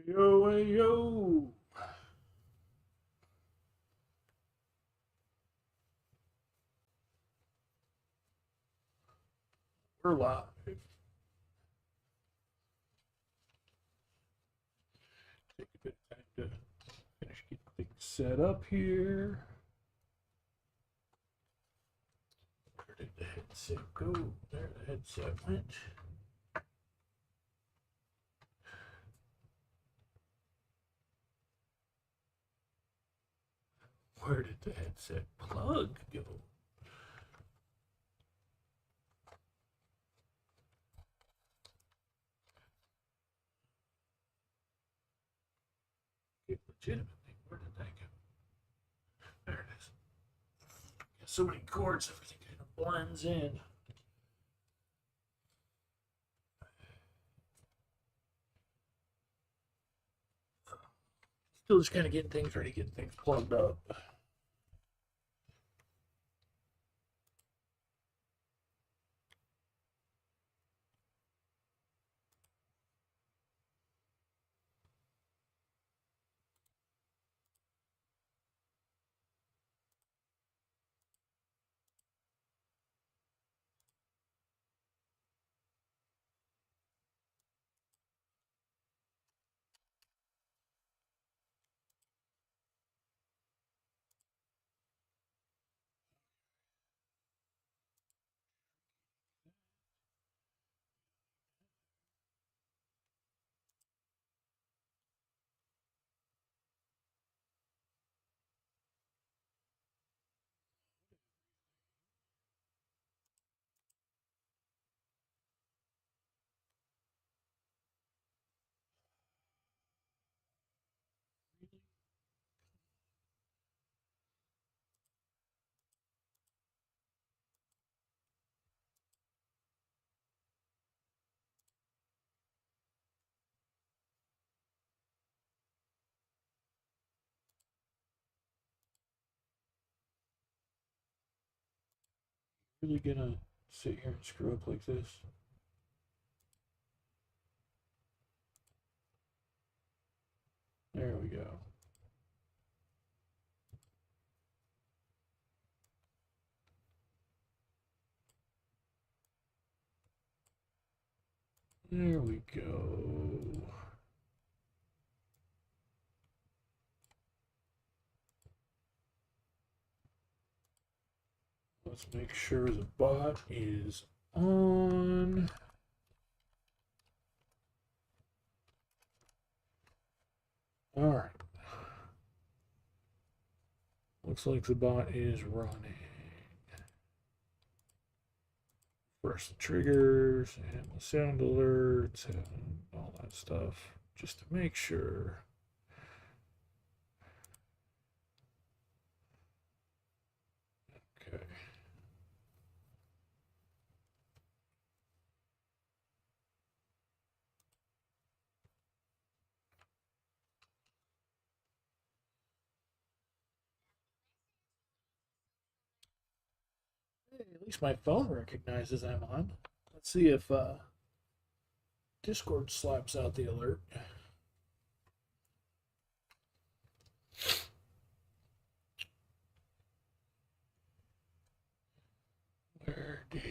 Yo, hey, yo. We're live. Take a bit of time to finish getting things set up here. Where did the headset go? There the headset went. Where did the headset plug go? Legitimately, where did that go? There it is. Got so many cords, everything kind of blends in. Still just kind of getting things ready, getting things plugged up. Really gonna sit here and screw up like this? There we go. There we go. Let's make sure the bot is on. All right. Looks like the bot is running. First the triggers and the sound alerts and all that stuff, just to make sure. Okay. Hey, at least my phone recognizes I'm on. Let's see if Discord slaps out the alert. Where did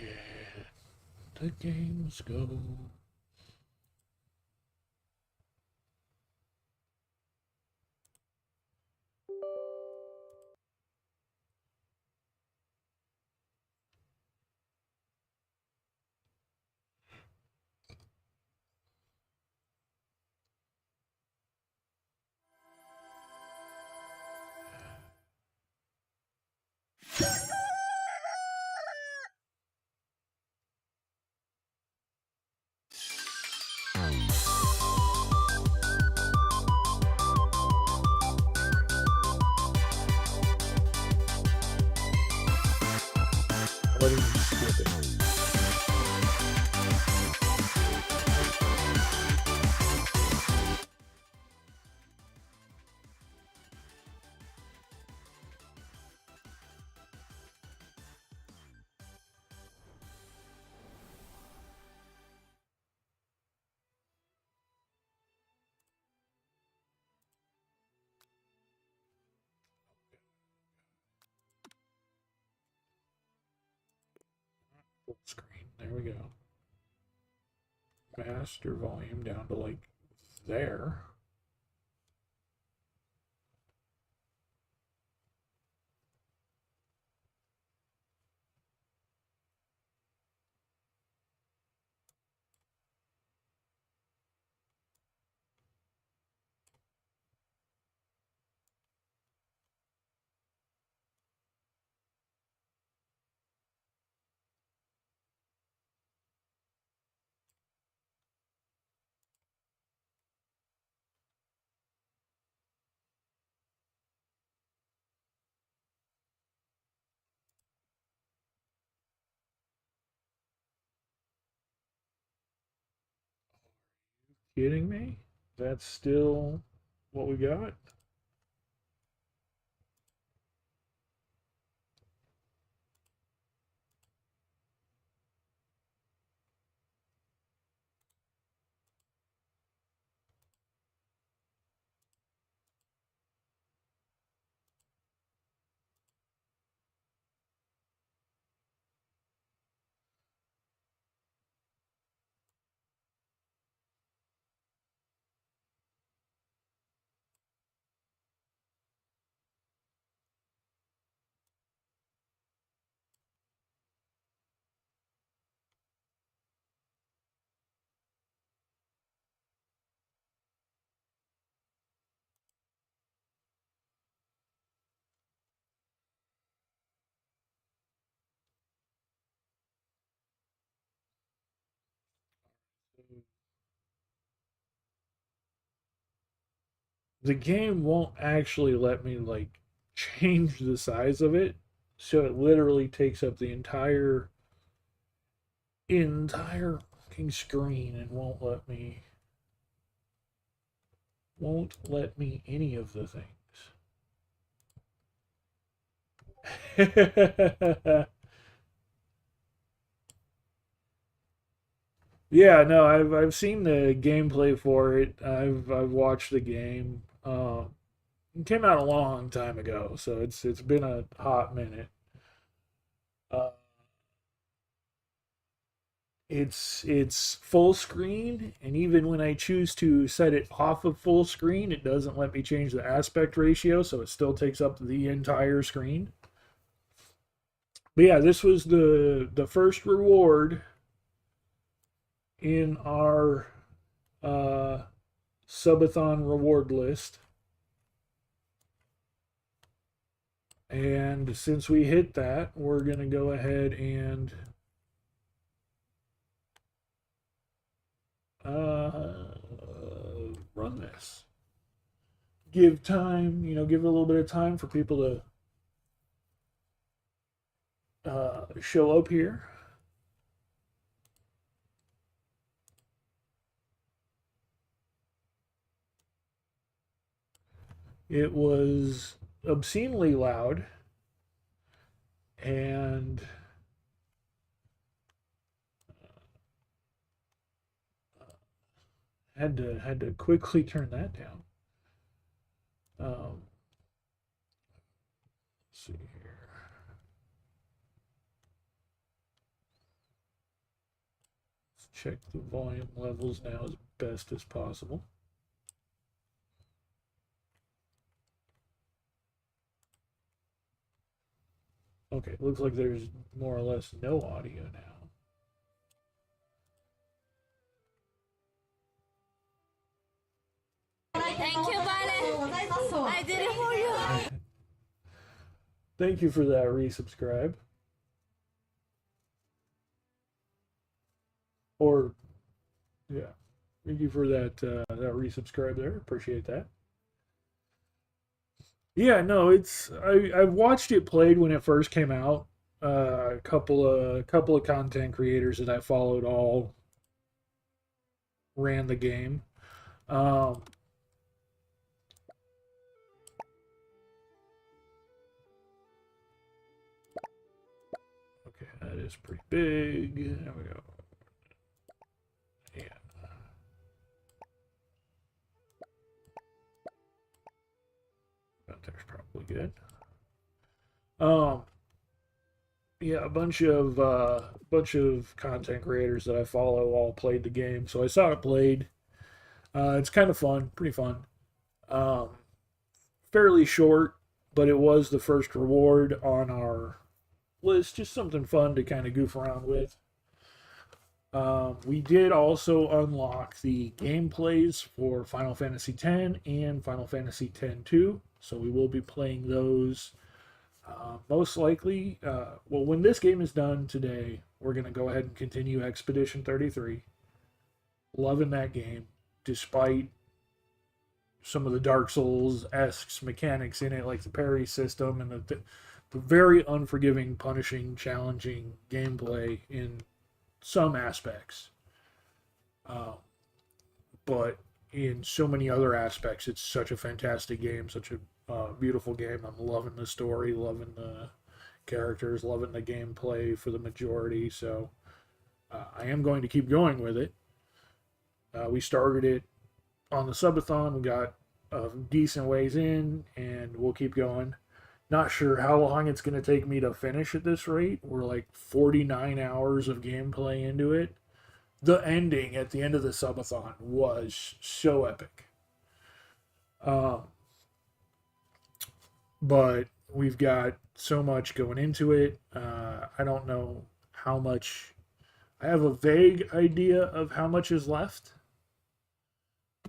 the games go? screen. There we go. Master volume down to like there. Kidding me? That's still what we got? The game won't actually let me like change the size of it, so it literally takes up the entire fucking screen and won't let me any of the things. Yeah, no, I've seen the gameplay for it. I've watched the game. It came out a long time ago, so it's been a hot minute. Uh, it's full screen, and even when I choose to set it off of full screen, it doesn't let me change the aspect ratio, so it still takes up the entire screen. But yeah, this was the first reward in our uh, Subathon reward list. And since we hit that, we're going to go ahead and run this. Give time, give it a little bit of time for people to show up here. It was obscenely loud and had to quickly turn that down. Let's see here. Let's check the volume levels now as best as possible. Okay, looks like there's more or less no audio now. Thank you, Vale. I did it for you. Thank you for that resubscribe. Or, yeah, thank you for that resubscribe there. Appreciate that. Yeah, no, I've watched it played when it first came out. A couple of content creators that I followed all ran the game. Um, okay, that is pretty big. There we go. Yeah. That there's probably good. Um, yeah, a bunch of content creators that I follow all played the game, so I saw it played. It's kind of fun, pretty fun. Um, Fairly short, but it was the first reward on our list. Just something fun to kind of goof around with. We did also unlock the gameplays for Final Fantasy X and Final Fantasy X-2, so we will be playing those most likely. Well, when this game is done today, we're going to go ahead and continue Expedition 33. Loving that game, despite some of the Dark Souls-esque mechanics in it, like the parry system and the very unforgiving, punishing, challenging gameplay in some aspects. Uh, but in so many other aspects, it's such a fantastic game, such a beautiful game. I'm loving the story, loving the characters, loving the gameplay for the majority. So I am going to keep going with it. We started it on the subathon. We got a decent ways in, and we'll keep going. Not sure how long it's going to take me to finish at this rate. We're like 49 hours of gameplay into it. The ending at the end of the subathon was so epic. Um, but we've got so much going into it. I don't know how much. I have a vague idea of how much is left.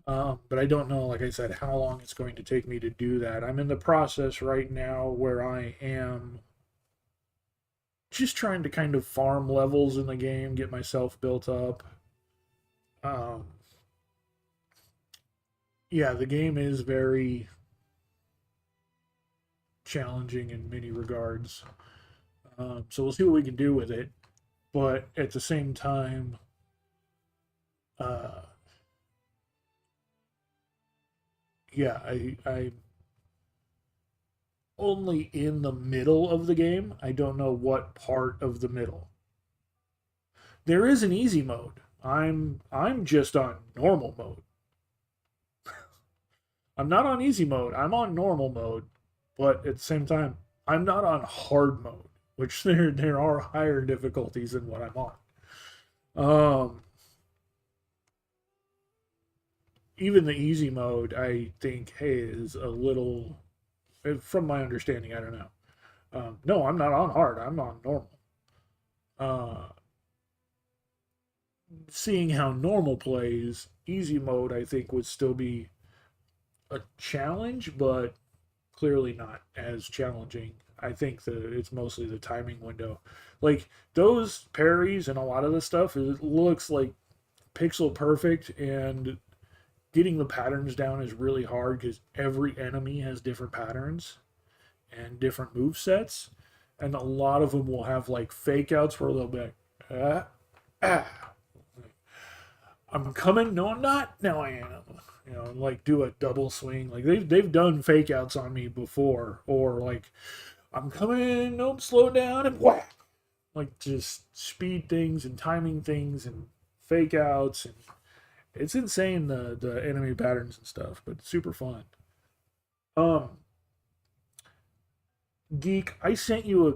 But I don't know, like I said, how long it's going to take me to do that. I'm in the process right now where I am just trying to kind of farm levels in the game, get myself built up. Um, yeah, the game is very challenging in many regards. So we'll see what we can do with it. But at the same time, uh, yeah, I only in the middle of the game. I don't know what part of the middle. There is an easy mode. I'm just on normal mode. I'm not on easy mode. I'm on normal mode, but at the same time, I'm not on hard mode, which there are higher difficulties than what I'm on. Um, Even the easy mode, I think, hey, is a little, from my understanding, I don't know. No, I'm not on hard. I'm on normal. Uh, Seeing how normal plays, easy mode, I think, would still be a challenge, but clearly not as challenging. I think that it's mostly the timing window. Like those parries and a lot of the stuff, it looks like pixel perfect, and getting the patterns down is really hard because every enemy has different patterns and different move sets, and a lot of them will have like fake outs where they'll be like, ah, I'm coming. No, I'm not. Now I am. You know, and like do a double swing. Like they've done fake outs on me before, or like I'm coming. Nope, slow down and whack. Like just speed things and timing things and fake outs, and it's insane the enemy patterns and stuff, but super fun. Um, Geek, I sent you a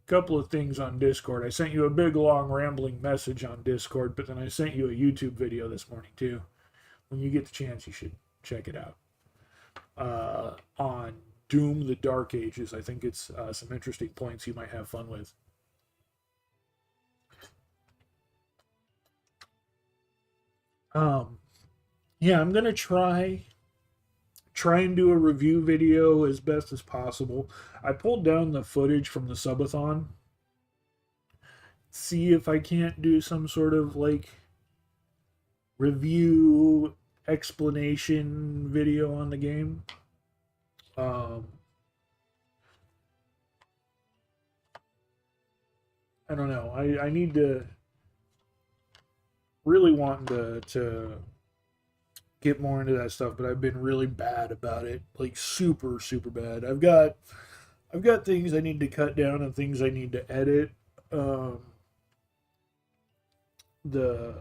couple of things on Discord. I sent you a big long rambling message on Discord, but then I sent you a YouTube video this morning too. When you get the chance, you should check it out. On Doom: The Dark Ages, I think it's some interesting points you might have fun with. Um, yeah, I'm gonna try and do a review video as best as possible. I pulled down the footage from the subathon. See if I can't do some sort of like review explanation video on the game. Um, I don't know. I need to really want to get more into that stuff, but I've been really bad about it, like super super bad. I've got things I need to cut down and things I need to edit. Um, the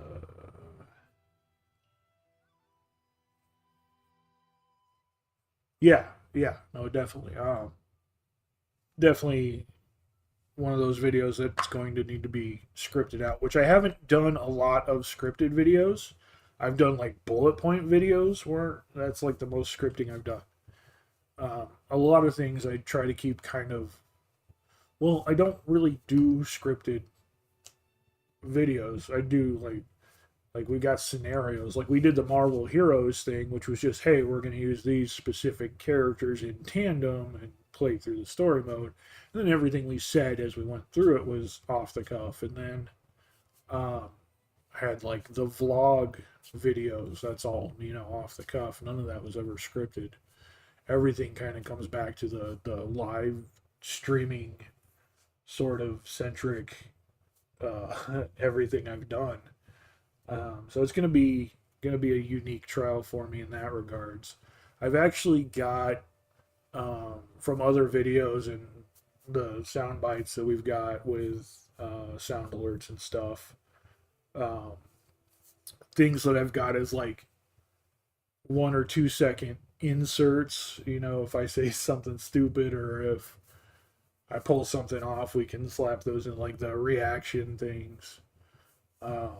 Yeah, yeah, no, definitely. Definitely one of those videos that's going to need to be scripted out, which I haven't done a lot of scripted videos. I've done like bullet point videos where that's like the most scripting I've done. A lot of things I try to keep kind of, well, I don't really do scripted videos. I do like we got scenarios. Like we did the Marvel Heroes thing, which was just, hey, we're going to use these specific characters in tandem and play through the story mode. And then everything we said as we went through it was off the cuff. And then um, had like the vlog videos. That's all, off the cuff. None of that was ever scripted. Everything kind of comes back to the live streaming sort of centric everything I've done. So it's gonna be a unique trial for me in that regards. I've actually got from other videos and the sound bites that we've got with sound alerts and stuff. Um, Things that I've got is like 1 or 2 second inserts. If I say something stupid or if I pull something off, we can slap those in like the reaction things. Um,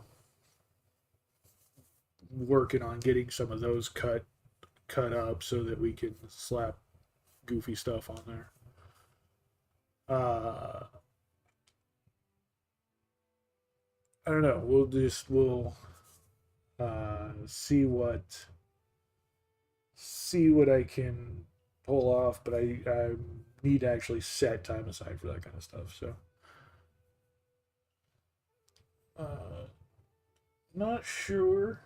Working on getting some of those cut up so that we can slap goofy stuff on there. I don't know. We'll see what I can pull off, but I need to actually set time aside for that kind of stuff. So, uh, not sure.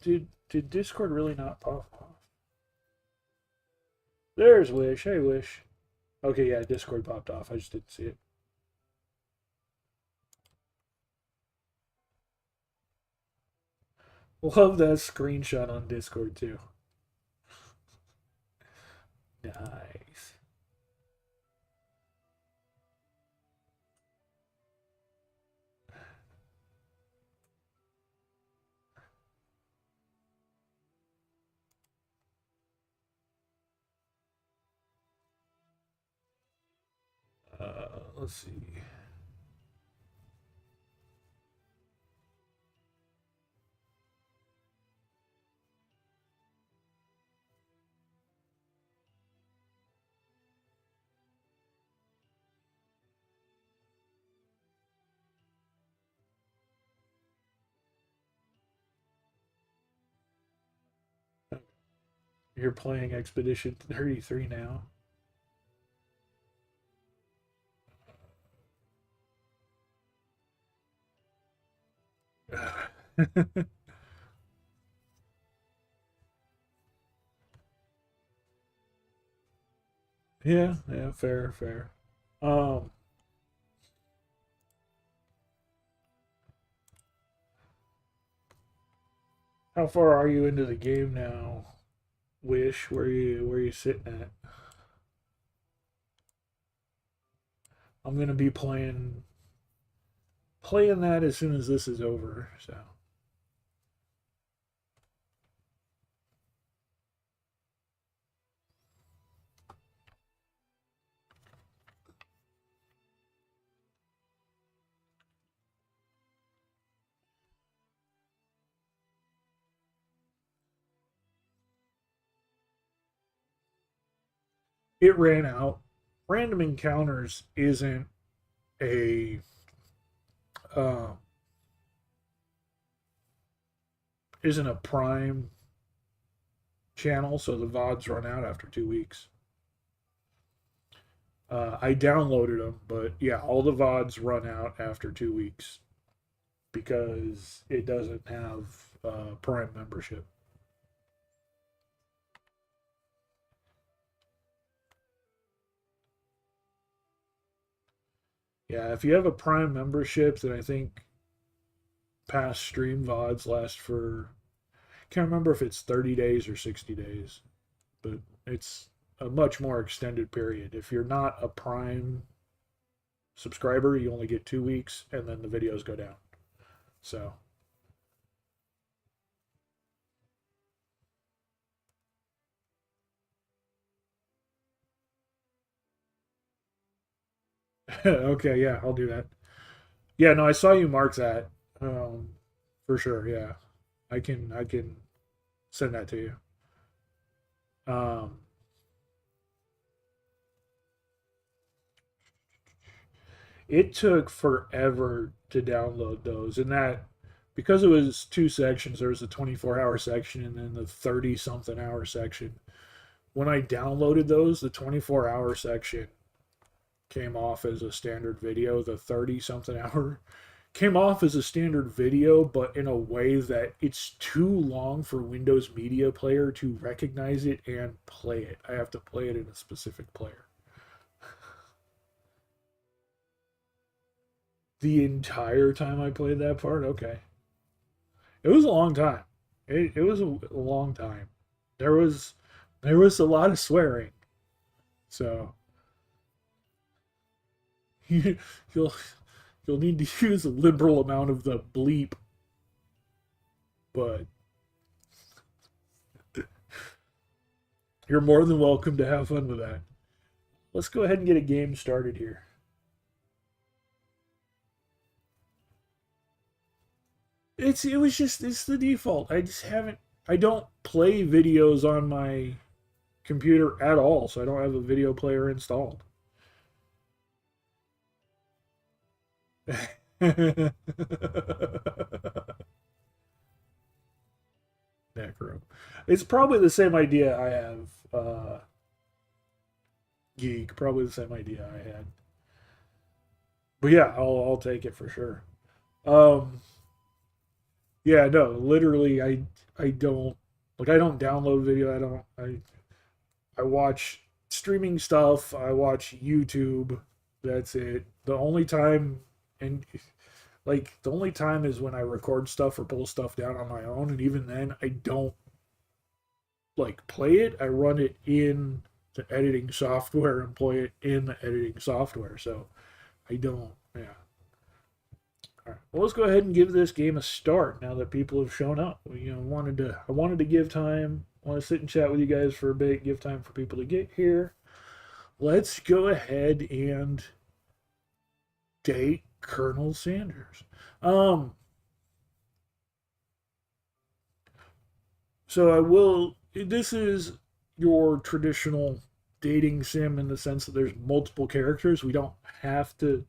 Did Discord really not pop off? There's Wish. Hey, Wish. Okay, yeah, Discord popped off. I just didn't see it. Love that screenshot on Discord too. Nice. Let's see. You're playing Expedition 33 now. Yeah, yeah, fair, fair. Um, how far are you into the game now? Wish, where you sitting at? I'm gonna be playing that as soon as this is over. So it ran out. Random encounters a uh, isn't a prime channel, so the VODs run out after 2 weeks. I downloaded them, but yeah, all the VODs run out after 2 weeks because it doesn't have Prime membership. Yeah, if you have a Prime membership, then I think past stream VODs last for, can't remember if it's 30 days or 60 days, but it's a much more extended period. If you're not a Prime subscriber, you only get 2 weeks and then the videos go down. So, Okay, yeah, I'll do that. Yeah, no, I saw you mark that. For sure, yeah. I can send that to you. Um, it took forever to download those, and that because it was two sections, there was a 24-hour section and then the 30 something hour section. When I downloaded those, the 24-hour section came off as a standard video. The 30 something hour came off as a standard video, but in a way that it's too long for Windows Media Player to recognize it and play it. I have to play it in a specific player. The entire time I played that part, okay. It was a long time. It was a long time. There was there was a lot of swearing. So you, you'll you'll need to use a liberal amount of the bleep, but you're more than welcome to have fun with that. Let's go ahead and get a game started here. It's the default. I don't play videos on my computer at all, so I don't have a video player installed. Necro. It's probably the same idea I have. Geek, probably the same idea I had. But yeah, I'll take it for sure. Um, yeah, no, literally, I don't I don't download video. I watch streaming stuff. I watch YouTube. That's it. The only time and the only time is when I record stuff or pull stuff down on my own, and even then I don't play it. I run it in the editing software and play it in the editing software. So I don't. Yeah. All right. Well, let's go ahead and give this game a start now that people have shown up. I wanted to give time. I want to sit and chat with you guys for a bit. Give time for people to get here. Let's go ahead and date Colonel Sanders. Um. So I will. This is your traditional dating sim in the sense that there's multiple characters. We don't have to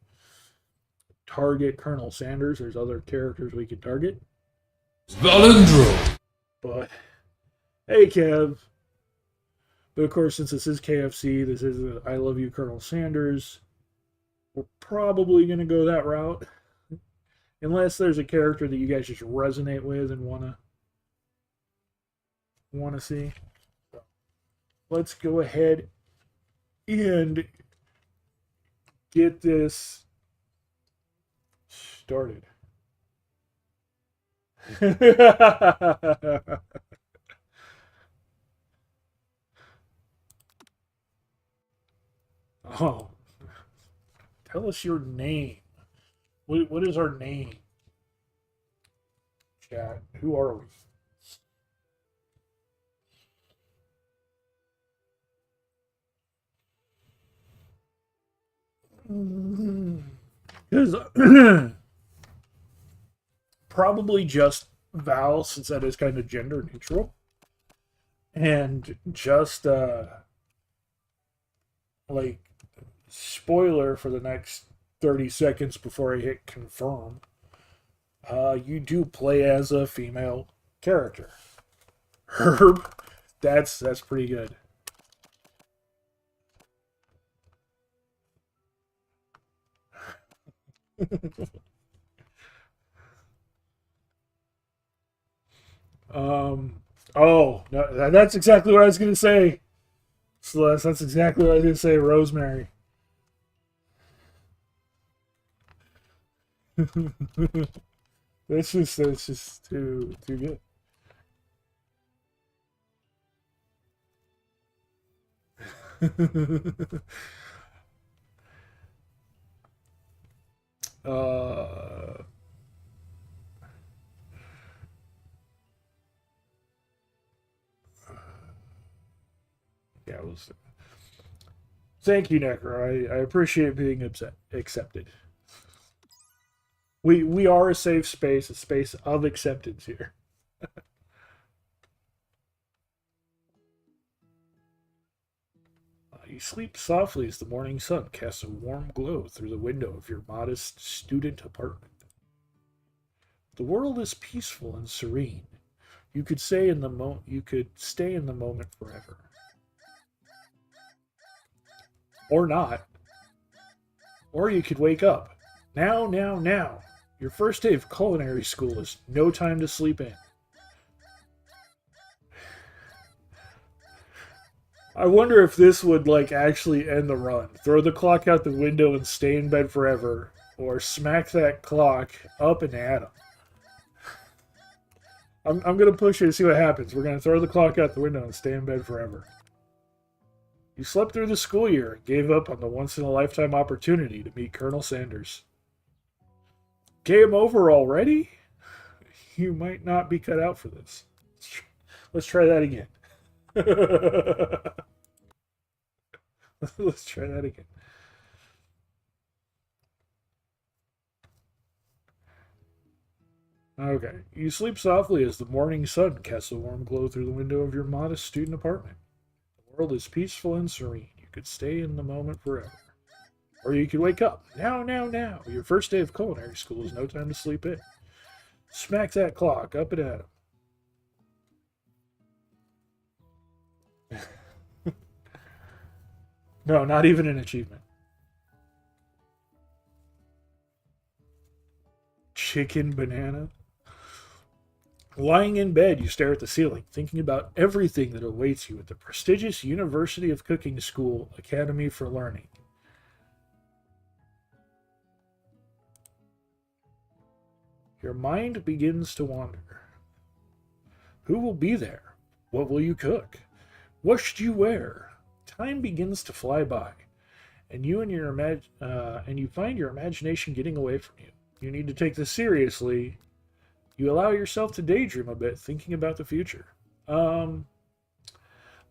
target Colonel Sanders. There's other characters we can target. Valendro. But hey, Kev. But of course, since this is KFC, this is a I Love You, Colonel Sanders. We're probably going to go that route. Unless there's a character that you guys just resonate with and wanna see. So let's go ahead and get this started. Oh, tell us your name. What is our name? Chat. Who are we? Because probably just Val, since that is kind of gender neutral, and just like spoiler for the next 30 seconds before I hit confirm. You do play as a female character. Herb, that's pretty good. Oh, no, that's exactly what I was going to say. Celeste, that's exactly what I was going to say. Rosemary. That's just too good. uh, yeah, it was Thank you, Necro. I appreciate being accepted. We are a safe space, a space of acceptance here. You sleep softly as the morning sun casts a warm glow through the window of your modest student apartment. The world is peaceful and serene. You could stay in the moment forever. Or not. Or you could wake up. Now, now, now. Your first day of culinary school is no time to sleep in. I wonder if this would like actually end the run. Throw the clock out the window and stay in bed forever, or smack that clock up and at 'em. I'm gonna push it to see what happens. We're gonna throw the clock out the window and stay in bed forever. You slept through the school year and gave up on the once-in-a-lifetime opportunity to meet Colonel Sanders. Game over already? You might not be cut out for this. Let's try that again. Let's try that again. Okay. You sleep softly as the morning sun casts a warm glow through the window of your modest student apartment. The world is peaceful and serene. You could stay in the moment forever. Or you could wake up. Now, now, now. Your first day of culinary school is no time to sleep in. Smack that clock up and at 'em. No, not even an achievement. Chicken banana. Lying in bed, you stare at the ceiling, thinking about everything that awaits you at the prestigious University of Cooking School Academy for Learning. Your mind begins to wander. Who will be there? What will you cook? What should you wear? Time begins to fly by, and you find your imagination getting away from you. You need to take this seriously. You allow yourself to daydream a bit, thinking about the future.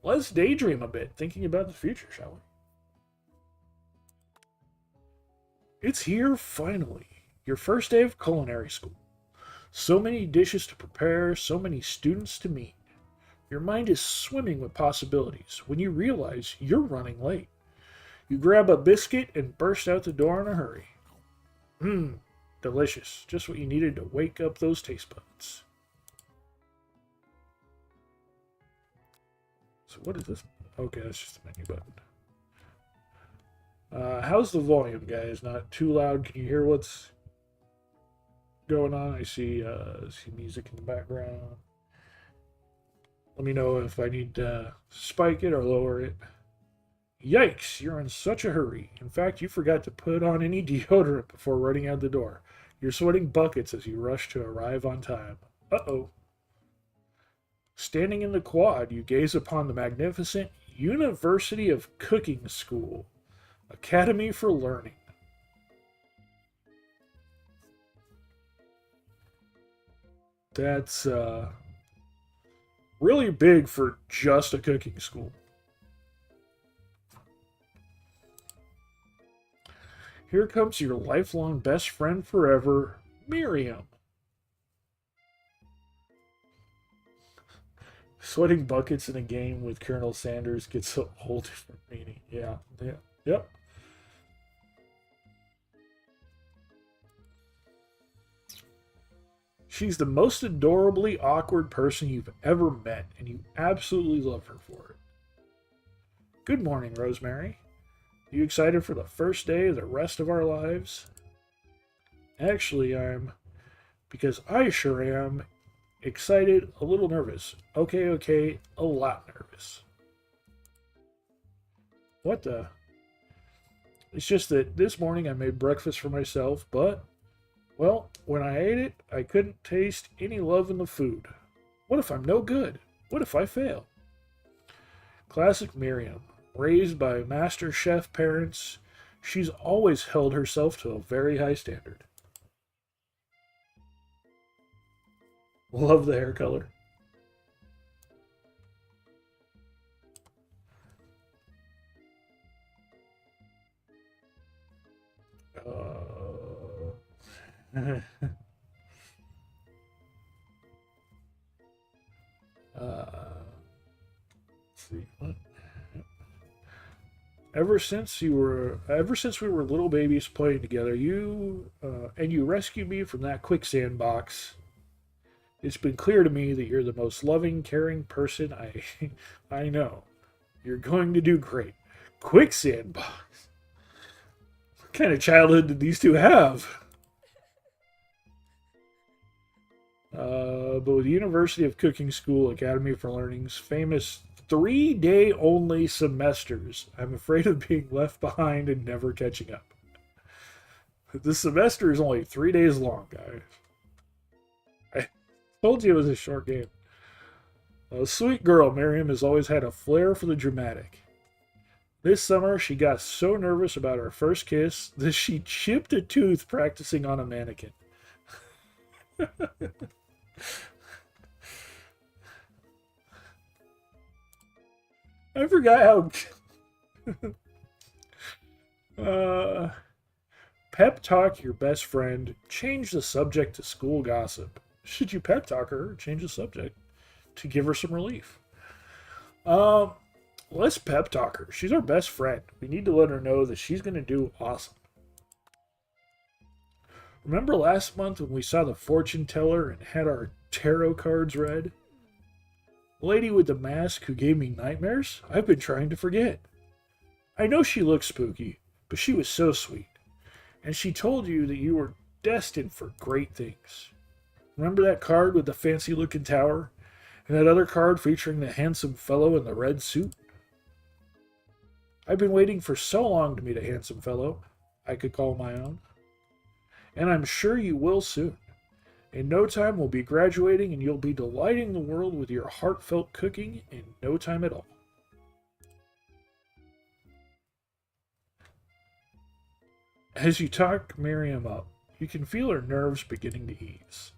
Let's daydream a bit, thinking about the future, shall we? It's here, finally. Your first day of culinary school. So many dishes to prepare, so many students to meet. Your mind is swimming with possibilities when you realize you're running late. You grab a biscuit and burst out the door in a hurry. Delicious. Just what you needed to wake up those taste buds. So what is this? Okay, that's just the menu button. How's the volume, guys? Not too loud? Can you hear what's going on? I see music in the background. Let me know if I need to spike it or lower it. Yikes, you're in such a hurry. In fact, you forgot to put on any deodorant before running out the door. You're sweating buckets as you rush to arrive on time. Uh-oh. Standing in the quad, you gaze upon the magnificent University of Cooking School Academy for Learning. That's really big for just a cooking school. Here comes your lifelong best friend forever, Miriam. Sweating buckets in a game with Colonel Sanders gets a whole different meaning. Yep. She's the most adorably awkward person you've ever met, and you absolutely love her for it. Good morning, Rosemary. You excited for the first day of the rest of our lives? Actually, because I sure am excited, a little nervous. Okay, a lot nervous. What the? It's just that this morning I made breakfast for myself, but, well, when I ate it, I couldn't taste any love in the food. What if I'm no good? What if I fail? Classic Miriam. Raised by master chef parents, she's always held herself to a very high standard. Love the hair color. Let's see. What? Ever since we were little babies playing together, you rescued me from that quicksand box. It's been clear to me that you're the most loving, caring person I know. You're going to do great. Quicksand box. What kind of childhood did these two have? But with the University of Cooking School Academy for Learning's famous 3-day only semesters, I'm afraid of being left behind and never catching up. This semester is only 3 days long, guys. I told you it was a short game. A sweet girl, Miriam has always had a flair for the dramatic. This summer, she got so nervous about her first kiss that she chipped a tooth practicing on a mannequin. I forgot how... pep talk your best friend. Change the subject to school gossip. Should you pep talk her? Change the subject to give her some relief. Let's pep talk her. She's our best friend. We need to let her know that she's going to do awesome. Remember last month when we saw the fortune teller and had our tarot cards read? The lady with the mask who gave me nightmares? I've been trying to forget. I know she looked spooky, but she was so sweet. And she told you that you were destined for great things. Remember that card with the fancy-looking tower? And that other card featuring the handsome fellow in the red suit? I've been waiting for so long to meet a handsome fellow I could call my own. And I'm sure you will soon. In no time we'll be graduating and you'll be delighting the world with your heartfelt cooking in no time at all. As you talk Miriam up, you can feel her nerves beginning to ease.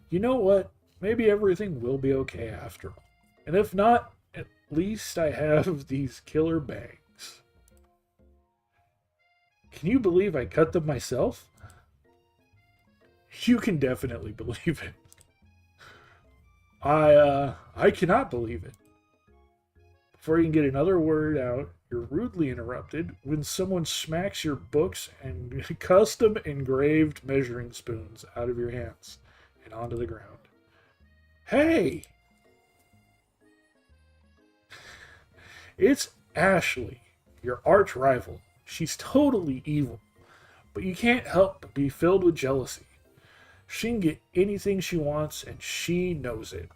You know what? Maybe everything will be okay after all. And if not, at least I have these killer bangs. Can you believe I cut them myself? You can definitely believe it. I cannot believe it. Before you can get another word out, you're rudely interrupted when someone smacks your books and custom engraved measuring spoons out of your hands and onto the ground. Hey! It's Ashley, your arch rival. She's totally evil, but you can't help but be filled with jealousy. She can get anything she wants, and she knows it.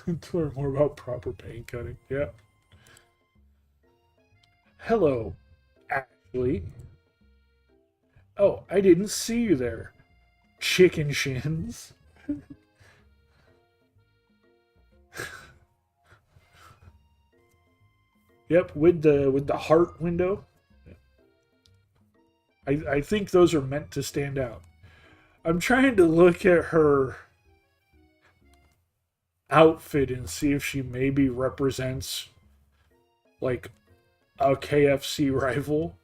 To learn more about proper paint cutting. Yeah. Hello, Ashley. Oh, I didn't see you there. Chicken shins. Yep, with the heart window. I think those are meant to stand out. I'm trying to look at her outfit and see if she maybe represents like a KFC rival.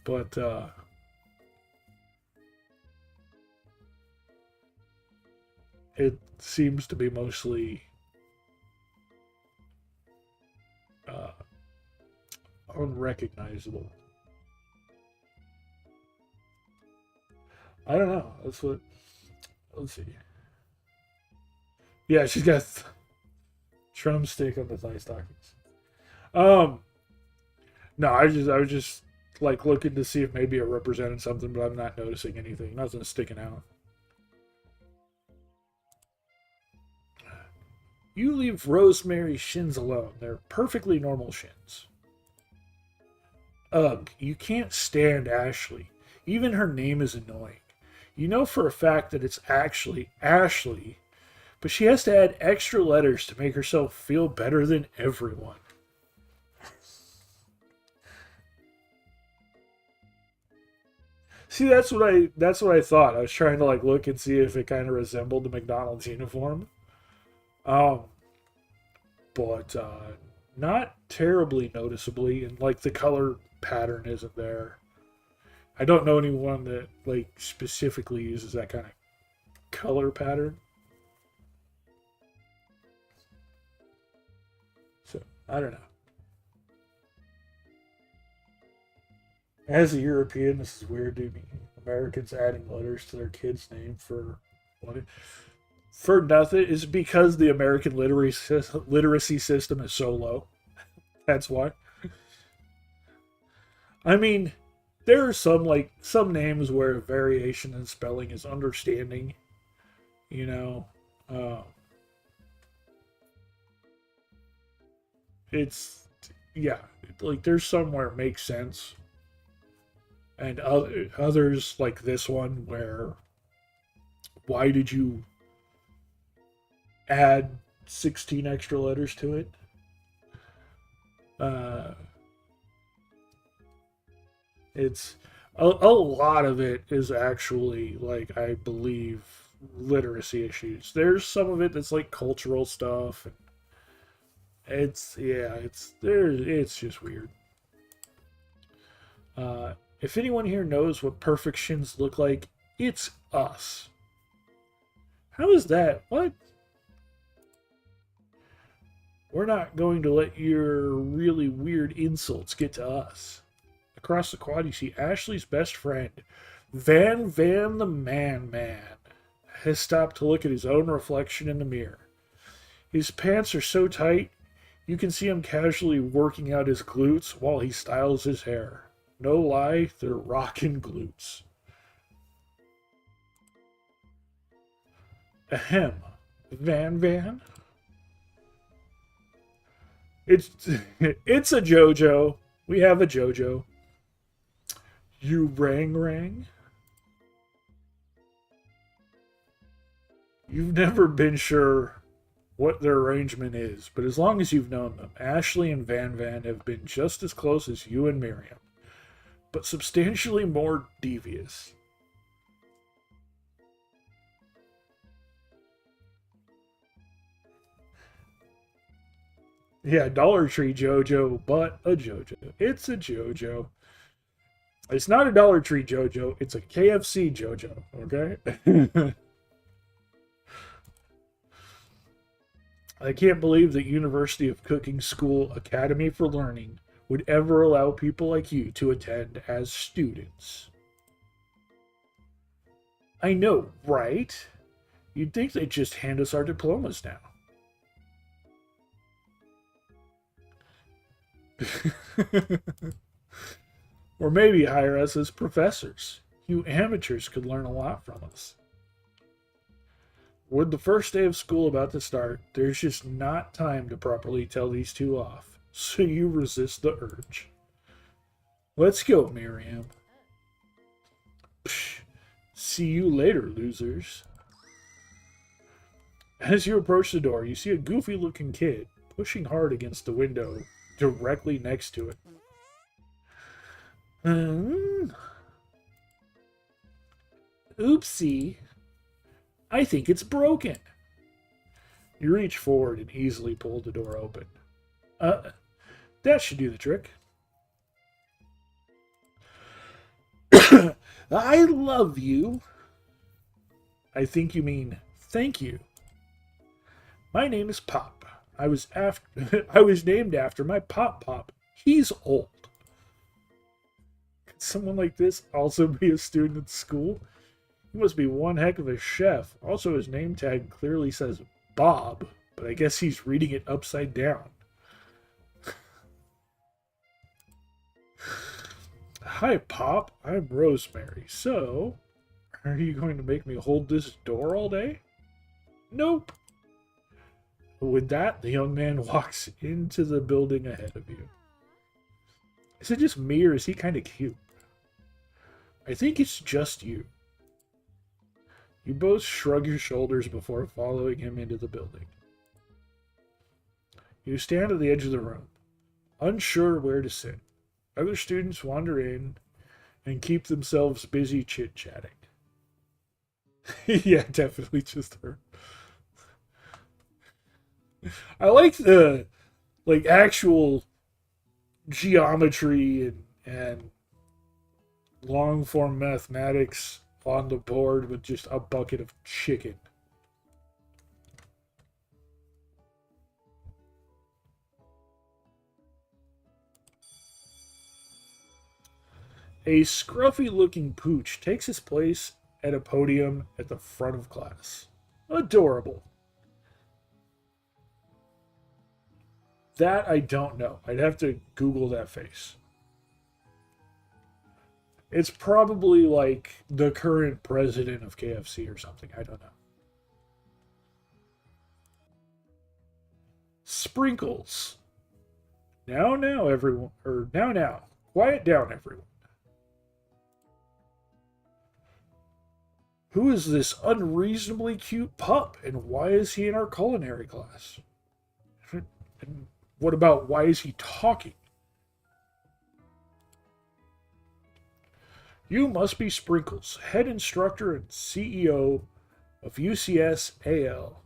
But it seems to be mostly unrecognizable. I don't know. That's what. Let's see. Yeah, she's got drumstick on the thigh stockings. No, I was just like looking to see if maybe it represented something, but I'm not noticing anything. Nothing's sticking out. You leave Rosemary's shins alone. They're perfectly normal shins. Ugh, you can't stand Ashley. Even her name is annoying. You know for a fact that it's actually Ashley, but she has to add extra letters to make herself feel better than everyone. See, that's what I thought. I was trying to like look and see if it kind of resembled the McDonald's uniform. But Not terribly noticeably, and like the color pattern isn't there. I don't know anyone that like specifically uses that kind of color pattern. So I don't know. As a European, this is weird to me. Americans adding letters to their kid's name for what? For nothing. Is because the American literacy system is so low. That's why. I mean, there are some names where variation in spelling is understanding. You know, it's yeah, like there's some where it makes sense, and others like this one where why did you add 16 extra letters to it? It's a lot of it is actually like I believe literacy issues. There's some of it that's like cultural stuff. It's just weird. If anyone here knows what perfect shins look like, it's us. How is that? What? We're not going to let your really weird insults get to us. Across the quad, you see Ashley's best friend, Van the Man, has stopped to look at his own reflection in the mirror. His pants are so tight, you can see him casually working out his glutes while he styles his hair. No lie, they're rockin' glutes. Ahem. Van? It's a JoJo. We have a JoJo. You rang? You've never been sure what their arrangement is, but as long as you've known them, Ashley and Van have been just as close as you and Miriam, but substantially more devious. Yeah, Dollar Tree JoJo, but a JoJo. It's a JoJo. It's not a Dollar Tree JoJo, it's a KFC JoJo, okay? I can't believe that University of Cooking School Academy for Learning would ever allow people like you to attend as students. I know, right? You'd think they'd just hand us our diplomas now. Or maybe hire us as professors. You amateurs could learn a lot from us. With the first day of school about to start, there's just not time to properly tell these two off, so you resist the urge. Let's go, Miriam. Psh, see you later, losers. As you approach the door, you see a goofy-looking kid pushing hard against the window directly next to it. Oopsie. I think it's broken. You reach forward and easily pull the door open. That should do the trick. I love you. I think you mean thank you. My name is Pop. I was named after my Pop. He's old. Could someone like this also be a student at school? He must be one heck of a chef. Also, his name tag clearly says Bob, but I guess he's reading it upside down. Hi, Pop. I'm Rosemary. So, are you going to make me hold this door all day? Nope. With that, the young man walks into the building ahead of you. Is it just me, or is he kind of cute? I think it's just you. You both shrug your shoulders before following him into the building. You stand at the edge of the room, unsure where to sit. Other students wander in and keep themselves busy chit-chatting. Yeah, definitely just her. I like the like actual geometry and long form mathematics on the board with just a bucket of chicken. A scruffy looking pooch takes his place at a podium at the front of class. Adorable. That I don't know. I'd have to Google that face. It's probably like the current president of KFC or something. I don't know. Sprinkles. Now, everyone. Or now. Quiet down, everyone. Who is this unreasonably cute pup, and why is he in our culinary class? And what about why is he talking? You must be Sprinkles, head instructor and CEO of UCS AL.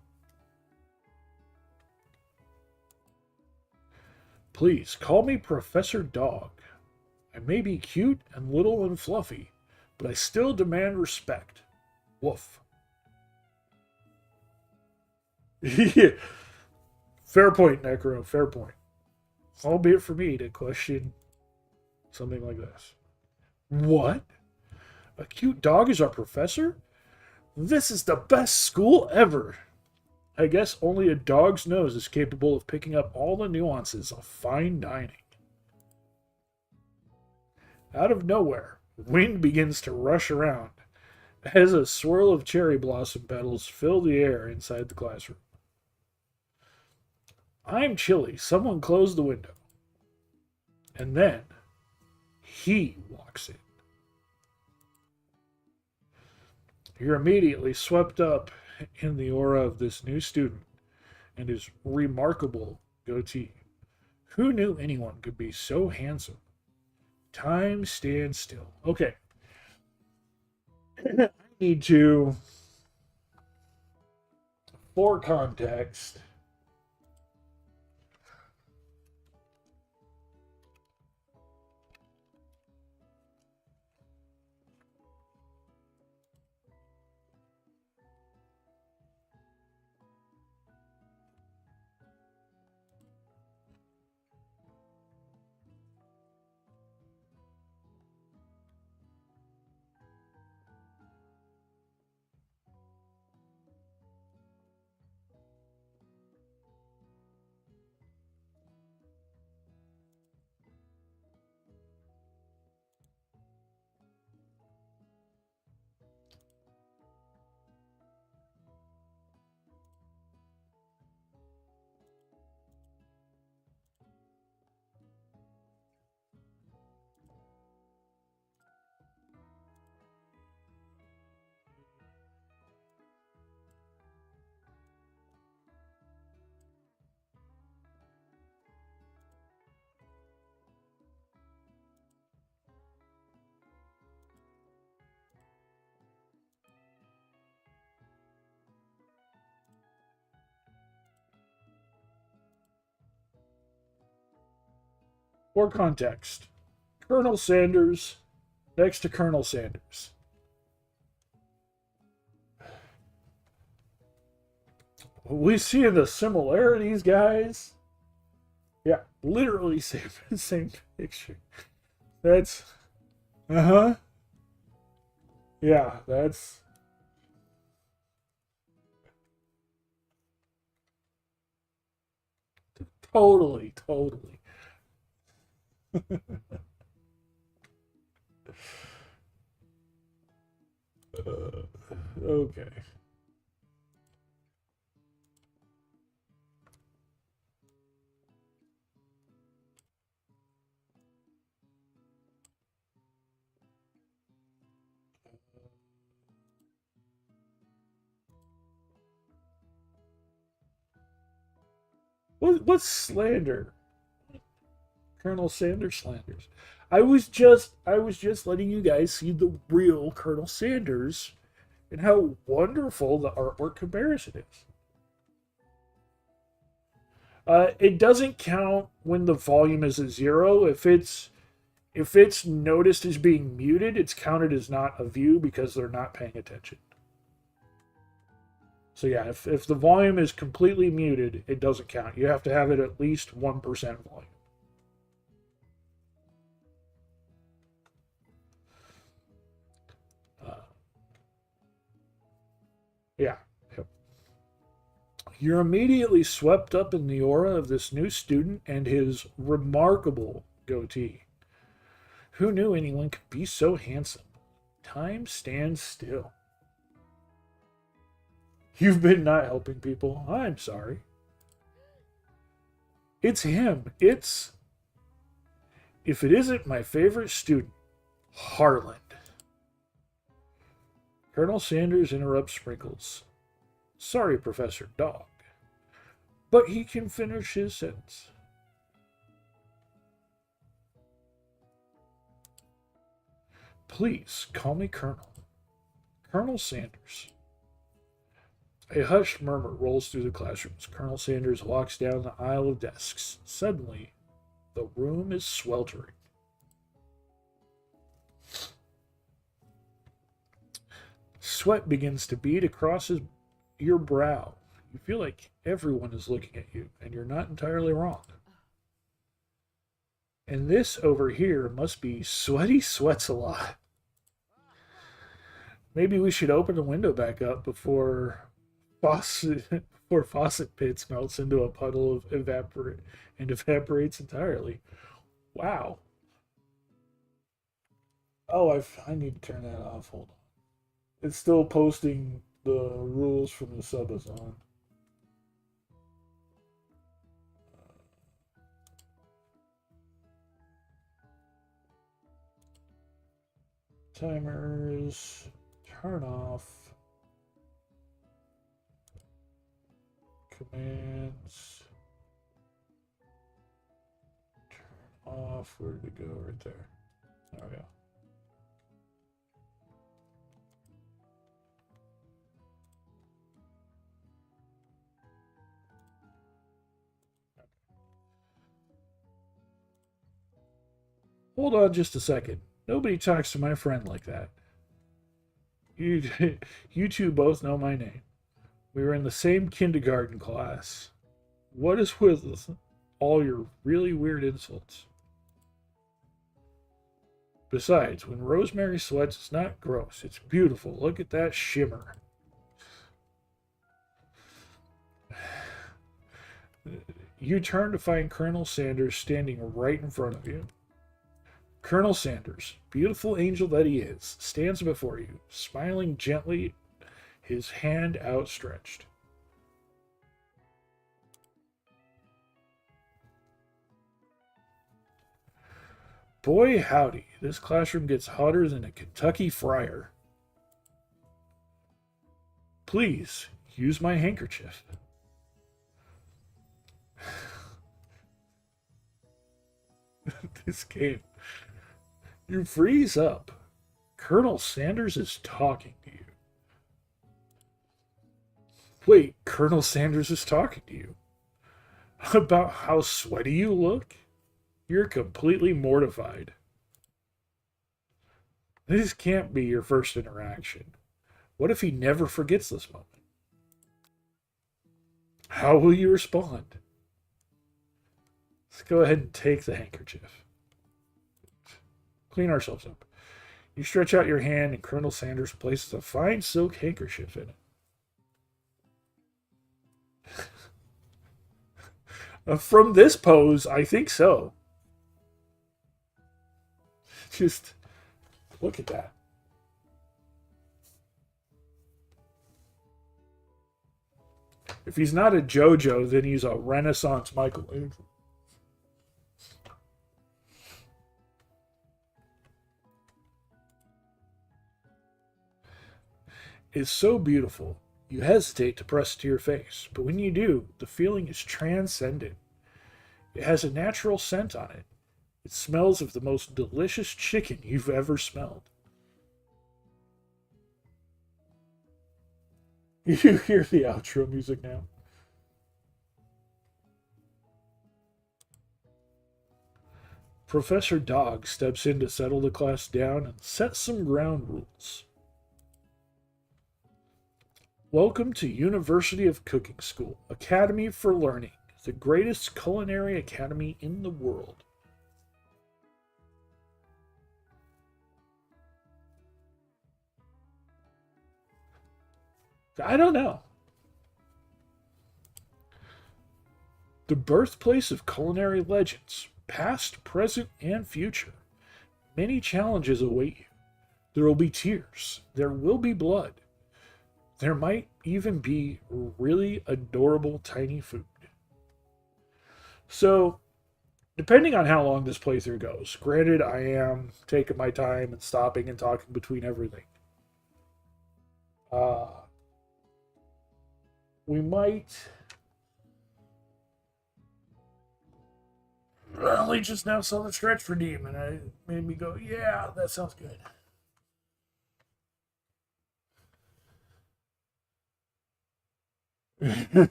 Please call me Professor Dog. I may be cute and little and fluffy, but I still demand respect. Woof. Yeah. Fair point, Necro. Fair point. Albeit for me to question something like this. What? A cute dog is our professor? This is the best school ever. I guess only a dog's nose is capable of picking up all the nuances of fine dining. Out of nowhere, wind begins to rush around as a swirl of cherry blossom petals fill the air inside the classroom. I'm chilly. Someone close the window. And then he walks in. You're immediately swept up in the aura of this new student and his remarkable goatee. Who knew anyone could be so handsome? Time stands still. Okay. I need to, for context, for context, Colonel Sanders next to Colonel Sanders. We see the similarities, guys. Yeah, literally same picture. That's yeah, that's totally. Okay. What's slander? Colonel Sanders slanders. I was just letting you guys see the real Colonel Sanders and how wonderful the artwork comparison is. It doesn't count when the volume is at zero. If it's noticed as being muted, it's counted as not a view because they're not paying attention. So yeah, if the volume is completely muted, it doesn't count. You have to have it at least 1% volume. Uh, yeah. Yep. You're immediately swept up in the aura of this new student and his remarkable goatee. Who knew anyone could be so handsome? Time stands still. You've been not helping people. I'm sorry. It's him. If it isn't my favorite student, Harland. Colonel Sanders interrupts Sprinkles. Sorry, Professor Dog. But he can finish his sentence. Please call me Colonel. Colonel Sanders. A hushed murmur rolls through the classrooms. Colonel Sanders walks down the aisle of desks. Suddenly, the room is sweltering. Sweat begins to bead across your brow. You feel like everyone is looking at you, and you're not entirely wrong. And this over here must be Sweaty Sweats a lot. Maybe we should open the window back up before faucet pits melts into a puddle of evaporates entirely. Wow. Oh, I need to turn that off. Hold on. It's still posting the rules from the Subathon. Timers, turn off. Commands, turn off. Where did it go? Right there. There we go. Hold on just a second. Nobody talks to my friend like that. You, you two both know my name. We were in the same kindergarten class. What is with all your really weird insults? Besides, when Rosemary sweats, it's not gross. It's beautiful. Look at that shimmer. You turn to find Colonel Sanders standing right in front of you. Colonel Sanders, beautiful angel that he is, stands before you, smiling gently, his hand outstretched. Boy, howdy, this classroom gets hotter than a Kentucky fryer. Please, use my handkerchief. This game. You freeze up. Colonel Sanders is talking to you. Wait, Colonel Sanders is talking to you? About how sweaty you look? You're completely mortified. This can't be your first interaction. What if he never forgets this moment? How will you respond? Let's go ahead and take the handkerchief. Clean ourselves up. You stretch out your hand, and Colonel Sanders places a fine silk handkerchief in it. From this pose, I think so. Just look at that. If he's not a JoJo, then he's a Renaissance Michelangelo. Is so beautiful, you hesitate to press it to your face, but when you do, the feeling is transcendent. It has a natural scent on it. It smells of the most delicious chicken you've ever smelled. You hear the outro music now. Professor Dog steps in to settle the class down and set some ground rules. Welcome to University of Cooking School, Academy for Learning, the greatest culinary academy in the world. I don't know. The birthplace of culinary legends, past, present, and future. Many challenges await you. There will be tears. There will be blood. There might even be really adorable tiny food. So, depending on how long this playthrough goes, granted, I am taking my time and stopping and talking between everything. We might only just now saw the stretch redeem, and it made me go, yeah, that sounds good.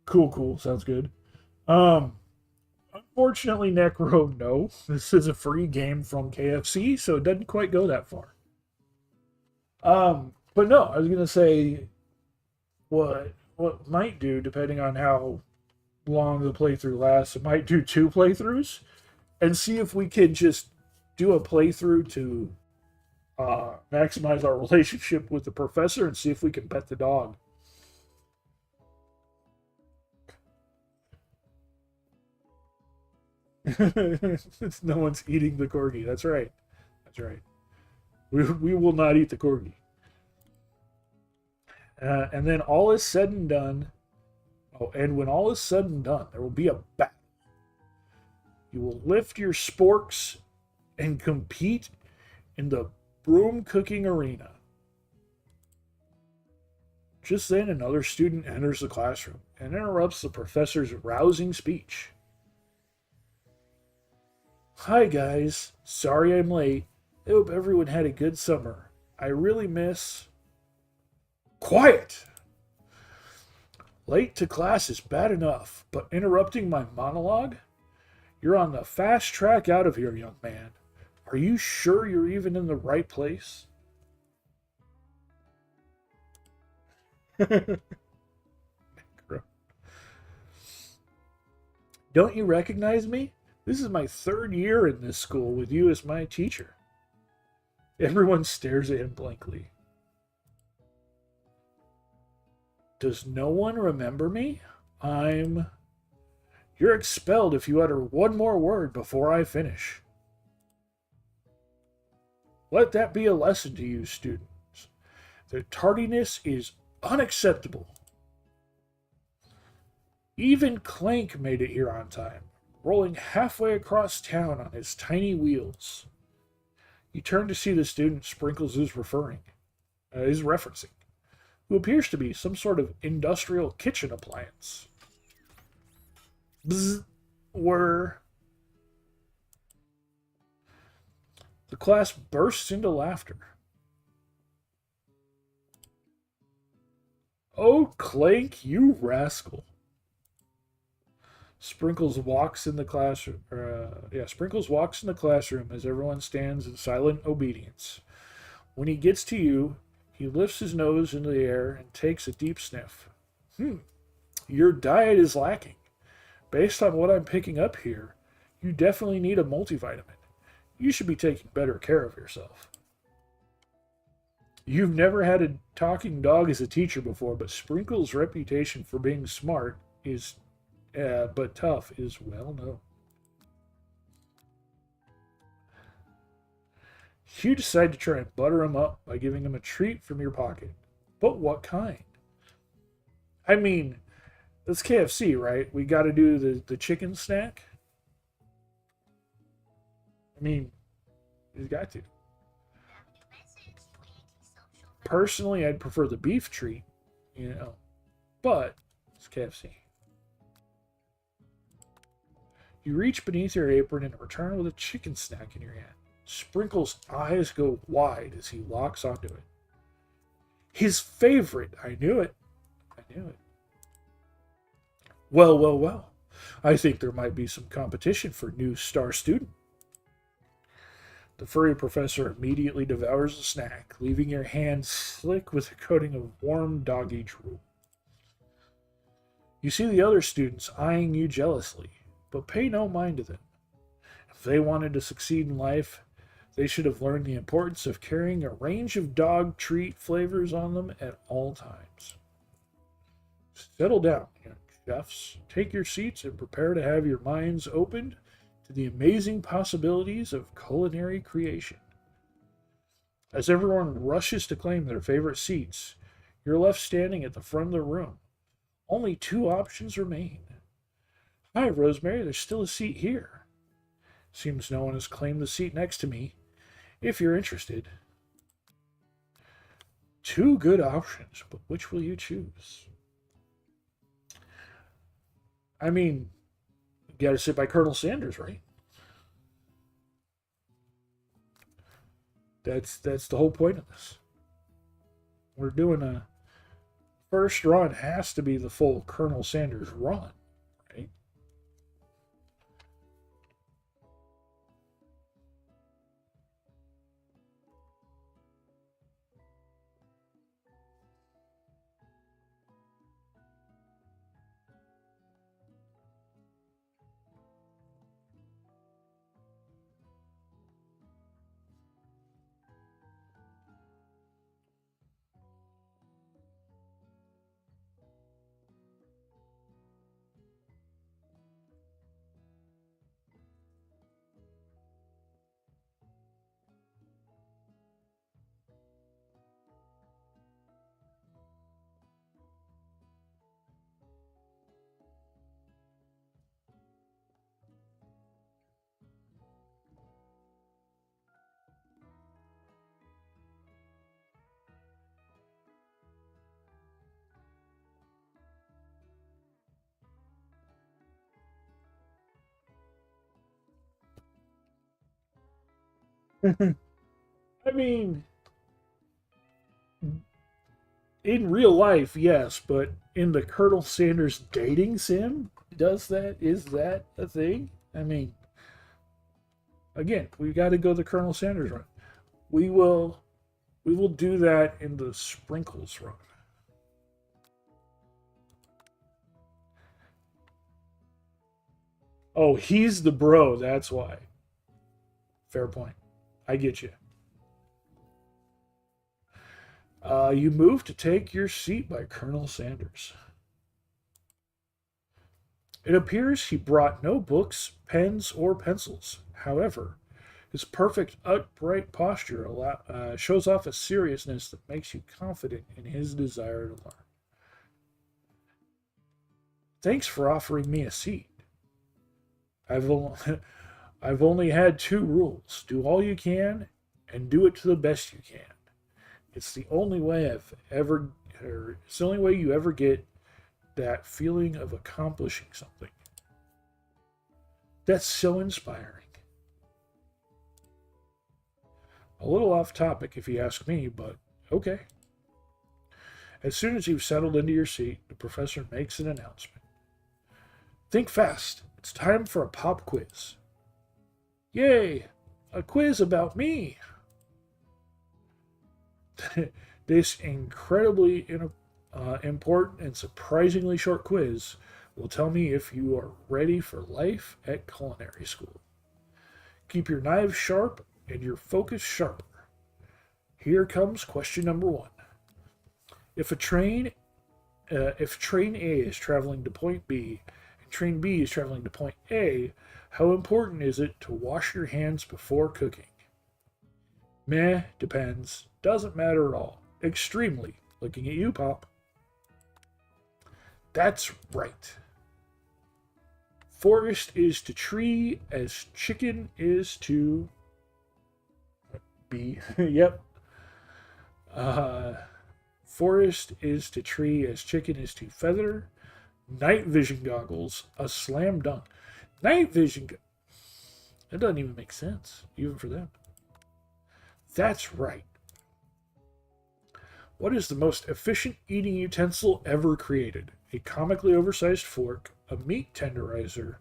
Cool, sounds good. Unfortunately, Necro, no. This is a free game from KFC, so it doesn't quite go that far. But no, I was gonna say what might do, depending on how long the playthrough lasts, it might do 2 playthroughs and see if we can just do a playthrough to maximize our relationship with the professor and see if we can pet the dog. No one's eating the corgi. That's right. That's right. We will not eat the corgi. And then all is said and done. Oh, and when all is said and done, there will be a battle. You will lift your sporks and compete in the broom cooking arena. Just then, another student enters the classroom and interrupts the professor's rousing speech. Hi, guys. Sorry I'm late. I hope everyone had a good summer. I really miss... Quiet! Late to class is bad enough, but interrupting my monologue? You're on the fast track out of here, young man. Are you sure you're even in the right place? Don't you recognize me? This is my 3rd year in this school with you as my teacher. Everyone stares at him blankly. Does no one remember me? You're expelled if you utter one more word before I finish. Let that be a lesson to you, students. That tardiness is unacceptable. Even Clank made it here on time, rolling halfway across town on his tiny wheels. You turn to see the student Sprinkles is referencing, who appears to be some sort of industrial kitchen appliance. Bzz, whir. The class bursts into laughter. Oh, Clank, you rascal. Sprinkles walks in the classroom. Sprinkles walks in the classroom as everyone stands in silent obedience. When he gets to you, he lifts his nose into the air and takes a deep sniff. Your diet is lacking. Based on what I'm picking up here, you definitely need a multivitamin. You should be taking better care of yourself. You've never had a talking dog as a teacher before, but Sprinkles' reputation for being smart but tough is well known. You decide to try and butter him up by giving him a treat from your pocket. But what kind? I mean, it's KFC, right? We got to do the chicken snack. I mean, he's got to. Personally, I'd prefer the beef treat, but it's KFC. You reach beneath your apron and return with a chicken snack in your hand. Sprinkles' eyes go wide as he locks onto it. His favorite. I knew it. Well. I think there might be some competition for new star student. The furry professor immediately devours the snack, leaving your hand slick with a coating of warm doggy drool. You see the other students eyeing you jealously, but pay no mind to them. If they wanted to succeed in life, they should have learned the importance of carrying a range of dog treat flavors on them at all times. Settle down, young chefs. Take your seats and prepare to have your minds opened to the amazing possibilities of culinary creation. As everyone rushes to claim their favorite seats, you're left standing at the front of the room. Only two options remain. Hi, Rosemary, there's still a seat here. Seems no one has claimed the seat next to me. If you're interested. Two good options, but which will you choose? I mean, you gotta sit by Colonel Sanders, right? That's the whole point of this. We're doing a first run has to be the full Colonel Sanders run, right? I mean, in real life, yes, but in the Colonel Sanders dating sim, is that a thing? I mean, again, we got to go the Colonel Sanders run. We will do that in the Sprinkles run. Oh, he's the bro, that's why. Fair point. I get you. You move to take your seat by Colonel Sanders. It appears he brought no books, pens, or pencils. However, his perfect upright posture shows off a seriousness that makes you confident in his desire to learn. Thanks for offering me a seat. I've only, I've only had two rules. Do all you can and do it to the best you can. It's the only way it's the only way you ever get that feeling of accomplishing something. That's so inspiring. A little off topic if you ask me, but okay. As soon as you've settled into your seat, the professor makes an announcement. Think fast. It's time for a pop quiz. Yay! A quiz about me! This incredibly important and surprisingly short quiz will tell me if you are ready for life at culinary school. Keep your knives sharp and your focus sharper. Here comes question number one. If train A is traveling to point B and train B is traveling to point A, how important is it to wash your hands before cooking? Meh, depends. Doesn't matter at all. Extremely. Looking at you, Pop. That's right. Forest is to tree as chicken is to bee. Yep. Forest is to tree as chicken is to feather. Night vision goggles, a slam dunk. Night vision. That doesn't even make sense, even for them. That's right. What is the most efficient eating utensil ever created? A comically oversized fork, a meat tenderizer,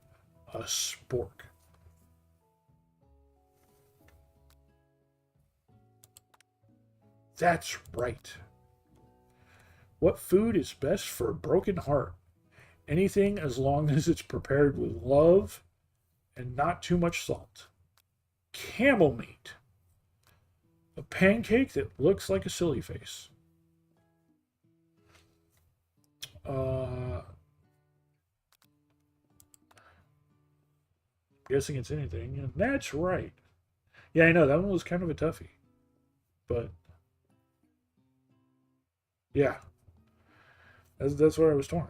a spork. That's right. What food is best for a broken heart? Anything as long as it's prepared with love and not too much salt. Camel meat. A pancake that looks like a silly face. Guessing it's anything. And that's right. Yeah, I know. That one was kind of a toughie. But, yeah. That's where I was torn.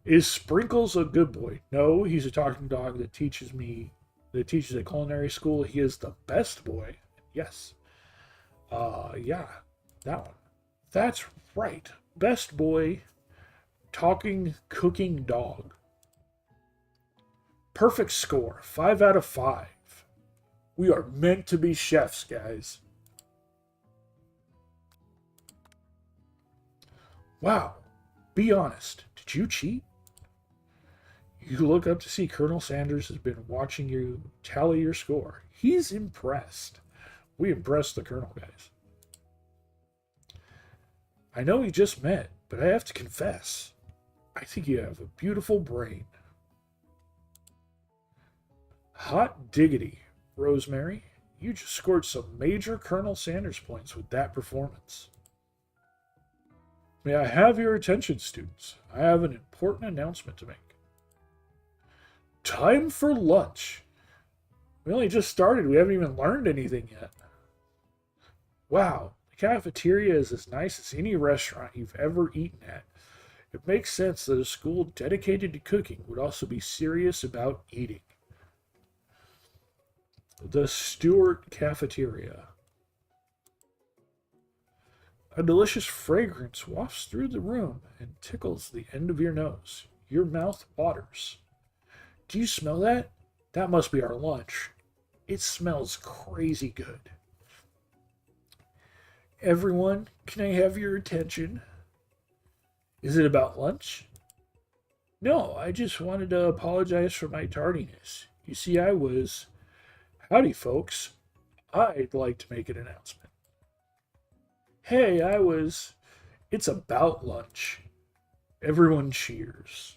Is Sprinkles a good boy? No, he's a talking dog that teaches at culinary school. He is the best boy. Yes. Yeah, that one. That's right. Best boy, talking, cooking dog. Perfect score, 5 out of 5. We are meant to be chefs, guys. Wow. Be honest. Did you cheat? You look up to see Colonel Sanders has been watching you tally your score. He's impressed. We impressed the Colonel, guys. I know we just met, but I have to confess, I think you have a beautiful brain. Hot diggity, Rosemary. You just scored some major Colonel Sanders points with that performance. May I have your attention, students? I have an important announcement to make. Time for lunch. We only just started. We haven't even learned anything yet. Wow, the cafeteria is as nice as any restaurant you've ever eaten at. It makes sense that a school dedicated to cooking would also be serious about eating. The Stewart Cafeteria. A delicious fragrance wafts through the room and tickles the end of your nose. Your mouth waters. Do you smell that? That must be our lunch. It smells crazy good. Everyone, can I have your attention? Is it about lunch? No, I just wanted to apologize for my tardiness. You see, Howdy, folks. I'd like to make an announcement. Hey, It's about lunch. Everyone cheers.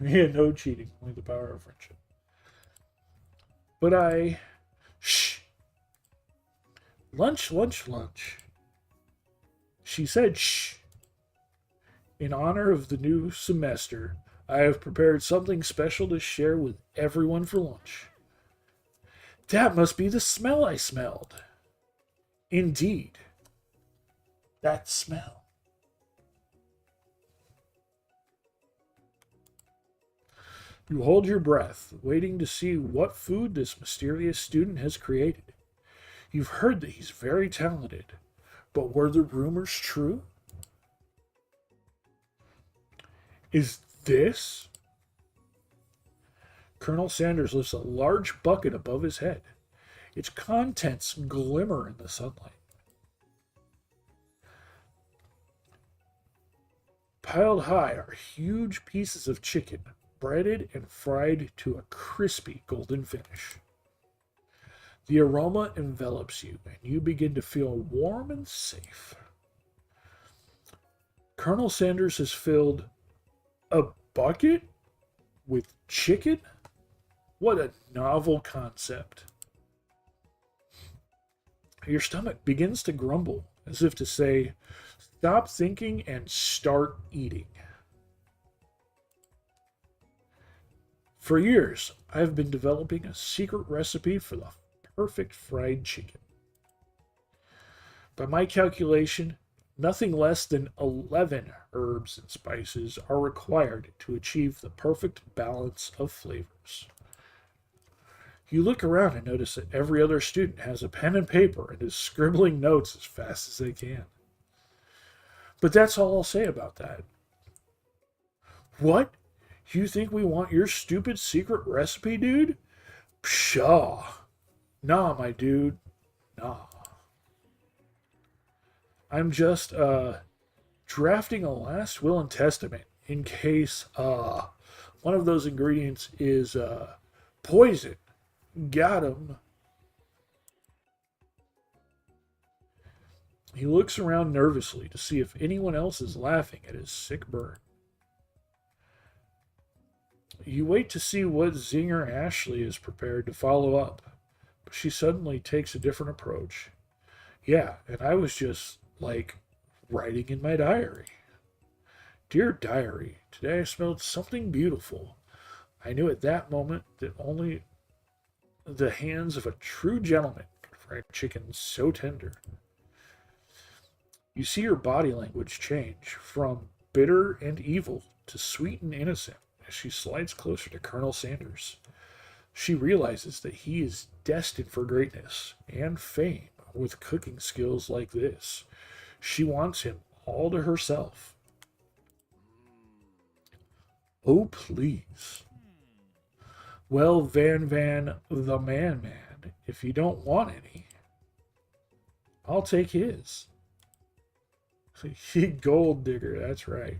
Yeah, no cheating. Only the power of friendship. But Shh. Lunch, lunch, lunch. She said shh. In honor of the new semester, I have prepared something special to share with everyone for lunch. That must be the smell I smelled. Indeed. That smell. You hold your breath, waiting to see what food this mysterious student has created. You've heard that he's very talented, but were the rumors true? Is this? Colonel Sanders lifts a large bucket above his head. Its contents glimmer in the sunlight. Piled high are huge pieces of chicken, breaded and fried to a crispy golden finish. The aroma envelops you, and you begin to feel warm and safe. Colonel Sanders has filled a bucket with chicken? What a novel concept. Your stomach begins to grumble, as if to say, stop thinking and start eating. For years, I've been developing a secret recipe for the perfect fried chicken. By my calculation, nothing less than 11 herbs and spices are required to achieve the perfect balance of flavors. You look around and notice that every other student has a pen and paper and is scribbling notes as fast as they can. But that's all I'll say about that. What? You think we want your stupid secret recipe, dude? Pshaw. Nah, my dude. Nah. I'm just drafting a last will and testament in case one of those ingredients is poison. Got him. He looks around nervously to see if anyone else is laughing at his sick burn. You wait to see what zinger Ashley is prepared to follow up, but she suddenly takes a different approach. Yeah, and I was just, like, writing in my diary. Dear diary, today I smelled something beautiful. I knew at that moment that only the hands of a true gentleman could fry chicken so tender. You see her body language change from bitter and evil to sweet and innocent as she slides closer to Colonel Sanders. She realizes that he is destined for greatness and fame with cooking skills like this. She wants him all to herself. Oh, please. Well, Van the Man, if you don't want any, I'll take his. Gold digger, that's right.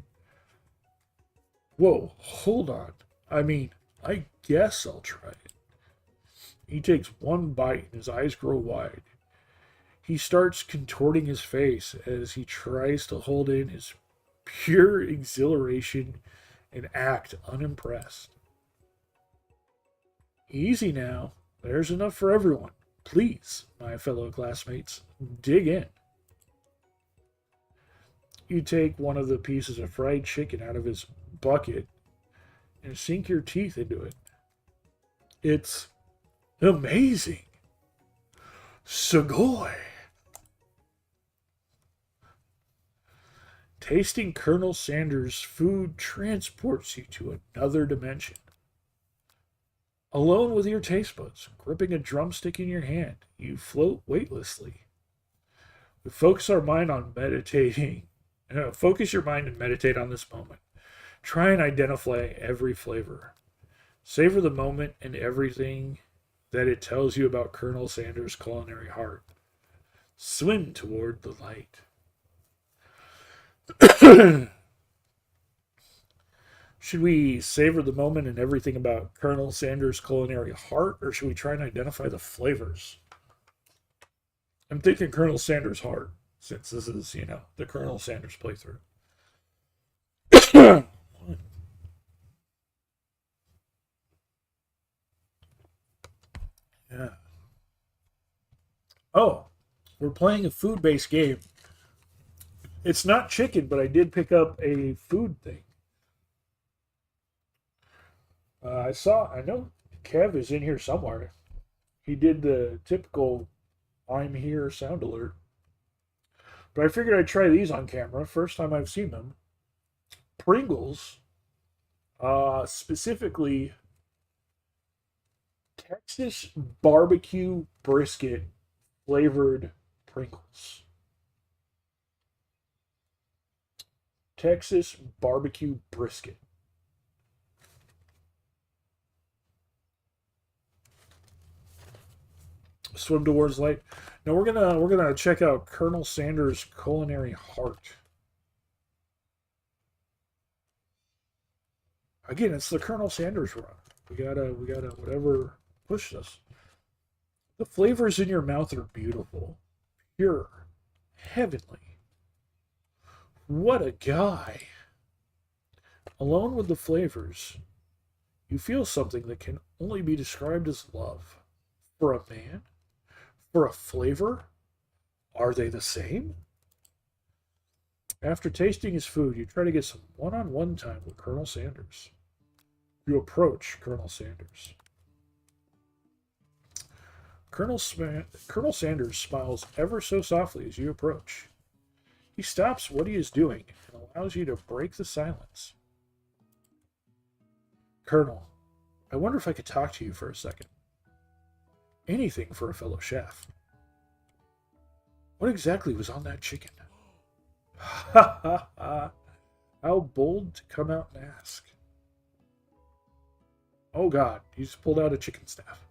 Whoa, hold on. I mean, I guess I'll try it. He takes one bite and his eyes grow wide. He starts contorting his face as he tries to hold in his pure exhilaration and act unimpressed. Easy now. There's enough for everyone. Please, my fellow classmates, dig in. You take one of the pieces of fried chicken out of his bucket and sink your teeth into it. It's amazing. Sugoi. Tasting Colonel Sanders' food transports you to another dimension. Alone with your taste buds, gripping a drumstick in your hand, you float weightlessly. We focus our mind on meditating. Focus your mind and meditate on this moment. Try and identify every flavor. Savor the moment and everything that it tells you about Colonel Sanders' culinary heart. Swim toward the light. Should we savor the moment and everything about Colonel Sanders' culinary heart, or should we try and identify the flavors? I'm thinking Colonel Sanders' heart, since this is, the Colonel Sanders playthrough. Yeah. Oh, we're playing a food-based game. It's not chicken, but I did pick up a food thing. I know Kev is in here somewhere. He did the typical I'm here sound alert. But I figured I'd try these on camera. First time I've seen them. Pringles, specifically Texas barbecue brisket flavored Pringles. Texas barbecue brisket. Swim towards light. Now we're gonna check out Colonel Sanders' culinary heart. Again, it's the Colonel Sanders run. We gotta whatever push us. The flavors in your mouth are beautiful, pure, heavenly. What a guy! Alone with the flavors, you feel something that can only be described as love. For a man? For a flavor? Are they the same? After tasting his food, you try to get some one-on-one time with Colonel Sanders. You approach Colonel Sanders. Colonel Sanders smiles ever so softly as you approach. He stops what he is doing and allows you to break the silence. Colonel, I wonder if I could talk to you for a second. Anything for a fellow chef. What exactly was on that chicken? Ha ha ha. How bold to come out and ask. Oh God, he just pulled out a chicken staff.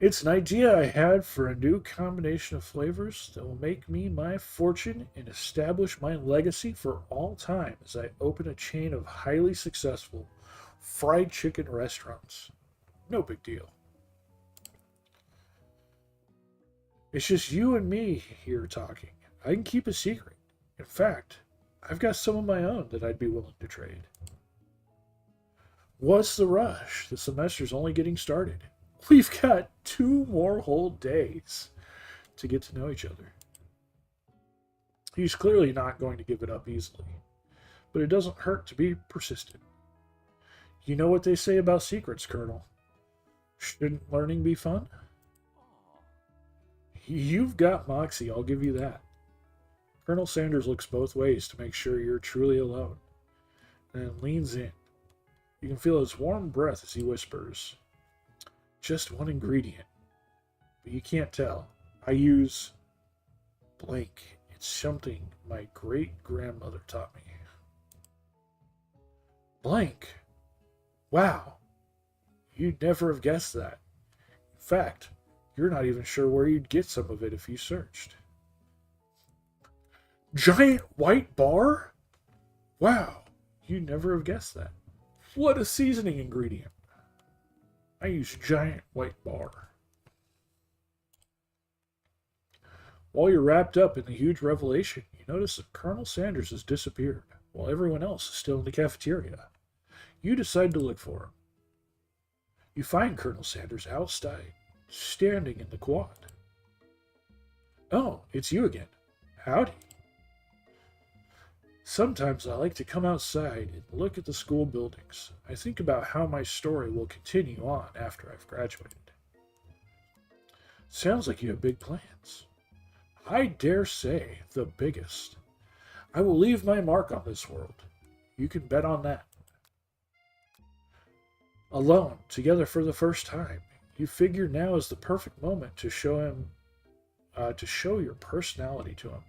It's an idea I had for a new combination of flavors that will make me my fortune and establish my legacy for all time as I open a chain of highly successful fried chicken restaurants. No big deal. It's just you and me here talking. I can keep a secret. In fact, I've got some of my own that I'd be willing to trade. What's the rush? The semester's only getting started. We've got 2 more whole days to get to know each other. He's clearly not going to give it up easily, but it doesn't hurt to be persistent. You know what they say about secrets, Colonel? Shouldn't learning be fun? You've got moxie, I'll give you that. Colonel Sanders looks both ways to make sure you're truly alone, and then leans in. You can feel his warm breath as he whispers, just one ingredient, but you can't tell. I use blank. It's something my great-grandmother taught me. Blank. Wow. You'd never have guessed that. In fact, you're not even sure where you'd get some of it if you searched. Giant white bar? Wow, you'd never have guessed that. What a seasoning ingredient. I use giant white bar. While you're wrapped up in the huge revelation, you notice that Colonel Sanders has disappeared, while everyone else is still in the cafeteria. You decide to look for him. You find Colonel Sanders outside, standing in the quad. Oh, it's you again. Howdy. Sometimes I like to come outside and look at the school buildings. I think about how my story will continue on after I've graduated. Sounds like you have big plans. I dare say the biggest. I will leave my mark on this world. You can bet on that. Alone, together for the first time, you figure now is the perfect moment to show your personality to him.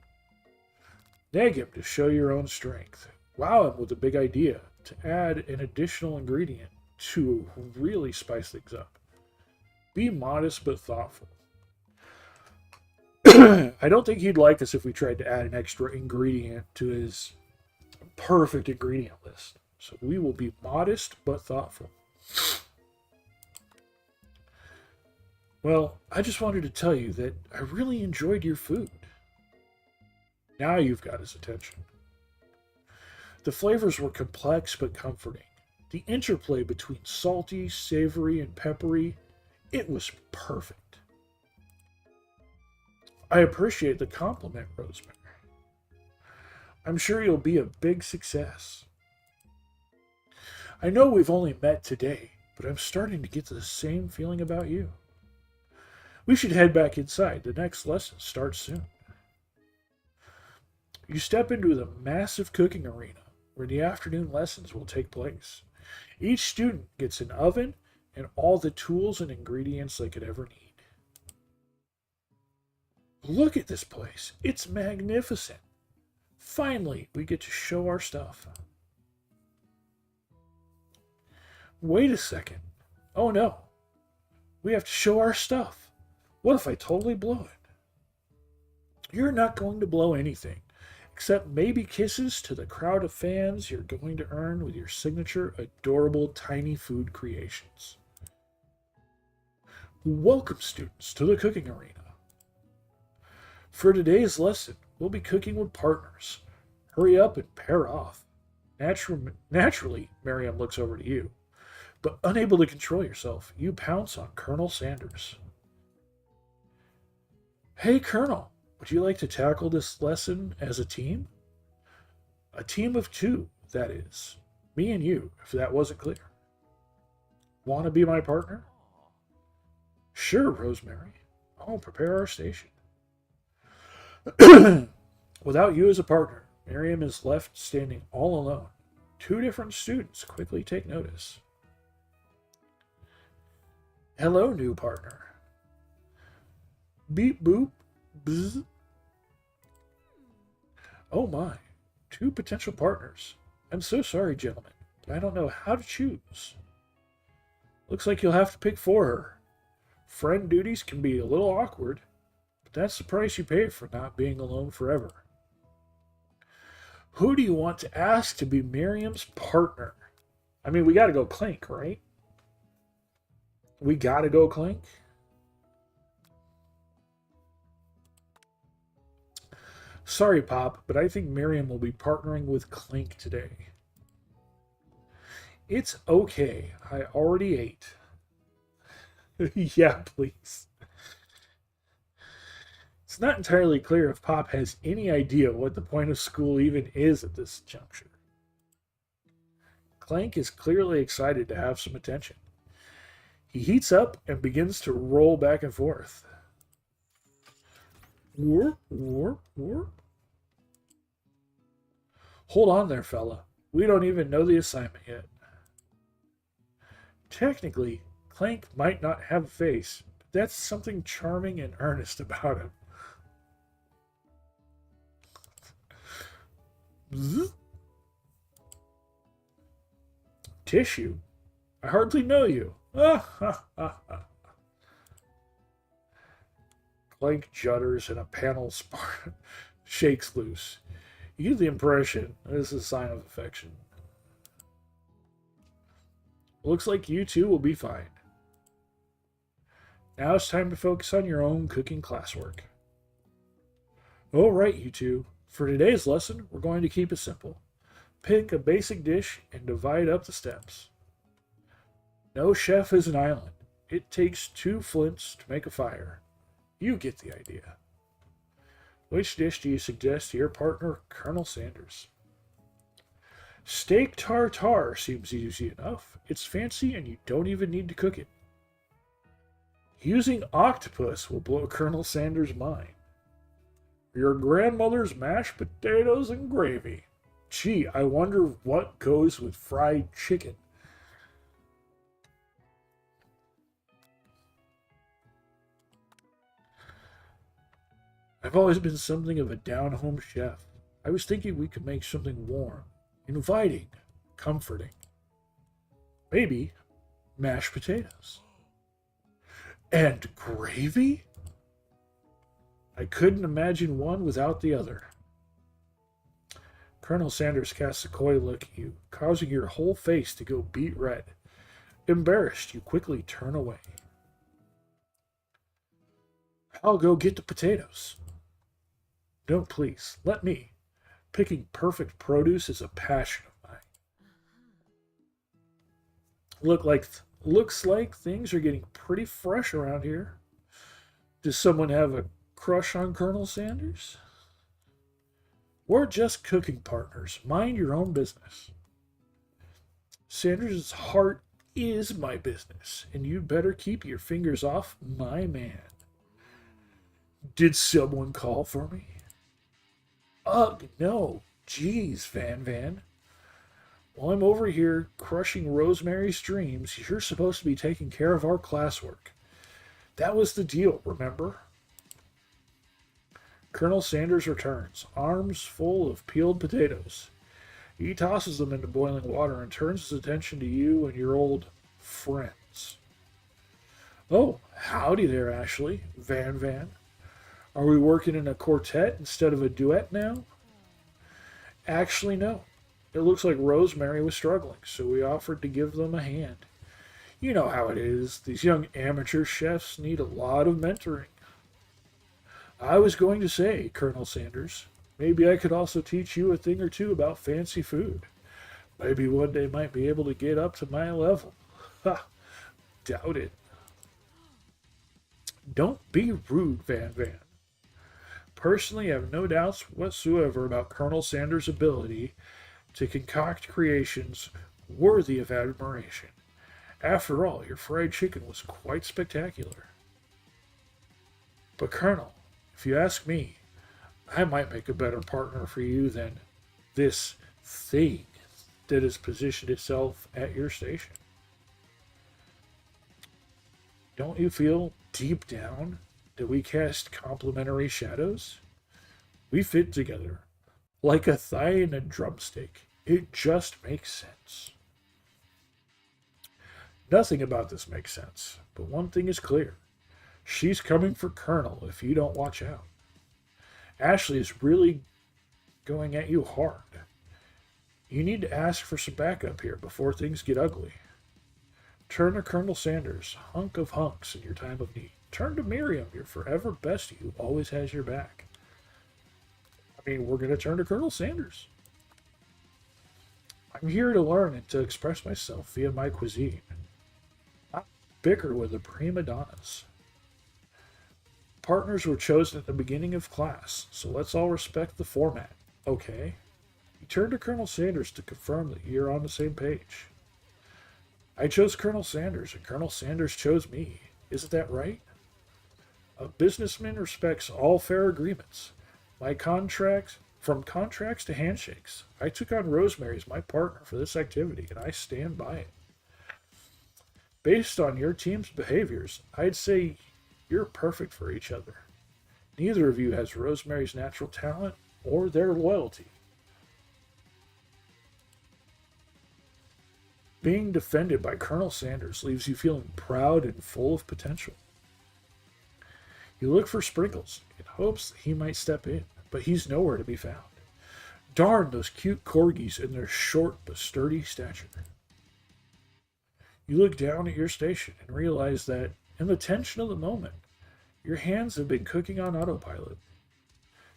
Nag him to show your own strength. Wow him with a big idea to add an additional ingredient to really spice things up. Be modest but thoughtful. I don't think he'd like us if we tried to add an extra ingredient to his perfect ingredient list. So we will be modest but thoughtful. Well, I just wanted to tell you that I really enjoyed your food. Now you've got his attention. The flavors were complex but comforting. The interplay between salty, savory, and peppery, it was perfect. I appreciate the compliment, Rosemary. I'm sure you'll be a big success. I know we've only met today, but I'm starting to get the same feeling about you. We should head back inside. The next lesson starts soon. You step into the massive cooking arena where the afternoon lessons will take place. Each student gets an oven and all the tools and ingredients they could ever need. Look at this place. It's magnificent. Finally, we get to show our stuff. Wait a second. Oh no. We have to show our stuff. What if I totally blow it? You're not going to blow anything, except maybe kisses to the crowd of fans you're going to earn with your signature adorable tiny food creations. Welcome, students, to the cooking arena. For today's lesson, we'll be cooking with partners. Hurry up and pair off. Naturally, Miriam looks over to you. But unable to control yourself, you pounce on Colonel Sanders. Hey, Colonel, would you like to tackle this lesson as a team? A team of 2, that is. Me and you, if that wasn't clear. Want to be my partner? Sure, Rosemary. I'll prepare our station. Without you as a partner, Miriam is left standing all alone. 2 different students quickly take notice. Hello, new partner. Beep boop. Bzz. Oh my. 2 potential partners. I'm so sorry, gentlemen, but I don't know how to choose. Looks like you'll have to pick for her. Friend duties can be a little awkward, but that's the price you pay for not being alone forever. Who do you want to ask to be Miriam's partner? I mean, we gotta go Clink, right? We gotta go Clink. Sorry, Pop, but I think Miriam will be partnering with Clink today. It's okay. I already ate. Yeah, please. It's not entirely clear if Pop has any idea what the point of school even is at this juncture. Clank is clearly excited to have some attention. He heats up and begins to roll back and forth. Warp, warp, warp. Hold on there, fella. We don't even know the assignment yet. Technically, Clank might not have a face, but that's something charming and earnest about him. Bzz. Tissue? I hardly know you. Clank judders and a panel shakes loose. You get the impression this is a sign of affection. Looks like you two will be fine. Now it's time to focus on your own cooking classwork. All right, you two. For today's lesson, we're going to keep it simple. Pick a basic dish and divide up the steps. No chef is an island. It takes 2 flints to make a fire. You get the idea. Which dish do you suggest to your partner, Colonel Sanders? Steak tartare seems easy enough. It's fancy and you don't even need to cook it. Using octopus will blow Colonel Sanders' mind. Your grandmother's mashed potatoes and gravy. Gee, I wonder what goes with fried chicken. I've always been something of a down-home chef. I was thinking we could make something warm, inviting, comforting. Maybe mashed potatoes. And gravy? I couldn't imagine one without the other. Colonel Sanders casts a coy look at you, causing your whole face to go beet red. Embarrassed, you quickly turn away. I'll go get the potatoes. No, please, let me. Picking perfect produce is a passion of mine. Looks like things are getting pretty fresh around here. Does someone have a crush on Colonel Sanders? We're just cooking partners. Mind your own business. Sanders' heart is my business, and you'd better keep your fingers off my man. Did someone call for me? Ugh, no. Jeez, Van. While I'm over here crushing Rosemary's dreams, you're supposed to be taking care of our classwork. That was the deal, remember? Colonel Sanders returns, arms full of peeled potatoes. He tosses them into boiling water and turns his attention to you and your old friends. Oh, howdy there, Ashley. Van. Are we working in a quartet instead of a duet now? Actually, no. It looks like Rosemary was struggling, so we offered to give them a hand. You know how it is. These young amateur chefs need a lot of mentoring. I was going to say, Colonel Sanders, maybe I could also teach you a thing or two about fancy food. Maybe one day might be able to get up to my level. Ha! Doubt it. Don't be rude, Van. Personally, I have no doubts whatsoever about Colonel Sanders' ability to concoct creations worthy of admiration. After all, your fried chicken was quite spectacular. But, Colonel, if you ask me, I might make a better partner for you than this thing that has positioned itself at your station. Don't you feel deep down that we cast complementary shadows? We fit together like a thigh and a drumstick. It just makes sense. Nothing about this makes sense, but one thing is clear. She's coming for Colonel if you don't watch out. Ashley is really going at you hard. You need to ask for some backup here before things get ugly. Turn to Colonel Sanders, hunk of hunks in your time of need. Turn to Miriam, your forever bestie who always has your back. I mean, we're going to turn to Colonel Sanders. I'm here to learn and to express myself via my cuisine. Not bicker with the prima donnas. Partners were chosen at the beginning of class, so let's all respect the format, okay? You turn to Colonel Sanders to confirm that you're on the same page. I chose Colonel Sanders, and Colonel Sanders chose me. Isn't that right? A businessman respects all fair agreements. From contracts to handshakes, I took on Rosemary as my partner for this activity, and I stand by it. Based on your team's behaviors, I'd say you're perfect for each other. Neither of you has Rosemary's natural talent or their loyalty. Being defended by Colonel Sanders leaves you feeling proud and full of potential. You look for Sprinkles in hopes that he might step in, but he's nowhere to be found. Darn those cute corgis and their short but sturdy stature. You look down at your station and realize that, in the tension of the moment, your hands have been cooking on autopilot.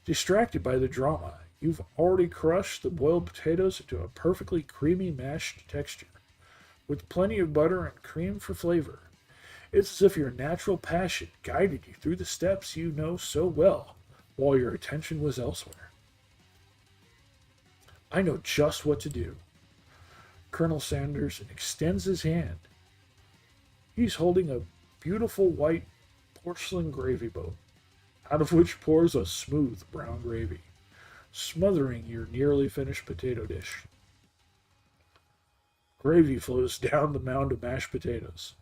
Distracted by the drama, you've already crushed the boiled potatoes into a perfectly creamy mashed texture, with plenty of butter and cream for flavor. It's as if your natural passion guided you through the steps you know so well, while your attention was elsewhere. I know just what to do. Colonel Sanders extends his hand. He's holding a beautiful white porcelain gravy boat, out of which pours a smooth brown gravy, smothering your nearly finished potato dish. Gravy flows down the mound of mashed potatoes.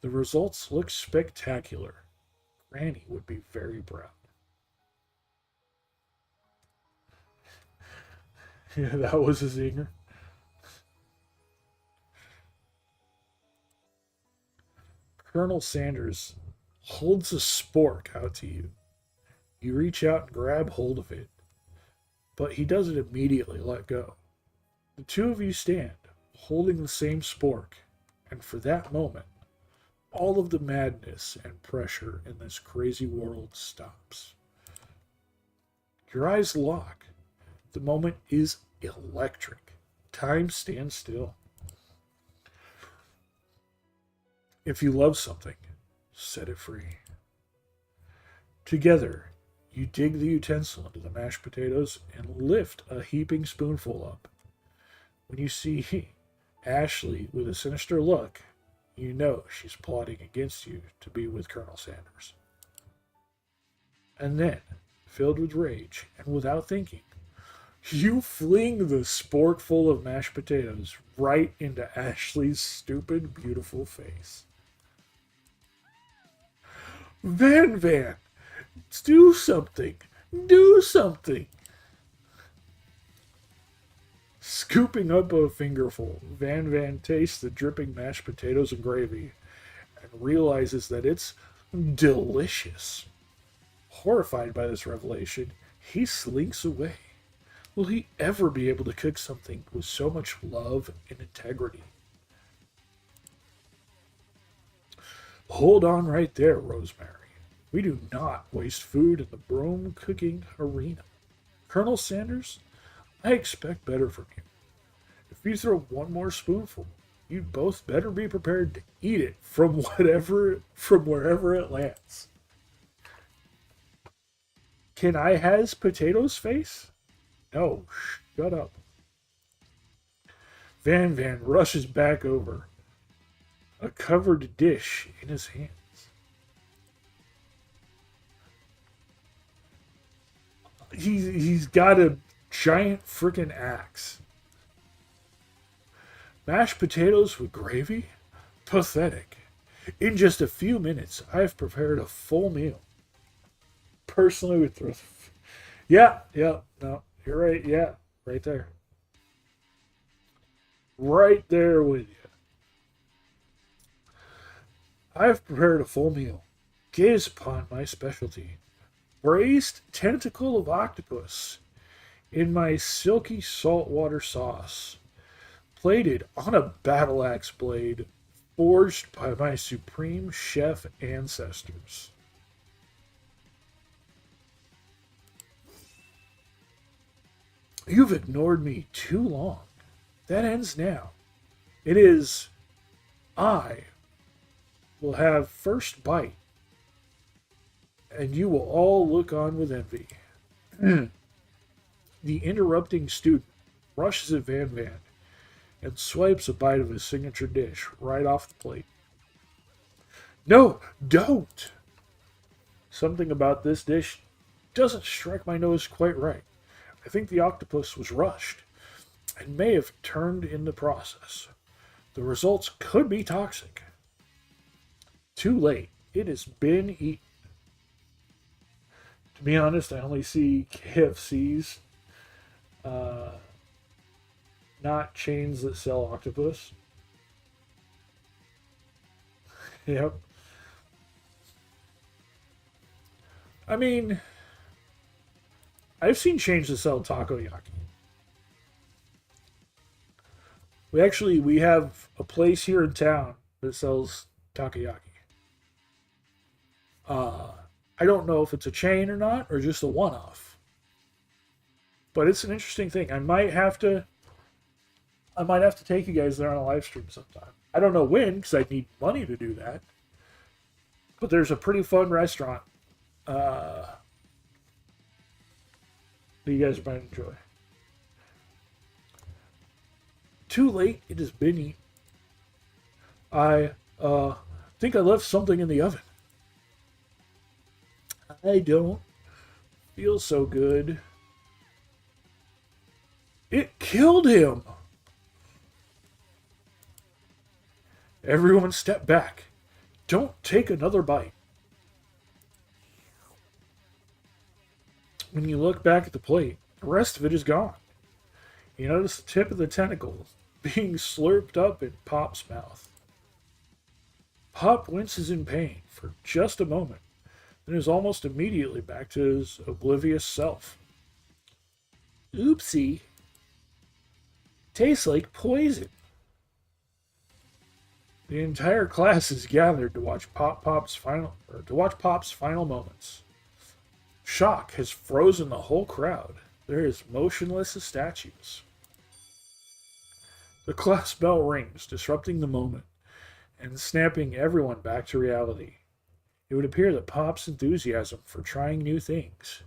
The results look spectacular. Granny would be very proud. Yeah, that was a zinger. Colonel Sanders holds a spork out to you. You reach out and grab hold of it, but he doesn't immediately let go. The two of you stand, holding the same spork, and for that moment, all of the madness and pressure in this crazy world stops. Your eyes lock. The moment is electric. Time stands still. If you love something, set it free. Together, you dig the utensil into the mashed potatoes and lift a heaping spoonful up. When you see Ashley with a sinister look, you know she's plotting against you to be with Colonel Sanders. And then, filled with rage and without thinking, you fling the sporkful of mashed potatoes right into Ashley's stupid, beautiful face. Van, do something! Do something! Scooping up a fingerful, Van tastes the dripping mashed potatoes and gravy and realizes that it's delicious. Horrified by this revelation, he slinks away. Will he ever be able to cook something with so much love and integrity? Hold on right there, Rosemary. We do not waste food in the broom cooking arena. Colonel Sanders, I expect better from you. If you throw one more spoonful, you both better be prepared to eat it from wherever it lands. Can I has potatoes face? No, shut up. Van rushes back over, a covered dish in his hands. He's got a giant freaking axe. Mashed potatoes with gravy? Pathetic. In just a few minutes, I've prepared a full meal. Personally, would throw. Yeah, no, you're right. Yeah, right there. Right there with you. I've prepared a full meal. Gaze upon my specialty. Braised tentacle of octopus in my silky saltwater sauce, plated on a battle axe blade, forged by my supreme chef ancestors. You've ignored me too long. That ends now. It is I will have first bite, and you will all look on with envy. The interrupting student rushes at Van Van and swipes a bite of his signature dish right off the plate. No, don't! Something about this dish doesn't strike my nose quite right. I think the octopus was rushed and may have turned in the process. The results could be toxic. Too late. It has been eaten. To be honest, I only see KFCs, not chains that sell octopus. Yep. I mean, I've seen chains that sell takoyaki. We have a place here in town that sells takoyaki. I don't know if it's a chain or not, or just a one-off. But it's an interesting thing. I might have to take you guys there on a live stream sometime. I don't know when, because I'd need money to do that. But there's a pretty fun restaurant that you guys might enjoy. Too late. It has been eaten. I think I left something in the oven. I don't feel so good. It killed him. Everyone step back. Don't take another bite. When you look back at the plate, the rest of it is gone. You notice the tip of the tentacle being slurped up in Pop's mouth. Pop winces in pain for just a moment, then is almost immediately back to his oblivious self. Oopsie. Tastes like poison. The entire class is gathered to watch Pop's final moments. Shock has frozen the whole crowd. They're as motionless as statues. The class bell rings, disrupting the moment and snapping everyone back to reality. It would appear that Pop's enthusiasm for trying new things,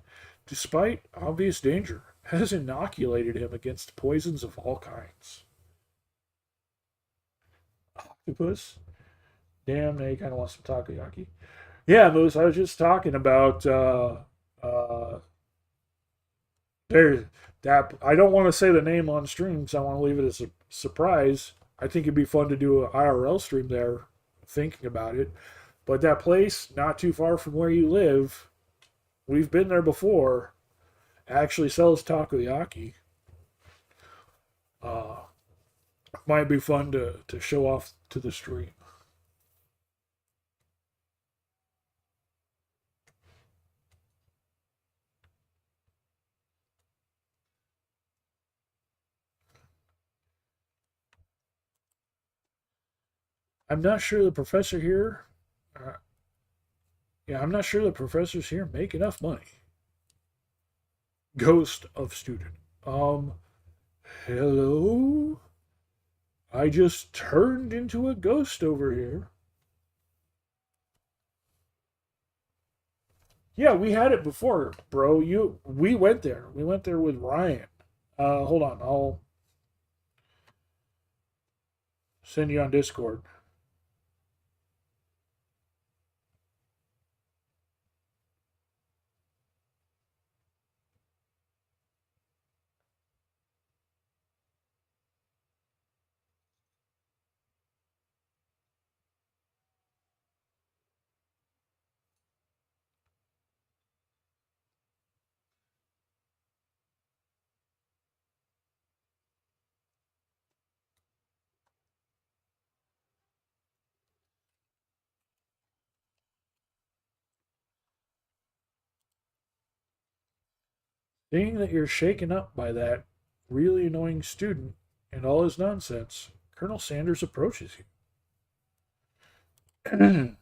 despite obvious danger, has inoculated him against poisons of all kinds. Octopus? Damn, now you kind of want some takoyaki. Yeah, Moose, I was just talking about there's that. I don't want to say the name on stream because I want to leave it as a surprise. I think it'd be fun to do an IRL stream there, thinking about it. But that place, not too far from where you live, we've been there before, actually sells takoyaki. Might be fun to show off to the stream. I'm not sure the professor here. I'm not sure the professors here make enough money. Ghost of student. Hello? I just turned into a ghost over here. Yeah, we had it before, bro. We went there. We went there with Ryan. Hold on, I'll send you on Discord. Being that you're shaken up by that really annoying student and all his nonsense, Colonel Sanders approaches you.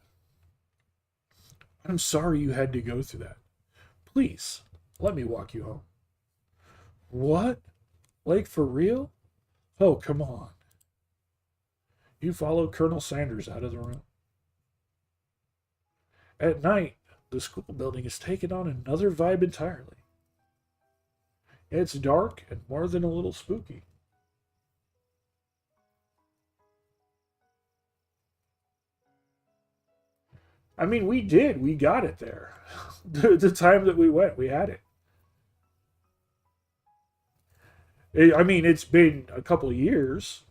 I'm sorry you had to go through that. Please, let me walk you home. What? Like, for real? Oh, come on. You follow Colonel Sanders out of the room. At night, the school building has taken on another vibe entirely. It's dark and more than a little spooky. I mean, we did. We got it there. The time that we went, we had it. I mean, it's been a couple of years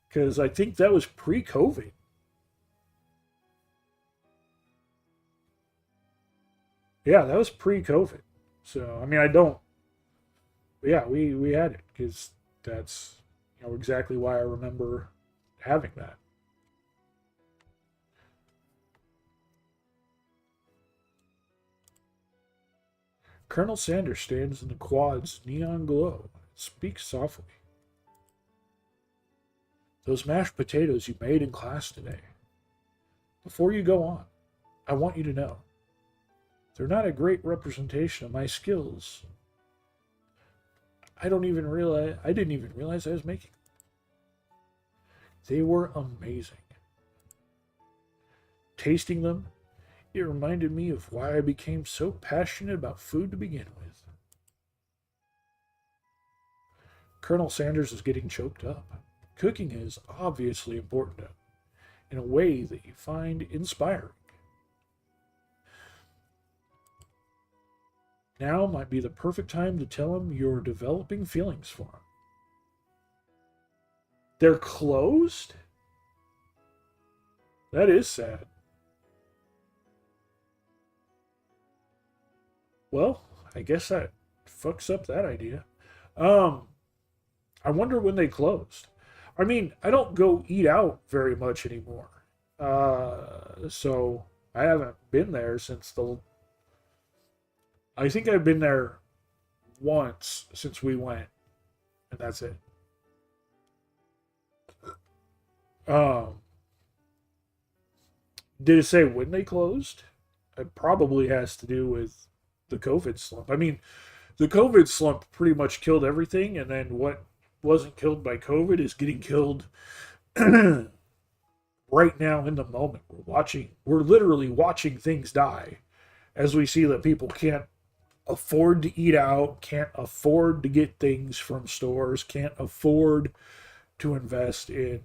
because I think that was pre-COVID. Yeah, that was pre-COVID. So, I mean, I don't. Yeah, we had it because that's exactly why I remember having that. Colonel Sanders stands in the quad's neon glow and speaks softly. Those mashed potatoes you made in class today. Before you go on, I want you to know they're not a great representation of my skills. I didn't even realize I was making them. They were amazing. Tasting them, it reminded me of why I became so passionate about food to begin with. Colonel Sanders is getting choked up. Cooking is obviously important to him in a way that you find inspiring. Now might be the perfect time to tell him you're developing feelings for him. They're closed? That is sad. Well, I guess that fucks up that idea. I wonder when they closed. I mean, I don't go eat out very much anymore. So I haven't been there since I think I've been there once since we went, and that's it. Um, did it say when they closed? It probably has to do with the COVID slump. I mean, the COVID slump pretty much killed everything, and then what wasn't killed by COVID is getting killed right now in the moment. We're literally watching things die as we see that people can't afford to eat out, can't afford to get things from stores, can't afford to invest in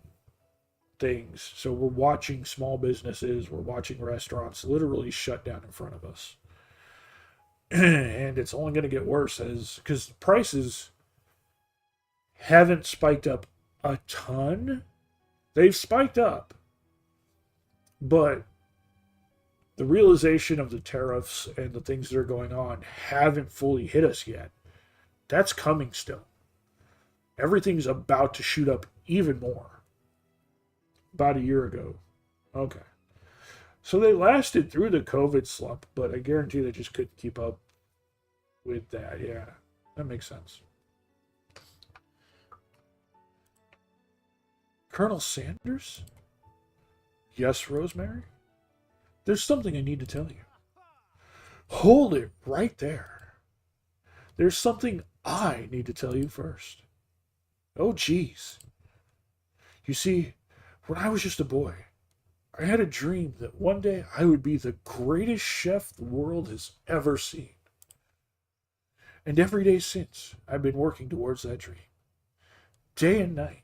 things. So we're watching small businesses, we're watching restaurants literally shut down in front of us. And it's only going to get worse because prices haven't spiked up a ton. They've spiked up, but the realization of the tariffs and the things that are going on haven't fully hit us yet. That's coming still. Everything's about to shoot up even more. About a year ago. Okay. So they lasted through the COVID slump, but I guarantee they just couldn't keep up with that. Yeah, that makes sense. Colonel Sanders? Yes, Rosemary? There's something I need to tell you. Hold it right there. There's something I need to tell you first. Oh, geez. You see, when I was just a boy, I had a dream that one day I would be the greatest chef the world has ever seen. And every day since, I've been working towards that dream. Day and night.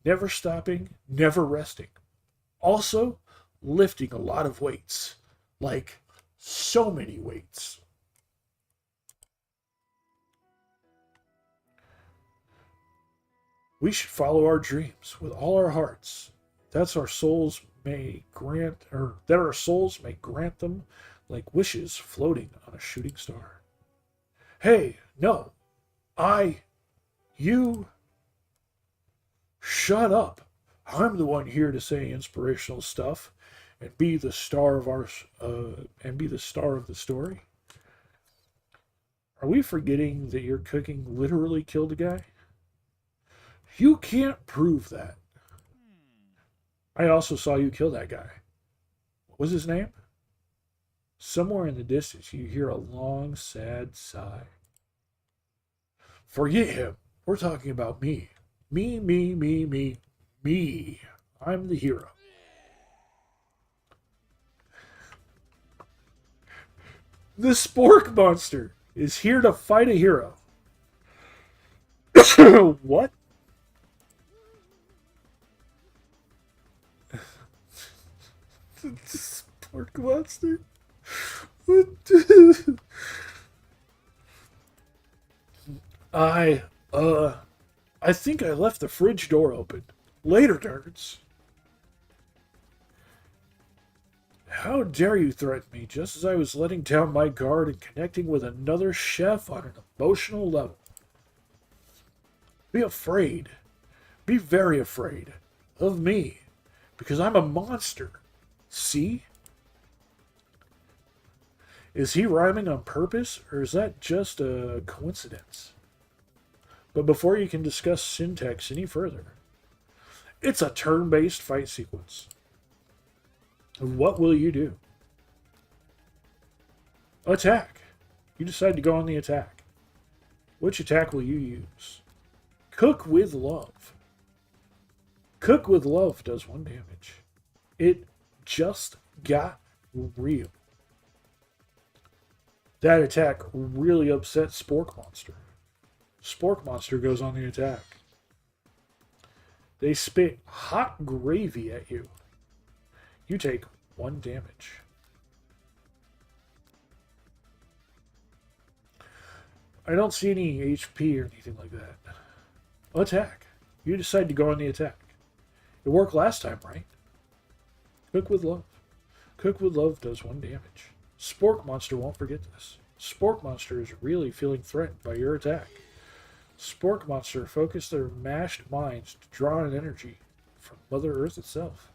Never stopping, never resting. Also, lifting a lot of weights. Like, so many weights. We should follow our dreams with all our hearts. That our souls may grant them like wishes floating on a shooting star. Hey, no. You, shut up. I'm the one here to say inspirational stuff and be the star of the story. Are we forgetting that your cooking literally killed a guy? You can't prove that. I also saw you kill that guy. What was his name? Somewhere in the distance, you hear a long, sad sigh. Forget him. We're talking about me. Me, me, me, me, me. I'm the hero. The Spork Monster is here to fight a hero. What? The Spork Monster? What? I think I left the fridge door open. Later, nerds. How dare you threaten me just as I was letting down my guard and connecting with another chef on an emotional level? Be afraid. Be very afraid of me because I'm a monster. See? Is he rhyming on purpose or is that just a coincidence? But before you can discuss syntax any further, it's a turn-based fight sequence. What will you do? Attack. You decide to go on the attack. Which attack will you use? Cook with Love. Cook with Love does 1 damage. It just got real. That attack really upset Spork Monster. Spork Monster goes on the attack. They spit hot gravy at you. You take 1 damage. I don't see any HP or anything like that. Attack. You decide to go on the attack. It worked last time, right? Cook with Love. Cook with Love does 1 damage. Spork Monster won't forget this. Spork Monster is really feeling threatened by your attack. Spork Monster focus their mashed minds to draw in energy from Mother Earth itself.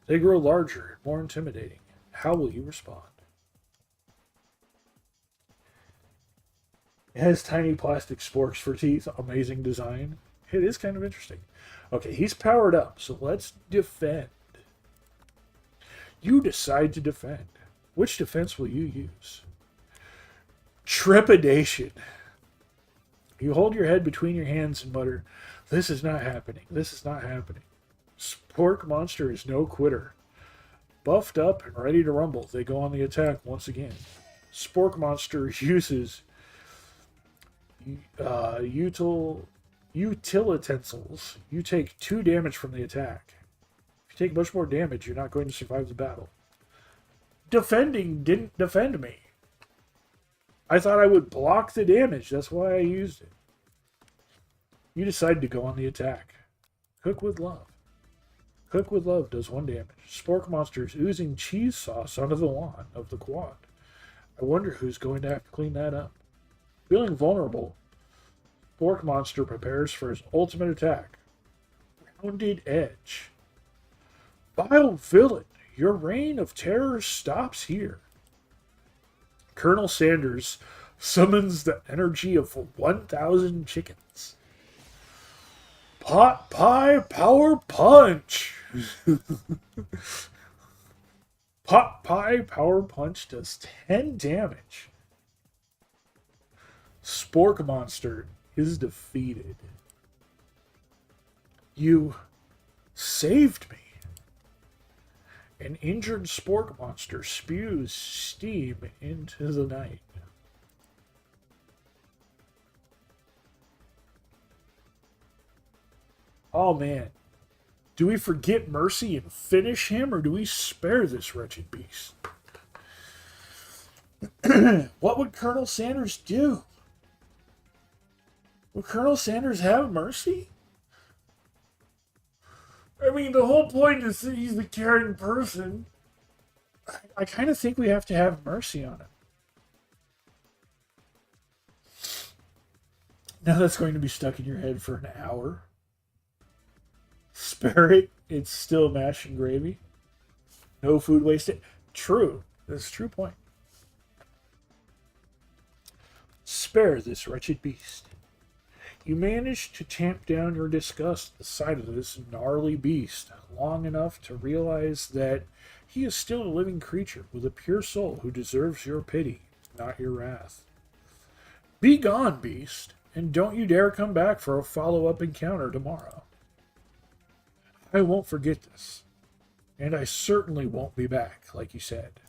They grow larger and more intimidating. How will you respond? It has tiny plastic sporks for teeth. Amazing design. It is kind of interesting. Okay, he's powered up, so let's defend. You decide to defend. Which defense will you use? Trepidation. You hold your head between your hands and mutter, "This is not happening. This is not happening." Spork Monster is no quitter. Buffed up and ready to rumble, they go on the attack once again. Spork Monster uses utilitensils. You take 2 damage from the attack. If you take much more damage, you're not going to survive the battle. Defending didn't defend me. I thought I would block the damage. That's why I used it. You decide to go on the attack. Cook with Love. Cook with Love does 1 damage. Spork Monster is oozing cheese sauce onto the lawn of the quad. I wonder who's going to have to clean that up. Feeling vulnerable, Spork Monster prepares for his ultimate attack. Rounded Edge. Vile villain, your reign of terror stops here. Colonel Sanders summons the energy of 1,000 chickens. Pot Pie Power Punch! Pot Pie Power Punch does 10 damage. Spork Monster is defeated. You saved me. An injured Spork Monster spews steam into the night. Oh man. Do we forget Mercy and finish him, or do we spare this wretched beast? What would Colonel Sanders do? Would Colonel Sanders have Mercy? I mean, the whole point is that he's the caring person. I kind of think we have to have Mercy on him. Now that's going to be stuck in your head for an hour. Spare it. It's still mash and gravy. No food wasted. True. That's a true point. spare this wretched beast. You manage to tamp down your disgust at the sight of this gnarly beast long enough to realize that he is still a living creature with a pure soul who deserves your pity, not your wrath. Be gone, beast, and don't you dare come back for a follow-up encounter tomorrow. I won't forget this, and I certainly won't be back, like you said.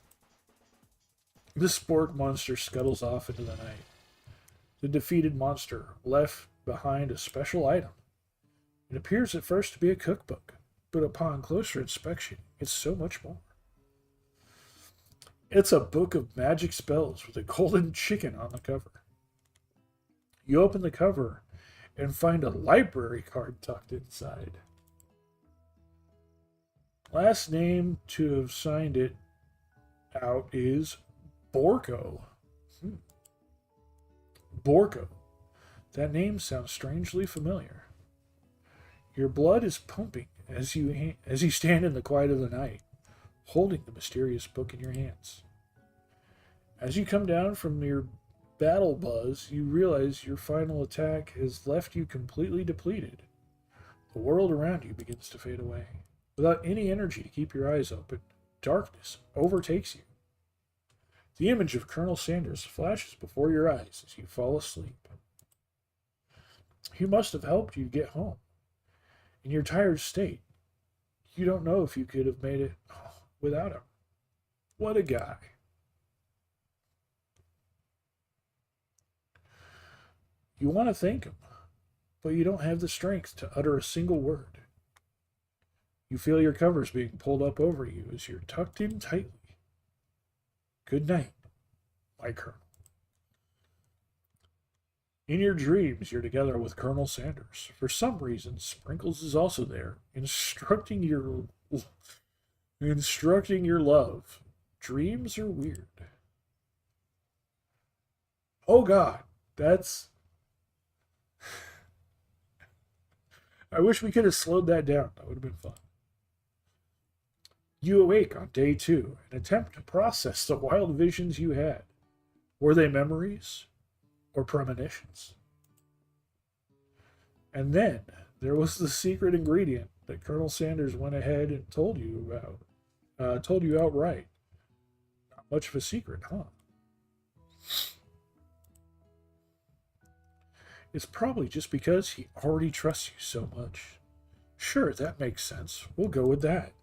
The spork monster scuttles off into the night. The defeated monster left behind a special item. It appears at first to be a cookbook, but upon closer inspection, it's so much more. It's a book of magic spells with a golden chicken on the cover. You open the cover and find a library card tucked inside. Last name to have signed it out is Borko. Borko. That name sounds strangely familiar. Your blood is pumping as you stand in the quiet of the night, holding the mysterious book in your hands. As you come down from your battle buzz, you realize your final attack has left you completely depleted. The world around you begins to fade away. Without any energy to keep your eyes open, darkness overtakes you. The image of Colonel Sanders flashes before your eyes as you fall asleep. He must have helped you get home. In your tired state, you don't know if you could have made it without him. What a guy. You want to thank him, but you don't have the strength to utter a single word. You feel your covers being pulled up over you as you're tucked in tightly. Good night, my Colonel. In your dreams, you're together with Colonel Sanders. For some reason, Sprinkles is also there, instructing your love. Dreams are weird. Oh God, that's... I wish we could have slowed that down. That would have been fun. You awake on day 2 and attempt to process the wild visions you had. Were they memories or premonitions? And then there was the secret ingredient that Colonel Sanders went ahead and told you about. Told you outright. Not much of a secret, huh? It's probably just because he already trusts you so much. Sure, that makes sense. We'll go with that.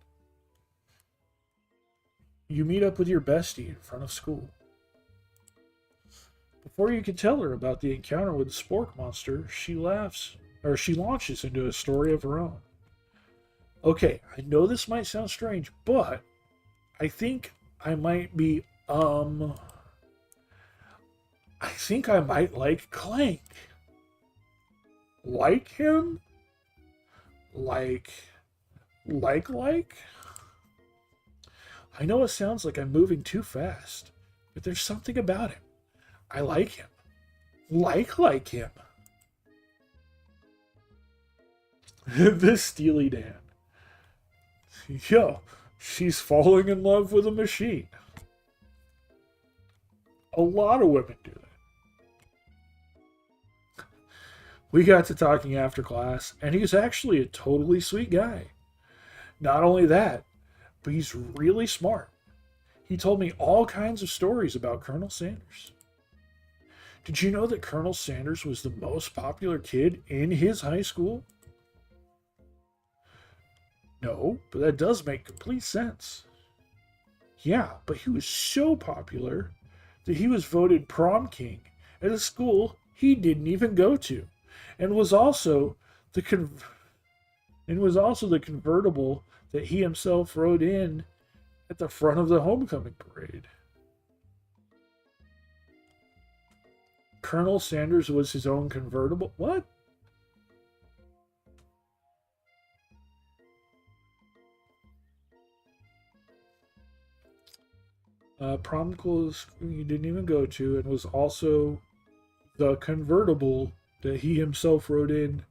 You meet up with your bestie in front of school. Before you can tell her about the encounter with the spork monster, she launches into a story of her own. Okay, I know this might sound strange, but I think I might be, I think I might like Clank. Like him? Like? I know it sounds like I'm moving too fast, but there's something about him. I like him. Like him. This Steely Dan. Yo, she's falling in love with a machine. A lot of women do that. We got to talking after class, and he's actually a totally sweet guy. Not only that, but he's really smart. He told me all kinds of stories about Colonel Sanders. Did you know that Colonel Sanders was the most popular kid in his high school? No, but that does make complete sense. Yeah, but he was so popular that he was voted prom king at a school he didn't even go to, and was also the convertible that he himself rode in at the front of the homecoming parade. Colonel Sanders was his own convertible? What? Prom school he didn't even go to, and was also the convertible that he himself rode in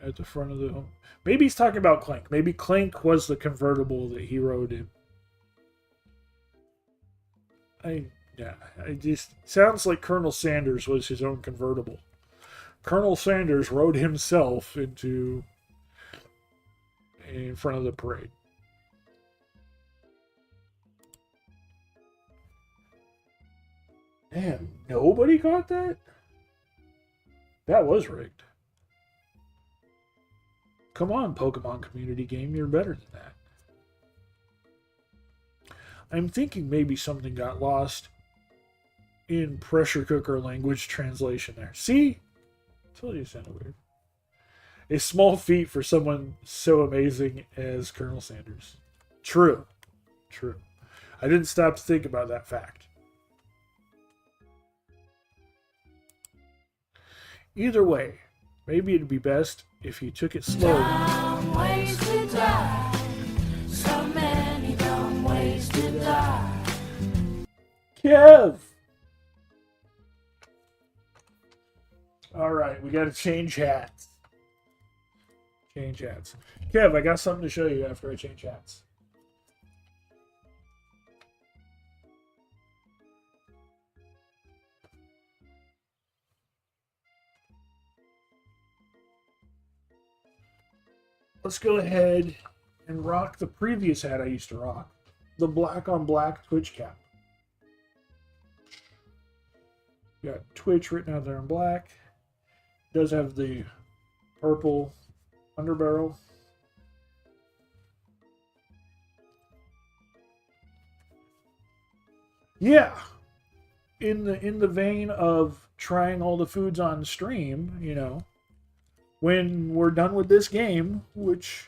at the front of the home. Maybe he's talking about Clank. Maybe Clank was the convertible that he rode in. Yeah, it just sounds like Colonel Sanders was his own convertible. Colonel Sanders rode himself in front of the parade. Damn, nobody got that? That was rigged. Come on, Pokemon community game, you're better than that. I'm thinking maybe something got lost in pressure cooker language translation there. See? I told you it sounded weird. A small feat for someone so amazing as Colonel Sanders. True. True. I didn't stop to think about that fact. Either way, maybe it'd be best if you took it slowly. Dumb ways to die. So many dumb ways to die. Kev! Alright, we gotta change hats. Change hats. Kev, I got something to show you after I change hats. Let's go ahead and rock the previous hat I used to rock. The black on black Twitch cap. Got Twitch written out there in black. Does have the purple underbarrel. Yeah. In the vein of trying all the foods on stream, you know, when we're done with this game, which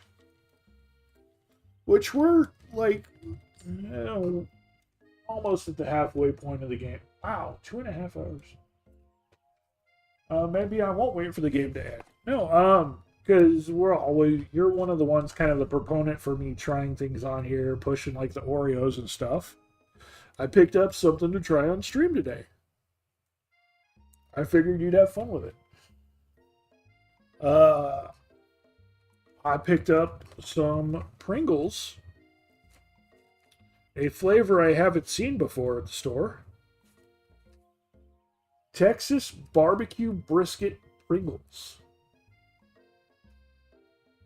we're like, you know, almost at the halfway point of the game. Wow, 2.5 hours. Maybe I won't wait for the game to end. No, because you're one of the ones kind of the proponent for me trying things on here, pushing like the Oreos and stuff. I picked up something to try on stream today. I figured you'd have fun with it. I picked up some Pringles, a flavor I haven't seen before at the store. Texas barbecue brisket Pringles.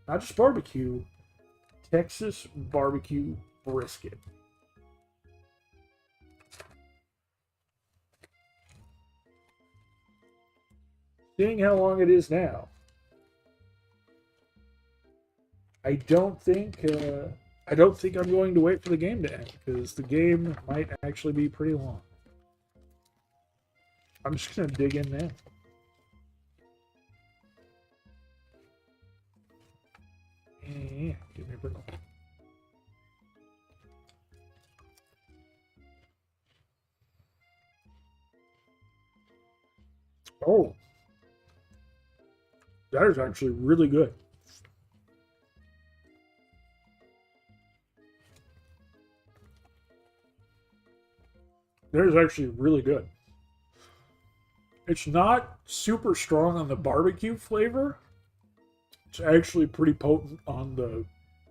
Not just barbecue, Texas barbecue brisket. Seeing how long it is now, I don't think I'm going to wait for the game to end, because the game might actually be pretty long. I'm just gonna dig in now. Yeah, give me a Pringle. Oh, that is actually really good. That is actually really good. It's not super strong on the barbecue flavor. It's actually pretty potent on the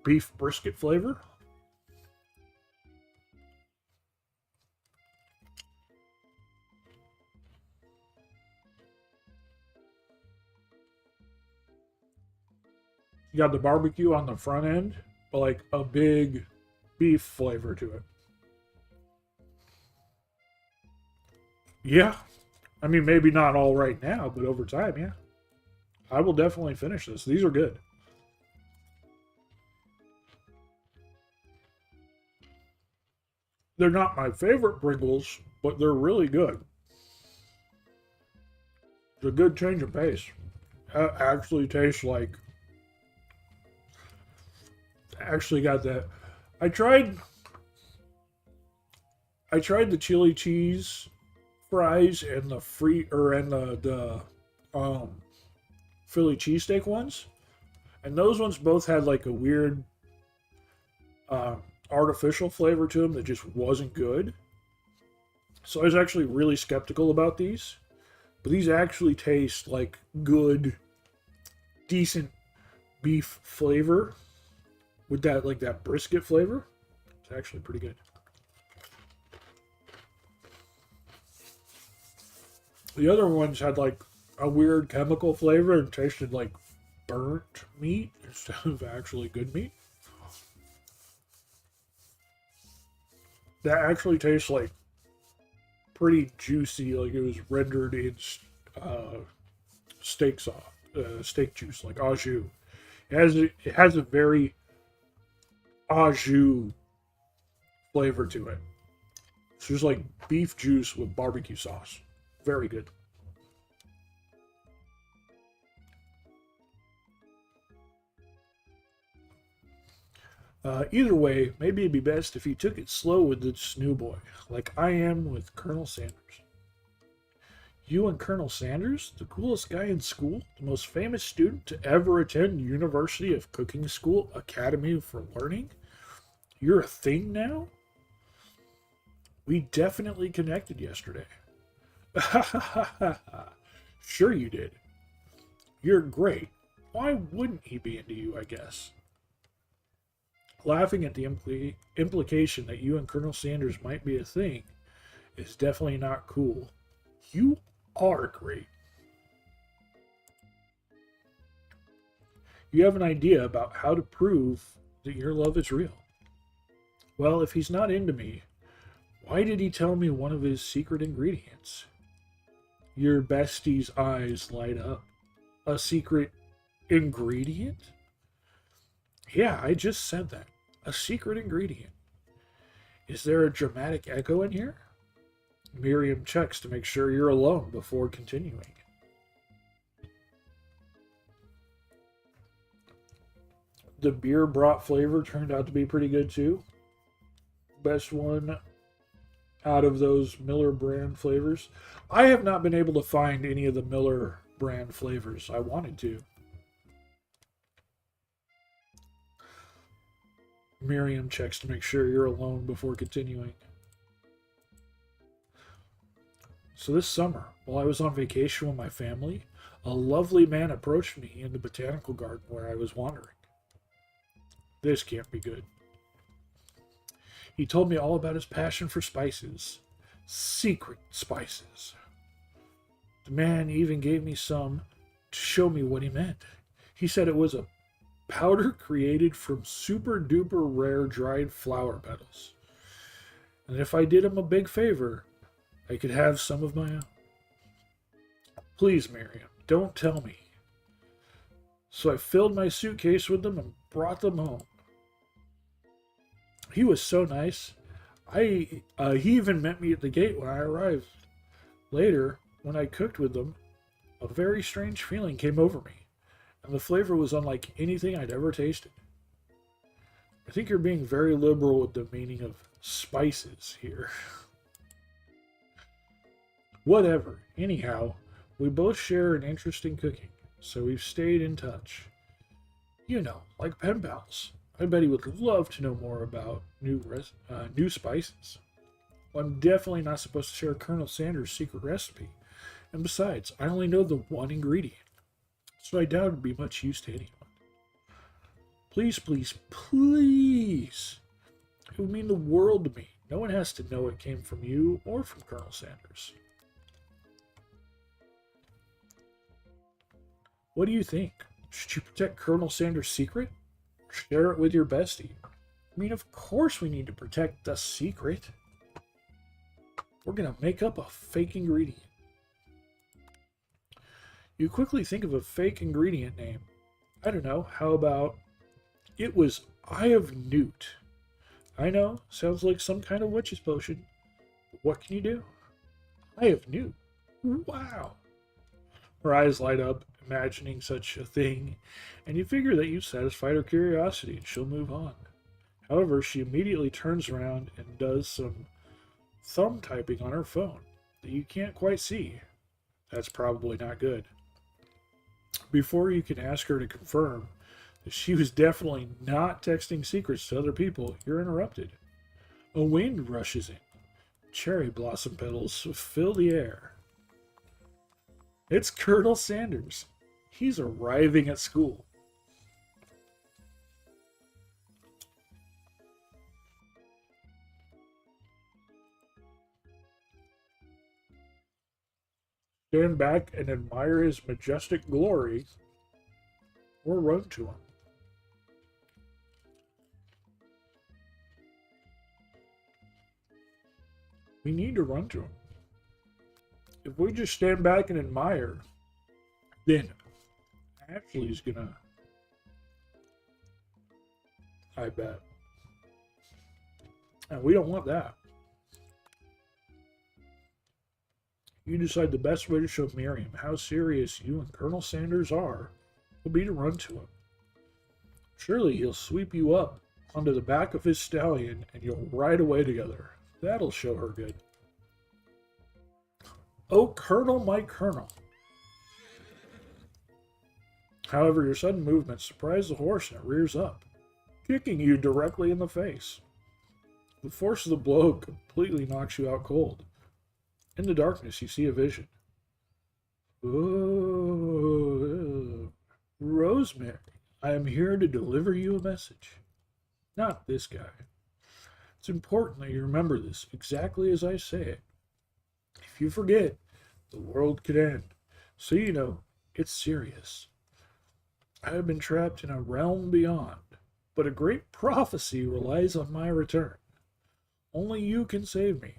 beef brisket flavor. You got the barbecue on the front end, but like a big beef flavor to it. Yeah. I mean, maybe not all right now, but over time, yeah. I will definitely finish this. These are good. They're not my favorite Pringles, but they're really good. It's a good change of pace. Actually tastes like... Actually got that. I tried the chili cheese fries and the Philly cheesesteak ones, and those ones both had like a weird artificial flavor to them that just wasn't good. So I was actually really skeptical about these, but these actually taste like good, decent beef flavor with that like that brisket flavor. It's actually pretty good. The other ones had like a weird chemical flavor and tasted like burnt meat instead of actually good meat. That actually tastes like pretty juicy, like it was rendered in uh, steak sauce, steak juice, like au jus. It has a very au jus flavor to it. It's just like beef juice with barbecue sauce. Very good. Either way, maybe it'd be best if you took it slow with this new boy, like I am with Colonel Sanders. You and Colonel Sanders, the coolest guy in school, the most famous student to ever attend University of Cooking School Academy for Learning? You're a thing now? We definitely connected yesterday. Sure you did. You're great. Why wouldn't he be into you, I guess? Laughing at the implication that you and Colonel Sanders might be a thing is definitely not cool. You are great. You have an idea about how to prove that your love is real. Well, if he's not into me, why did he tell me one of his secret ingredients? Your bestie's eyes light up. A secret ingredient? Yeah, I just said that. A secret ingredient. Is there a dramatic echo in here? Miriam checks to make sure you're alone before continuing. The beer brought flavor turned out to be pretty good too. Best one out of those Miller brand flavors. I have not been able to find any of the Miller brand flavors. I wanted to. Miriam checks to make sure you're alone before continuing. So this summer, while I was on vacation with my family, a lovely man approached me in the botanical garden where I was wandering. This can't be good. He told me all about his passion for spices. Secret spices. The man even gave me some to show me what he meant. He said it was a powder created from super duper rare dried flower petals. And if I did him a big favor, I could have some of my own. Please, Miriam, don't tell me. So I filled my suitcase with them and brought them home. He was so nice. He even met me at the gate when I arrived. Later, when I cooked with them, a very strange feeling came over me, and the flavor was unlike anything I'd ever tasted. I think you're being very liberal with the meaning of spices here. Whatever. Anyhow, we both share an interest in cooking, so we've stayed in touch. You know, like pen pals. I bet he would love to know more about new spices. Well, I'm definitely not supposed to share Colonel Sanders' secret recipe. And besides, I only know the one ingredient, so I doubt it'd be much use to anyone. Please, please, please. It would mean the world to me. No one has to know it came from you or from Colonel Sanders. What do you think? Should you protect Colonel Sanders' secret? Share it with your bestie. I mean, of course we need to protect the secret. We're going to make up a fake ingredient. You quickly think of a fake ingredient name. I don't know, how about it was Eye of Newt? I know, sounds like some kind of witch's potion. But what can you do? Eye of Newt. Wow. Her eyes light up, imagining such a thing, and you figure that you've satisfied her curiosity and she'll move on. However, she immediately turns around and does some thumb typing on her phone that you can't quite see. That's probably not good. Before you can ask her to confirm that she was definitely not texting secrets to other people, you're interrupted. A wind rushes in. Cherry blossom petals fill the air. It's Colonel Sanders. He's arriving at school. stand back and admire his majestic glory, or run to him. We need to run to him. If we just stand back and admire, then Ashley's gonna, I bet. And we don't want that. You decide the best way to show Miriam how serious you and Colonel Sanders are will be to run to him. Surely he'll sweep you up onto the back of his stallion and you'll ride away together. That'll show her good. Oh, Colonel, my Colonel. However, your sudden movement surprised the horse and it rears up, kicking you directly in the face. The force of the blow completely knocks you out cold. In the darkness, you see a vision. Oh, Rosemary, I am here to deliver you a message. Not this guy. It's important that you remember this exactly as I say it. If you forget, the world could end. So you know, it's serious. I have been trapped in a realm beyond, but a great prophecy relies on my return. Only you can save me.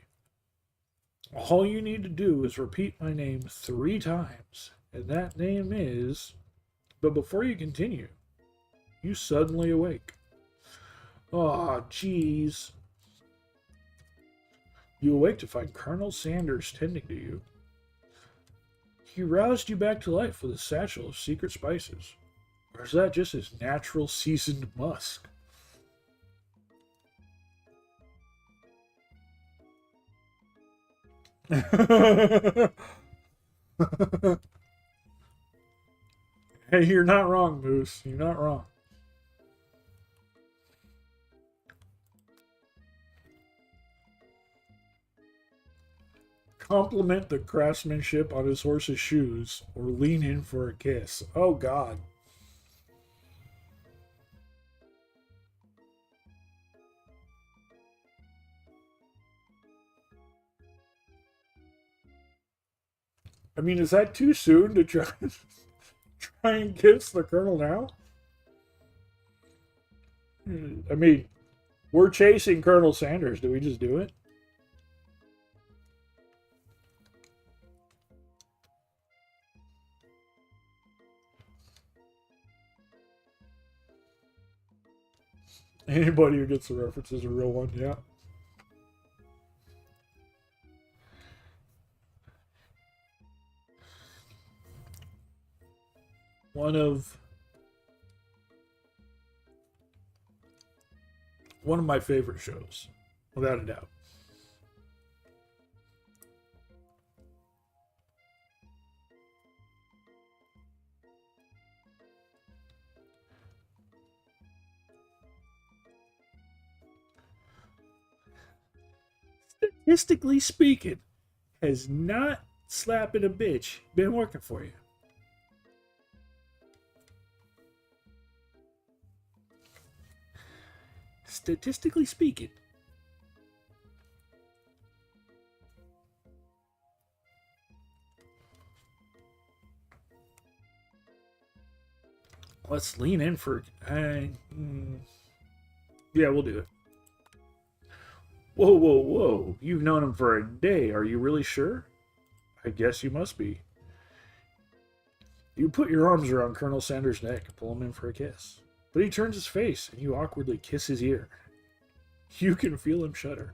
All you need to do is repeat my name 3 times, and that name is... But before you continue, you suddenly awake. Aw, jeez. You awake to find Colonel Sanders tending to you. He roused you back to life with a satchel of secret spices. Or is that just his natural seasoned musk? Hey, you're not wrong, Moose. You're not wrong. Compliment the craftsmanship on his horse's shoes, or lean in for a kiss. Oh, God. I mean, is that too soon to try and kiss the Colonel now? I mean, we're chasing Colonel Sanders. Do we just do it? Anybody who gets the reference is a real one, yeah. One of my favorite shows, without a doubt. Statistically speaking, has not slapping a bitch been working for you? Statistically speaking. Let's lean in for... yeah, we'll do it. Whoa, whoa, whoa. You've known him for a day. Are you really sure? I guess you must be. You put your arms around Colonel Sanders' neck and pull him in for a kiss. But he turns his face, and you awkwardly kiss his ear. You can feel him shudder.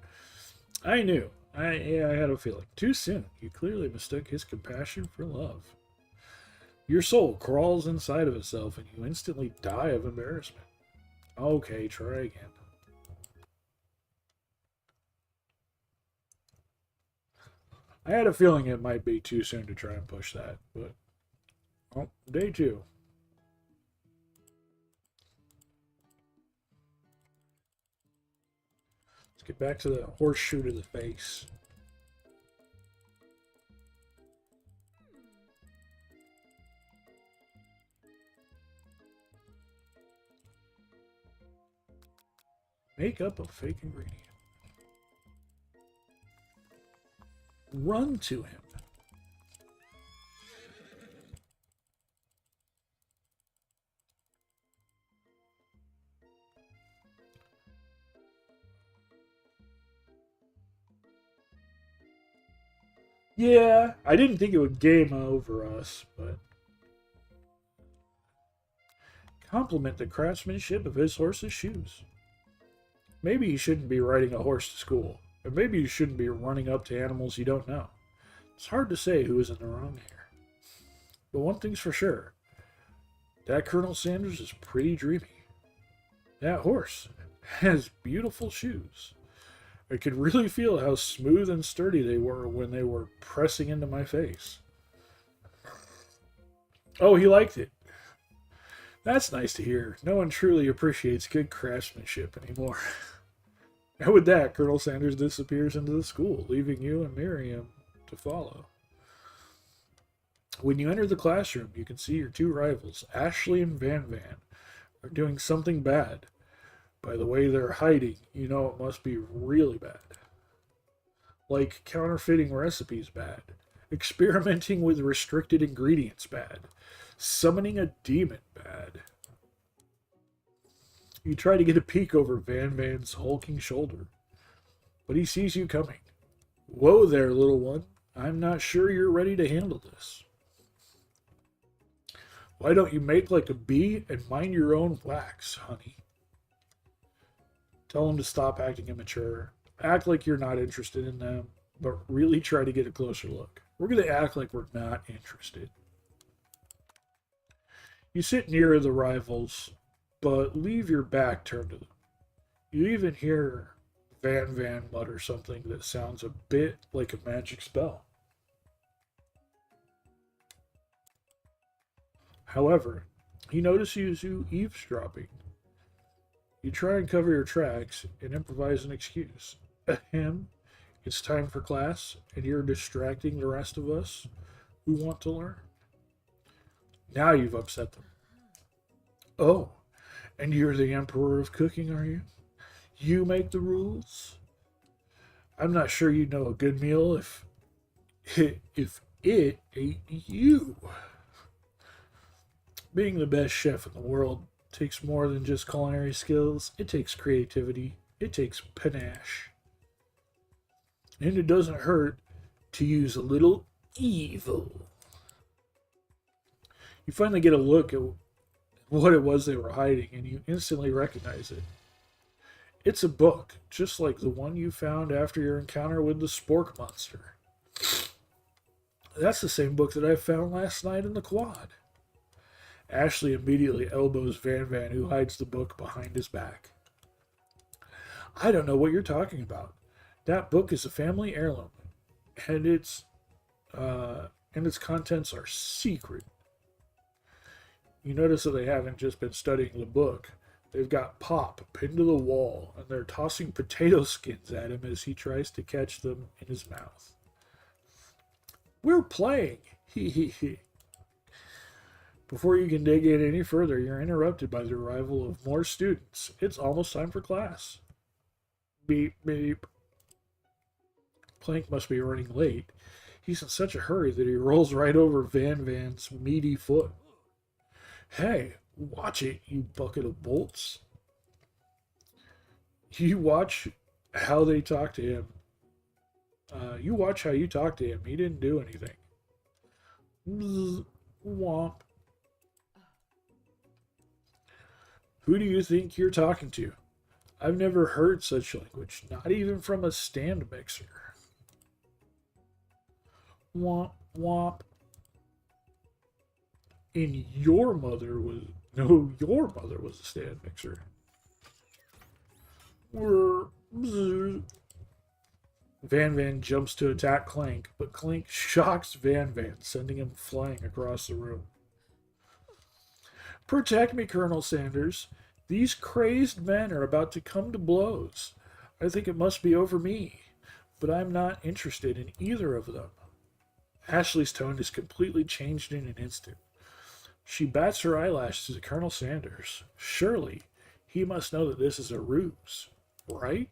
I knew. I had a feeling. Too soon. You clearly mistook his compassion for love. Your soul crawls inside of itself, and you instantly die of embarrassment. Okay, try again. I had a feeling it might be too soon to try and push that, but... Oh, day 2. Let's get back to the horseshoe to the face. Make up a fake ingredient. Run to him. Yeah, I didn't think it would game over us, but compliment the craftsmanship of his horse's shoes. Maybe you shouldn't be riding a horse to school, and maybe you shouldn't be running up to animals you don't know. It's hard to say who is in the wrong here. But one thing's for sure, that Colonel Sanders is pretty dreamy. That horse has beautiful shoes. I could really feel how smooth and sturdy they were when they were pressing into my face. Oh, he liked it. That's nice to hear. No one truly appreciates good craftsmanship anymore. And with that, Colonel Sanders disappears into the school, leaving you and Miriam to follow. When you enter the classroom, you can see your two rivals, Ashley and Van Van, are doing something bad. By the way they're hiding, you know it must be really bad. Like counterfeiting recipes bad, experimenting with restricted ingredients bad, summoning a demon bad. You try to get a peek over Van Van's hulking shoulder, but he sees you coming. Whoa there, little one. I'm not sure you're ready to handle this. Why don't you make like a bee and mind your own wax, honey? Tell them to stop acting immature. Act like you're not interested in them, but really try to get a closer look. We're going to act like we're not interested. You sit near the rivals, but leave your back turned to them. You even hear Van Van mutter something that sounds a bit like a magic spell. However, he notices you eavesdropping. You try and cover your tracks and improvise an excuse. Ahem, it's time for class, and you're distracting the rest of us who want to learn. Now you've upset them. Oh, and you're the emperor of cooking, are you? You make the rules? I'm not sure you know a good meal if it ate you. Being the best chef in the world takes more than just culinary skills. It takes creativity. It takes panache. And it doesn't hurt to use a little evil. You finally get a look at what it was they were hiding, and you instantly recognize it. It's a book, just like the one you found after your encounter with the spork monster. That's the same book that I found last night in the quad. Ashley immediately elbows Van Van, who hides the book behind his back. I don't know what you're talking about. That book is a family heirloom, and its contents are secret. You notice that they haven't just been studying the book. They've got Pop pinned to the wall, and they're tossing potato skins at him as he tries to catch them in his mouth. We're playing! Hee hee hee. Before you can dig in any further, you're interrupted by the arrival of more students. It's almost time for class. Beep, beep. Plank must be running late. He's in such a hurry that he rolls right over Van Van's meaty foot. Hey, watch it, you bucket of bolts. You watch how they talk to him. You watch how you talk to him. He didn't do anything. Bzz, womp. Who do you think you're talking to? I've never heard such language, not even from a stand mixer. Womp, womp. And your mother was... No, your mother was a stand mixer. Van Van jumps to attack Clank, but Clank shocks Van Van, sending him flying across the room. Protect me, Colonel Sanders. These crazed men are about to come to blows. I think it must be over me, but I'm not interested in either of them. Ashley's tone is completely changed in an instant. She bats her eyelashes at Colonel Sanders. Surely, he must know that this is a ruse, right?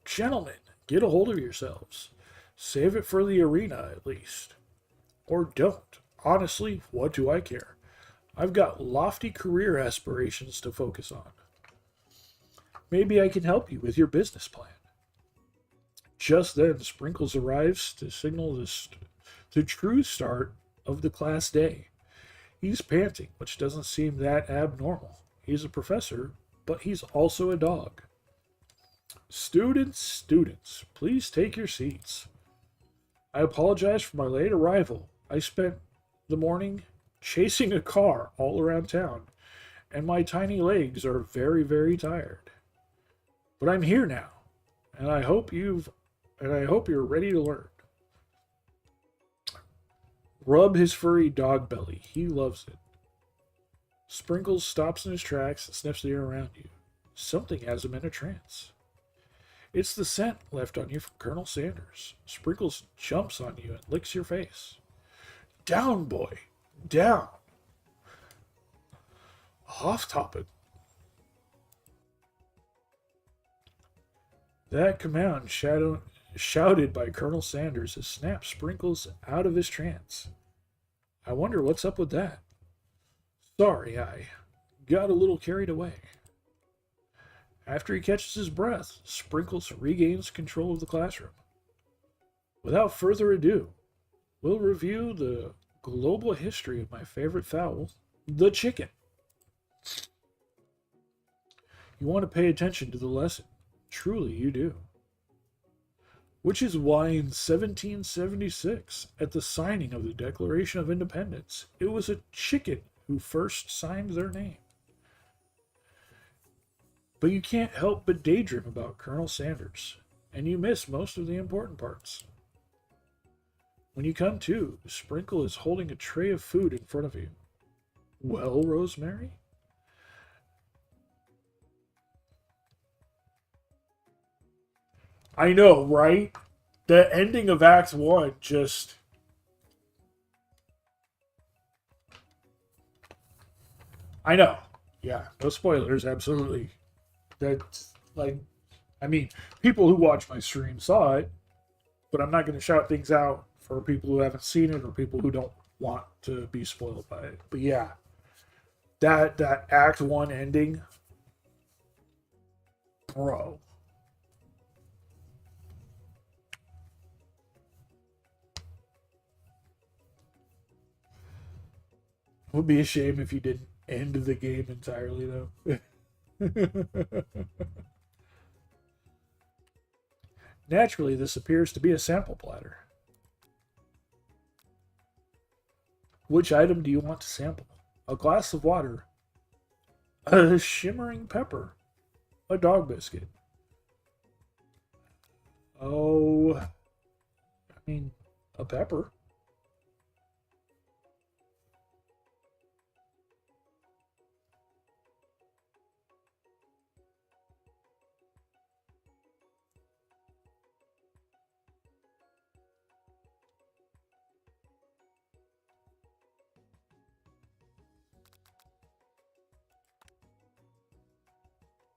Gentlemen, get a hold of yourselves. Save it for the arena, at least. Or don't. Honestly, what do I care? I've got lofty career aspirations to focus on. Maybe I can help you with your business plan. Just then, Sprinkles arrives to signal the true start of the class day. He's panting, which doesn't seem that abnormal. He's a professor, but he's also a dog. Students, please take your seats. I apologize for my late arrival. I spent the morning chasing a car all around town, and my tiny legs are very, very tired. But I'm here now, and I hope you're ready to learn. Rub his furry dog belly. He loves it. Sprinkles stops in his tracks and sniffs the air around you. Something has him in a trance. It's the scent left on you from Colonel Sanders. Sprinkles jumps on you and licks your face. Down, boy. Down. Off topic. That command shouted by Colonel Sanders has snapped Sprinkles out of his trance. I wonder what's up with that. Sorry, I got a little carried away. After he catches his breath, Sprinkles regains control of the classroom. Without further ado, we'll review the global history of my favorite fowl, the chicken. You want to pay attention to the lesson. Truly, you do. Which is why in 1776, at the signing of the Declaration of Independence, it was a chicken who first signed their name. But you can't help but daydream about Colonel Sanders, and you miss most of the important parts. When you come to, Sprinkle is holding a tray of food in front of you. Well, Rosemary? I know, right? The ending of Act 1 just... I know. Yeah, no spoilers, absolutely. That's, like, I mean, people who watch my stream saw it, but I'm not going to shout things out for people who haven't seen it or people who don't want to be spoiled by it. But yeah, that Act 1 ending, bro. It would be a shame if you didn't end the game entirely, though. Naturally, this appears to be a sample platter. Which item do you want to sample? A glass of water, a shimmering pepper, a dog biscuit. Oh, I mean, a pepper.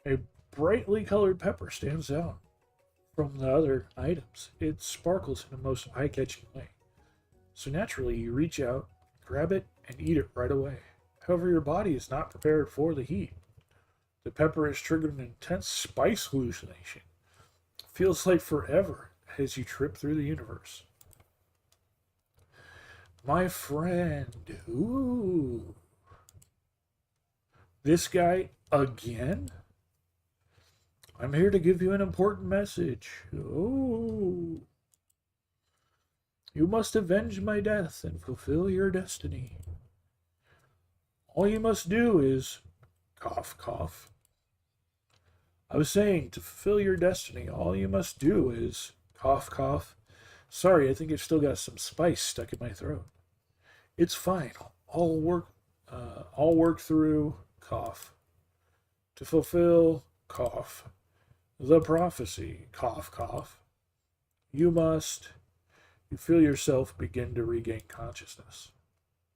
A brightly colored pepper stands out from the other items. It sparkles in a most eye-catching way. So naturally, you reach out, grab it, and eat it right away. However, your body is not prepared for the heat. The pepper has triggered an intense spice hallucination. It feels like forever as you trip through the universe. My friend, ooh. This guy again? I'm here to give you an important message. Oh. You must avenge my death and fulfill your destiny. All you must do is... Cough, cough. I was saying, to fulfill your destiny, all you must do is... Cough, cough. Sorry, I think I've still got some spice stuck in my throat. It's fine. I'll work through... Cough. To fulfill... Cough. The prophecy, cough, cough. You feel yourself begin to regain consciousness.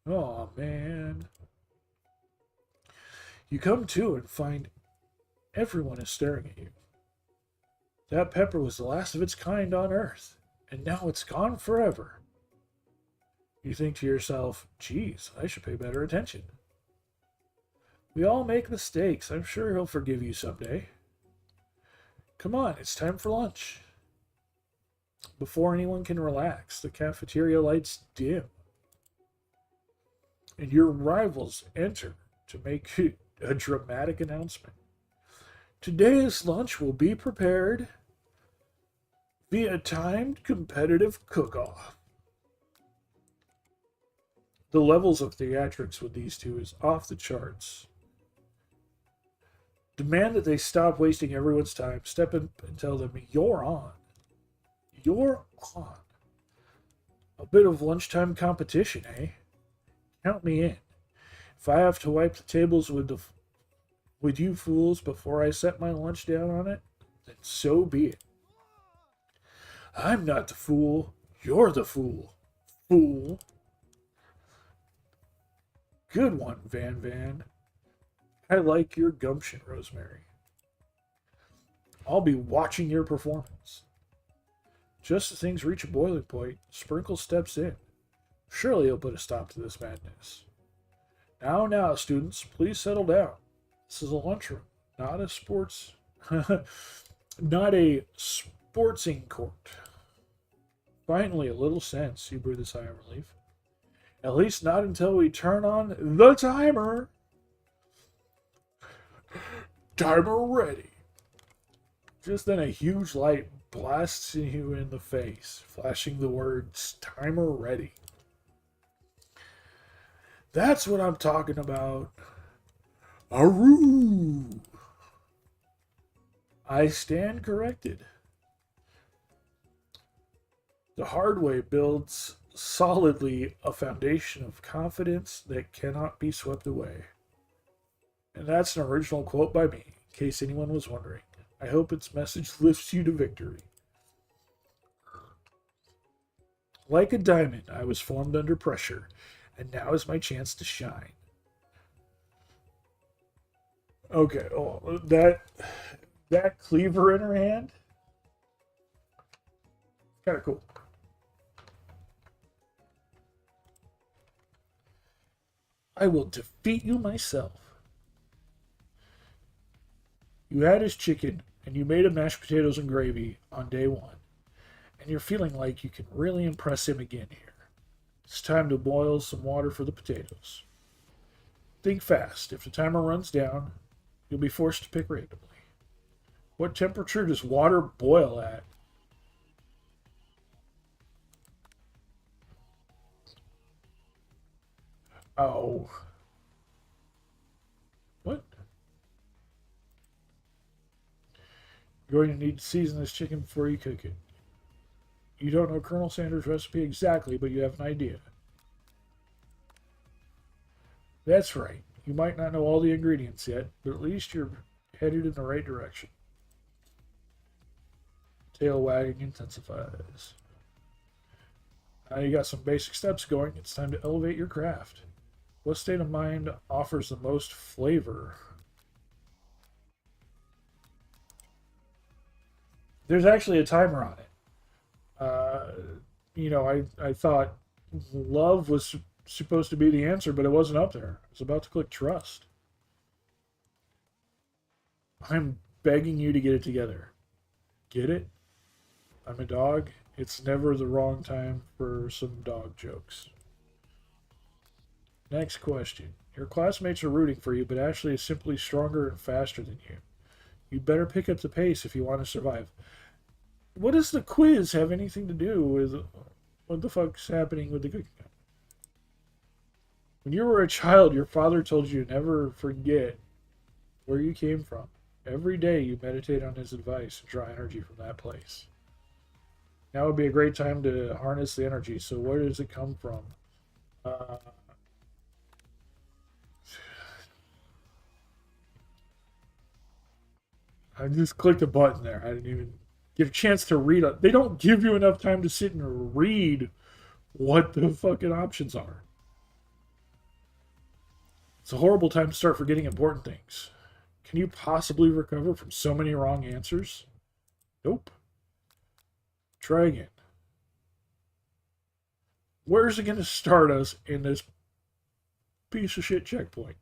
Oh, man. You come to and find everyone is staring at you. That pepper was the last of its kind on Earth, and now it's gone forever. You think to yourself, geez, I should pay better attention. We all make mistakes. I'm sure he'll forgive you someday. Come on, it's time for lunch. Before anyone can relax, the cafeteria lights dim, and your rivals enter to make a dramatic announcement. Today's lunch will be prepared via timed competitive cook-off. The levels of theatrics with these two is off the charts. Demand that they stop wasting everyone's time. Step in and tell them, you're on. You're on. A bit of lunchtime competition, eh? Count me in. If I have to wipe the tables with you fools before I set my lunch down on it, then so be it. I'm not the fool. You're the fool. Fool. Good one, Van Van. I like your gumption, Rosemary. I'll be watching your performance. Just as things reach a boiling point, Sprinkle steps in. Surely he'll put a stop to this madness. Now, students, please settle down. This is a lunchroom, not a sports... not a sportsing court. Finally, a little sense, you breathe a sigh of relief. At least not until we turn on the timer. Timer ready. Just then a huge light blasts you in the face, flashing the words, timer ready. That's what I'm talking about. Aroo! I stand corrected. The hard way builds solidly a foundation of confidence that cannot be swept away. And that's an original quote by me, in case anyone was wondering. I hope its message lifts you to victory. Like a diamond, I was formed under pressure, and now is my chance to shine. Okay, that cleaver in her hand, kind of cool. I will defeat you myself. You had his chicken, and you made him mashed potatoes and gravy on day one. And you're feeling like you can really impress him again here. It's time to boil some water for the potatoes. Think fast. If the timer runs down, you'll be forced to pick randomly. What temperature does water boil at? Oh. What? You're going to need to season this chicken before you cook it. You don't know Colonel Sanders' recipe exactly, but you have an idea. That's right. You might not know all the ingredients yet, but at least you're headed in the right direction. Tail wagging intensifies. Now you got some basic steps going. It's time to elevate your craft. What state of mind offers the most flavor? There's actually a timer on it. I thought love was supposed to be the answer, but it wasn't up there. I was about to click trust. I'm begging you to get it together. Get it? I'm a dog. It's never the wrong time for some dog jokes. Next question. Your classmates are rooting for you, but Ashley is simply stronger and faster than you. You'd better pick up the pace if you want to survive. What does the quiz have anything to do with what the fuck's happening with the cooking? When you were a child, your father told you to never forget where you came from. Every day you meditate on his advice and draw energy from that place. Now would be a great time to harness the energy. So where does it come from? I just clicked a button there. I didn't even get a chance to read it. They don't give you enough time to sit and read what the fucking options are. It's a horrible time to start forgetting important things. Can you possibly recover from so many wrong answers? Nope. Try again. Where's it going to start us in this piece of shit checkpoint?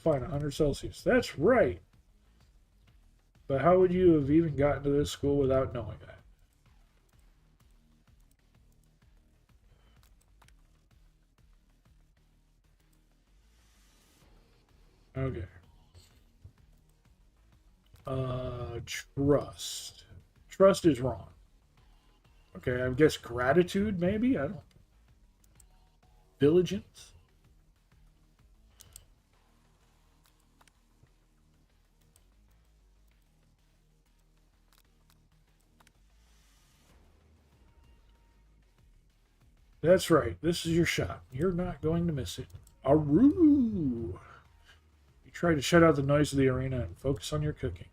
fine 100 Celsius. That's right. But how would you have even gotten to this school without knowing that? Okay. Trust. Trust is wrong. Okay, I guess gratitude, maybe? I don't. Diligence? That's right. This is your shot. You're not going to miss it. Aroo! You try to shut out the noise of the arena and focus on your cooking.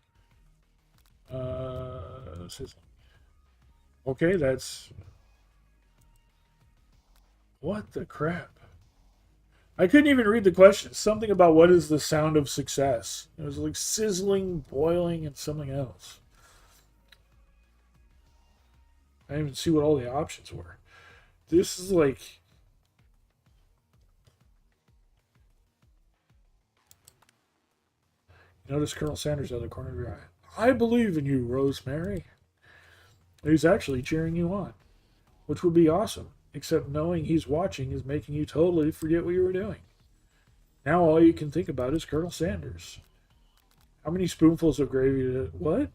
Sizzling. Okay, that's... What the crap? I couldn't even read the question. Something about what is the sound of success. It was like sizzling, boiling, and something else. I didn't even see what all the options were. This is like... Notice Colonel Sanders out of the corner of your eye. I believe in you, Rosemary. He's actually cheering you on, which would be awesome, except knowing he's watching is making you totally forget what you were doing. Now all you can think about is Colonel Sanders. How many spoonfuls of gravy did... What?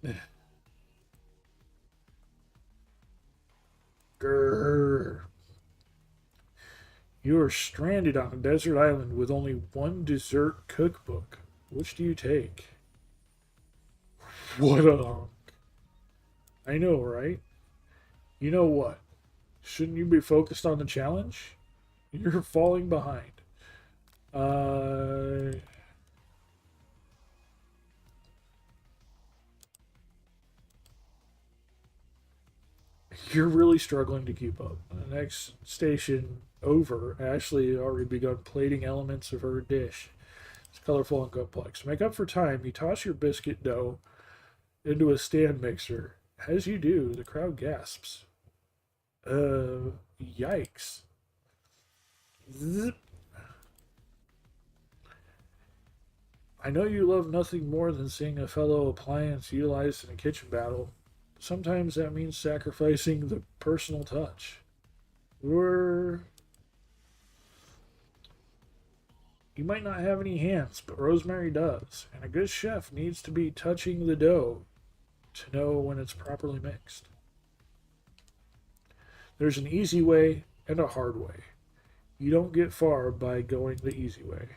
Grrr. You are stranded on a desert island with only one dessert cookbook. Which do you take? What a hunk. I know, right? You know what? Shouldn't you be focused on the challenge? You're falling behind. You're really struggling to keep up. The next station over, Ashley had already begun plating elements of her dish. It's colorful and complex. To make up for time, you toss your biscuit dough into a stand mixer. As you do, the crowd gasps. Yikes. Zip. I know you love nothing more than seeing a fellow appliance utilized in a kitchen battle. Sometimes that means sacrificing the personal touch. You might not have any hands, but Rosemary does, and a good chef needs to be touching the dough to know when it's properly mixed. There's an easy way and a hard way. You don't get far by going the easy way.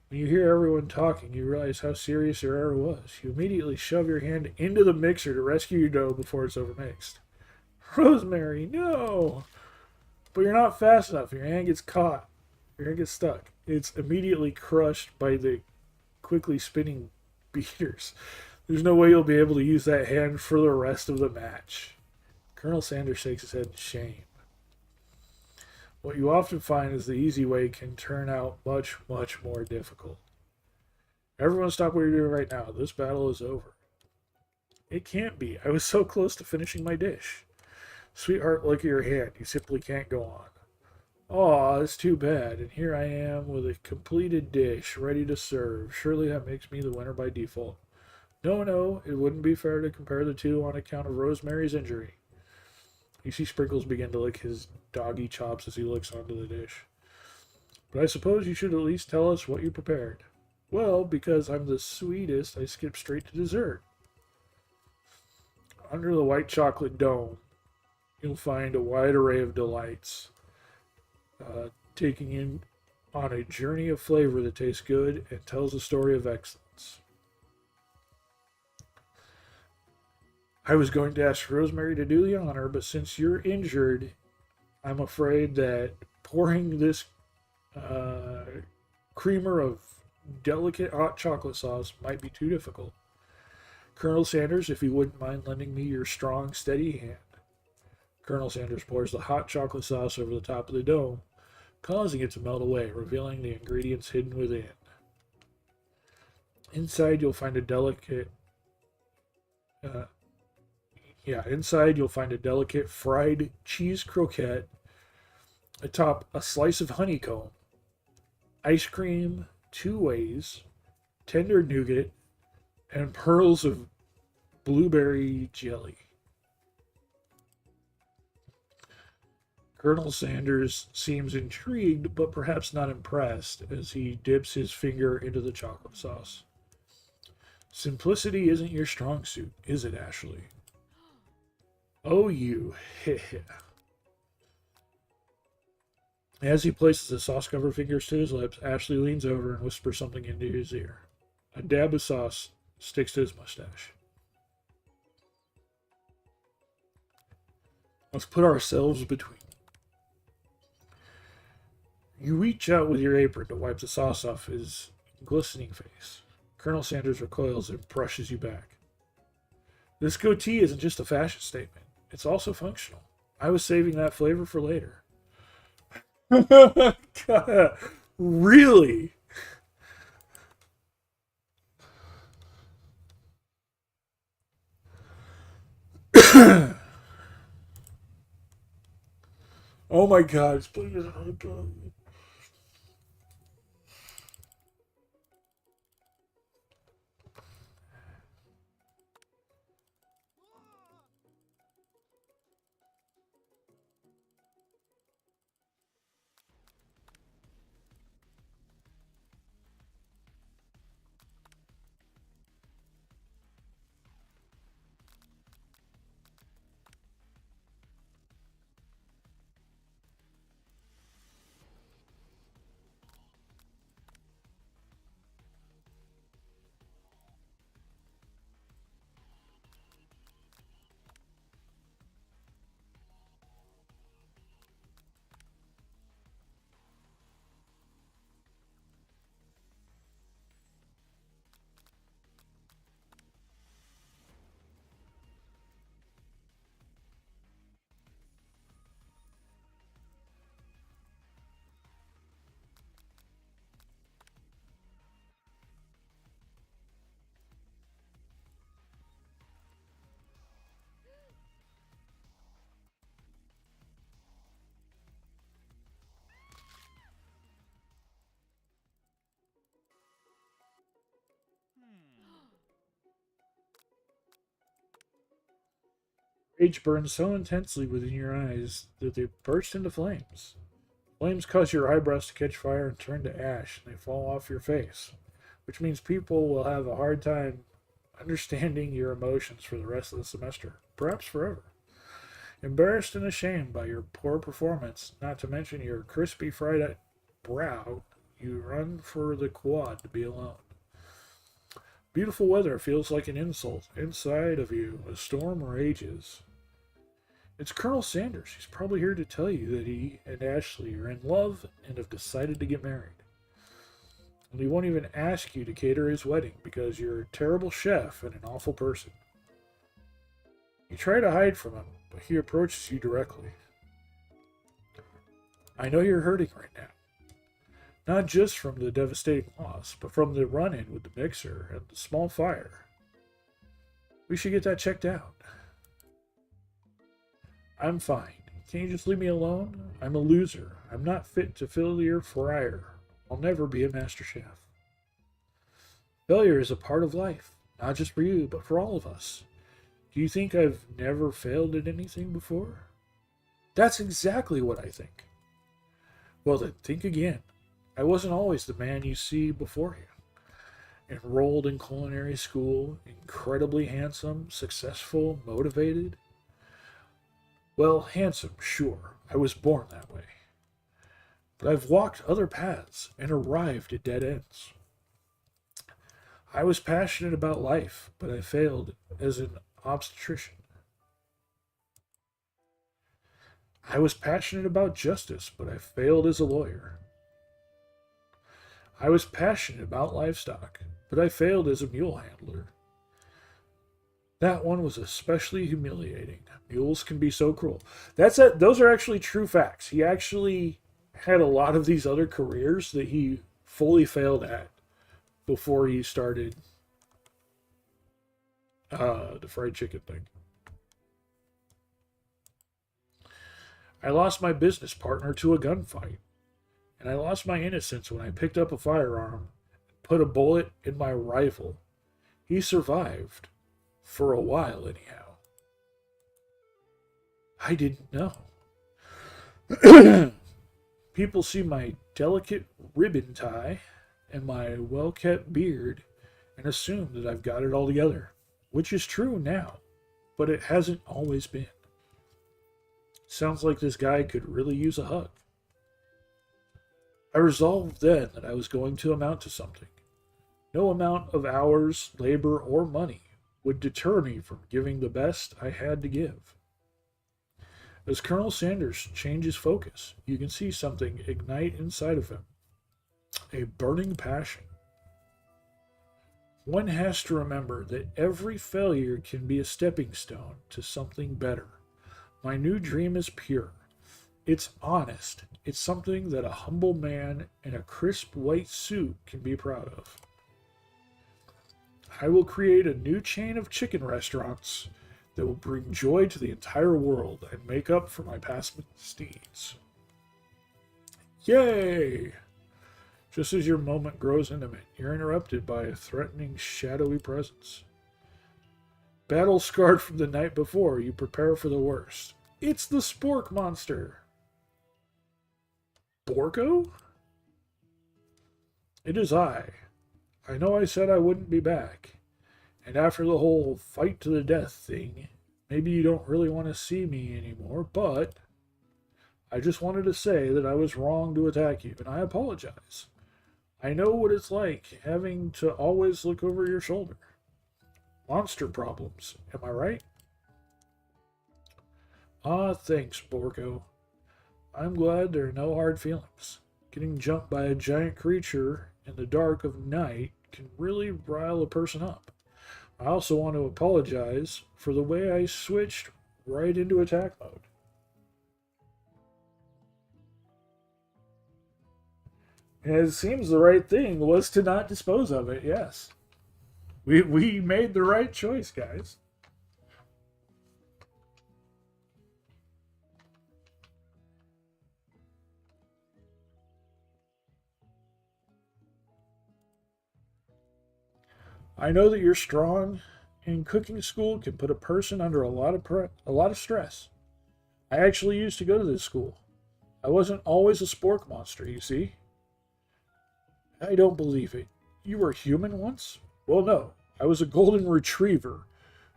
When you hear everyone talking, you realize how serious your error was. You immediately shove your hand into the mixer to rescue your dough before it's overmixed. Rosemary, no! But you're not fast enough. Your hand gets caught. Your hand gets stuck. It's immediately crushed by the quickly spinning beaters. There's no way you'll be able to use that hand for the rest of the match. Colonel Sanders shakes his head in shame. What you often find is the easy way can turn out much, much more difficult. Everyone stop what you're doing right now. This battle is over. It can't be. I was so close to finishing my dish. Sweetheart, look at your hand. You simply can't go on. Aw, it's too bad. And here I am with a completed dish ready to serve. Surely that makes me the winner by default. No, it wouldn't be fair to compare the two on account of Rosemary's injury. You see Sprinkles begin to lick his doggy chops as he looks onto the dish. But I suppose you should at least tell us what you prepared. Well, because I'm the sweetest, I skip straight to dessert. Under the white chocolate dome, you'll find a wide array of delights, taking you on a journey of flavor that tastes good and tells a story of excellence. I was going to ask Rosemary to do the honor, but since you're injured, I'm afraid that pouring this creamer of delicate hot chocolate sauce might be too difficult. Colonel Sanders, if you wouldn't mind lending me your strong, steady hand. Colonel Sanders pours the hot chocolate sauce over the top of the dome, causing it to melt away, revealing the ingredients hidden within. Inside, you'll find a delicate fried cheese croquette, atop a slice of honeycomb, ice cream, 2 ways, tender nougat, and pearls of blueberry jelly. Colonel Sanders seems intrigued, but perhaps not impressed, as he dips his finger into the chocolate sauce. Simplicity isn't your strong suit, is it, Ashley? Oh, you. As he places the sauce-covered fingers to his lips, Ashley leans over and whispers something into his ear. A dab of sauce sticks to his mustache. Let's put ourselves between. You reach out with your apron to wipe the sauce off his glistening face. Colonel Sanders recoils and brushes you back. This goatee isn't just a fashion statement. It's also functional. I was saving that flavor for later. God, really? Oh my God, please. Rage burns so intensely within your eyes that they burst into flames. Flames cause your eyebrows to catch fire and turn to ash, and they fall off your face, which means people will have a hard time understanding your emotions for the rest of the semester, perhaps forever. Embarrassed and ashamed by your poor performance, not to mention your crispy fried brow, you run for the quad to be alone. Beautiful weather feels like an insult. Inside of you, a storm rages. It's Colonel Sanders. He's probably here to tell you that he and Ashley are in love and have decided to get married. And he won't even ask you to cater his wedding because you're a terrible chef and an awful person. You try to hide from him, but he approaches you directly. I know you're hurting right now. Not just from the devastating loss, but from the run-in with the mixer and the small fire. We should get that checked out. I'm fine. Can you just leave me alone? I'm a loser. I'm not fit to fill your fryer. I'll never be a master chef. Failure is a part of life, not just for you, but for all of us. Do you think I've never failed at anything before? That's exactly what I think. Well then, think again. I wasn't always the man you see before you. Enrolled in culinary school, incredibly handsome, successful, motivated. Well, handsome, sure. I was born that way. But I've walked other paths and arrived at dead ends. I was passionate about life, but I failed as an obstetrician. I was passionate about justice, but I failed as a lawyer. I was passionate about livestock, but I failed as a mule handler. That one was especially humiliating. Mules can be so cruel. Those are actually true facts. He actually had a lot of these other careers that he fully failed at before he started the fried chicken thing. I lost my business partner to a gunfight. And I lost my innocence when I picked up a firearm put a bullet in my rival. He survived. For a while, anyhow. I didn't know. People see my delicate ribbon tie and my well-kept beard and assume that I've got it all together, which is true now, but it hasn't always been. Sounds like this guy could really use a hug. I resolved then that I was going to amount to something. No amount of hours, labor, or money would deter me from giving the best I had to give. As Colonel Sanders changes focus, you can see something ignite inside of him. A burning passion. One has to remember that every failure can be a stepping stone to something better. My new dream is pure. It's honest. It's something that a humble man in a crisp white suit can be proud of. I will create a new chain of chicken restaurants that will bring joy to the entire world and make up for my past misdeeds. Yay! Just as your moment grows intimate, you're interrupted by a threatening, shadowy presence. Battle scarred from the night before, you prepare for the worst. It's the Spork monster! Borko? It is I. I know I said I wouldn't be back. And after the whole fight to the death thing, maybe you don't really want to see me anymore, but I just wanted to say that I was wrong to attack you, and I apologize. I know what it's like having to always look over your shoulder. Monster problems, am I right? Ah, thanks, Borko. I'm glad there are no hard feelings. Getting jumped by a giant creature in the dark of night can really rile a person up. I also want to apologize for the way I switched right into attack mode. And it seems the right thing was to not dispose of it, yes. We made the right choice, guys. I know that you're strong, and cooking school can put a person under a lot of stress. I actually used to go to this school. I wasn't always a spork monster, you see. I don't believe it. You were human once? Well, no. I was a golden retriever,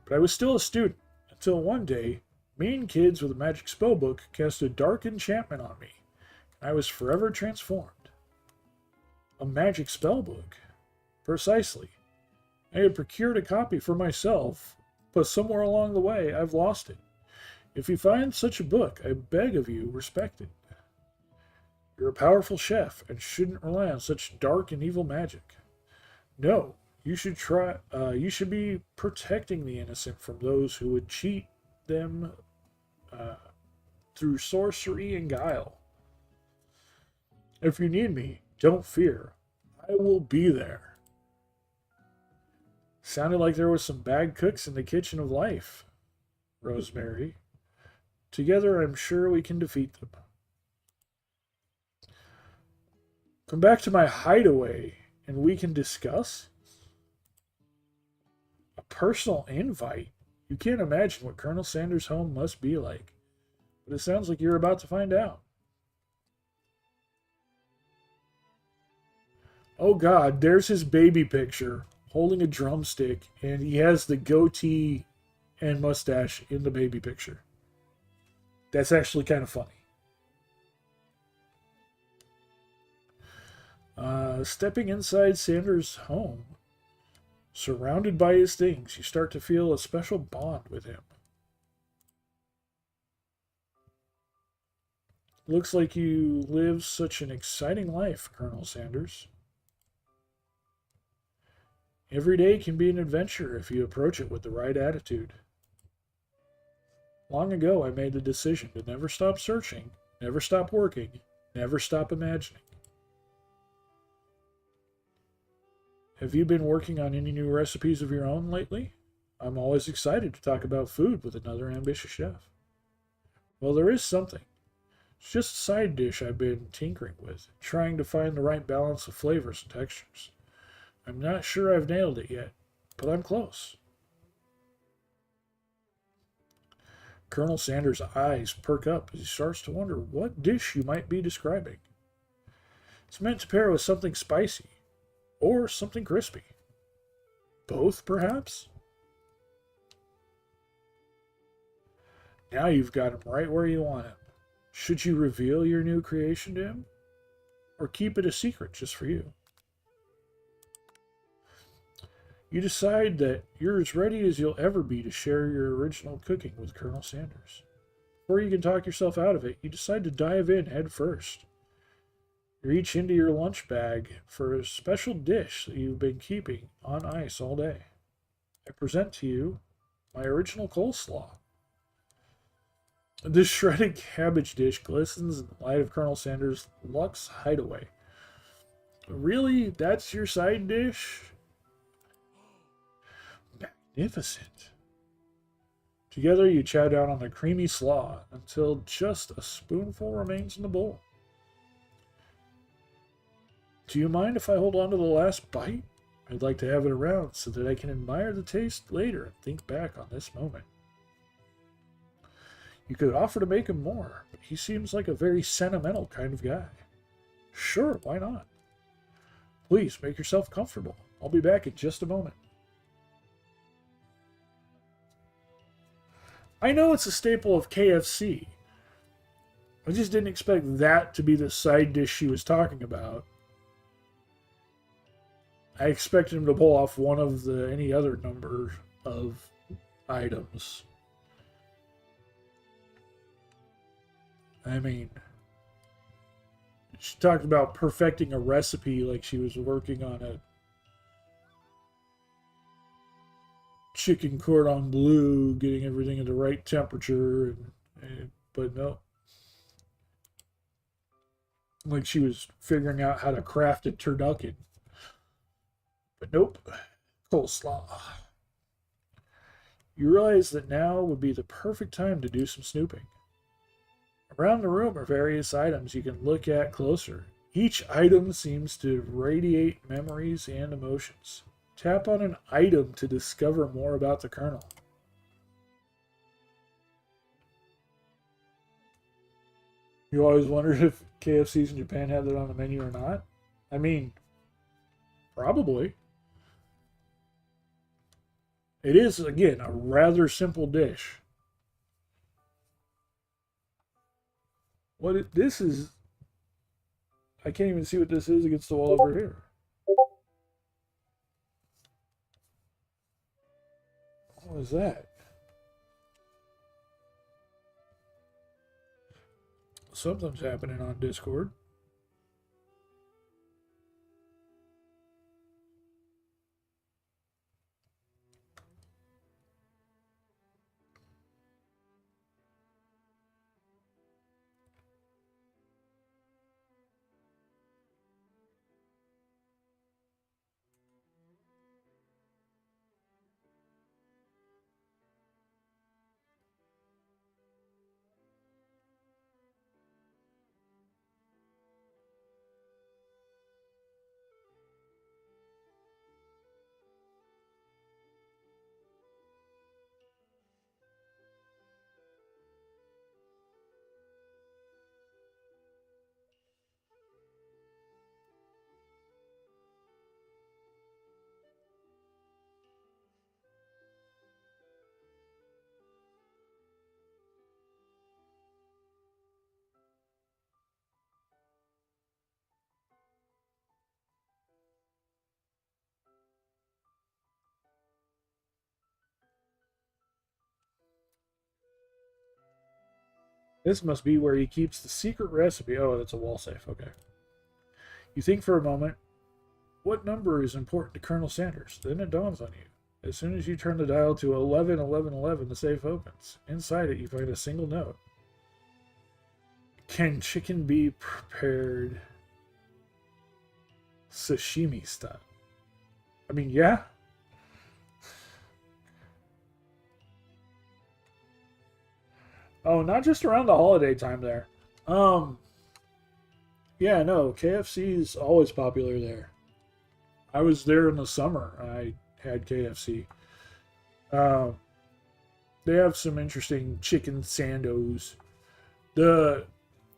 but I was still a student until one day, mean kids with a magic spellbook cast a dark enchantment on me, and I was forever transformed. A magic spellbook? Precisely. I had procured a copy for myself, but somewhere along the way I've lost it. If you find such a book, I beg of you, respect it. You're a powerful chef and shouldn't rely on such dark and evil magic. No, you should be protecting the innocent from those who would cheat them through sorcery and guile. If you need me, don't fear. I will be there. Sounded like there was some bad cooks in the kitchen of life, Rosemary. Together, I'm sure we can defeat them. Come back to my hideaway, and we can discuss? A personal invite? You can't imagine what Colonel Sanders' home must be like. But it sounds like you're about to find out. Oh God, there's his baby picture, holding a drumstick, and he has the goatee and mustache in the baby picture. That's actually kind of funny. Stepping inside Sanders' home, surrounded by his things, you start to feel a special bond with him. Looks like you live such an exciting life, Colonel Sanders. Every day can be an adventure if you approach it with the right attitude. Long ago, I made the decision to never stop searching, never stop working, never stop imagining. Have you been working on any new recipes of your own lately? I'm always excited to talk about food with another ambitious chef. Well, there is something. It's just a side dish I've been tinkering with, trying to find the right balance of flavors and textures. I'm not sure I've nailed it yet, but I'm close. Colonel Sanders' eyes perk up as he starts to wonder what dish you might be describing. It's meant to pair with something spicy, or something crispy. Both, perhaps? Now you've got him right where you want him. Should you reveal your new creation to him? Or keep it a secret just for you? You decide that you're as ready as you'll ever be to share your original cooking with Colonel Sanders. Before you can talk yourself out of it, you decide to dive in head first. You reach into your lunch bag for a special dish that you've been keeping on ice all day. I present to you my original coleslaw. This shredded cabbage dish glistens in the light of Colonel Sanders' luxe hideaway. Really? That's your side dish? Magnificent. Together you chow down on the creamy slaw until just a spoonful remains in the bowl. Do you mind if I hold on to the last bite? I'd like to have it around so that I can admire the taste later and think back on this moment. You could offer to make him more, but he seems like a very sentimental kind of guy. Sure, why not? Please, make yourself comfortable. I'll be back in just a moment. I know it's a staple of KFC. I just didn't expect that to be the side dish she was talking about. I expected him to pull off one of any other number of items. I mean, she talked about perfecting a recipe like she was working on a chicken cordon bleu, getting everything at the right temperature, but no. Like she was figuring out how to craft a turducken. But nope, coleslaw. You realize that now would be the perfect time to do some snooping. Around the room are various items you can look at closer. Each item seems to radiate memories and emotions. Tap on an item to discover more about the Colonel. You always wondered if KFCs in Japan had that on the menu or not? I mean, probably. It is, again, a rather simple dish. This is... I can't even see what this is against the wall over here. What was that? Something's happening on Discord. This must be where he keeps the secret recipe. Oh, that's a wall safe. Okay. You think for a moment, what number is important to Colonel Sanders? Then it dawns on you. As soon as you turn the dial to 111111, the safe opens. Inside it, you find a single note. Can chicken be prepared sashimi style? I mean, yeah. Oh, not just around the holiday time there. Yeah, no, KFC is always popular there. I was there in the summer. I had KFC. Uh, they have some interesting chicken sandos. The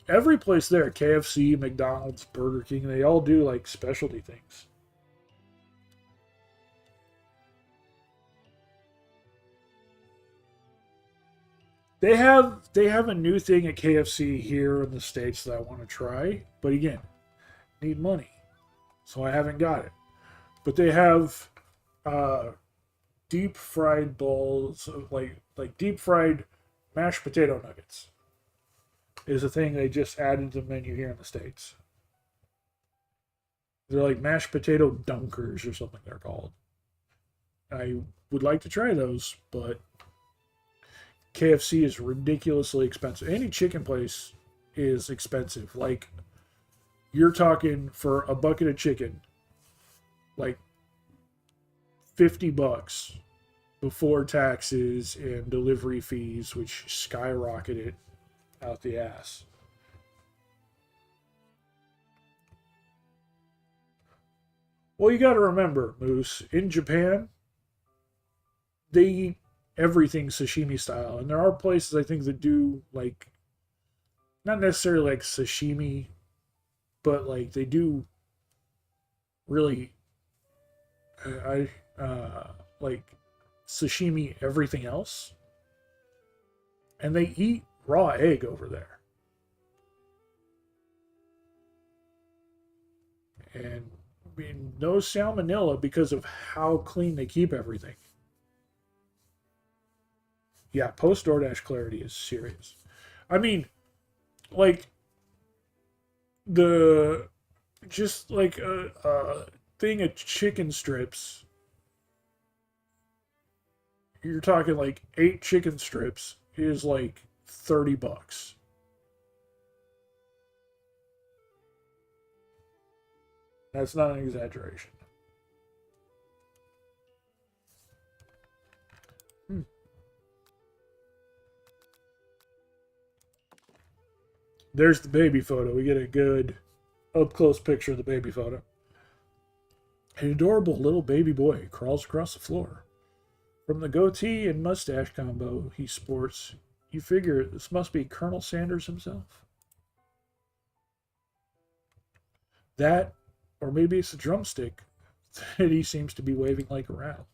every place there, KFC, McDonald's, Burger King, they all do like specialty things. They have a new thing at KFC here in the States that I want to try, but again, need money. So I haven't got it. But they have uh, deep fried balls of like deep fried mashed potato nuggets is a thing they just added to the menu here in the States. They're like mashed potato dunkers or something they're called. I would like to try those, but KFC is ridiculously expensive. Any chicken place is expensive. Like you're talking for a bucket of chicken, like $50 before taxes and delivery fees, which skyrocketed out the ass. Well, you got to remember, Moose, in Japan, they eat everything sashimi style. And there are places I think that do like not necessarily like sashimi, but like they do really I like sashimi everything else. And they eat raw egg over there. And I mean, no salmonella because of how clean they keep everything. Yeah, post DoorDash clarity is serious. I mean, like the just like a thing of chicken strips. You're talking like 8 chicken strips is like $30. That's not an exaggeration. There's the baby photo. We get a good up close picture of the baby photo. An adorable little baby boy crawls across the floor. From the goatee and mustache combo he sports, you figure this must be Colonel Sanders himself. That, or maybe it's a drumstick that he seems to be waving like around.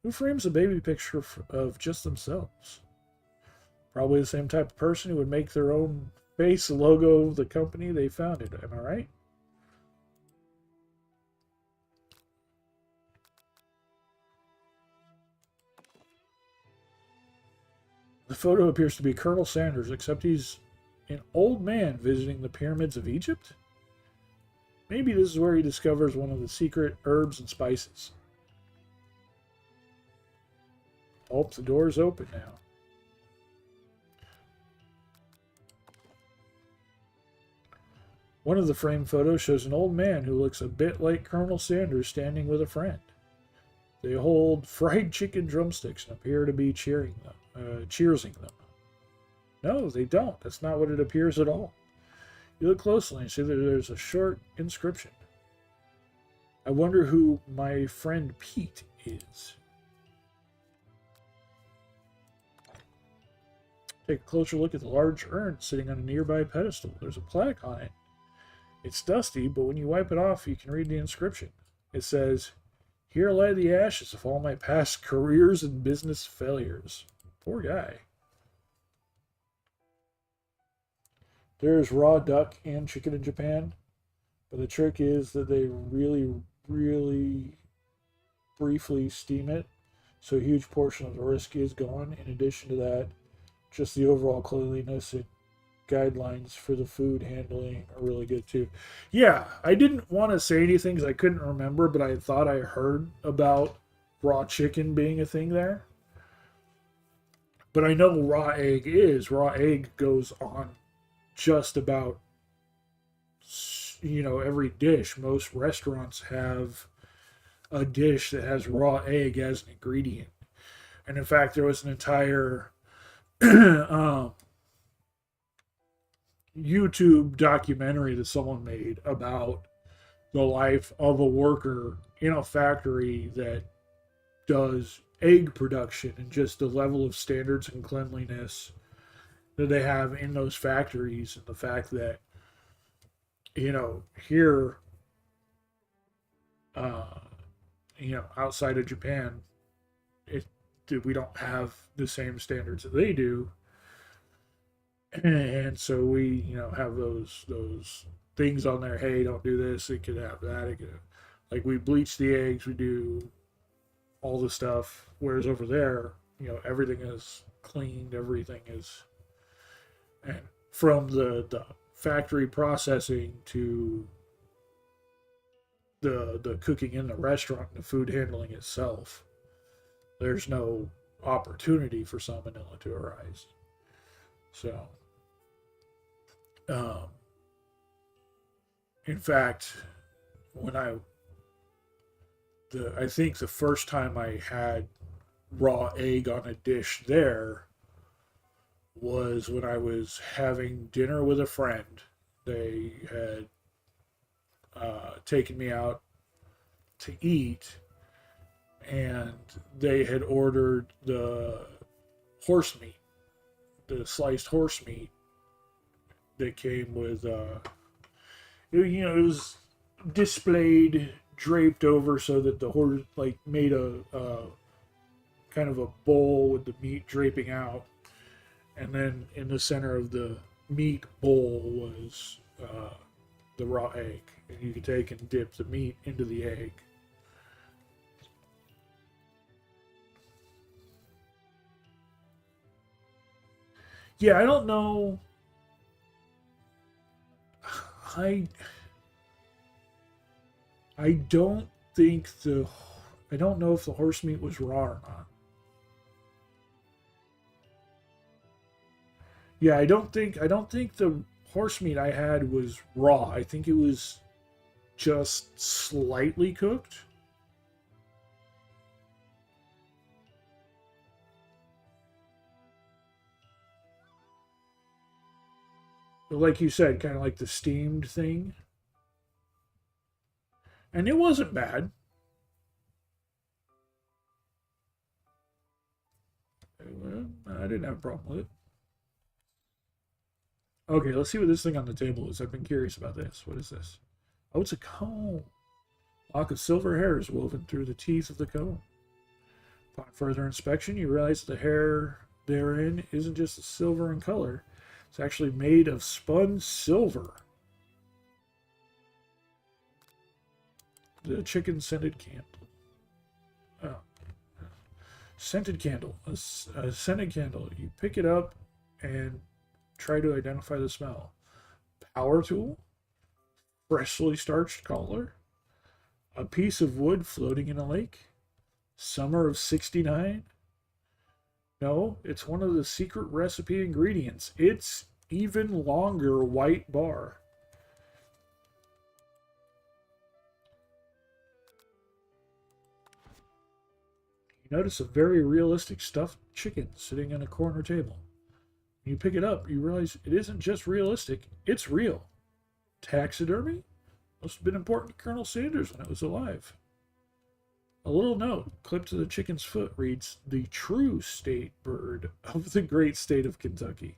Who frames a baby picture of just themselves? Probably the same type of person who would make their own face logo of the company they founded. Am I right? The photo appears to be Colonel Sanders, except he's an old man visiting the pyramids of Egypt. Maybe this is where he discovers one of the secret herbs and spices. Oh, the door's open now. One of the framed photos shows an old man who looks a bit like Colonel Sanders standing with a friend. They hold fried chicken drumsticks and appear to be cheersing them. No, they don't. That's not what it appears at all. You look closely and see that there's a short inscription. I wonder who my friend Pete is. Take a closer look at the large urn sitting on a nearby pedestal. There's a plaque on it. It's dusty, but when you wipe it off, you can read the inscription. It says, "Here lie the ashes of all my past careers and business failures." Poor guy. There's raw duck and chicken in Japan, but the trick is that they really, really briefly steam it, so a huge portion of the risk is gone. In addition to that, just the overall cleanliness and guidelines for the food handling are really good too. Yeah, I didn't want to say anything because I couldn't remember, but I thought I heard about raw chicken being a thing there. But I know raw egg is. Raw egg goes on just about, every dish. Most restaurants have a dish that has raw egg as an ingredient. And in fact, there was an entire YouTube documentary that someone made about the life of a worker in a factory that does egg production, and just the level of standards and cleanliness that they have in those factories, and the fact that, here, uh, outside of Japan, it we don't have the same standards that they do, and so we have those things on there. Hey, don't do this. It could have that. It could have, like, we bleach the eggs. We do all the stuff. Whereas over there, everything is cleaned. Everything is, and from the factory processing to the cooking in the restaurant and the food handling itself, there's no opportunity for salmonella to arise. So, um, in fact, when I think the first time I had raw egg on a dish there was when I was having dinner with a friend. They had taken me out to eat, and they had ordered the horse meat, the sliced horse meat that came with, it was displayed, draped over so that the horse, like, made a kind of a bowl with the meat draping out, and then in the center of the meat bowl was the raw egg, and you could take and dip the meat into the egg. Yeah, I don't know. I I don't think I don't know if the horse meat was raw or not. Yeah, I don't think the horse meat I had was raw. I think it was just slightly cooked. But like you said, kind of like the steamed thing. And it wasn't bad. I didn't have a problem with it. Okay, let's see what this thing on the table is. I've been curious about this. What is this? Oh, it's a comb. A lock of silver hair is woven through the teeth of the comb. Upon further inspection, you realize the hair therein isn't just silver in color. It's actually made of spun silver. The chicken scented candle. Oh. Scented candle. A scented candle. You pick it up and try to identify the smell. Power tool. Freshly starched collar. A piece of wood floating in a lake. Summer of '69. No, it's one of the secret recipe ingredients. It's even longer white bar. You notice a very realistic stuffed chicken sitting on a corner table. When you pick it up, you realize it isn't just realistic, it's real. Taxidermy? Must have been important to Colonel Sanders when it was alive. A little note clipped to the chicken's foot reads, "The true state bird of the great state of Kentucky."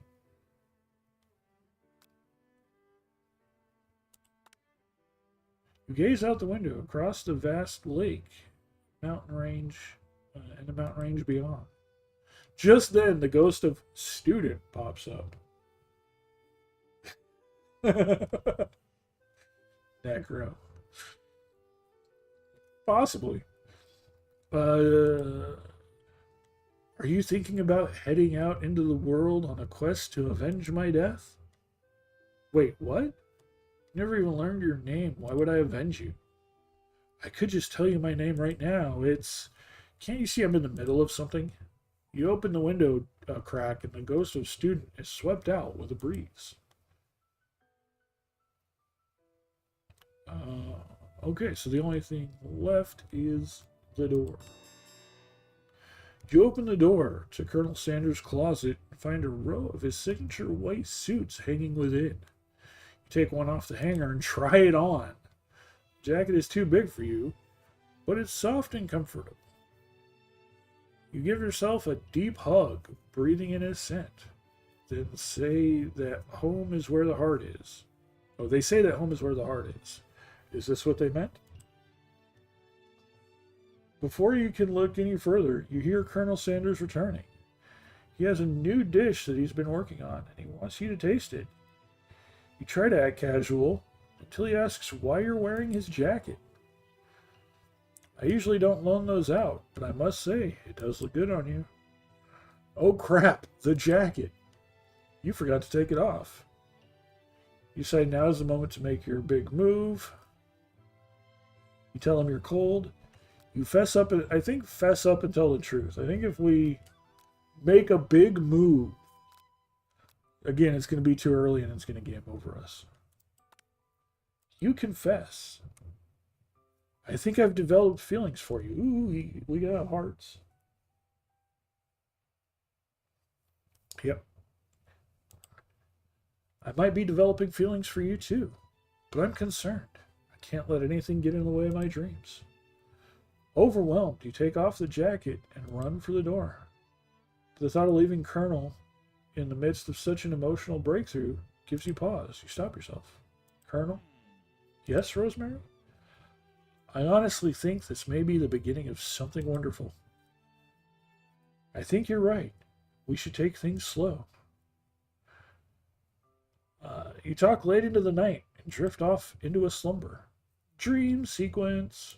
You gaze out the window across the vast lake, mountain range, and the mountain range beyond. Just then, the ghost of Student pops up. Necro. Possibly. Are you thinking about heading out into the world on a quest to avenge my death? Wait, what? You never even learned your name. Why would I avenge you? I could just tell you my name right now. Can't you see I'm in the middle of something? You open the window crack and the ghost of Student is swept out with a breeze. Okay, so the only thing left is the door. You open the door to Colonel Sanders' closet and find a row of his signature white suits hanging within. You take one off the hanger and try it on. Jacket is too big for you, but it's soft and comfortable. You give yourself a deep hug, breathing in his scent. Then say that home is where the heart is. Oh, they say that home is where the heart is. Is this what they meant? Before you can look any further, you hear Colonel Sanders returning. He has a new dish that he's been working on, and he wants you to taste it. You try to act casual until he asks why you're wearing his jacket. I usually don't loan those out, but I must say, it does look good on you. Oh crap, the jacket. You forgot to take it off. You say now is the moment to make your big move. You tell him you're cold. You fess up, I think fess up and tell the truth. I think if we make a big move, again, it's going to be too early and it's going to game over us. You confess. I think I've developed feelings for you. Ooh, we got hearts. Yep. I might be developing feelings for you too, but I'm concerned. I can't let anything get in the way of my dreams. Overwhelmed, you take off the jacket and run for the door. The thought of leaving Colonel in the midst of such an emotional breakthrough gives you pause. You stop yourself. Colonel? Yes, Rosemary? I honestly think this may be the beginning of something wonderful. I think you're right. We should take things slow. You talk late into the night and drift off into a slumber. Dream sequence.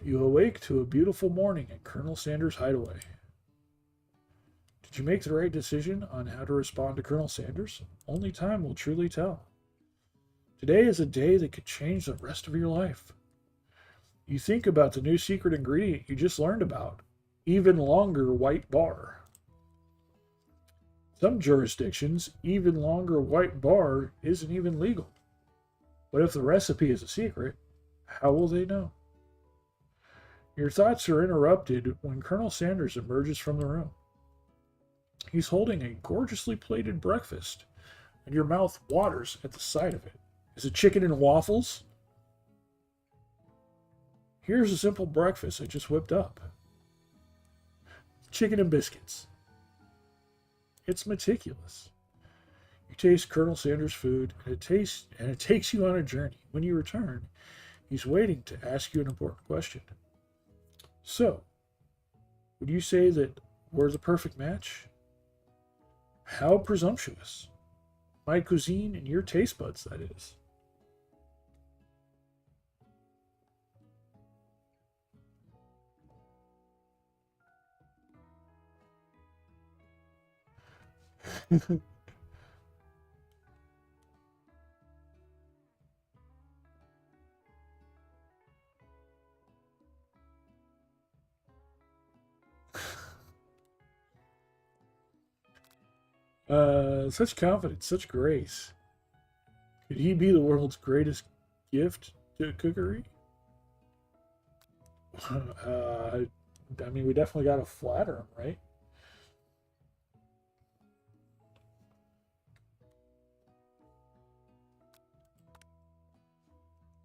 You awake to a beautiful morning at Colonel Sanders' hideaway. Did you make the right decision on how to respond to Colonel Sanders? Only time will truly tell. Today is a day that could change the rest of your life. You think about the new secret ingredient you just learned about. Even longer white bar. Some jurisdictions, even longer white bar isn't even legal. But if the recipe is a secret, how will they know? Your thoughts are interrupted when Colonel Sanders emerges from the room. He's holding a gorgeously plated breakfast, and your mouth waters at the sight of it. Is it chicken and waffles? Here's a simple breakfast I just whipped up. Chicken and biscuits. It's meticulous. You taste Colonel Sanders' food, and it takes you on a journey. When you return, he's waiting to ask you an important question. So, would you say that we're the perfect match? How presumptuous. My cuisine and your taste buds, that is. Such confidence, such grace. Could he be the world's greatest gift to cookery? I mean, we definitely got to flatter him, right?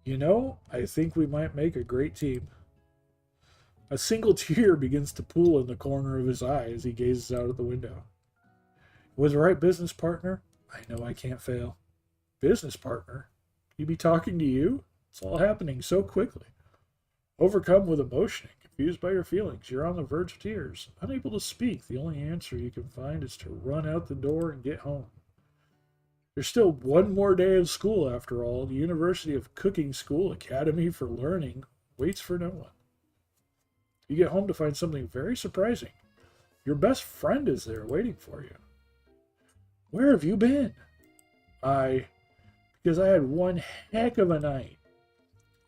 You know, I think we might make a great team. A single tear begins to pool in the corner of his eye as he gazes out at the window. With the right business partner, I know I can't fail. Business partner? He be talking to you? It's all happening so quickly. Overcome with emotion and confused by your feelings, you're on the verge of tears. Unable to speak, the only answer you can find is to run out the door and get home. There's still one more day of school, after all. The University of Cooking School Academy for Learning waits for no one. You get home to find something very surprising. Your best friend is there waiting for you. Where have you been? Because I had one heck of a night.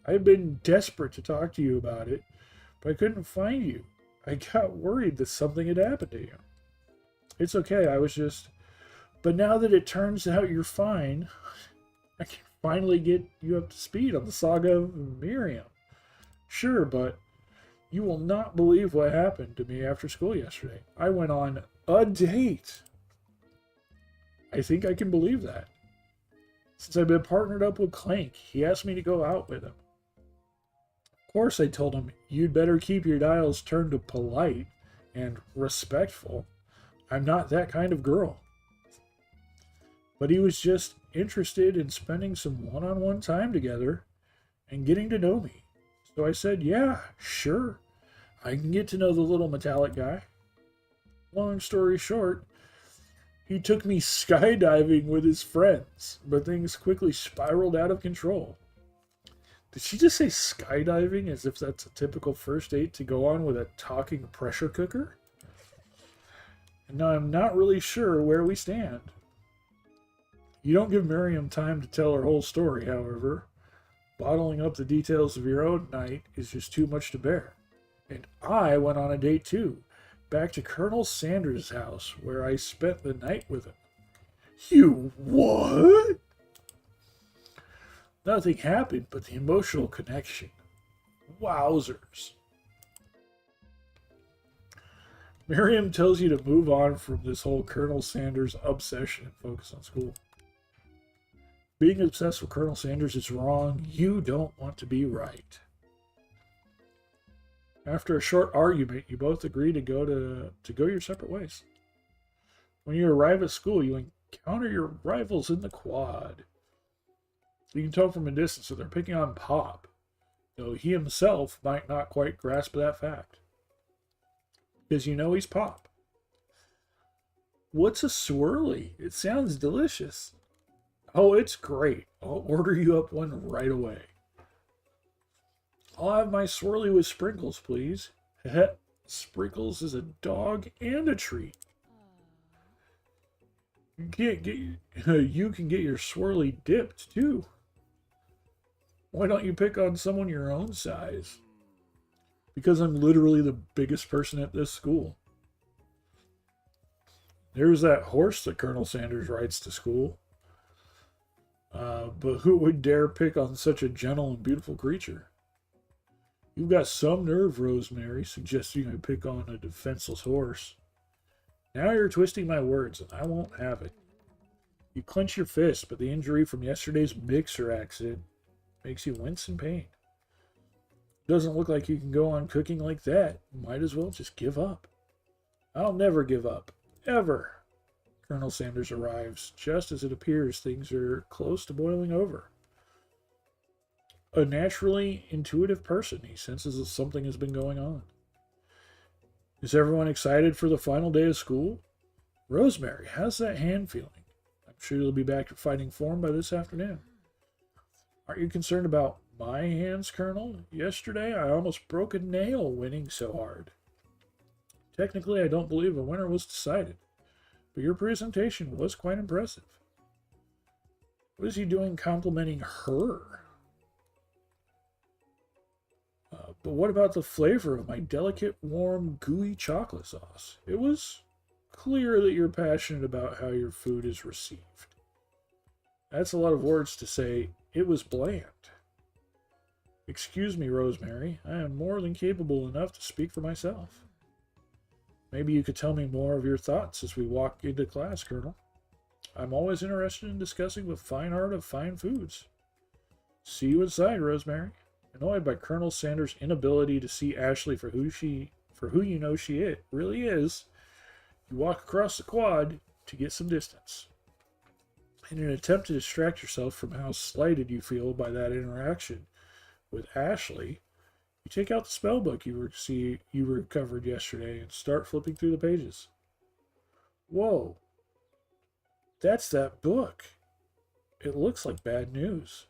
I've been desperate to talk to you about it, but I couldn't find you. I got worried that something had happened to you. It's okay, But now that it turns out you're fine, I can finally get you up to speed on the saga of Miriam. Sure, but you will not believe what happened to me after school yesterday. I went on a date I think I can believe that. Since I've been partnered up with Clank, he asked me to go out with him. Of course, I told him, you'd better keep your dials turned to polite and respectful. I'm not that kind of girl. But he was just interested in spending some one-on-one time together and getting to know me. So I said, yeah, sure. I can get to know the little metallic guy. Long story short, he took me skydiving with his friends, but things quickly spiraled out of control. Did she just say skydiving as if that's a typical first date to go on with a talking pressure cooker? And now I'm not really sure where we stand. You don't give Miriam time to tell her whole story, however. Bottling up the details of your own night is just too much to bear. And I went on a date too, back to Colonel Sanders' house, where I spent the night with him. You what? Nothing happened but the emotional connection. Wowzers. Miriam tells you to move on from this whole Colonel Sanders obsession and focus on school. Being obsessed with Colonel Sanders is wrong. You don't want to be right. After a short argument, you both agree to go your separate ways. When you arrive at school, you encounter your rivals in the quad. You can tell from a distance that they're picking on Pop, though he himself might not quite grasp that fact. Because you know he's Pop. What's a swirly? It sounds delicious. Oh, it's great. I'll order you up one right away. I'll have my swirly with sprinkles, please. Sprinkles is a dog and a treat. You can get your swirly dipped, too. Why don't you pick on someone your own size? Because I'm literally the biggest person at this school. There's that horse that Colonel Sanders rides to school. But who would dare pick on such a gentle and beautiful creature? You've got some nerve, Rosemary, suggesting I pick on a defenseless horse. Now you're twisting my words, and I won't have it. You clench your fist, but the injury from yesterday's mixer accident makes you wince in pain. Doesn't look like you can go on cooking like that. Might as well just give up. I'll never give up. Ever. Colonel Sanders arrives just as it appears things are close to boiling over. A naturally intuitive person, he senses that something has been going on. Is everyone excited for the final day of school? Rosemary, how's that hand feeling? I'm sure you'll be back to fighting form by this afternoon. Aren't you concerned about my hands, Colonel? Yesterday I almost broke a nail winning so hard. Technically, I don't believe a winner was decided, but your presentation was quite impressive. What is he doing complimenting her? But what about the flavor of my delicate, warm, gooey chocolate sauce? It was clear that you're passionate about how your food is received. That's a lot of words to say, it was bland. Excuse me, Rosemary. I am more than capable enough to speak for myself. Maybe you could tell me more of your thoughts as we walk into class, Colonel. I'm always interested in discussing the fine art of fine foods. See you inside, Rosemary. Annoyed by Colonel Sanders' inability to see Ashley for who you know she really is, you walk across the quad to get some distance. In an attempt to distract yourself from how slighted you feel by that interaction with Ashley, you take out the spell book you recovered yesterday and start flipping through the pages. Whoa, that's that book. It looks like bad news.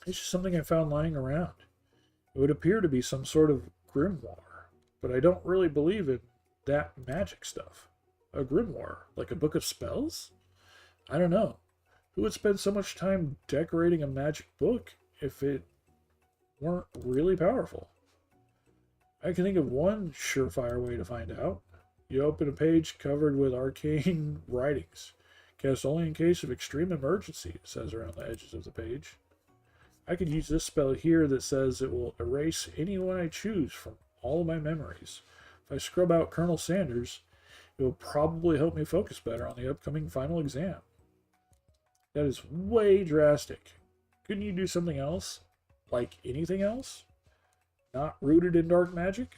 It's just something I found lying around. It would appear to be some sort of grimoire, but I don't really believe in that magic stuff. A grimoire? Like a book of spells? I don't know. Who would spend so much time decorating a magic book if it weren't really powerful? I can think of one surefire way to find out. You open a page covered with arcane writings. Cast only in case of extreme emergency, it says around the edges of the page. I could use this spell here that says it will erase anyone I choose from all of my memories. If I scrub out Colonel Sanders, it It will probably help me focus better on the upcoming final exam. That is way drastic. Couldn't you do something else? Like anything else? Not rooted in dark magic?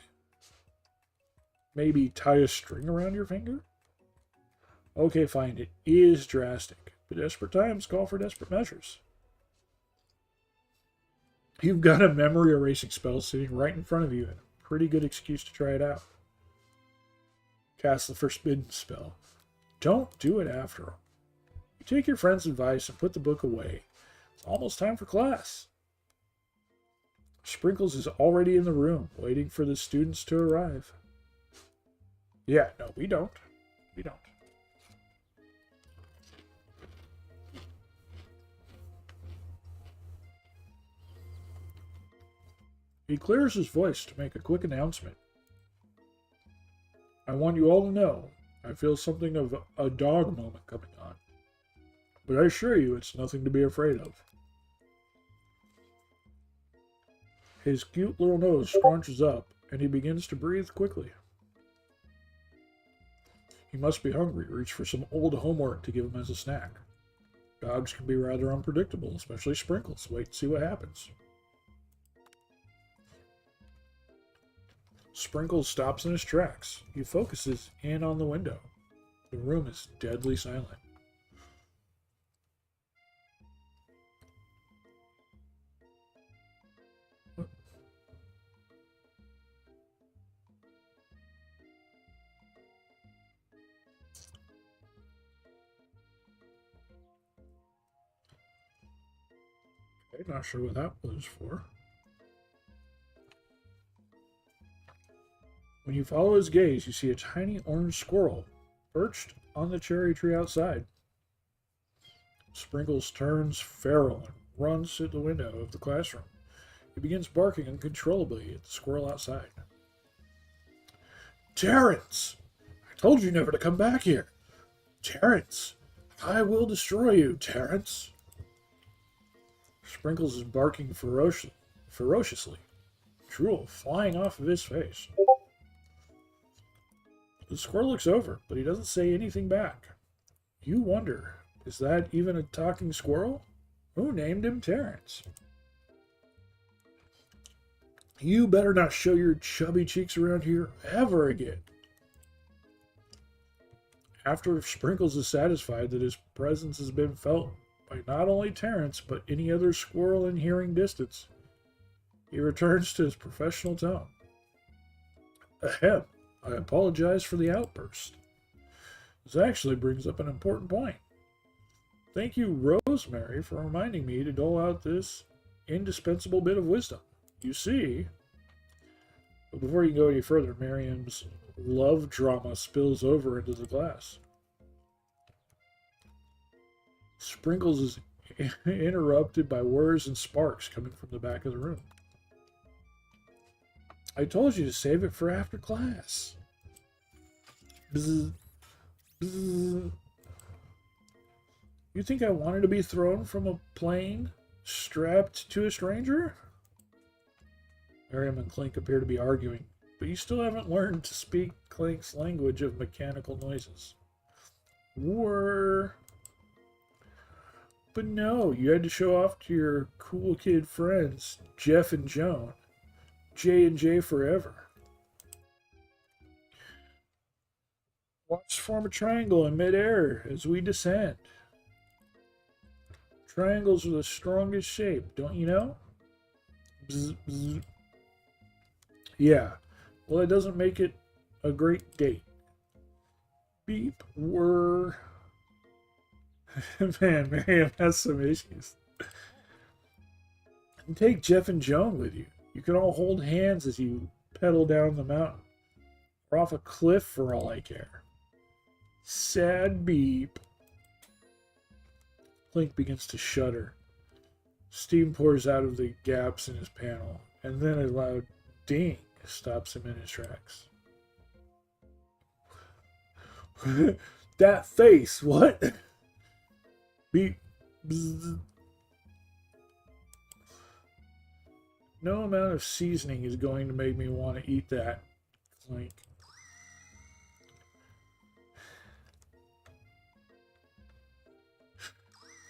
Maybe tie a string around your finger? Okay, fine, it is drastic. But desperate times call for desperate measures. You've got a memory erasing spell sitting right in front of you, and a pretty good excuse to try it out. Cast the forbidden spell. Don't do it after all. You take your friend's advice and put the book away. It's almost time for class. Sprinkles is already in the room, waiting for the students to arrive. Yeah, no, we don't. We don't. He clears his voice to make a quick announcement. I want you all to know, I feel something of a dog moment coming on. But I assure you, it's nothing to be afraid of. His cute little nose scrunches up, and he begins to breathe quickly. He must be hungry. Reach for some old homework to give him as a snack. Dogs can be rather unpredictable, especially Sprinkles. Wait and see what happens. Sprinkles stops in his tracks. He focuses in on the window. The room is deadly silent. Okay, not sure what that was for. When you follow his gaze, you see a tiny orange squirrel perched on the cherry tree outside. Sprinkles turns feral and runs to the window of the classroom. He begins barking uncontrollably at the squirrel outside. Terrence! I told you never to come back here! Terrence! I will destroy you, Terrence! Sprinkles is barking ferociously, drool flying off of his face. The squirrel looks over, but he doesn't say anything back. You wonder, is that even a talking squirrel? Who named him Terrence? You better not show your chubby cheeks around here ever again. After Sprinkles is satisfied that his presence has been felt by not only Terrence, but any other squirrel in hearing distance, he returns to his professional tone. Ahem. I apologize for the outburst. This actually brings up an important point. Thank you, Rosemary, for reminding me to dole out this indispensable bit of wisdom. You see, but before you go any further, Miriam's love drama spills over into the class. Sprinkles is interrupted by whirs and sparks coming from the back of the room. I told you to save it for after class. Bzz. Bzz. You think I wanted to be thrown from a plane strapped to a stranger? Miriam and Clink appear to be arguing, but you still haven't learned to speak Clink's language of mechanical noises. But no, you had to show off to your cool kid friends, Jeff and Joan. J&J forever. Watch form a triangle in midair as we descend. Triangles are the strongest shape, don't you know? Bzz, bzz. Yeah, well, it doesn't make it a great date. Beep, whir. Man, Miriam has some issues. And take Jeff and Joan with you. You can all hold hands as you pedal down the mountain. Or off a cliff for all I care. Sad beep. Link begins to shudder. Steam pours out of the gaps in his panel, and then a loud ding stops him in his tracks. That face, what? Beep. Bzz. No amount of seasoning is going to make me want to eat that. Clink.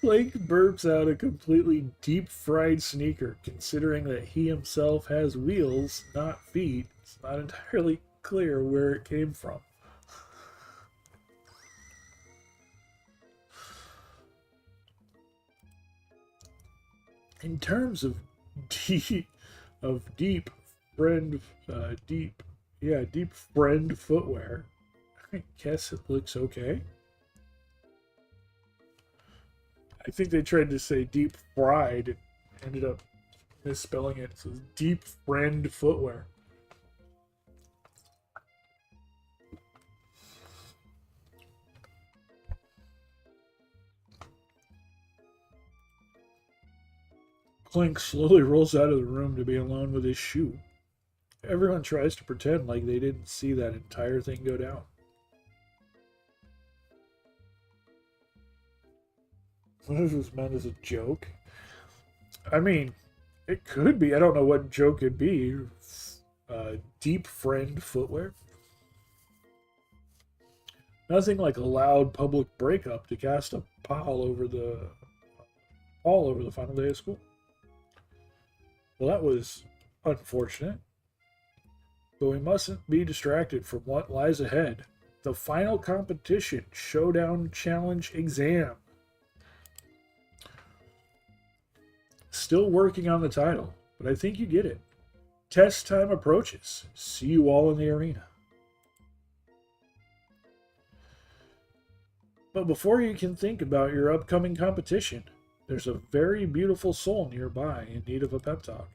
Blake burps out a completely deep-fried sneaker, considering that he himself has wheels, not feet. It's not entirely clear where it came from. In terms of deep, deep friend, deep friend footwear, I guess it looks okay. I think they tried to say deep fried and ended up misspelling it. So it's deep friend footwear. Clink slowly rolls out of the room to be alone with his shoe. Everyone tries to pretend like they didn't see that entire thing go down. What if this meant as a joke? I mean, it could be. I don't know what joke it'd be. Deep friend footwear? Nothing like a loud public breakup to cast a pall over the final day of school. Well, that was unfortunate. But we mustn't be distracted from what lies ahead. The final competition, Showdown Challenge exam. Still working on the title, but I think you get it. Test time approaches. See you all in the arena. But before you can think about your upcoming competition, there's a very beautiful soul nearby in need of a pep talk.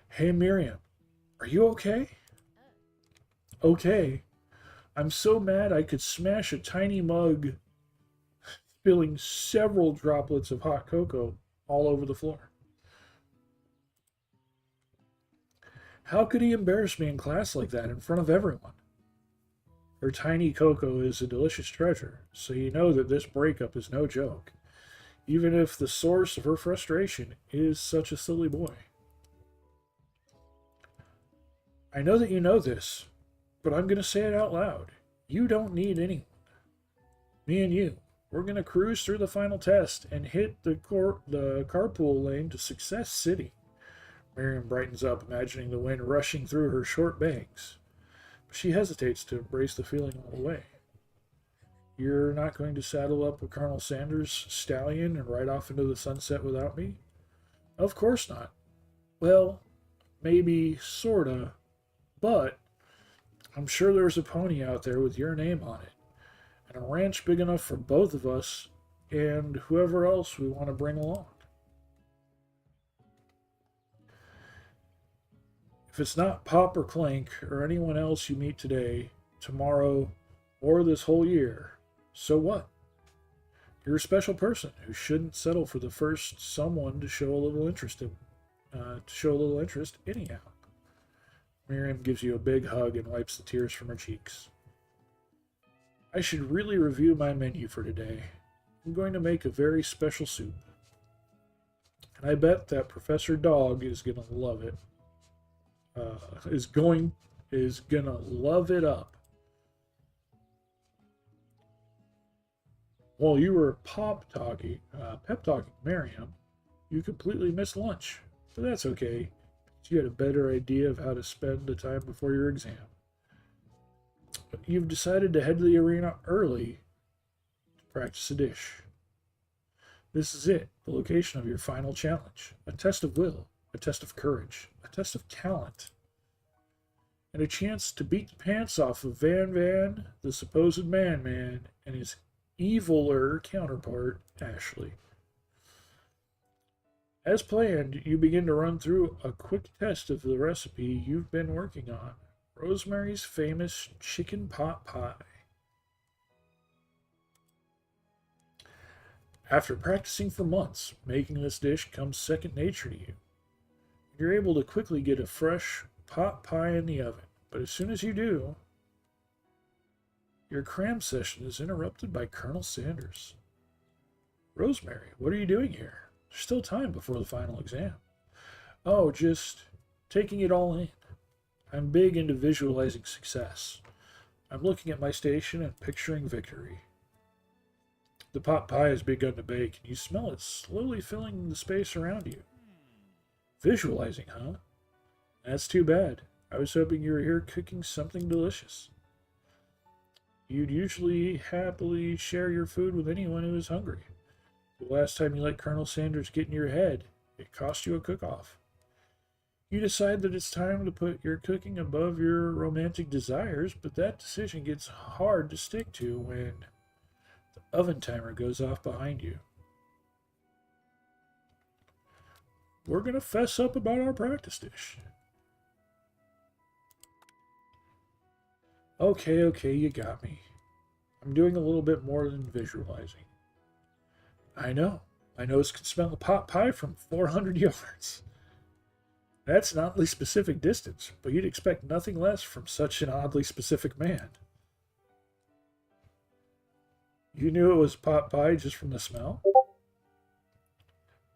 Hey Miriam, are you okay? Okay. I'm so mad I could smash a tiny mug, spilling several droplets of hot cocoa all over the floor. How could he embarrass me in class like that in front of everyone? Her tiny cocoa is a delicious treasure, so you know that this breakup is no joke, even if the source of her frustration is such a silly boy. I know that you know this, but I'm going to say it out loud. You don't need anyone. Me and you, we're going to cruise through the final test and hit the carpool lane to Success City. Miriam brightens up, imagining the wind rushing through her short bangs. But she hesitates to embrace the feeling all the way. You're not going to saddle up with Colonel Sanders' stallion and ride off into the sunset without me? Of course not. Well, maybe sorta, but I'm sure there's a pony out there with your name on it, and a ranch big enough for both of us and whoever else we want to bring along. If it's not Pop or Clank or anyone else you meet today, tomorrow, or this whole year, so what? You're a special person who shouldn't settle for the first someone to show a little interest anyhow. Miriam gives you a big hug and wipes the tears from her cheeks. I should really review my menu for today. I'm going to make a very special soup. And I bet that Professor Dog is going to love it. Is gonna love it up. While you were pep talking Miriam, you completely missed lunch. But that's okay. You had a better idea of how to spend the time before your exam. But you've decided to head to the arena early to practice a dish. This is it, the location of your final challenge. A test of will, a test of courage, a test of talent, and a chance to beat the pants off of Van, the supposed man, and his eviler counterpart, Ashley. As planned, you begin to run through a quick test of the recipe you've been working on, Rosemary's famous chicken pot pie. After practicing for months, making this dish comes second nature to you. You're able to quickly get a fresh pot pie in the oven, but as soon as you do, your cram session is interrupted by Colonel Sanders. Rosemary, what are you doing here? There's still time before the final exam. Oh, just taking it all in. I'm big into visualizing success. I'm looking at my station and picturing victory. The pot pie has begun to bake, and you smell it slowly filling the space around you. Visualizing, huh? That's too bad. I was hoping you were here cooking something delicious. You'd usually happily share your food with anyone who is hungry. The last time you let Colonel Sanders get in your head, it cost you a cook-off. You decide that it's time to put your cooking above your romantic desires, but that decision gets hard to stick to when the oven timer goes off behind you. We're going to fess up about our practice dish. Okay, you got me. I'm doing a little bit more than visualizing. I know. My nose can smell a pot pie from 400 yards. That's an oddly specific distance, but you'd expect nothing less from such an oddly specific man. You knew it was pot pie just from the smell?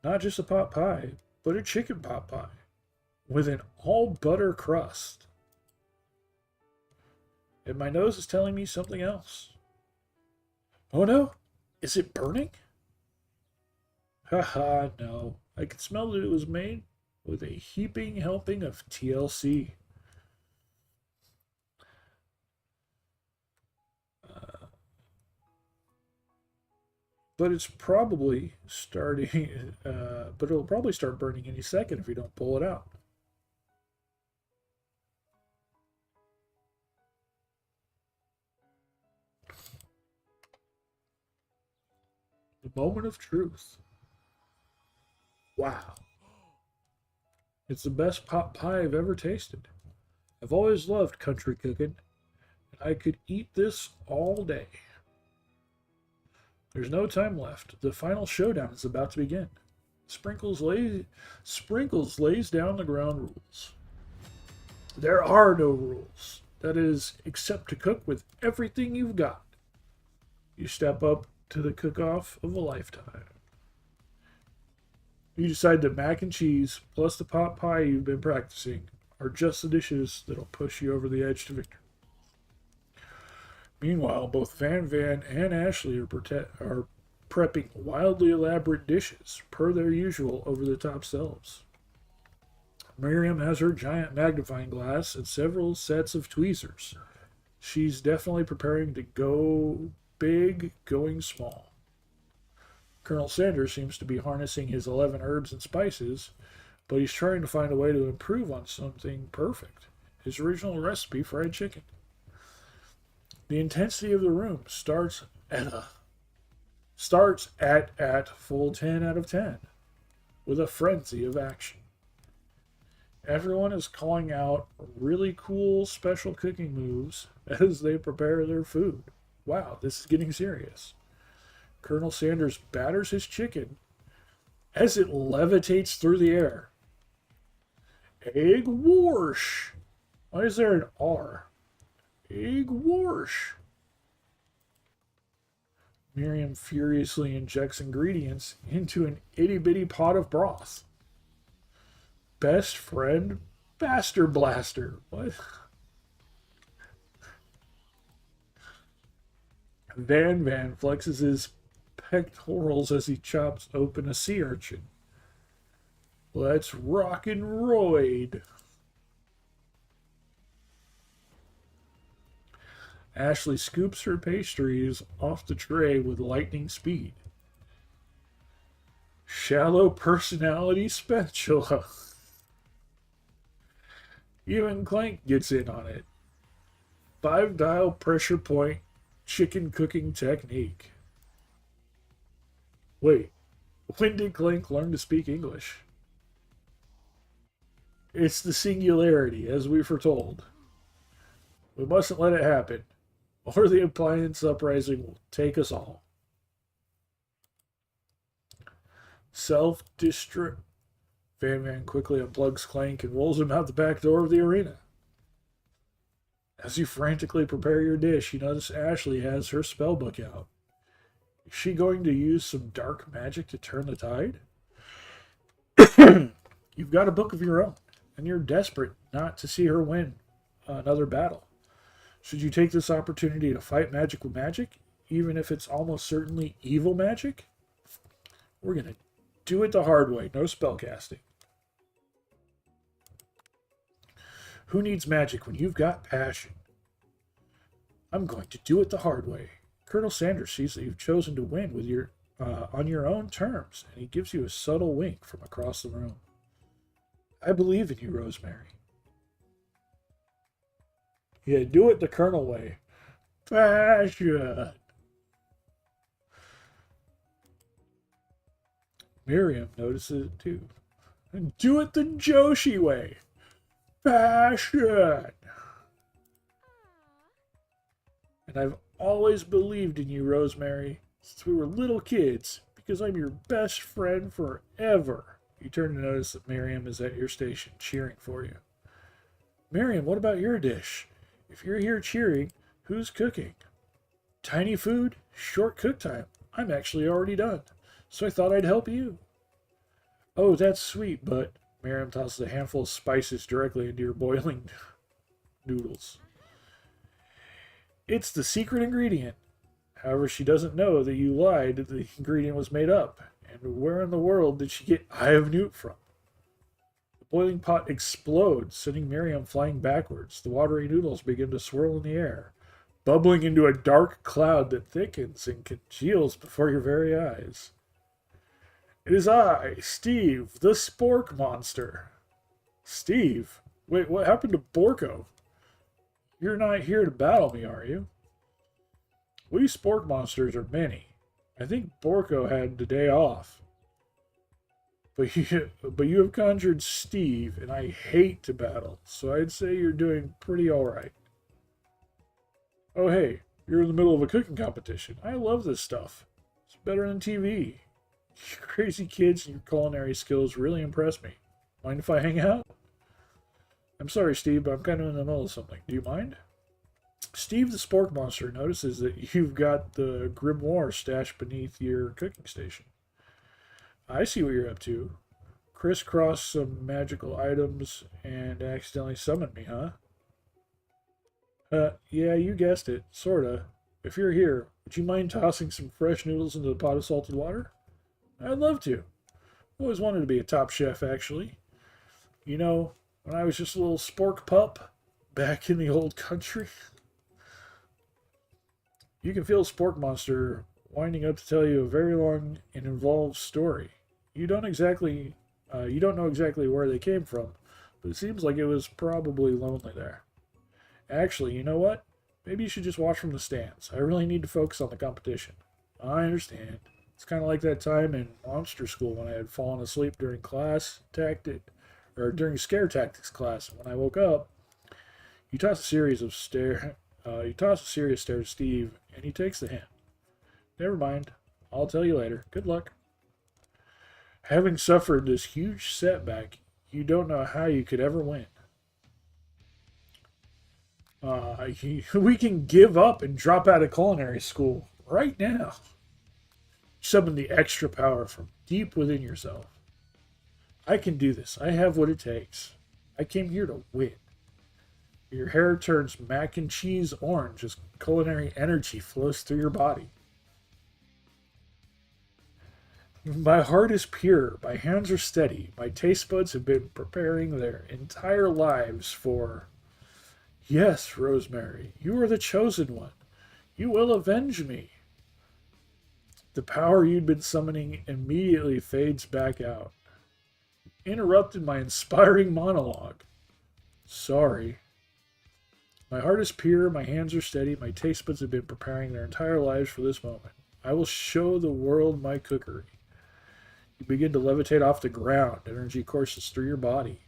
Not just a pot pie, but a chicken pot pie with an all-butter crust. And my nose is telling me something else. Oh no, is it burning? Haha, no. I could smell that it was made with a heaping helping of TLC. But it's probably starting, but it'll probably start burning any second if you don't pull it out. The moment of truth. Wow. It's the best pot pie I've ever tasted. I've always loved country cooking, and I could eat this all day. There's no time left. The final showdown is about to begin. Sprinkles lays down the ground rules. There are no rules. That is, except to cook with everything you've got. You step up to the cook-off of a lifetime. You decide that mac and cheese plus the pot pie you've been practicing are just the dishes that'll push you over the edge to victory. Meanwhile, both Van and Ashley are prepping wildly elaborate dishes, per their usual over-the-top selves. Miriam has her giant magnifying glass and several sets of tweezers. She's definitely preparing to go big, going small. Colonel Sanders seems to be harnessing his 11 herbs and spices, but he's trying to find a way to improve on something perfect. His original recipe, fried chicken. The intensity of the room starts at full 10 out of 10, with a frenzy of action. Everyone is calling out really cool special cooking moves as they prepare their food. Wow, this is getting serious. Colonel Sanders batters his chicken as it levitates through the air. Egg whoosh. Why is there an R? Egg whoosh. Miriam furiously injects ingredients into an itty-bitty pot of broth. Best friend Bastard Blaster. What? Van flexes his pectorals as he chops open a sea urchin. Let's rock and roid. Ashley scoops her pastries off the tray with lightning speed. Shallow personality spatula. Even Clank gets in on it. 5-dial pressure point chicken cooking technique. Wait, when did Clank learn to speak English? It's the singularity, as we foretold. We mustn't let it happen, or the appliance uprising will take us all. Self-destruct. Van quickly unplugs Clank and rolls him out the back door of the arena. As you frantically prepare your dish, you notice Ashley has her spellbook out. Is she going to use some dark magic to turn the tide? You've got a book of your own, and you're desperate not to see her win another battle. Should you take this opportunity to fight magic with magic, even if it's almost certainly evil magic? We're going to do it the hard way. No spellcasting. Who needs magic when you've got passion? I'm going to do it the hard way. Colonel Sanders sees that you've chosen to win with your on your own terms, and he gives you a subtle wink from across the room. I believe in you, Rosemary. Yeah, do it the Colonel way. Passion. Miriam notices it too. And do it the Joshi way. Passion. And I've always believed in you, Rosemary, since we were little kids, because I'm your best friend forever. You turn to notice that Miriam is at your station, cheering for you. Miriam, what about your dish? If you're here cheering, who's cooking? Tiny food, short cook time. I'm actually already done, so I thought I'd help you. Oh, that's sweet, but Miriam tosses a handful of spices directly into your boiling noodles. It's the secret ingredient. However, she doesn't know that you lied that the ingredient was made up. And where in the world did she get Eye of Newt from? The boiling pot explodes, sending Miriam flying backwards. The watery noodles begin to swirl in the air, bubbling into a dark cloud that thickens and congeals before your very eyes. It is I, Steve, the Spork Monster. Steve? Wait, what happened to Borko? You're not here to battle me, are you? We Spork Monsters are many. I think Borko had the day off. But you have conjured Steve, and I hate to battle, so I'd say you're doing pretty alright. Oh hey, you're in the middle of a cooking competition. I love this stuff. It's better than TV. You crazy kids and your culinary skills really impress me. Mind if I hang out? I'm sorry, Steve, but I'm kind of in the middle of something. Do you mind? Steve the Spork Monster notices that you've got the grimoire stashed beneath your cooking station. I see what you're up to. Crisscross some magical items and accidentally summon me, huh? Yeah, you guessed it. Sorta. If you're here, would you mind tossing some fresh noodles into the pot of salted water? I'd love to. Always wanted to be a top chef, actually. You know, when I was just a little spork pup back in the old country. You can feel Spork Monster winding up to tell you a very long and involved story. You don't know exactly where they came from, but it seems like it was probably lonely there. Actually, you know what? Maybe you should just watch from the stands. I really need to focus on the competition. I understand. It's kind of like that time in monster school when I had fallen asleep during during scare tactics class. And when I woke up, you toss a serious stare to Steve, and he takes the hint. Never mind. I'll tell you later. Good luck. Having suffered this huge setback, you don't know how you could ever win. We can give up and drop out of culinary school right now. Summon the extra power from deep within yourself. I can do this. I have what it takes. I came here to win. Your hair turns mac and cheese orange as culinary energy flows through your body. My heart is pure, my hands are steady, my taste buds have been preparing their entire lives for... Yes, Rosemary, you are the chosen one. You will avenge me. The power you'd been summoning immediately fades back out. Interrupted my inspiring monologue. Sorry. My heart is pure, my hands are steady, my taste buds have been preparing their entire lives for this moment. I will show the world my cookery. You begin to levitate off the ground. Energy courses through your body.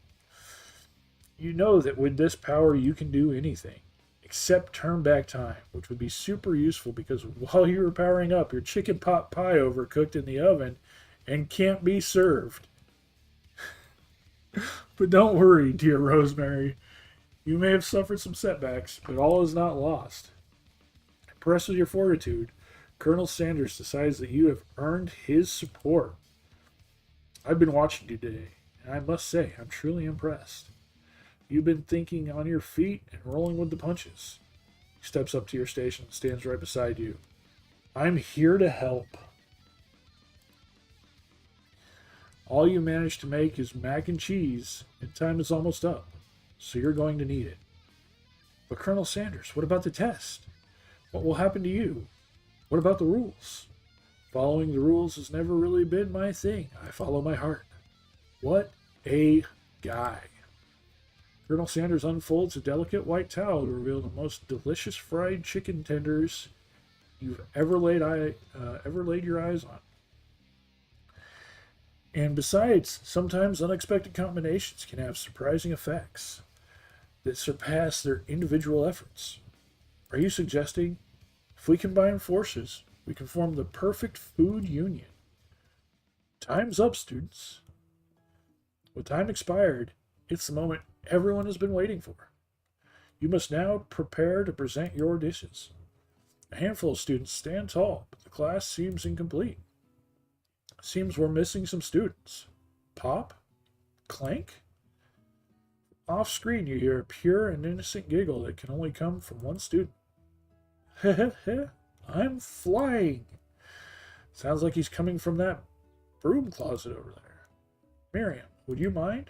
You know that with this power you can do anything, except turn back time, which would be super useful because while you were powering up, your chicken pot pie overcooked in the oven and can't be served. But don't worry, dear Rosemary. You may have suffered some setbacks, but all is not lost. Impressed with your fortitude, Colonel Sanders decides that you have earned his support. I've been watching you today, and I must say, I'm truly impressed. You've been thinking on your feet and rolling with the punches. He steps up to your station and stands right beside you. I'm here to help. All you managed to make is mac and cheese, and time is almost up, so you're going to need it. But Colonel Sanders, what about the test? What will happen to you? What about the rules? Following the rules has never really been my thing. I follow my heart. What a guy. Colonel Sanders unfolds a delicate white towel to reveal the most delicious fried chicken tenders you've ever laid your eyes on. And besides, sometimes unexpected combinations can have surprising effects that surpass their individual efforts. Are you suggesting if we combine forces, we can form the perfect food union? Time's up, students. With time expired, it's the moment everyone has been waiting for. You must now prepare to present your dishes. A handful of students stand tall, but the class seems incomplete. Seems we're missing some students. Pop? Clank? Off screen, you hear a pure and innocent giggle that can only come from one student. Heh. I'm flying. Sounds like he's coming from that broom closet over there. Miriam, would you mind?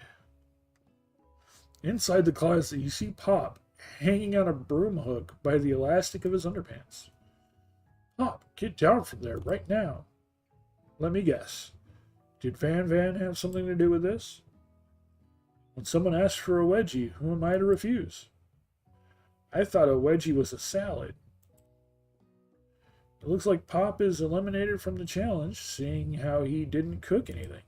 Inside the closet, you see Pop hanging on a broom hook by the elastic of his underpants. Pop, get down from there right now. Let me guess. Did Van have something to do with this? When someone asks for a wedgie, who am I to refuse? I thought a wedgie was a salad. It looks like Pop is eliminated from the challenge, seeing how he didn't cook anything.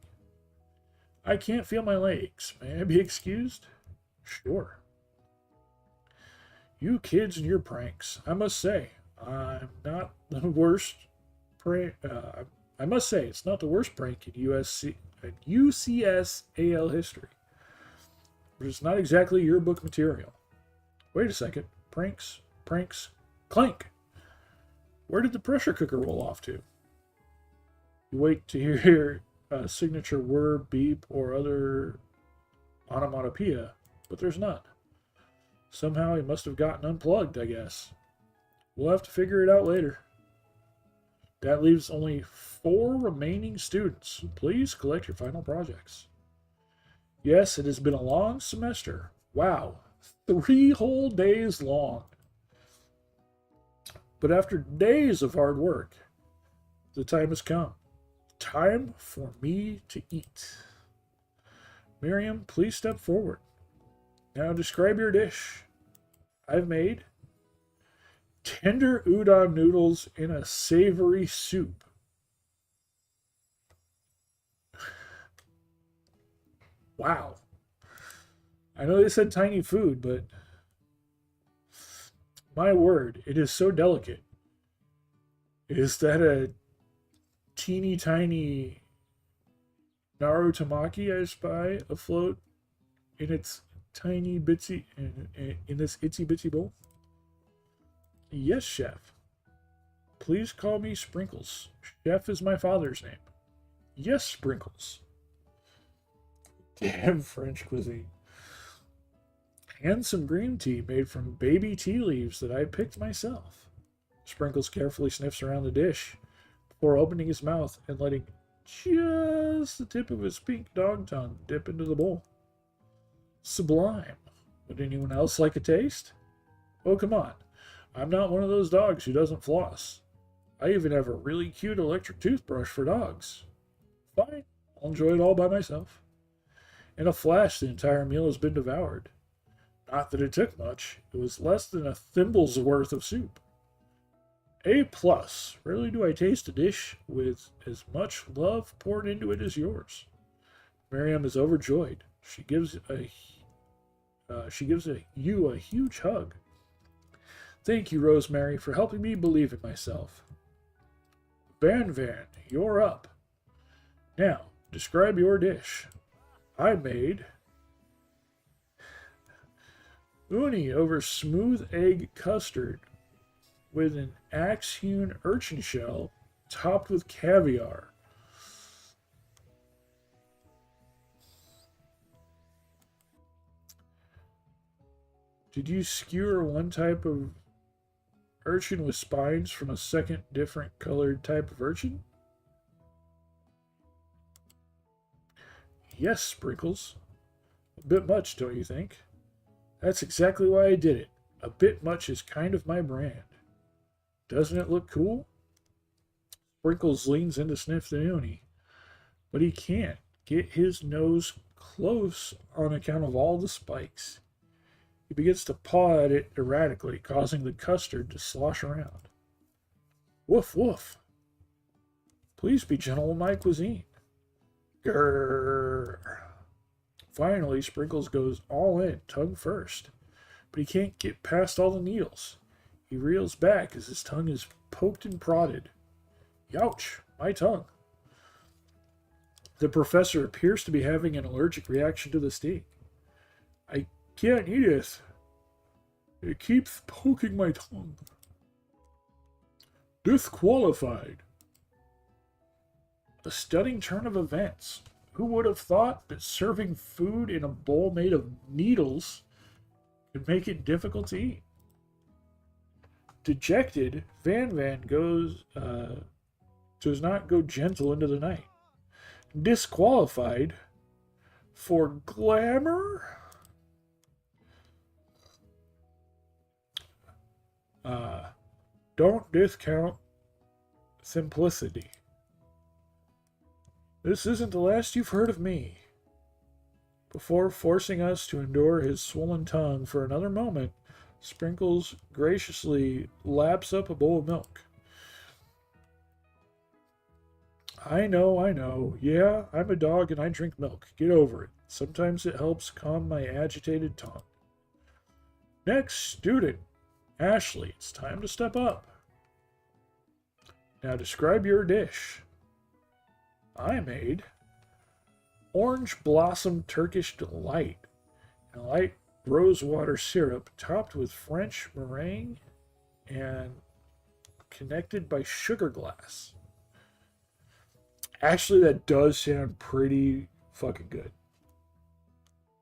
I can't feel my legs. May I be excused? Sure. You kids and your pranks. I must say, I'm not the worst prank. I must say, it's not the worst prank in UCS AL history. But it's not exactly your book material. Wait a second. Pranks. Clank! Where did the pressure cooker roll off to? You wait to hear a signature word, beep, or other onomatopoeia, but there's none. Somehow he must have gotten unplugged, I guess. We'll have to figure it out later. That leaves only 4 remaining students. Please collect your final projects. Yes, it has been a long semester. Wow, 3 whole days long. But after days of hard work, the time has come. Time for me to eat. Miriam, please step forward. Now describe your dish. I've made tender udon noodles in a savory soup. Wow. I know they said tiny food, but my word, it is so delicate. Is that a teeny tiny Narutomaki I spy afloat in its tiny bitsy in this itsy bitsy bowl? Yes, chef. Please call me Sprinkles. Chef is my father's name. Yes, Sprinkles. Damn French cuisine. And some green tea made from baby tea leaves that I picked myself. Sprinkles carefully sniffs around the dish before opening his mouth and letting just the tip of his pink dog tongue dip into the bowl. Sublime. Would anyone else like a taste? Oh, come on. I'm not one of those dogs who doesn't floss. I even have a really cute electric toothbrush for dogs. Fine. I'll enjoy it all by myself. In a flash, the entire meal has been devoured. Not that it took much. It was less than a thimble's worth of soup. A+. Rarely do I taste a dish with as much love poured into it as yours. Miriam is overjoyed. She gives you a huge hug. Thank you, Rosemary, for helping me believe in myself. Van, you're up. Now, describe your dish. I made uni over smooth egg custard with an axe-hewn urchin shell topped with caviar. Did you skewer one type of urchin with spines from a second different colored type of urchin? Yes, Sprinkles. A bit much, don't you think? That's exactly why I did it. A bit much is kind of my brand. Doesn't it look cool? Sprinkles leans in to sniff the uni, but he can't get his nose close on account of all the spikes. He begins to paw at it erratically, causing the custard to slosh around. Woof, woof. Please be gentle with my cuisine. Grrr. Finally, Sprinkles goes all in, tongue first, but he can't get past all the needles. He reels back as his tongue is poked and prodded. Youch, my tongue. The professor appears to be having an allergic reaction to the sting. I can't eat it. It keeps poking my tongue. Disqualified. A stunning turn of events. Who would have thought that serving food in a bowl made of needles could make it difficult to eat? Dejected, Van does not go gentle into the night. Disqualified for glamour? Don't discount simplicity. This isn't the last you've heard of me. Before forcing us to endure his swollen tongue for another moment, Sprinkles graciously laps up a bowl of milk. I know. Yeah, I'm a dog and I drink milk. Get over it. Sometimes it helps calm my agitated tongue. Next student. Ashley, it's time to step up. Now describe your dish. I made orange blossom Turkish delight and light rosewater syrup topped with French meringue and connected by sugar glass. Actually, that does sound pretty fucking good.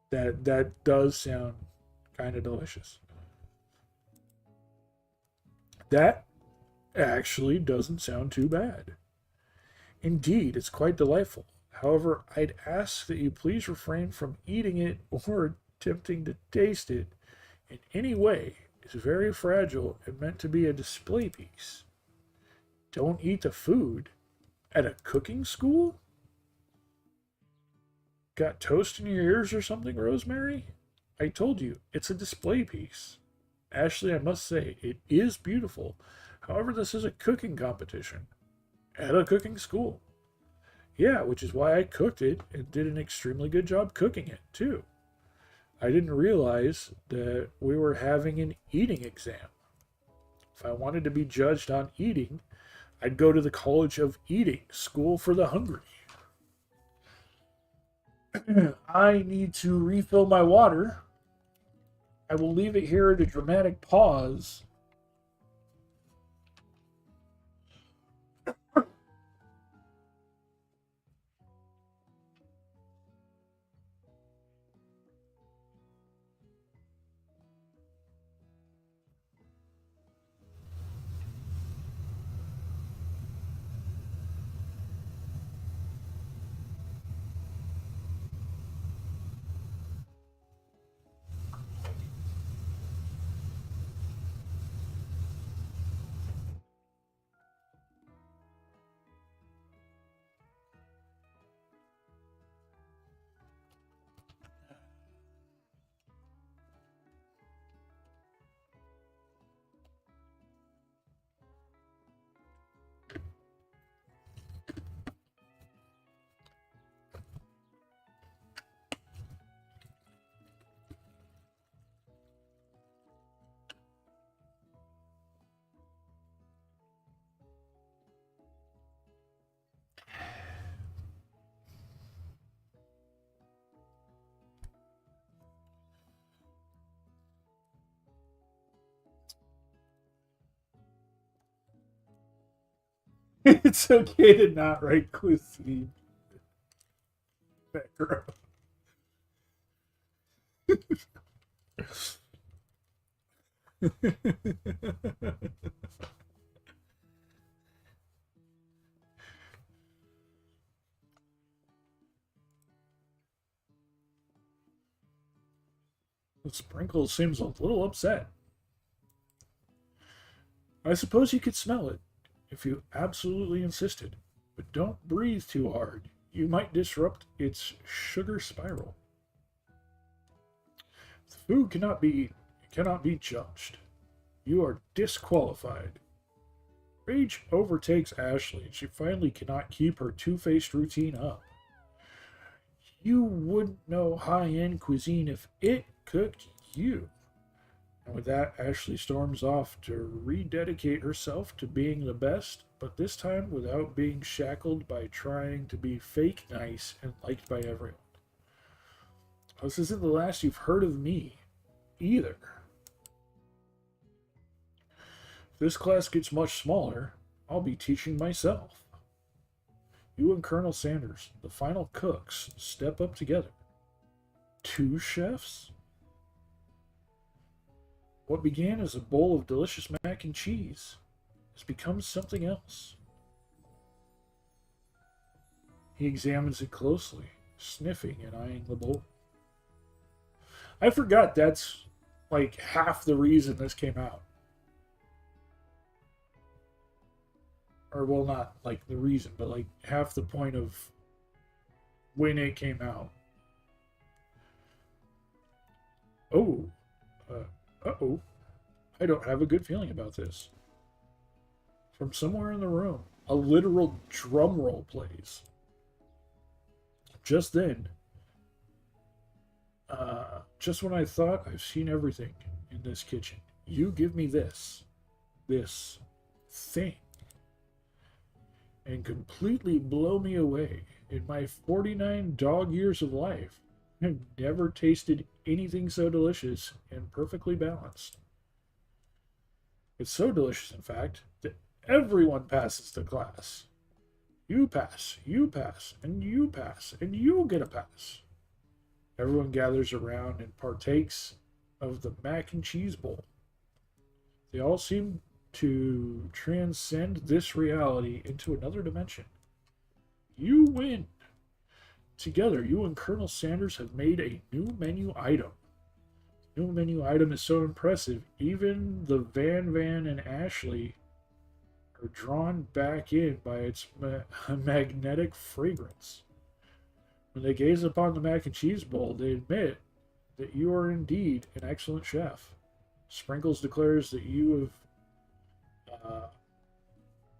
That does sound kind of delicious. That actually doesn't sound too bad. Indeed, it's quite delightful. However, I'd ask that you please refrain from eating it or attempting to taste it in any way. It's very fragile and meant to be a display piece. Don't eat the food at a cooking school? Got toast in your ears or something, Rosemary? I told you, it's a display piece. Ashley, I must say, it is beautiful. However, this is a cooking competition. At a cooking school. Yeah, which is why I cooked it and did an extremely good job cooking it, too. I didn't realize that we were having an eating exam. If I wanted to be judged on eating, I'd go to the College of Eating, School for the Hungry. I need to refill my water. I will leave it here at a dramatic pause. It's okay to not write cuisine. Background. The Sprinkle seems a little upset. I suppose you could smell it, if you absolutely insisted. But don't breathe too hard. You might disrupt its sugar spiral. The food cannot be judged. You are disqualified. Rage overtakes Ashley, and she finally cannot keep her two-faced routine up. You wouldn't know high-end cuisine if it cooked you. And with that, Ashley storms off to rededicate herself to being the best, but this time without being shackled by trying to be fake nice and liked by everyone. This isn't the last you've heard of me, either. If this class gets much smaller, I'll be teaching myself. You and Colonel Sanders, the final cooks, step up together. 2 chefs? What began as a bowl of delicious mac and cheese has become something else. He examines it closely, sniffing and eyeing the bowl. I forgot that's like half the reason this came out. Or, well, not like the reason, but like half the point of when it came out. Oh. Uh-oh. I don't have a good feeling about this. From somewhere in the room, a literal drum roll plays. Just then, just when I thought I've seen everything in this kitchen, you give me this thing, and completely blow me away. In my 49 dog years of life, I've never tasted anything so delicious and perfectly balanced. It's so delicious, in fact, that everyone passes the class. You pass, and you pass, and you get a pass. Everyone gathers around and partakes of the mac and cheese bowl. They all seem to transcend this reality into another dimension. You win. Together, you and Colonel Sanders have made a new menu item. The new menu item is so impressive, even the Van and Ashley are drawn back in by its magnetic fragrance. When they gaze upon the mac and cheese bowl, they admit that you are indeed an excellent chef. Sprinkles declares that you have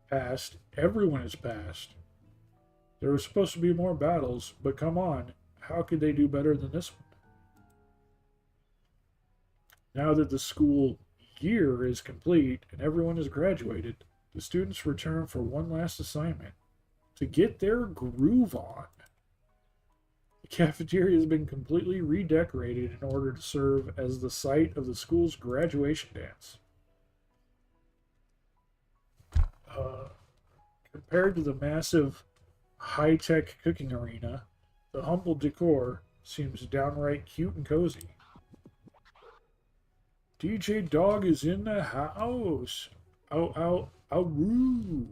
passed. Everyone has passed. There were supposed to be more battles, but come on, how could they do better than this one? Now that the school year is complete and everyone has graduated, the students return for one last assignment, to get their groove on. The cafeteria has been completely redecorated in order to serve as the site of the school's graduation dance. Compared to the massive high-tech cooking arena, the humble decor seems downright cute and cozy. DJ Dog is in the house. Ow, woo.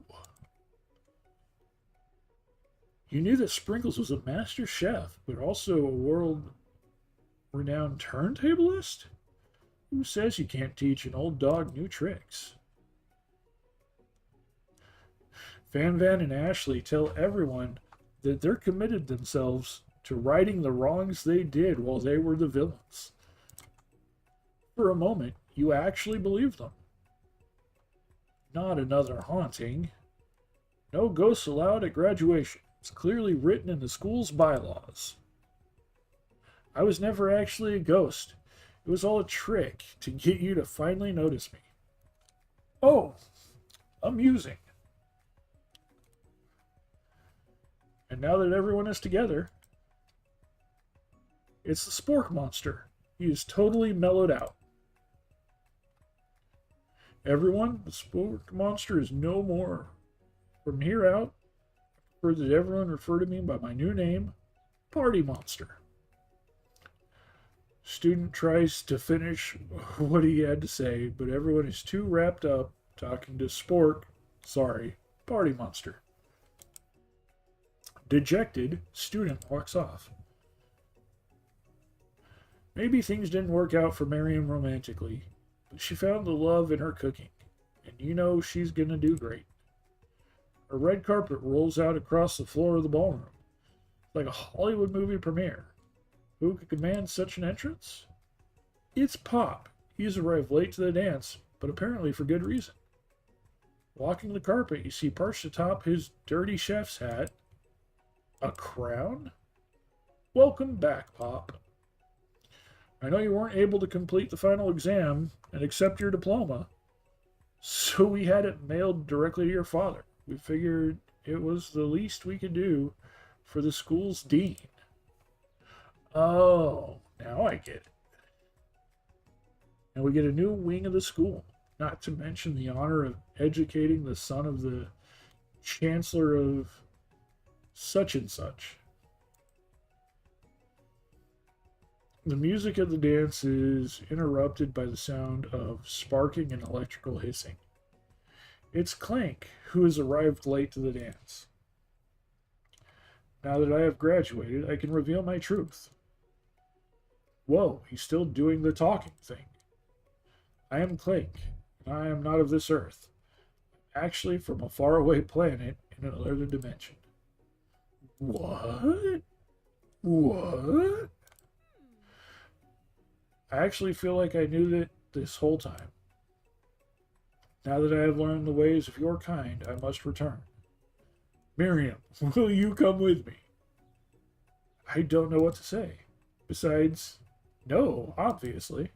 You knew that Sprinkles was a master chef, but also a world-renowned turntablist? Who says you can't teach an old dog new tricks? Van and Ashley tell everyone that they're committed themselves to righting the wrongs they did while they were the villains. For a moment, you actually believe them. Not another haunting. No ghosts allowed at graduation. It's clearly written in the school's bylaws. I was never actually a ghost. It was all a trick to get you to finally notice me. Oh, amusing. And now that everyone is together, it's the Spork Monster. He is totally mellowed out. Everyone, the Spork Monster is no more. From here out, I prefer that everyone refer to me by my new name, Party Monster. Student tries to finish what he had to say, but everyone is too wrapped up talking to Party Monster. Dejected, student walks off. Maybe things didn't work out for Miriam romantically, but she found the love in her cooking, and you know she's gonna do great. A red carpet rolls out across the floor of the ballroom, like a Hollywood movie premiere. Who could command such an entrance? It's Pop. He's arrived late to the dance, but apparently for good reason. Walking the carpet, you see perched atop his dirty chef's hat a crown? Welcome back, Pop. I know you weren't able to complete the final exam and accept your diploma, so we had it mailed directly to your father. We figured it was the least we could do for the school's dean. Oh, now I get it. And we get a new wing of the school, not to mention the honor of educating the son of the chancellor of such and such. The music of the dance is interrupted by the sound of sparking and electrical hissing. It's Clank, who has arrived late to the dance. Now that I have graduated, I can reveal my truth. Whoa, he's still doing the talking thing. I am Clank, and I am not of this earth. Actually from a faraway planet in another dimension. What? What? I actually feel like I knew that this whole time. Now that I have learned the ways of your kind, I must return. Miriam, will you come with me? I don't know what to say. Besides, no, obviously.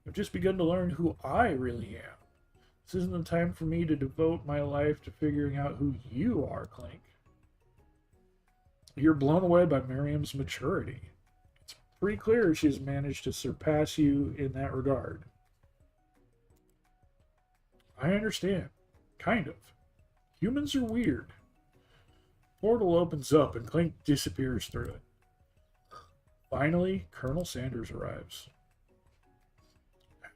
I've just begun to learn who I really am. This isn't the time for me to devote my life to figuring out who you are, Clank. You're blown away by Miriam's maturity. It's pretty clear she's managed to surpass you in that regard. I understand. Kind of. Humans are weird. Portal opens up and Clank disappears through it. Finally, Colonel Sanders arrives.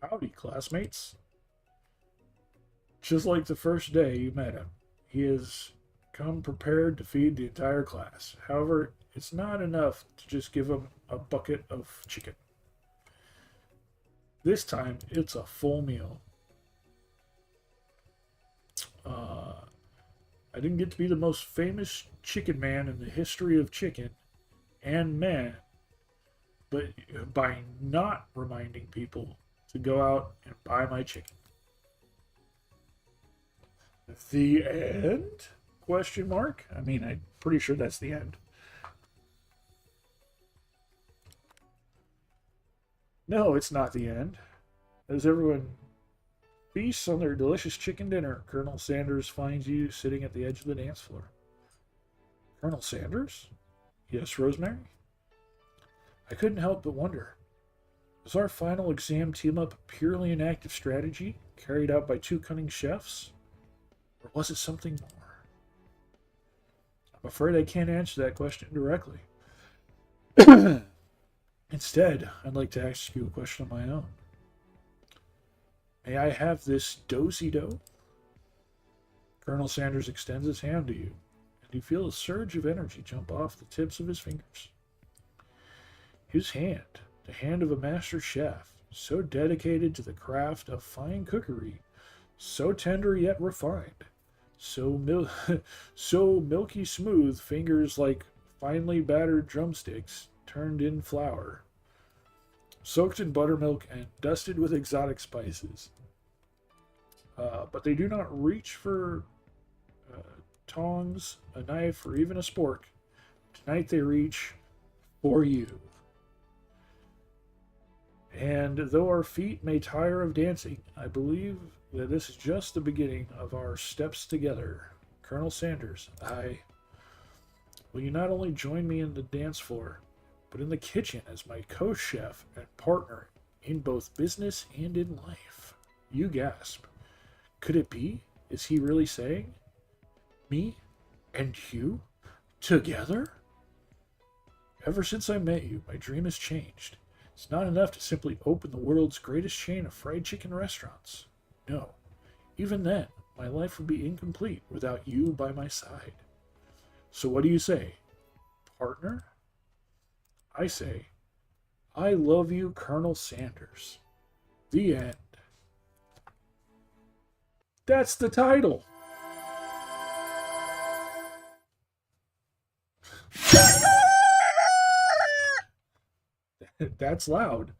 Howdy, classmates. Just like the first day you met him, he has come prepared to feed the entire class. However, it's not enough to just give him a bucket of chicken. This time, it's a full meal. I didn't get to be the most famous chicken man in the history of chicken and man, but by not reminding people to go out and buy my chicken. The end? Question mark? I mean, I'm pretty sure that's the end. No, it's not the end. As everyone feasts on their delicious chicken dinner, Colonel Sanders finds you sitting at the edge of the dance floor. Colonel Sanders? Yes, Rosemary? I couldn't help but wonder. Was our final exam team-up purely an act of strategy, carried out by two cunning chefs? Or was it something more? I'm afraid I can't answer that question directly. Instead, I'd like to ask you a question of my own. May I have this do-si-do? Colonel Sanders extends his hand to you, and you feel a surge of energy jump off the tips of his fingers. His hand, the hand of a master chef, so dedicated to the craft of fine cookery, so tender yet refined, so milky smooth, fingers like finely battered drumsticks turned in flour, soaked in buttermilk and dusted with exotic spices. But they do not reach for tongs, a knife, or even a spork. Tonight they reach for you. And though our feet may tire of dancing, I believe that this is just the beginning of our steps together. Colonel Sanders, will you not only join me in the dance floor, but in the kitchen as my co-chef and partner in both business and in life? You gasp. Could it be? Is he really saying? Me and you together? Ever since I met you, my dream has changed. It's not enough to simply open the world's greatest chain of fried chicken restaurants. No, even then, my life would be incomplete without you by my side. So what do you say? Partner? I say, I Love You, Colonel Sanders. The end. That's the title. That's loud.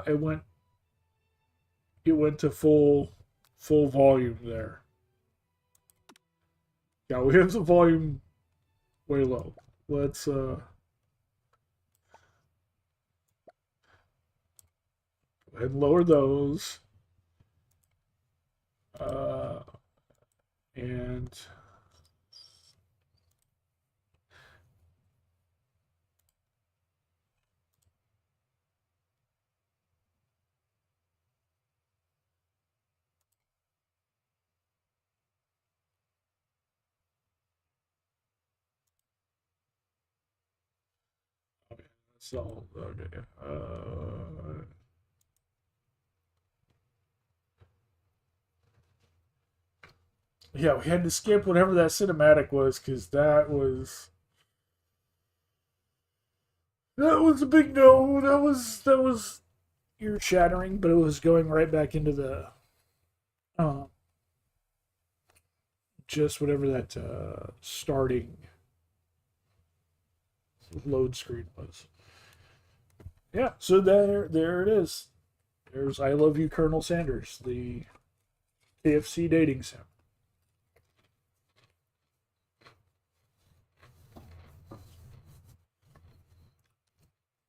It went. It went to full volume there. Yeah, we have the volume way low. Let's go ahead and lower those. And okay, so okay. Yeah, we had to skip whatever that cinematic was because that was a big no. That was ear shattering, but it was going right back into the uh, just whatever that starting load screen was. Yeah, so there it is. There's I Love You, Colonel Sanders, the KFC dating sim.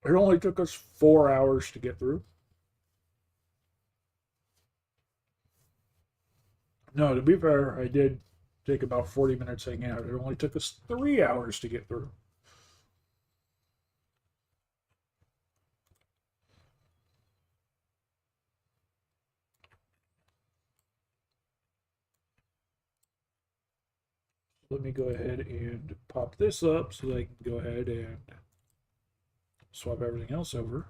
It only took us 4 hours to get through. No, to be fair, I did take about 40 minutes hanging out. It only took us 3 hours to get through. Let me go ahead and pop this up so that I can go ahead and swap everything else over.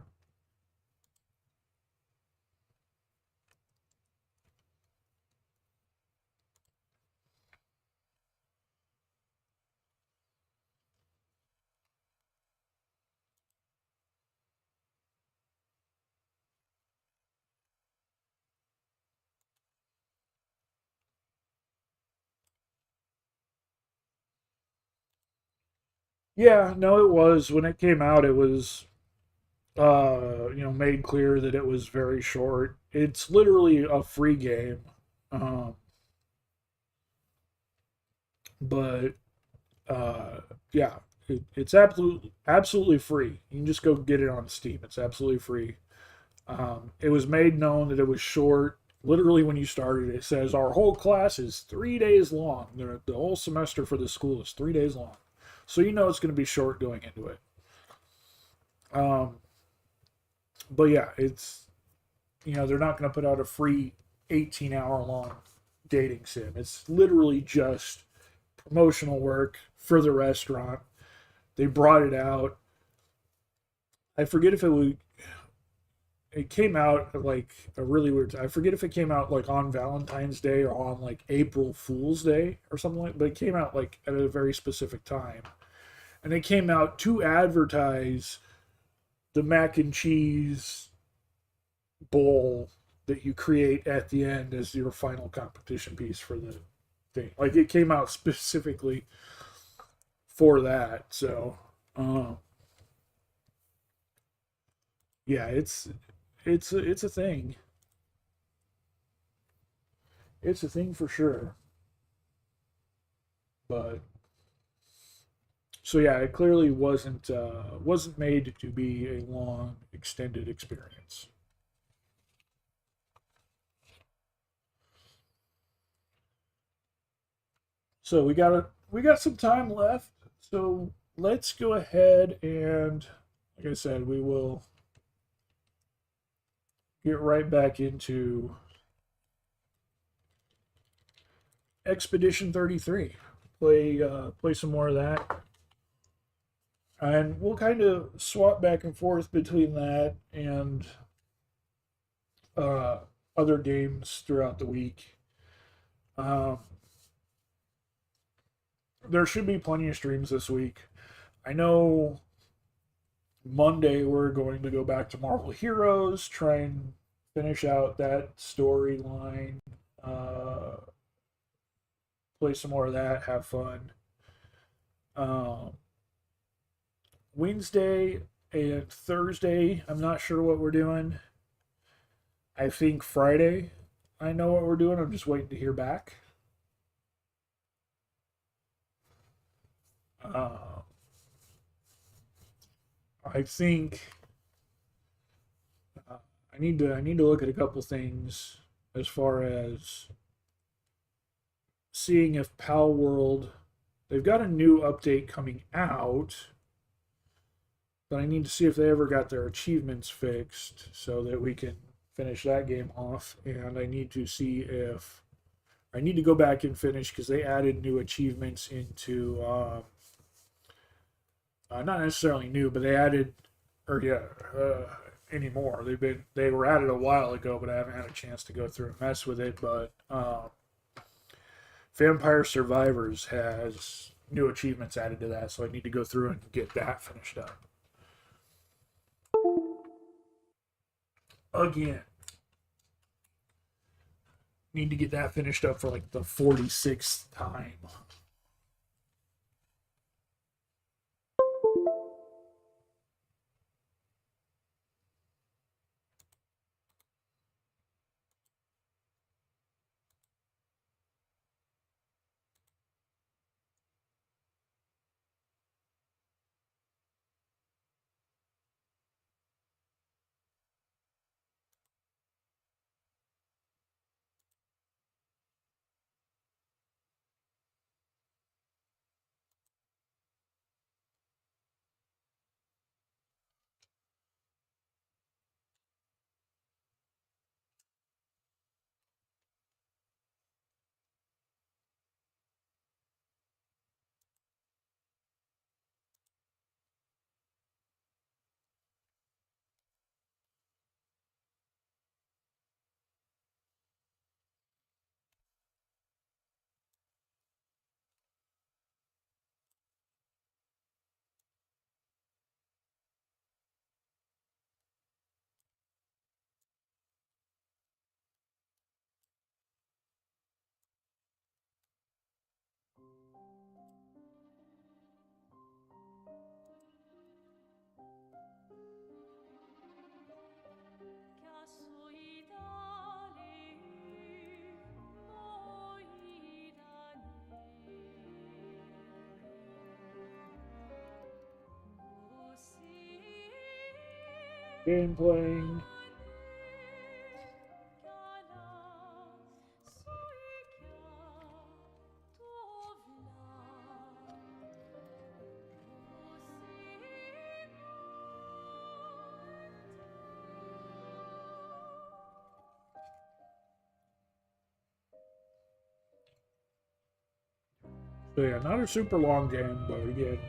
Yeah, no, it was. When it came out, it was made clear that it was very short. It's literally a free game. Um, but yeah, it's absolutely free. You can just go get it on Steam. It's absolutely free. It was made known that it was short. Literally, when you started, it says our whole class is 3 days long. The whole semester for the school is 3 days long, so you know it's going to be short going into it. Um, but yeah, it's they're not going to put out a free 18-hour long dating sim. It's literally just promotional work for the restaurant. They brought it out. I forget if it came out like a really weird. I forget if it came out like on Valentine's Day or on like April Fool's Day or something like. But it came out like at a very specific time, and it came out to advertise the mac and cheese bowl that you create at the end as your final competition piece for the thing. Like it came out specifically for that. So, yeah, it's a thing. It's a thing for sure. But so yeah, it clearly wasn't made to be a long extended experience. So we got some time left. So let's go ahead and like I said, we will get right back into Expedition 33. Play some more of that. And we'll kind of swap back and forth between that and uh, other games throughout the week. Um, there should be plenty of streams this week. I know Monday we're going to go back to Marvel Heroes, try and finish out that storyline, play some more of that, have fun. Um, Wednesday and Thursday, I'm not sure what we're doing. I think Friday, I know what we're doing. I'm just waiting to hear back. I think I need to look at a couple things as far as seeing if Pal World, they've got a new update coming out, but I need to see if they ever got their achievements fixed so that we can finish that game off. And I need to see if I need to go back and finish because they added new achievements into not necessarily new, but they added anymore. They were added a while ago, but I haven't had a chance to go through and mess with it. But Vampire Survivors has new achievements added to that, so I need to go through and get that finished up. Again, need to get that finished up for like the 46th time. Game playing. So yeah, not a super long game, but again,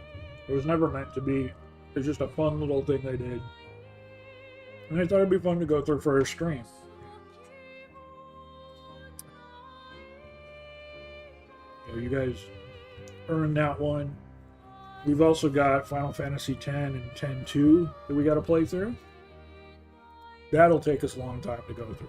it was never meant to be. It's just a fun little thing they did. And I thought it'd be fun to go through for a stream. Yeah, you guys earned that one. We've also got Final Fantasy X and X-2 that we got to play through. That'll take us a long time to go through.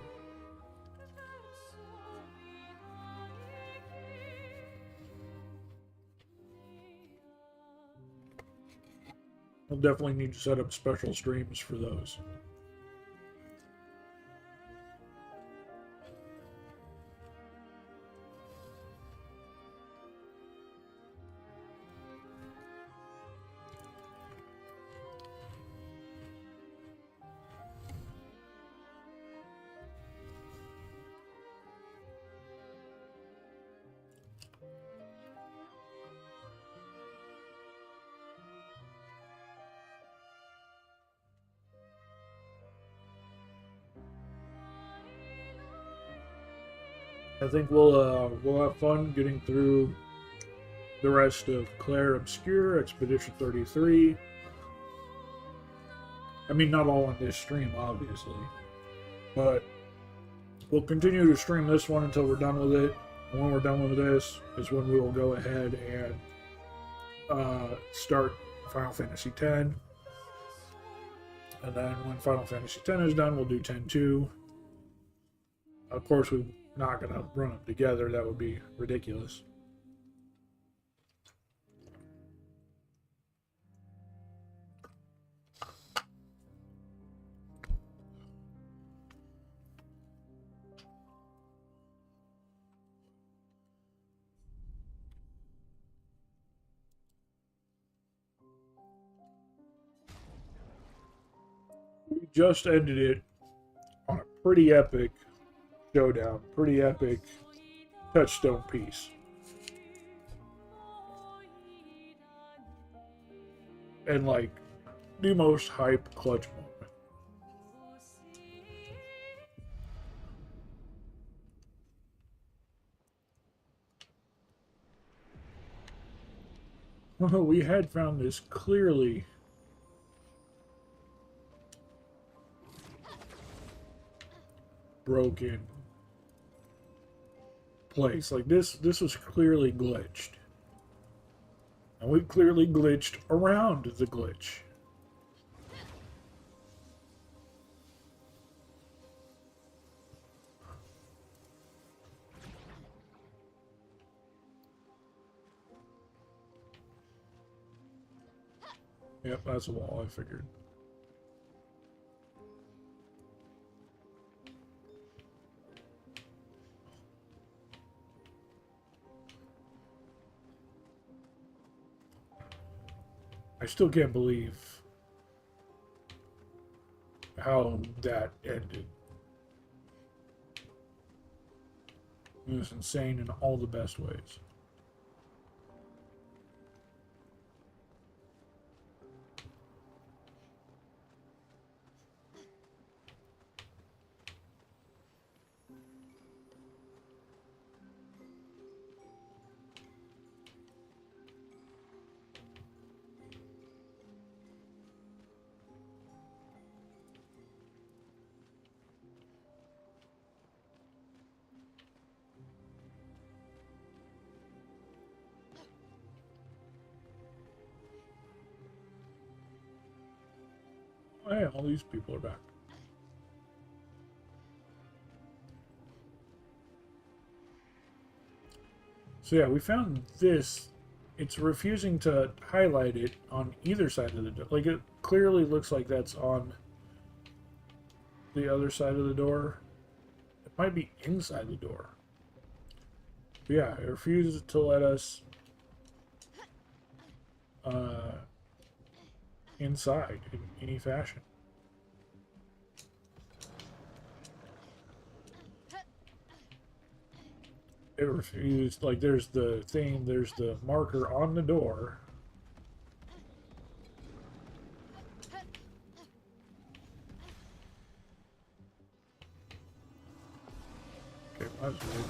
We'll definitely need to set up special streams for those. I think we'll have fun getting through the rest of Claire Obscure, Expedition 33. I mean, not all on this stream, obviously, but we'll continue to stream this one until we're done with it. And when we're done with this is when we will go ahead and start Final Fantasy X. And then when Final Fantasy X is done, we'll do 10-2. Of course, we're not going to run them together. That would be ridiculous. We just ended it on a pretty epic showdown, pretty epic touchstone piece. And like the most hype clutch moment. We had found this clearly broken place. Like this was clearly glitched. And we clearly glitched around the glitch. Yep, that's a wall, I figured. I still can't believe how that ended. It was insane in all the best ways. Oh, hey, all these people are back. So yeah, we found this. It's refusing to highlight it on either side of the door. Like, it clearly looks like that's on the other side of the door. It might be inside the door. But yeah, it refuses to let us inside in any fashion. It refused, like, there's the thing, there's the marker on the door. Okay, that's weird.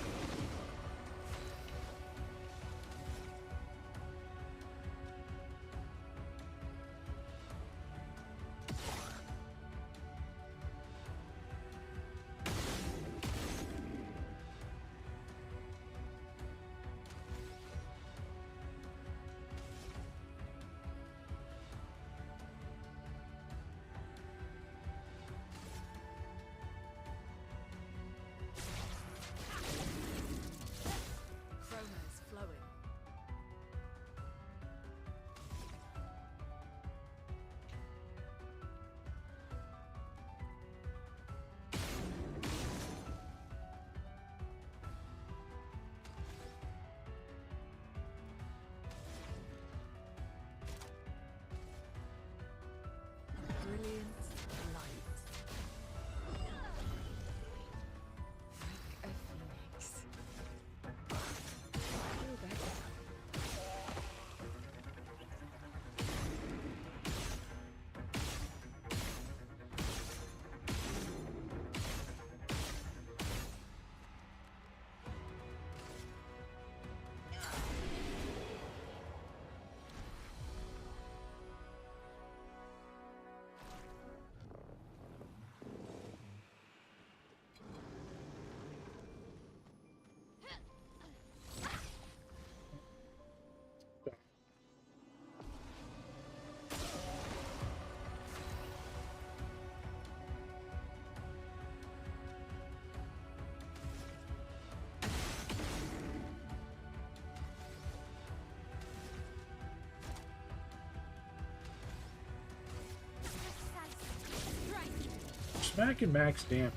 smacking max damage.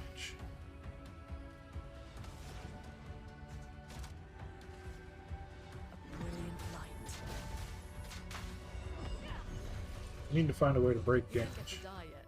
Brilliant light. I need to find a way to break You don't get damage. to die yet.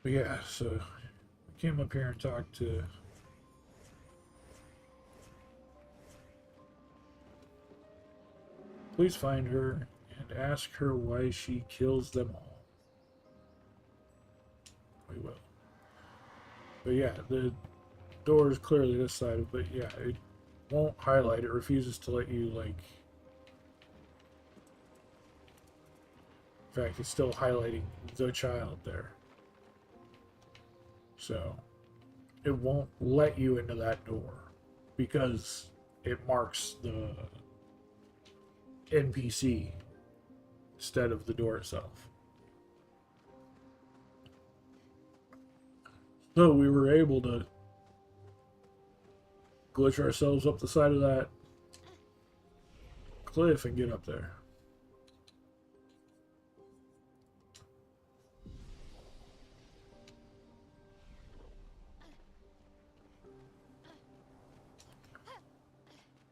But yeah, so I came up here and talked to please find her and ask her why she kills them all. We will. But yeah, the door is clearly this side, but yeah, it won't highlight. It refuses to let you, like... In fact, it's still highlighting the child there. So, it won't let you into that door because it marks the NPC instead of the door itself. So we were able to glitch ourselves up the side of that cliff and get up there.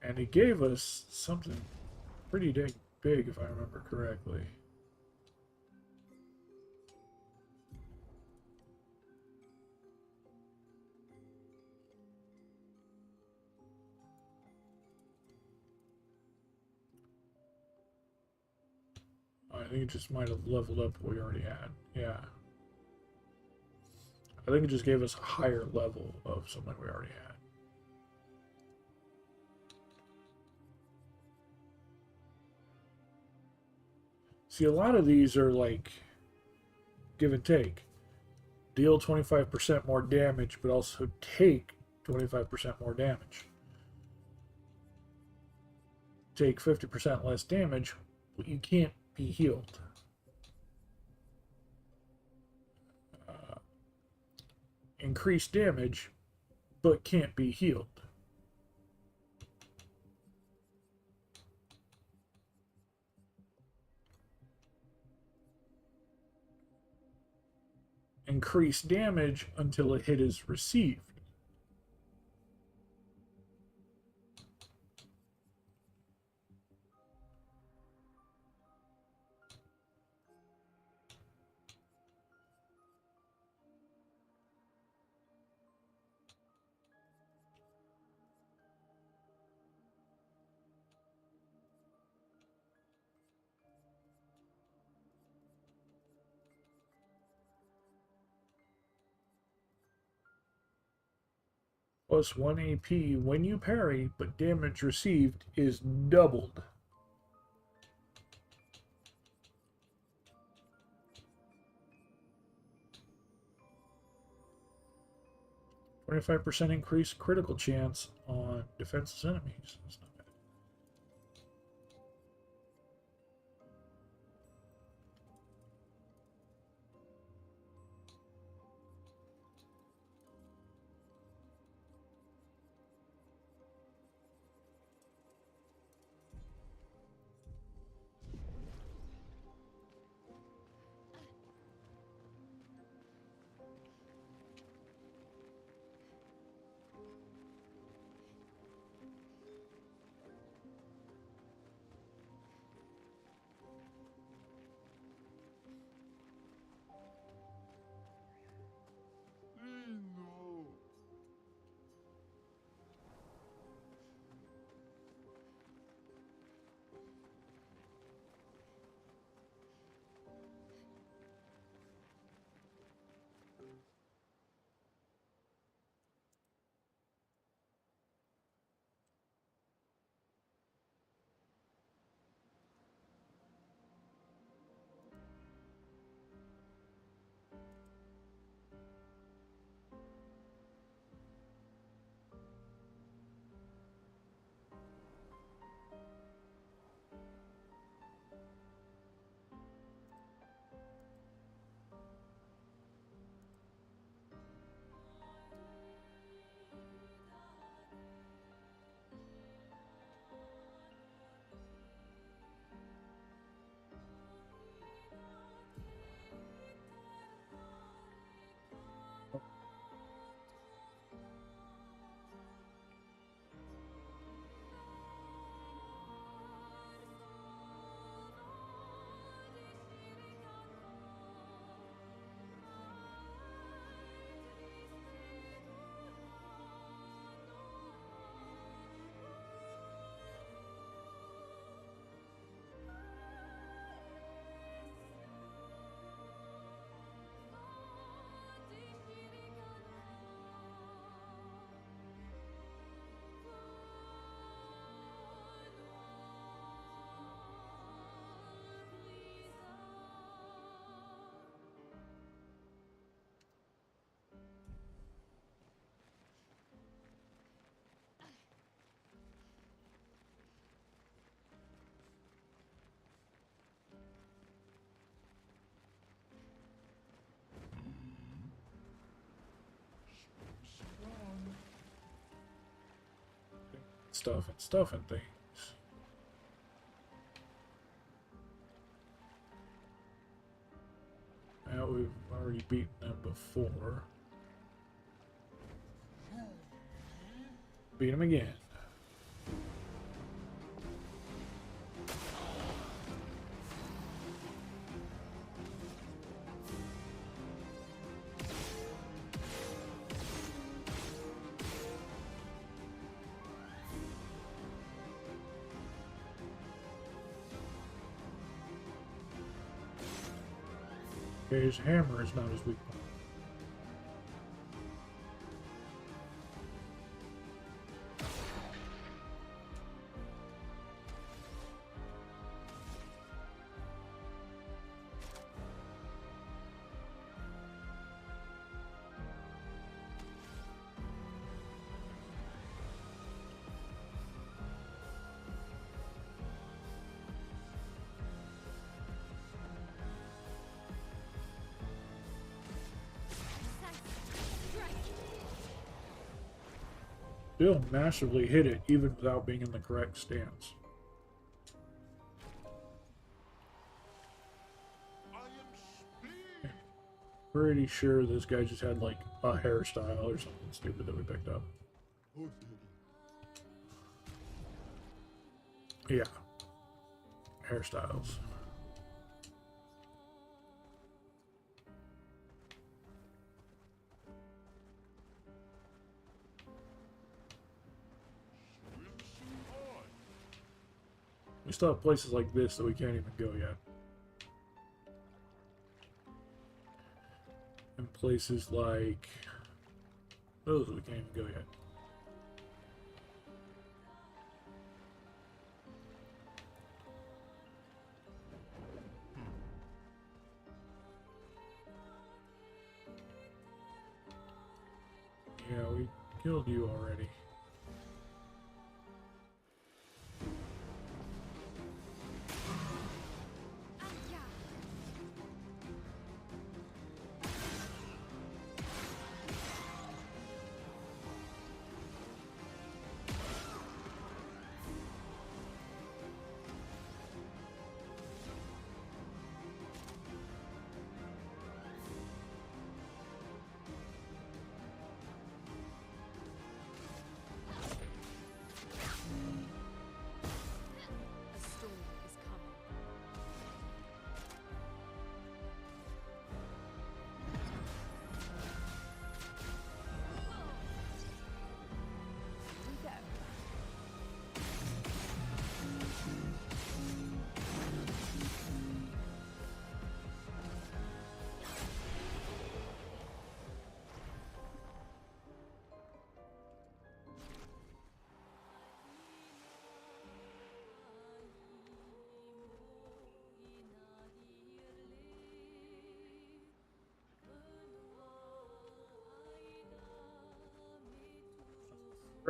And it gave us something pretty dang big, if I remember correctly. I think it just might have leveled up what we already had. Yeah. I think it just gave us a higher level of something we already had. See, a lot of these are like give and take. Deal 25% more damage, but also take 25% more damage. Take 50% less damage, but you can't be healed. Increase damage, but can't be healed. Increase damage until a hit is received. Plus 1 AP when you parry, but damage received is doubled. %25 increase critical chance on defenseless enemies. That's not bad. stuff and things. Now we've already beaten them before. Beat them again. His hammer is not his weak point. Still massively hit it even without being in the correct stance. Pretty sure this guy just had like a hairstyle or something stupid that we picked up. Yeah. Hairstyles. We still have places like this that we can't even go yet. And places like those we can't even go yet. Yeah, we killed you already.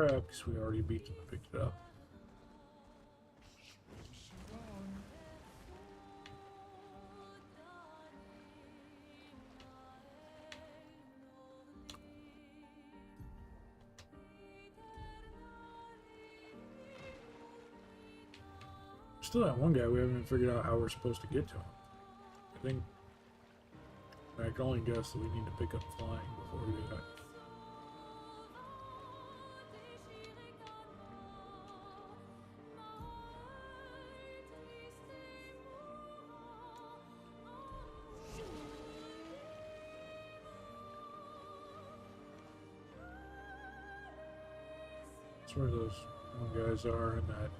Because we already beat them and picked it up. Still that one guy we haven't even figured out how we're supposed to get to him. I think I can only guess that we need to pick up flying before we do that. That's where those one guys are in that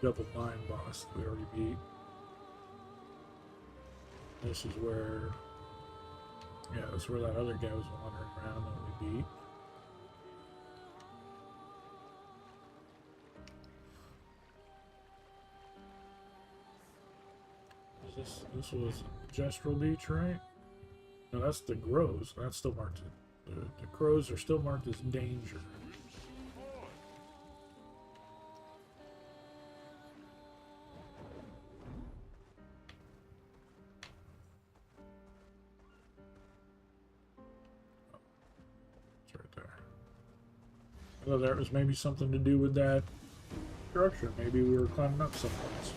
double line boss that we already beat. This is where, yeah, that's where that other guy was wandering around that we beat. This was Gestural Beach, right? No, that's the Grows. That's still marked. The Crows are still marked as danger. It's right there. I thought that was maybe something to do with that structure. Maybe we were climbing up someplace.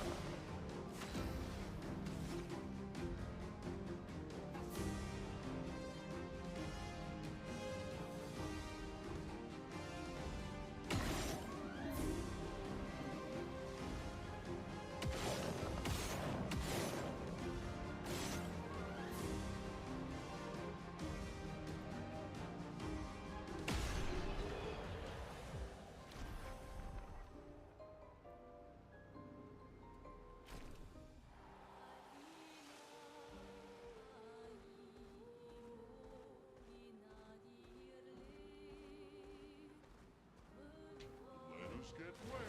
Let us get wet.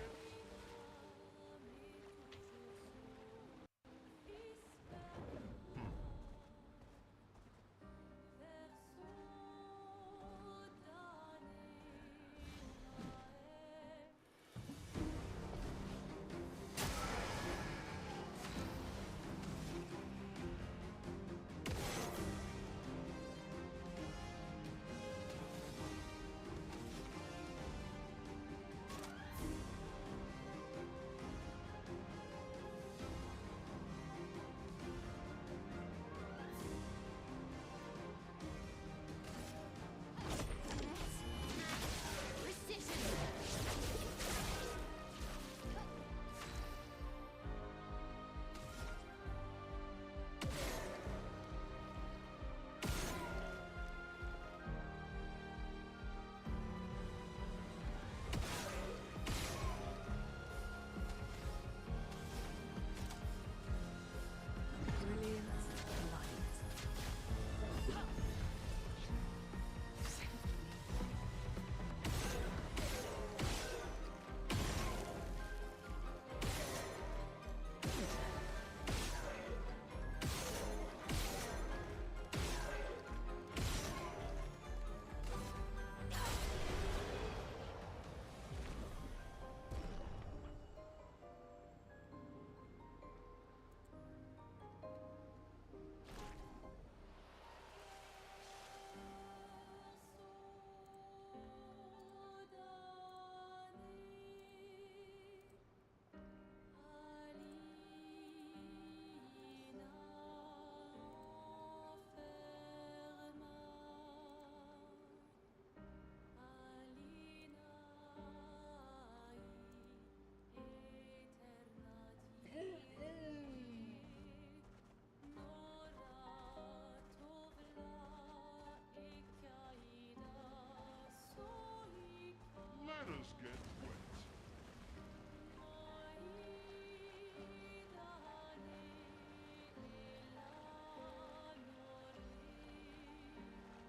Let us get wet.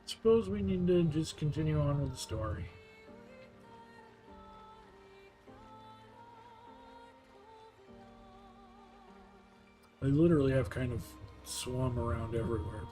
Suppose we need to just continue on with the story. I literally have kind of swum around everywhere.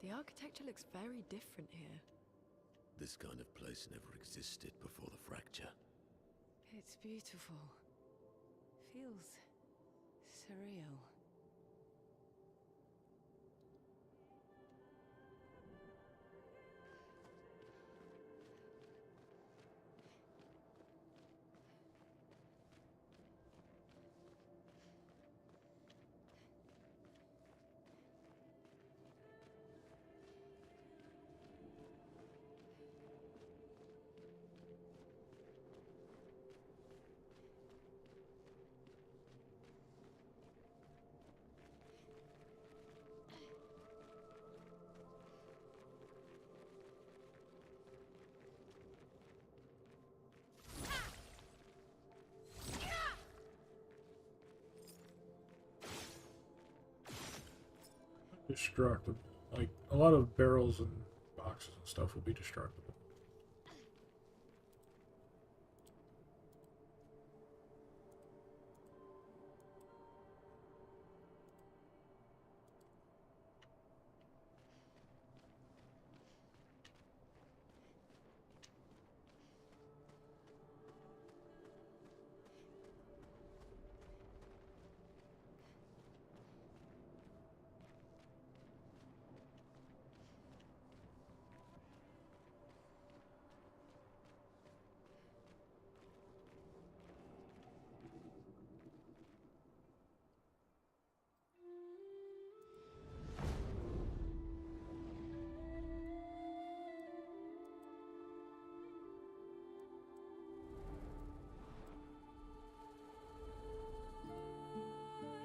The architecture looks very different here. This kind of place never existed before the fracture. It's beautiful. Feels surreal. destructible. Like, a lot of barrels and boxes and stuff will be destructible.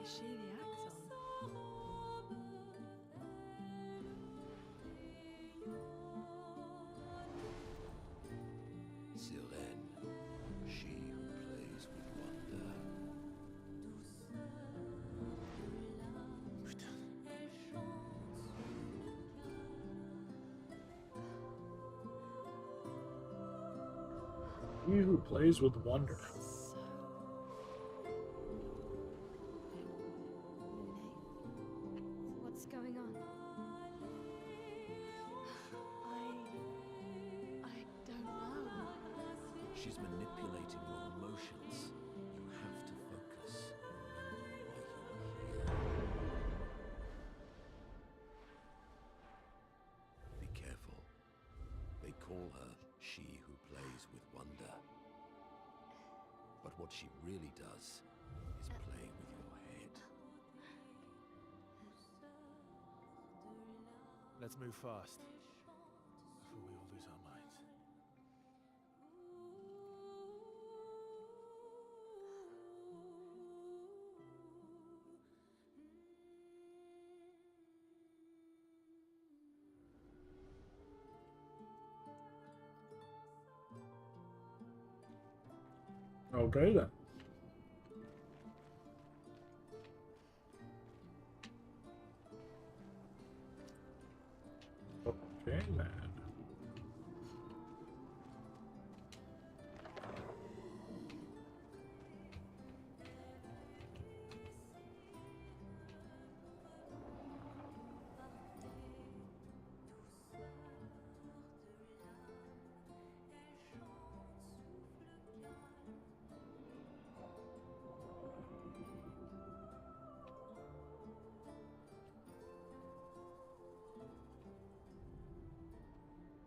Is she the Axon? Sylvain, she who plays with wonder. He who plays with wonder. So. What's going on? I don't know. She's manipulating your emotions. You have to focus. Why you're here. Be careful. They call her she who plays with wonder. But what she really does is play with your head. Let's move fast before we all lose our minds. Okay then. Okay then.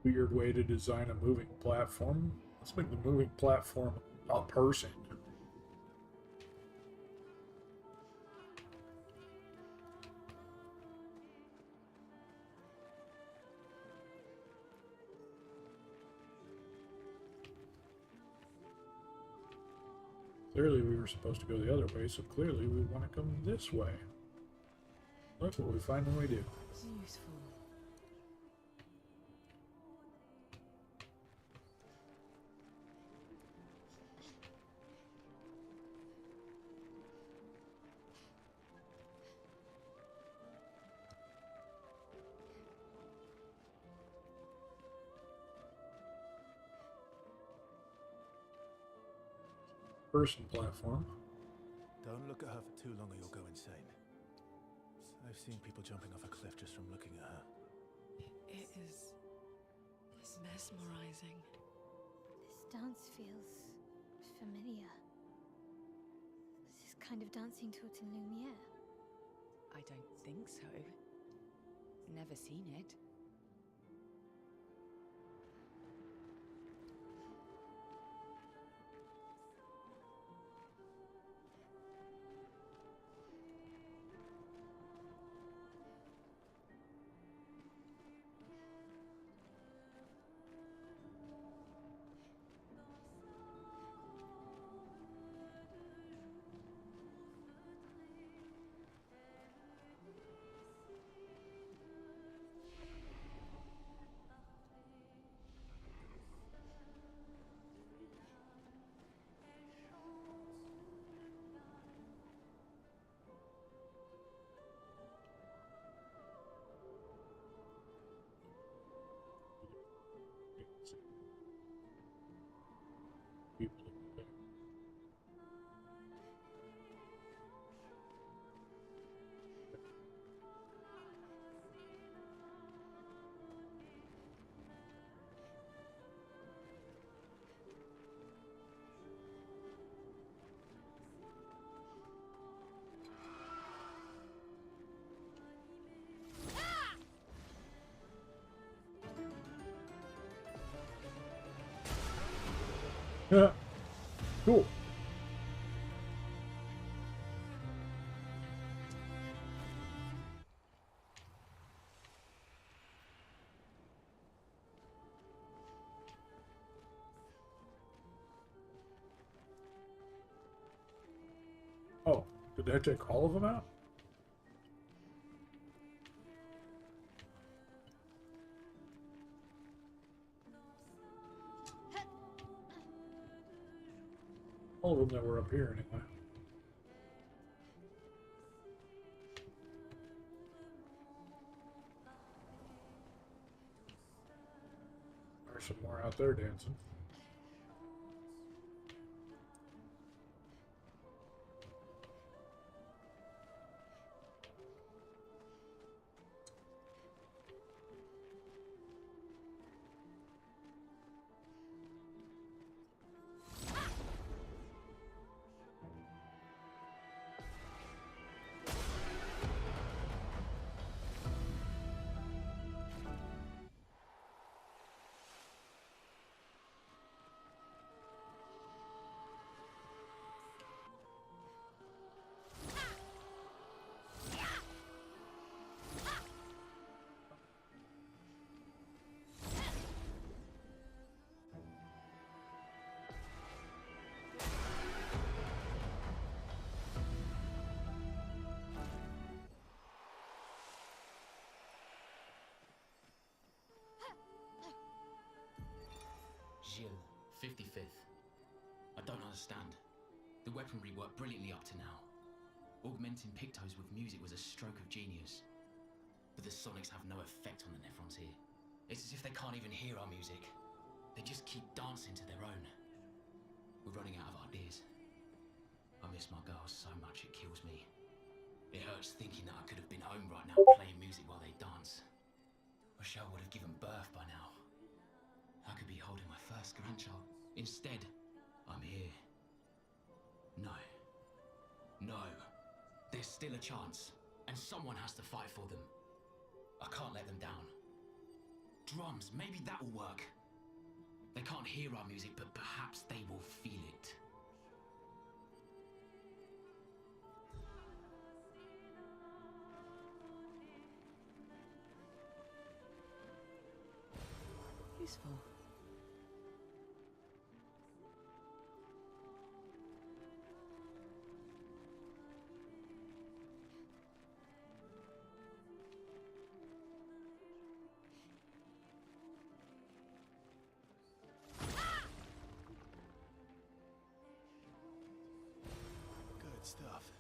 Weird way to design a moving platform. Let's make the moving platform a person. Clearly we were supposed to go the other way, so clearly we want to come this way. Look what we find when we do. Useful. Person platform. Don't look at her for too long or you'll go insane. I've seen people jumping off a cliff just from looking at her. It is mesmerizing. This dance feels familiar. This is kind of dancing taught in Lumiere. I don't think so. Never seen it. Cool. Oh, did that take all of them out? All of them that were up here, anyway. There's some more out there dancing. Gilles, 55th. I don't understand. The weaponry worked brilliantly up to now. Augmenting pictos with music was a stroke of genius. But the sonics have no effect on the nephrons here. It's as if they can't even hear our music. They just keep dancing to their own. We're running out of ideas. I miss my girls so much it kills me. It hurts thinking that I could have been home right now playing music while they dance. Rochelle would have given birth by now. I could be holding my first grandchild. Instead, I'm here. No. No. There's still a chance, and someone has to fight for them. I can't let them down. Drums, maybe that'll work. They can't hear our music, but perhaps they will feel it. Useful. Good stuff.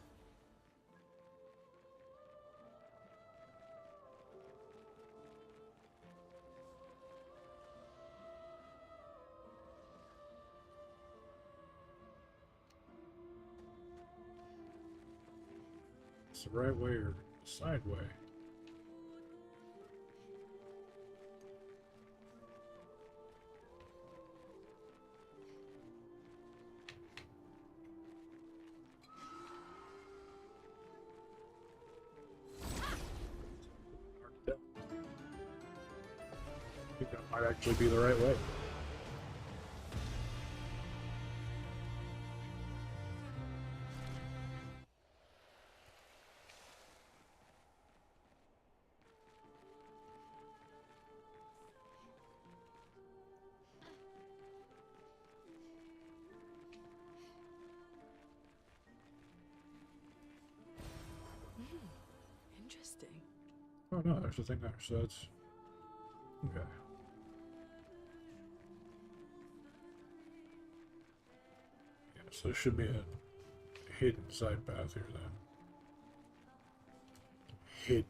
It's the right way or the side way? Hard to tell. I think that might actually be the right way. Interesting. Oh no, there's a thing there, so that's okay. Yeah, so there should be a hidden side path here then. Hidden.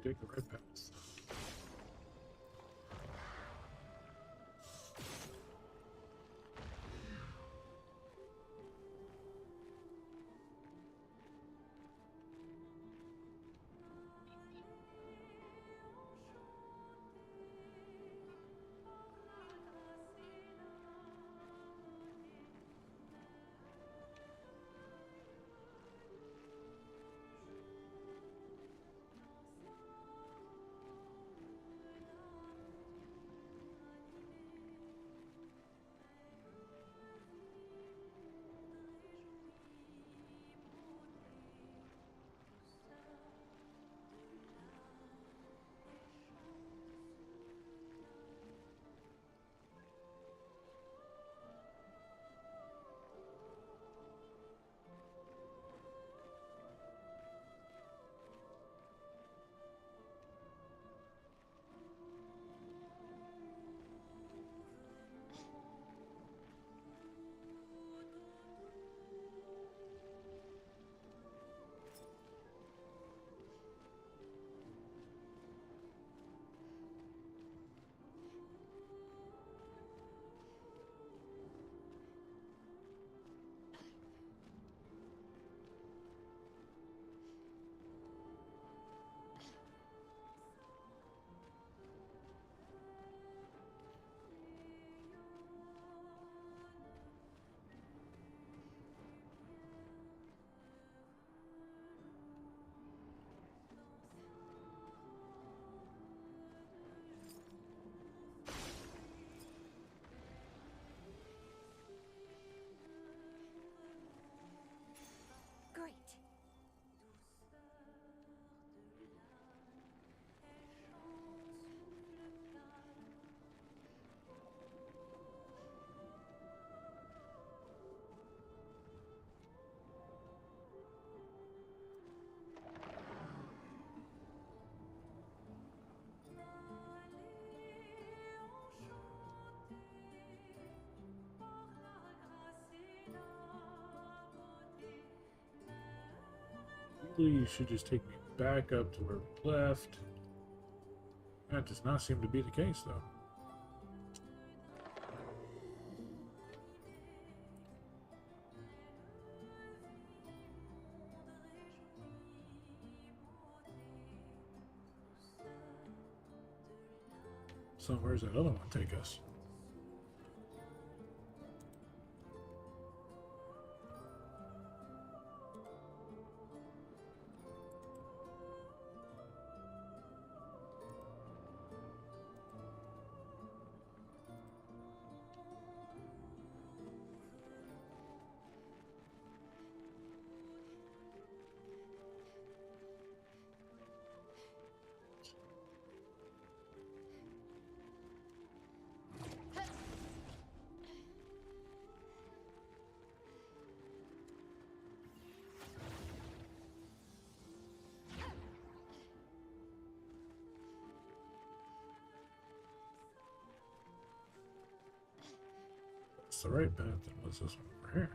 take the right path. Great. Really, you should just take me back up to where we left. That does not seem to be the case, though. So where's that other one take us? It's the right path, then what's this one over here?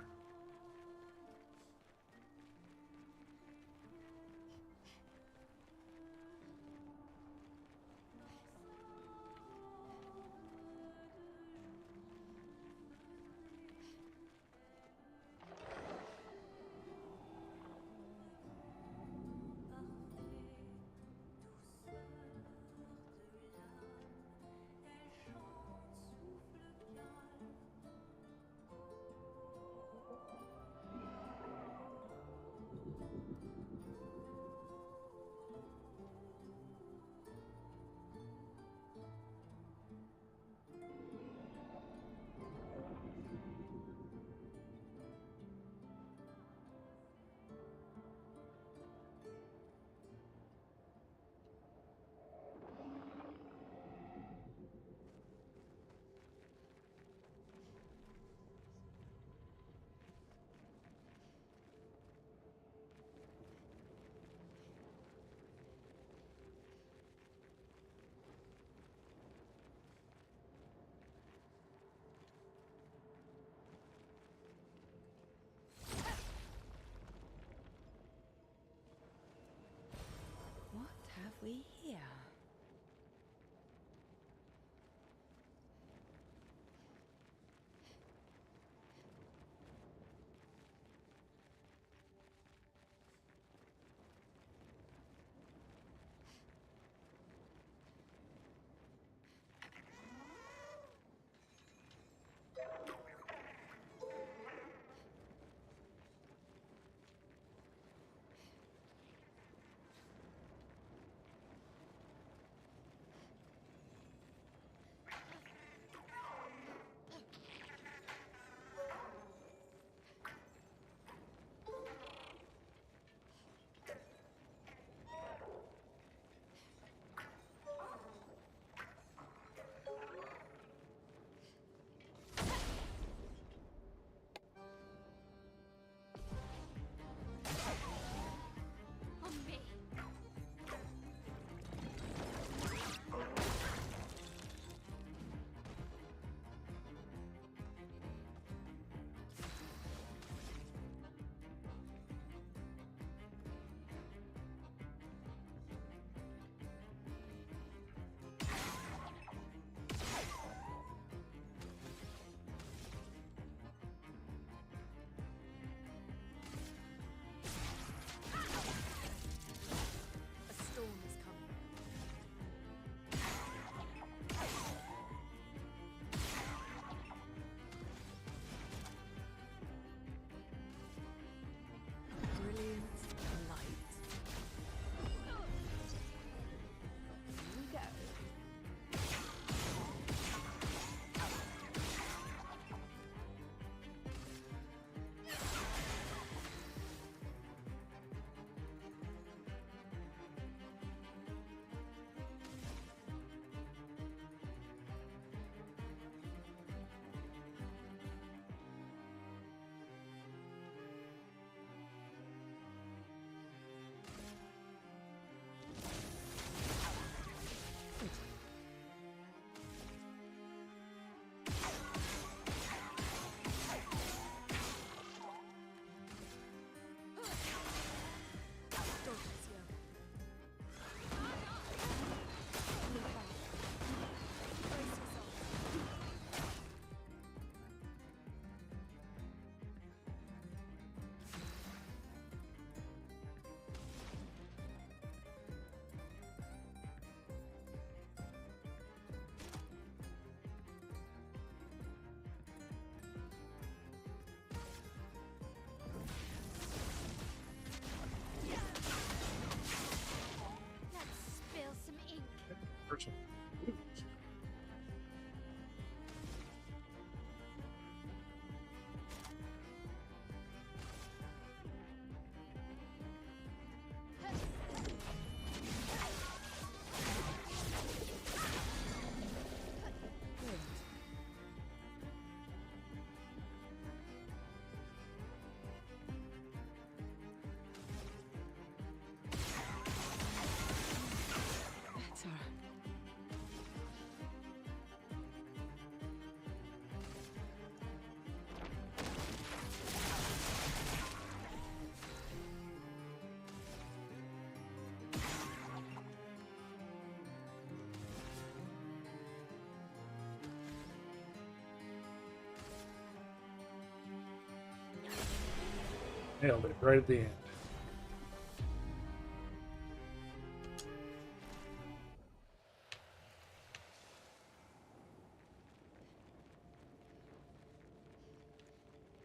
Nailed it right at the end.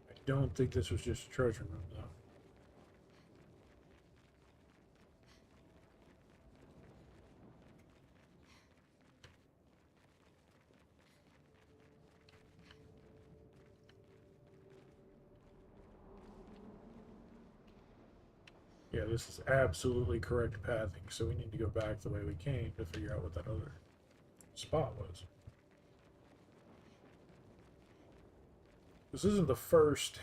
I don't think this was just a treasure room, though. Yeah, this is absolutely correct pathing, so we need to go back the way we came to figure out what that other spot was. This isn't the first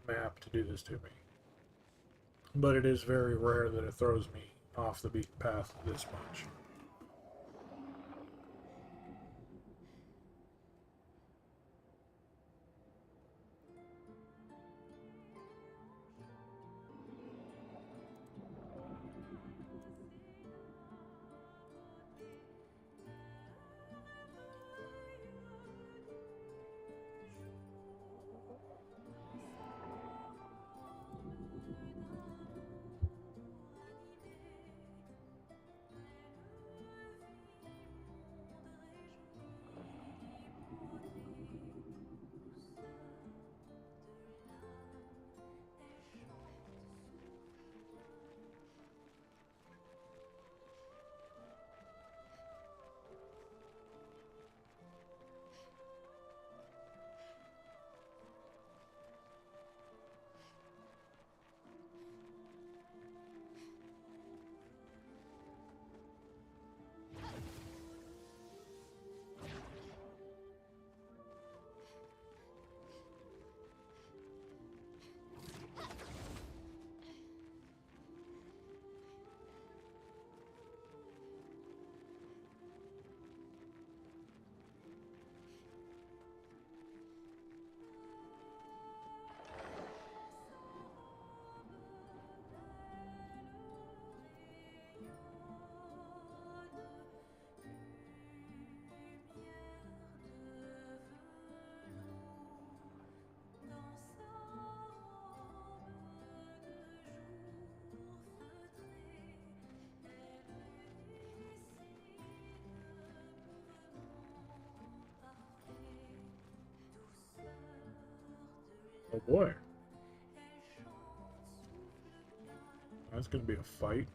map to do this to me, but it is very rare that it throws me off the beaten path this much. Oh boy. That's gonna be a fight.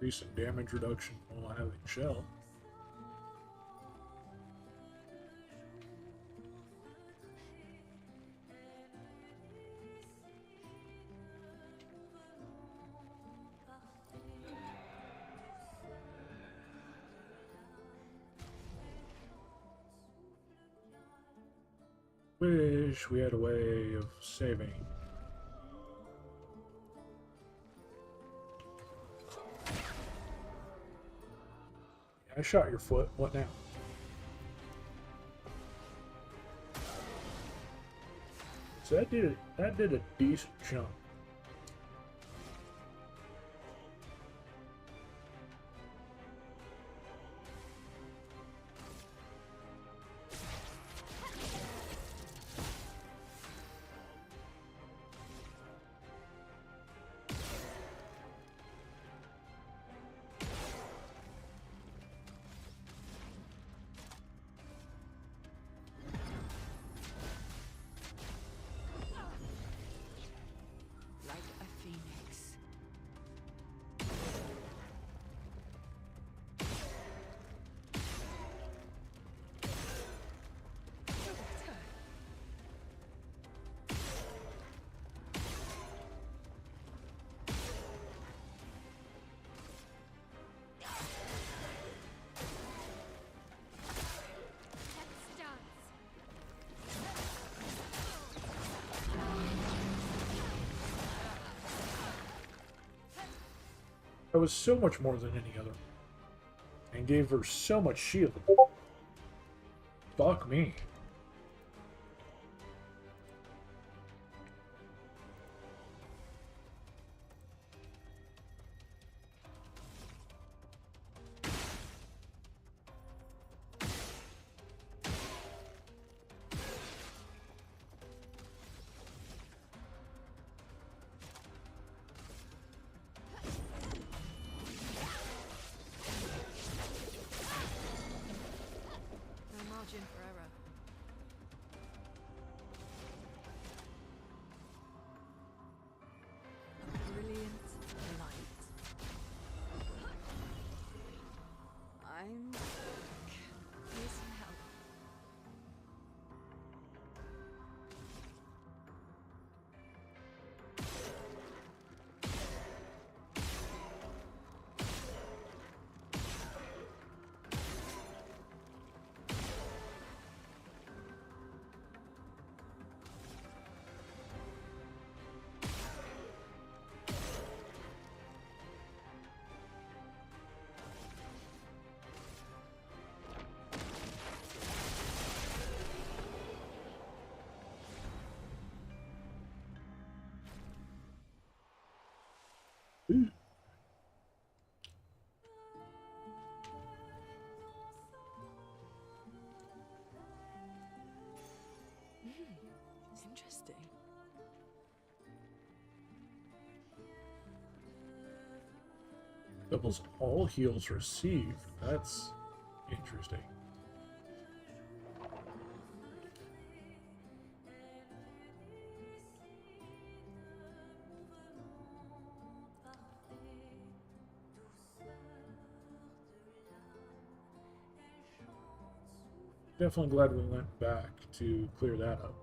Increase in damage reduction while having shell. Wish we had a way of saving. I shot your foot. What now? So that did a decent jump. That was so much more than any other. And gave her so much shield. Fuck me. No margin for error. A brilliant light. I'm back. Here's some help. Interesting. Doubles all heals received. That's interesting. Definitely glad we went back to clear that up.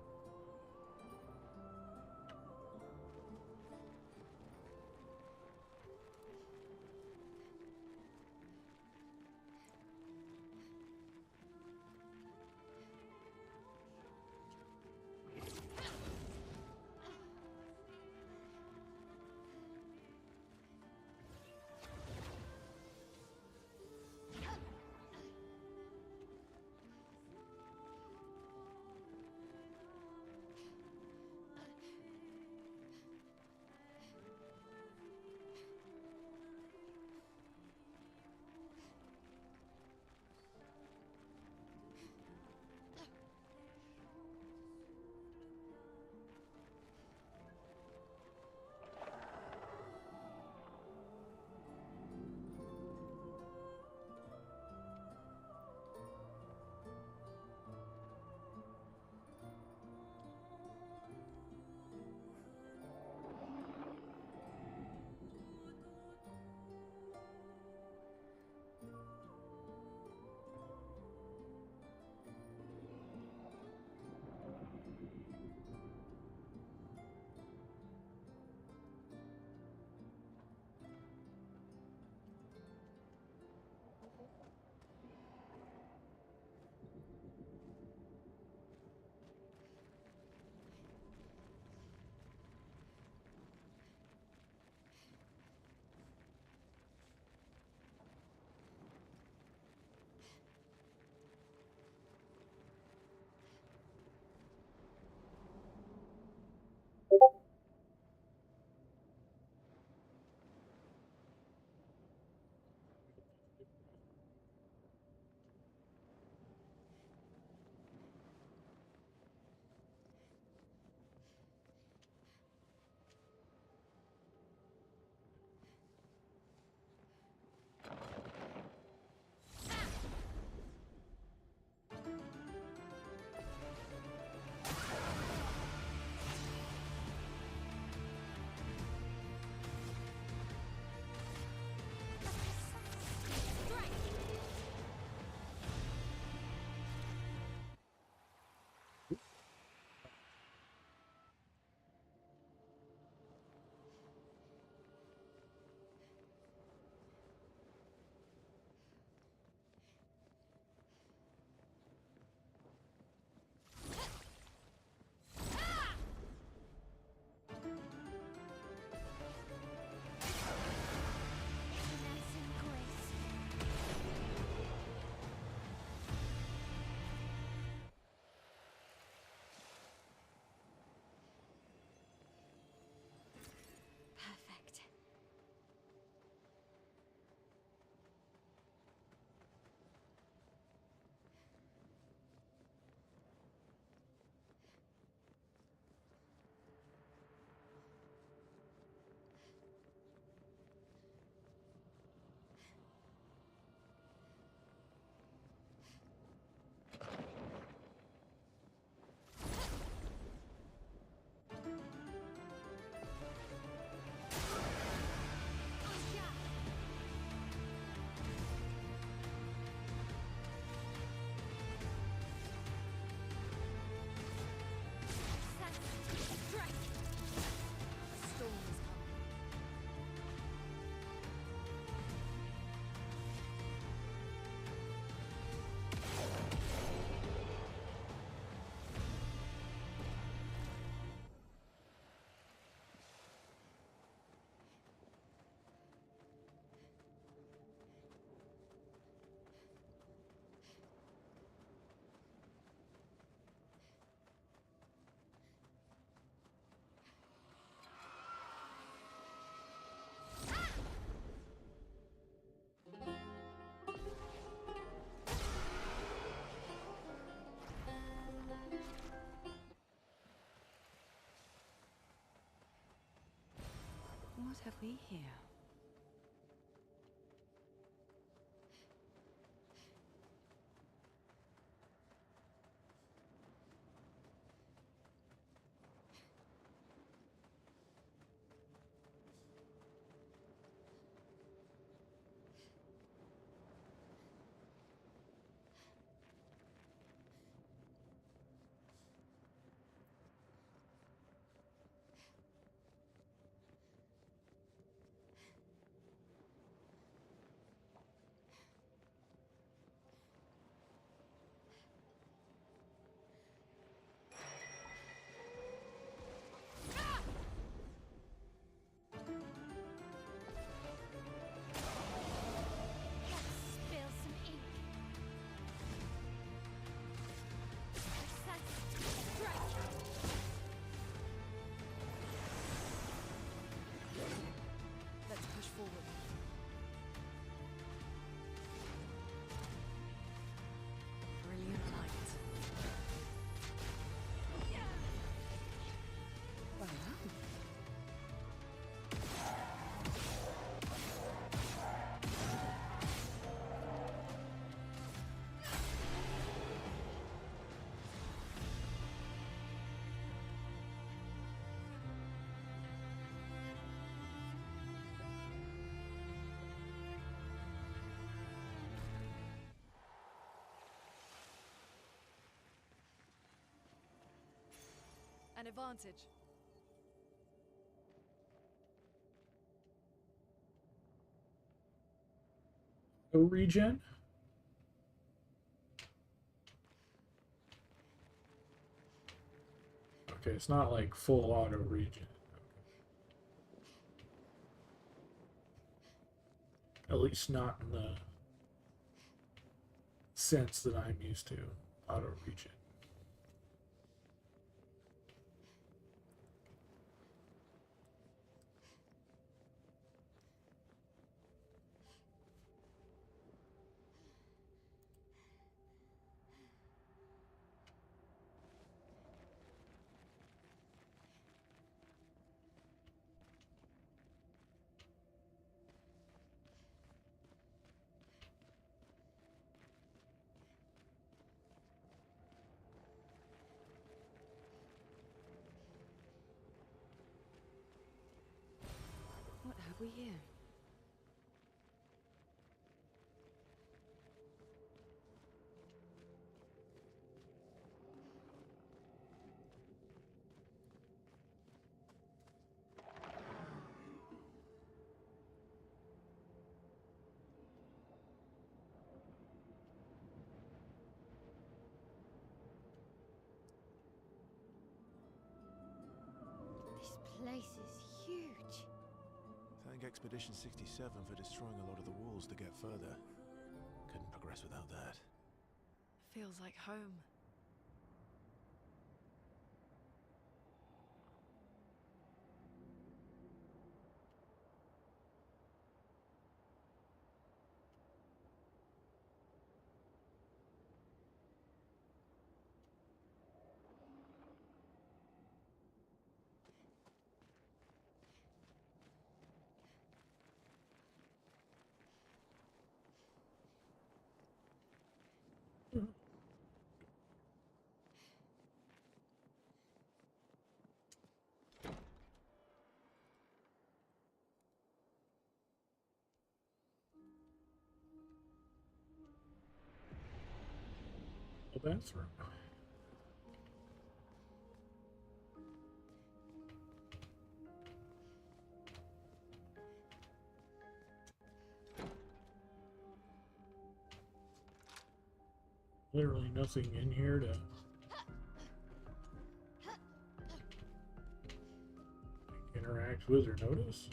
have we here? Spill some ink. Strike. Let's push forward. Brilliant light. Well done. An advantage. Go regen. Okay, it's not like full auto regen. At least not in the sense that I'm used to. Auto regen. What have we here? This place is huge. Thank Expedition 67 for destroying a lot of the walls to get further. Couldn't progress without that. Feels like home. The bathroom. Literally nothing in here to interact with or notice.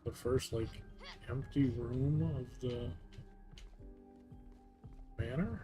The first, like, empty room of the manor.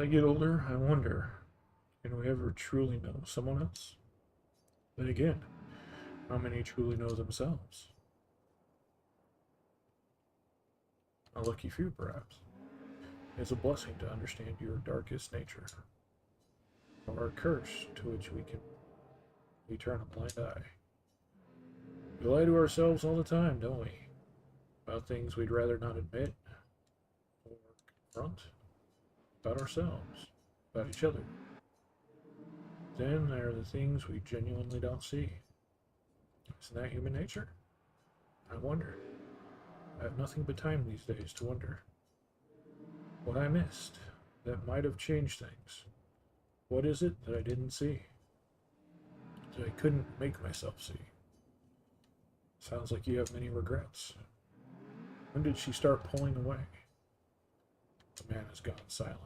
I get older, I wonder, can we ever truly know someone else? Then again, how many truly know themselves? A lucky few, perhaps. It's a blessing to understand your darkest nature, or a curse to which we turn a blind eye. We lie to ourselves all the time, don't we? About things we'd rather not admit or confront. About ourselves, about each other. Then there are the things we genuinely don't see. Isn't that human nature? I wonder. I have nothing but time these days to wonder. What I missed that might have changed things. What is it that I didn't see? That I couldn't make myself see? Sounds like you have many regrets. When did she start pulling away? The man has gone silent.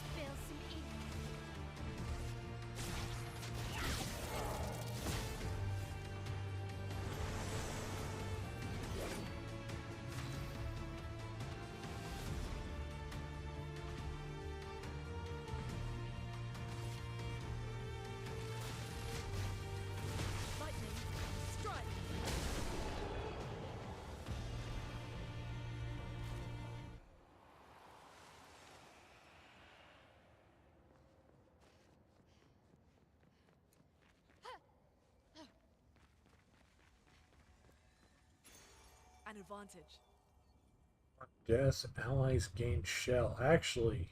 Spill some ink. Lightning, strike! An advantage. Death, allies gain shell. Actually.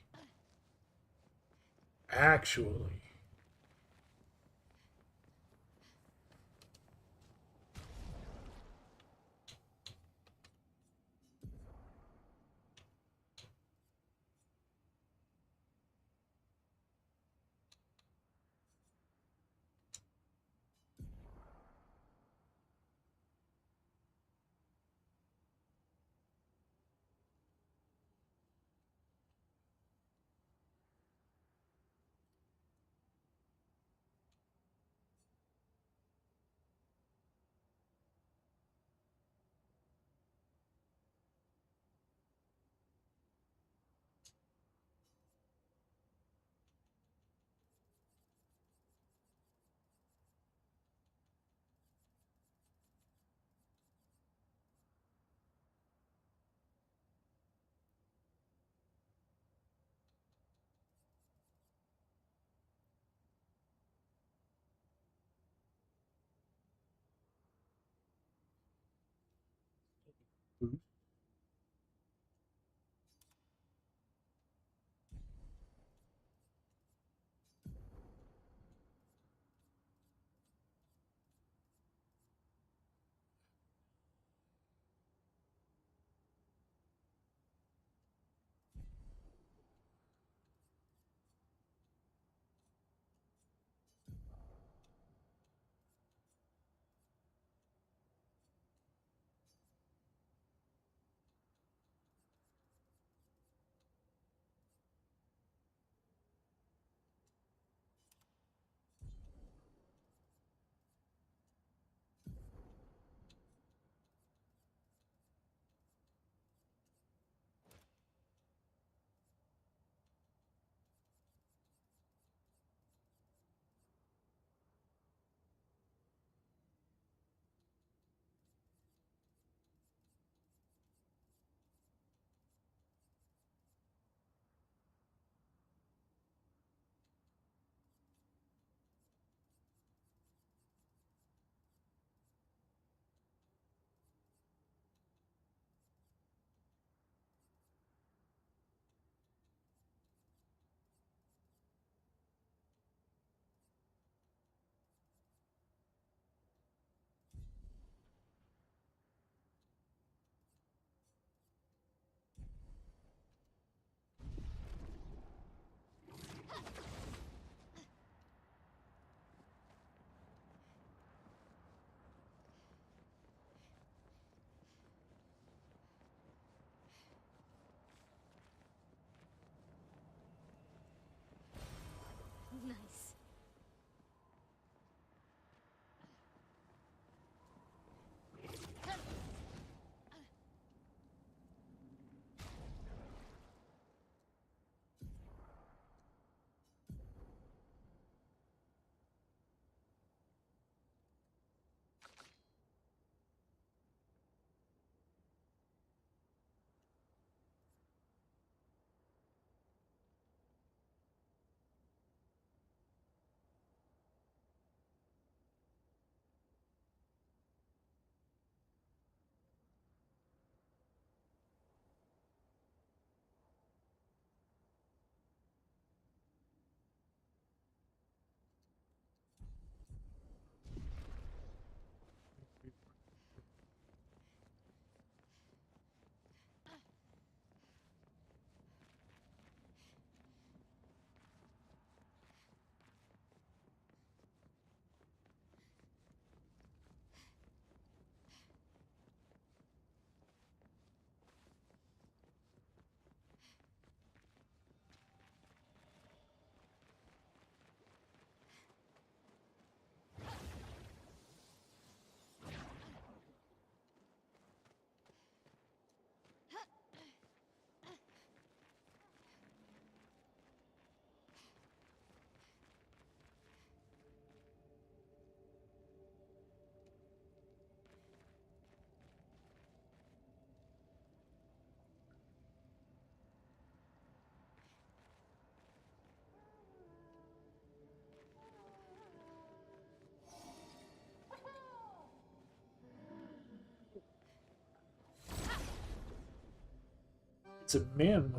It's a Mim.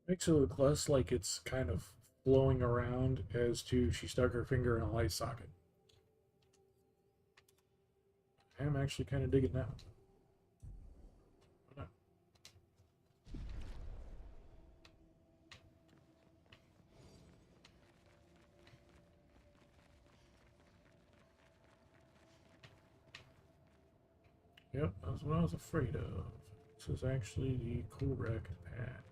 Makes it look less like it's kind of flowing around as to she stuck her finger in a light socket. I'm actually kind of digging that one. Why not? Yep, that's what I was afraid of. This is actually the correct path.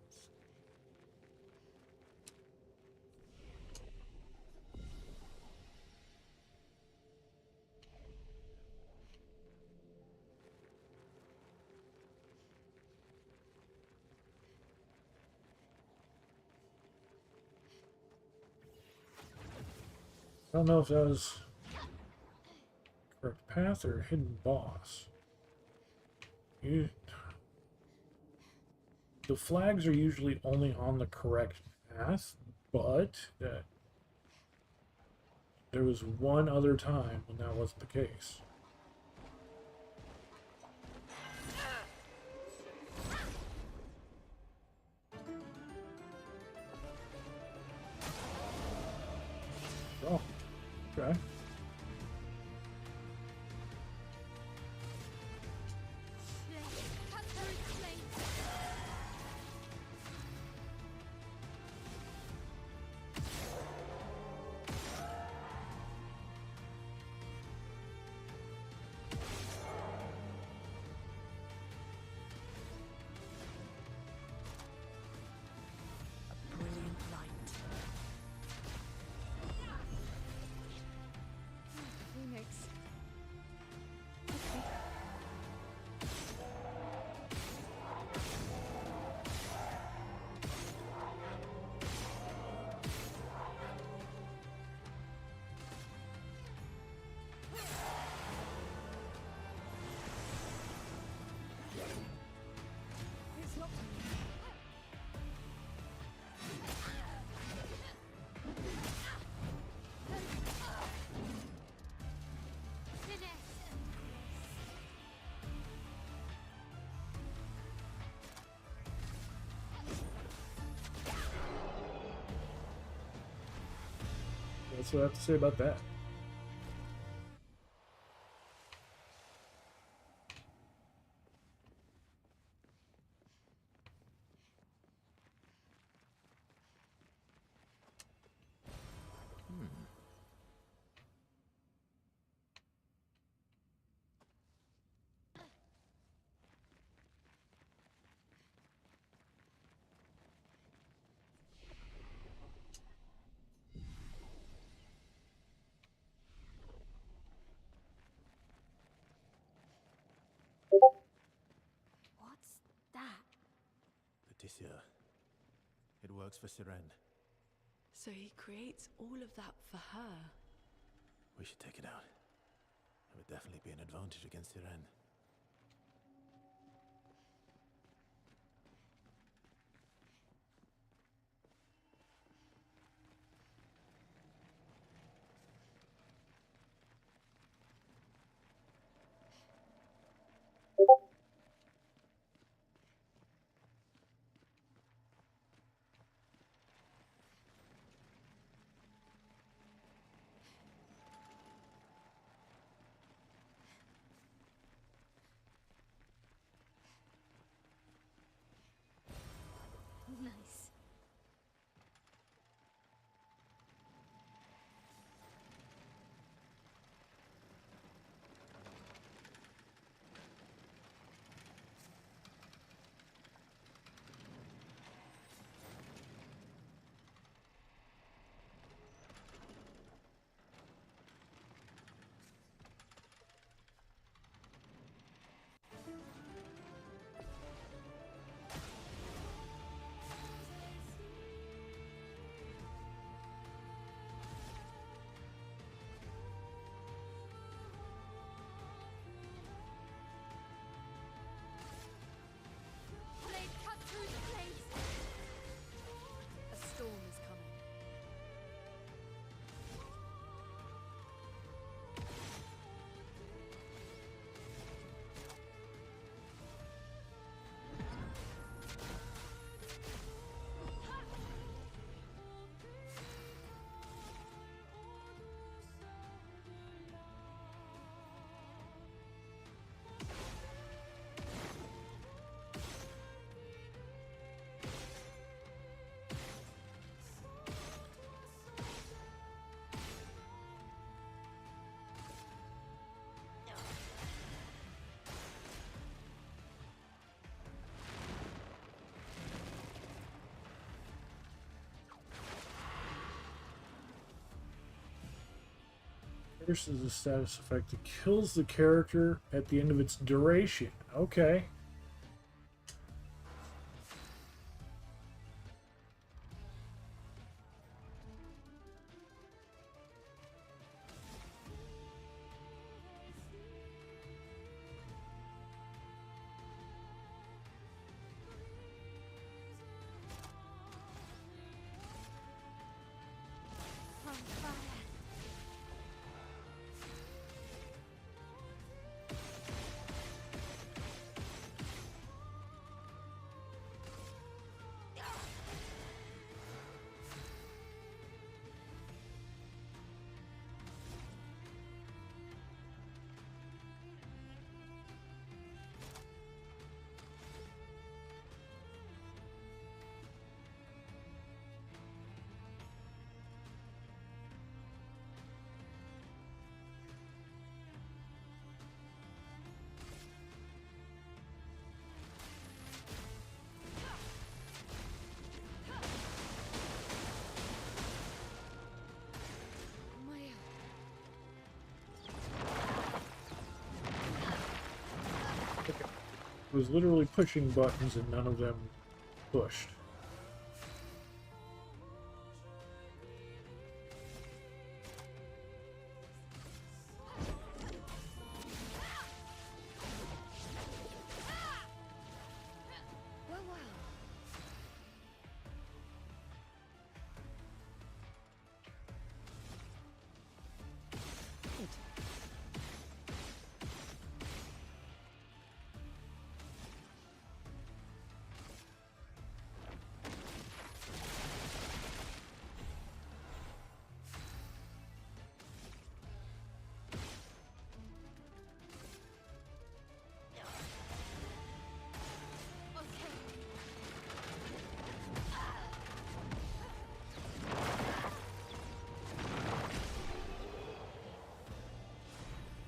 I don't know if that was correct path or hidden boss. The flags are usually only on the correct path, but there was one other time when that wasn't the case. Oh, okay. Brilliant light. Phoenix. Okay. It's locked on me. That's what I have to say about that. What's that? Patricia. It works for Siren. So he creates all of that for her. We should take it out. It would definitely be an advantage against Siren. This is a status effect that kills the character at the end of its duration. Okay. On fire. Was literally pushing buttons and none of them pushed.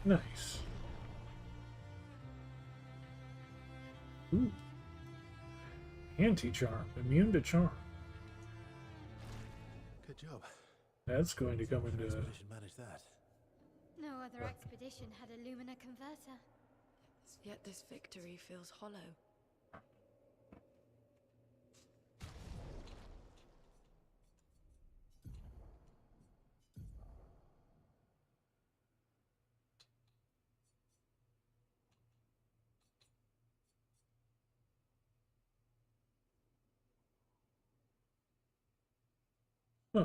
Nice. Ooh. Anti-charm. Immune to charm. Good job. That's going to come into... Expedition managed that. No other expedition had a Lumina converter. Yet this victory feels hollow. Huh.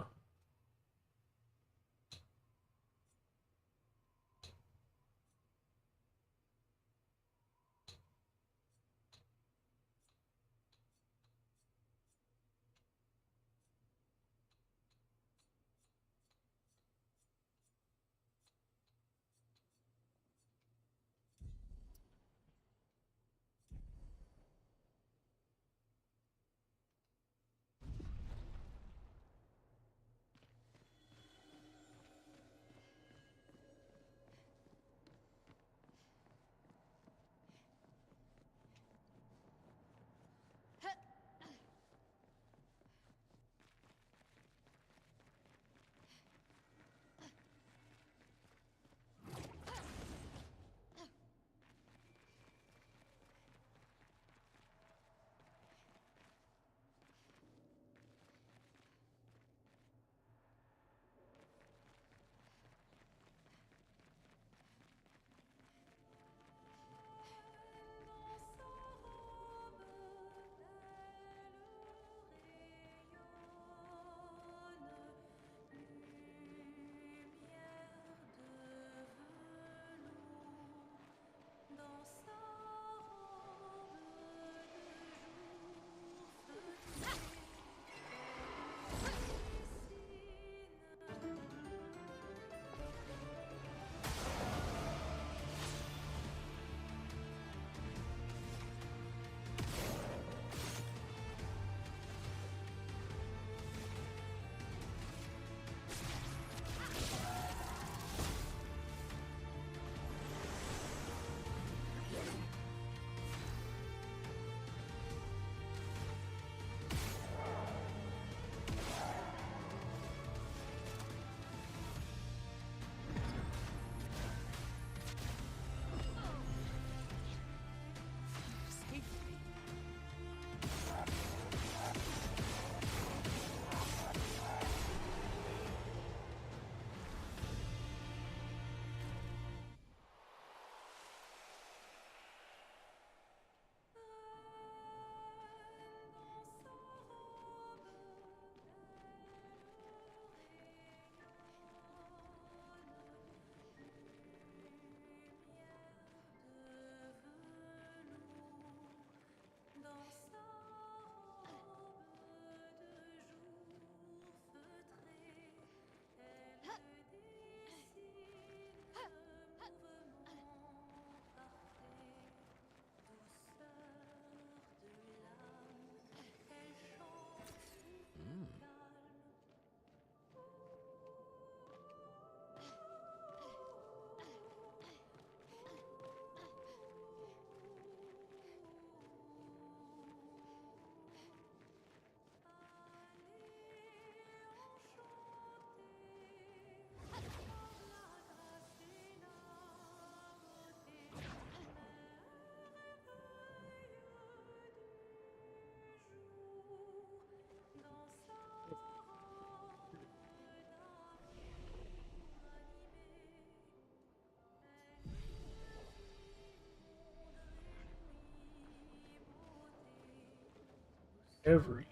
Every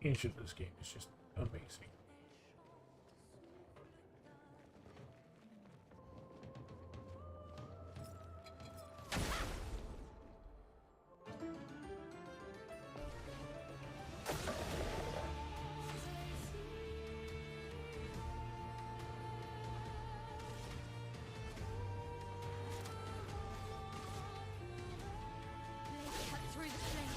inch of this game is just amazing. Cut through the flames.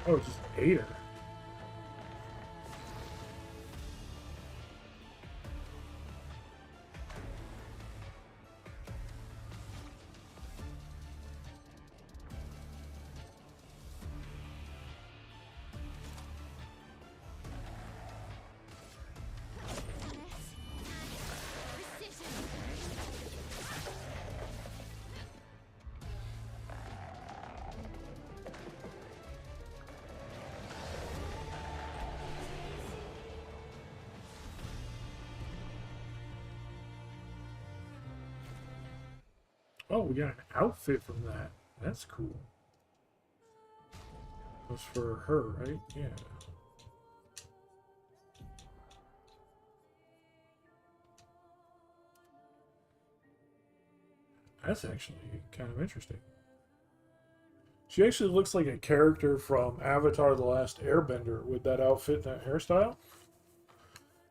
Oh, just ate her. Oh, we got an outfit from that. That's cool. That's for her, right? Yeah. That's actually kind of interesting. She actually looks like a character from Avatar: The Last Airbender with that outfit and that hairstyle.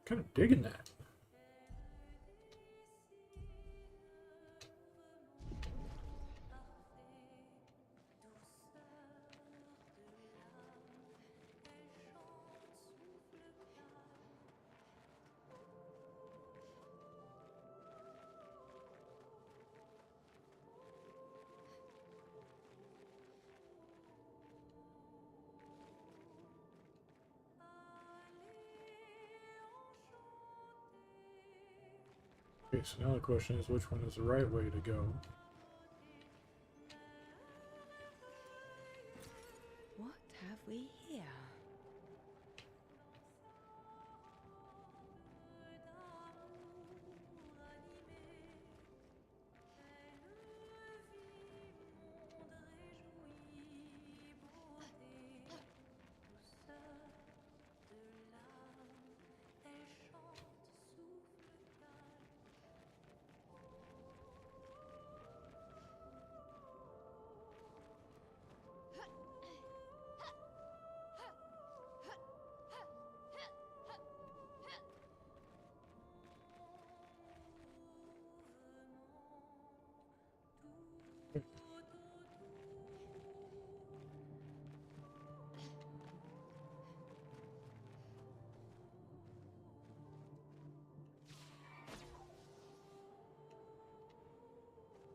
Kind of digging that. Okay, so now the question is, which one is the right way to go? What have we here?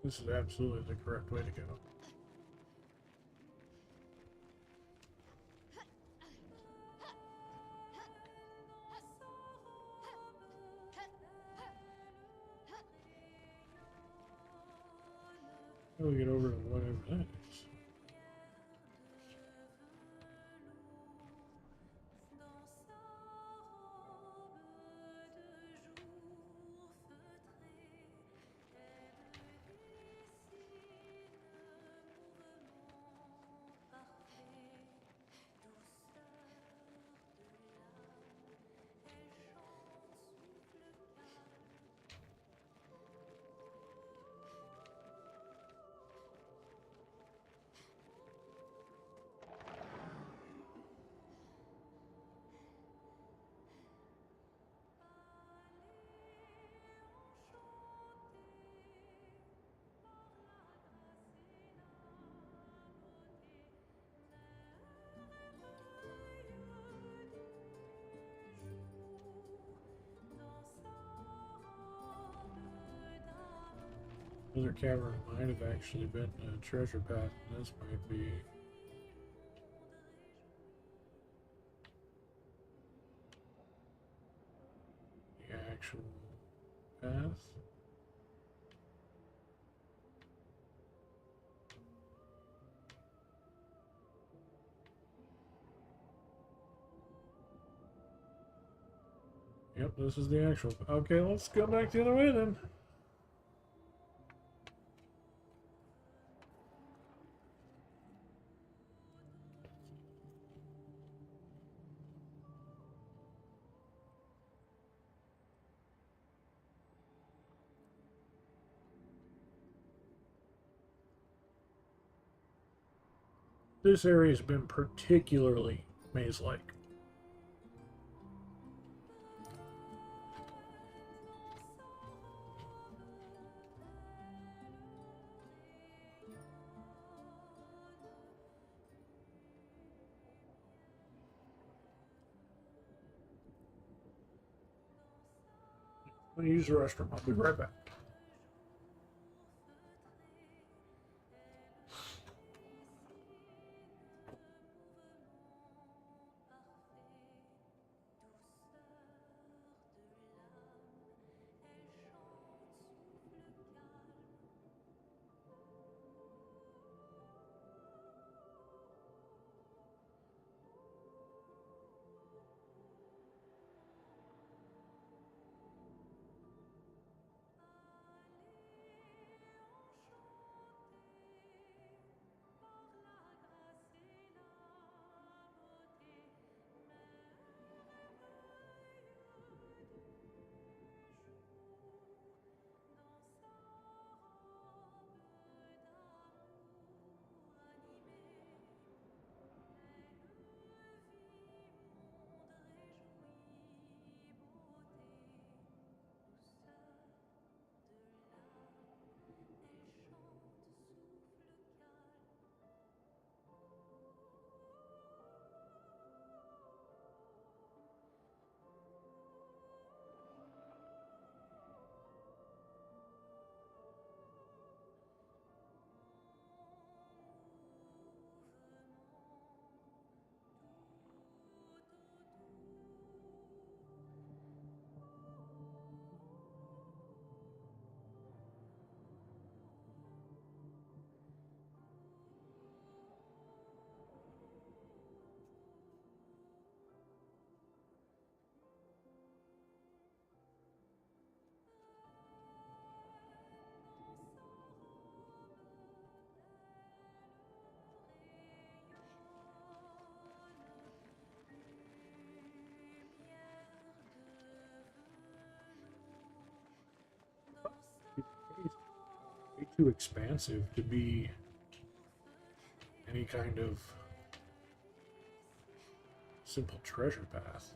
This is absolutely the correct way to go. How do we get over to whatever that is? Another cavern might have actually been a treasure path, and this might be. The actual path. Yep, this is the actual. Okay, let's go back the other way then. This area has been particularly maze-like. I'm gonna use the restroom. I'll be right back. Way too expansive to be any kind of simple treasure path.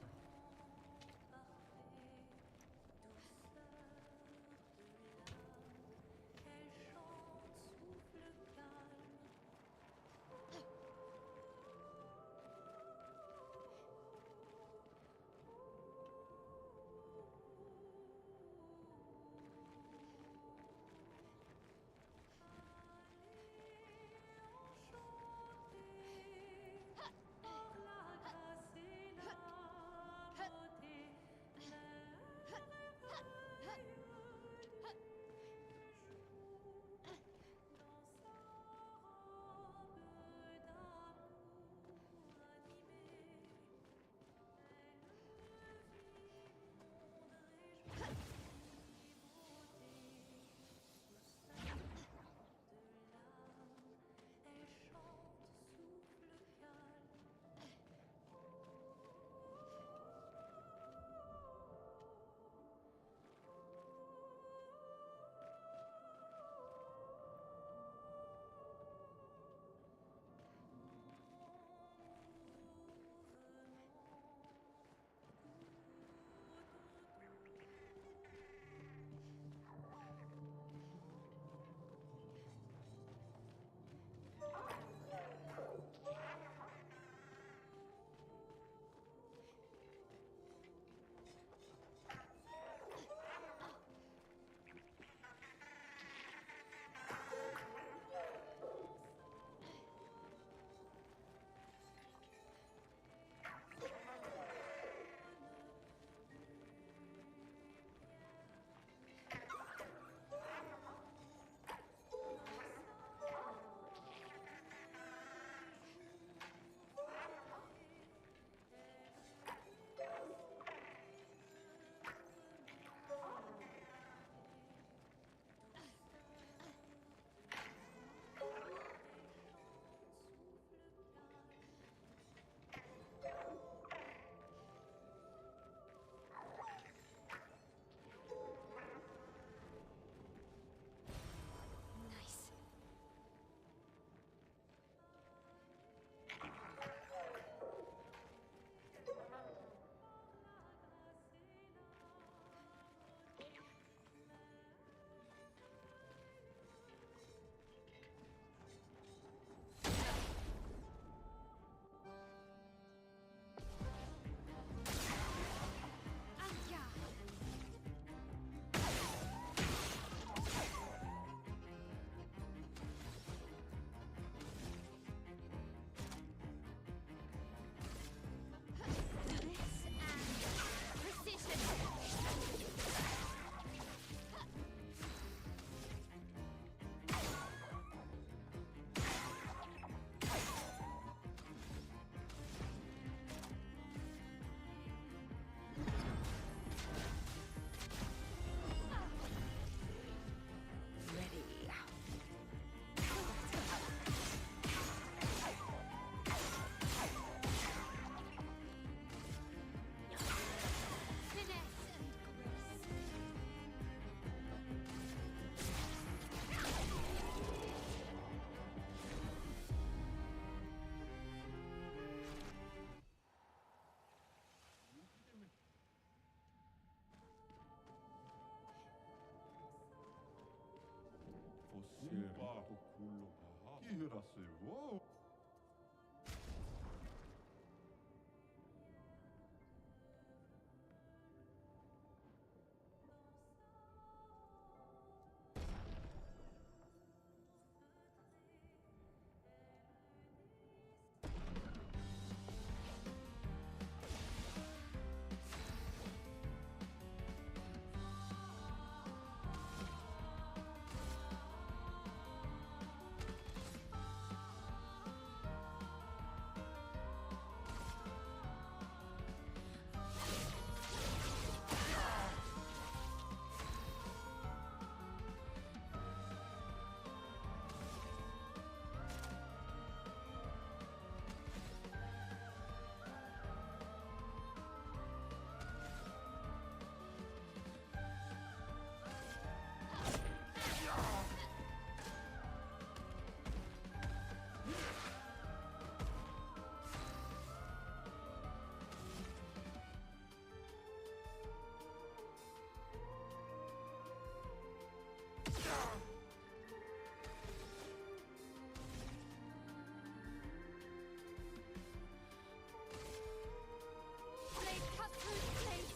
Blade cut through the blades.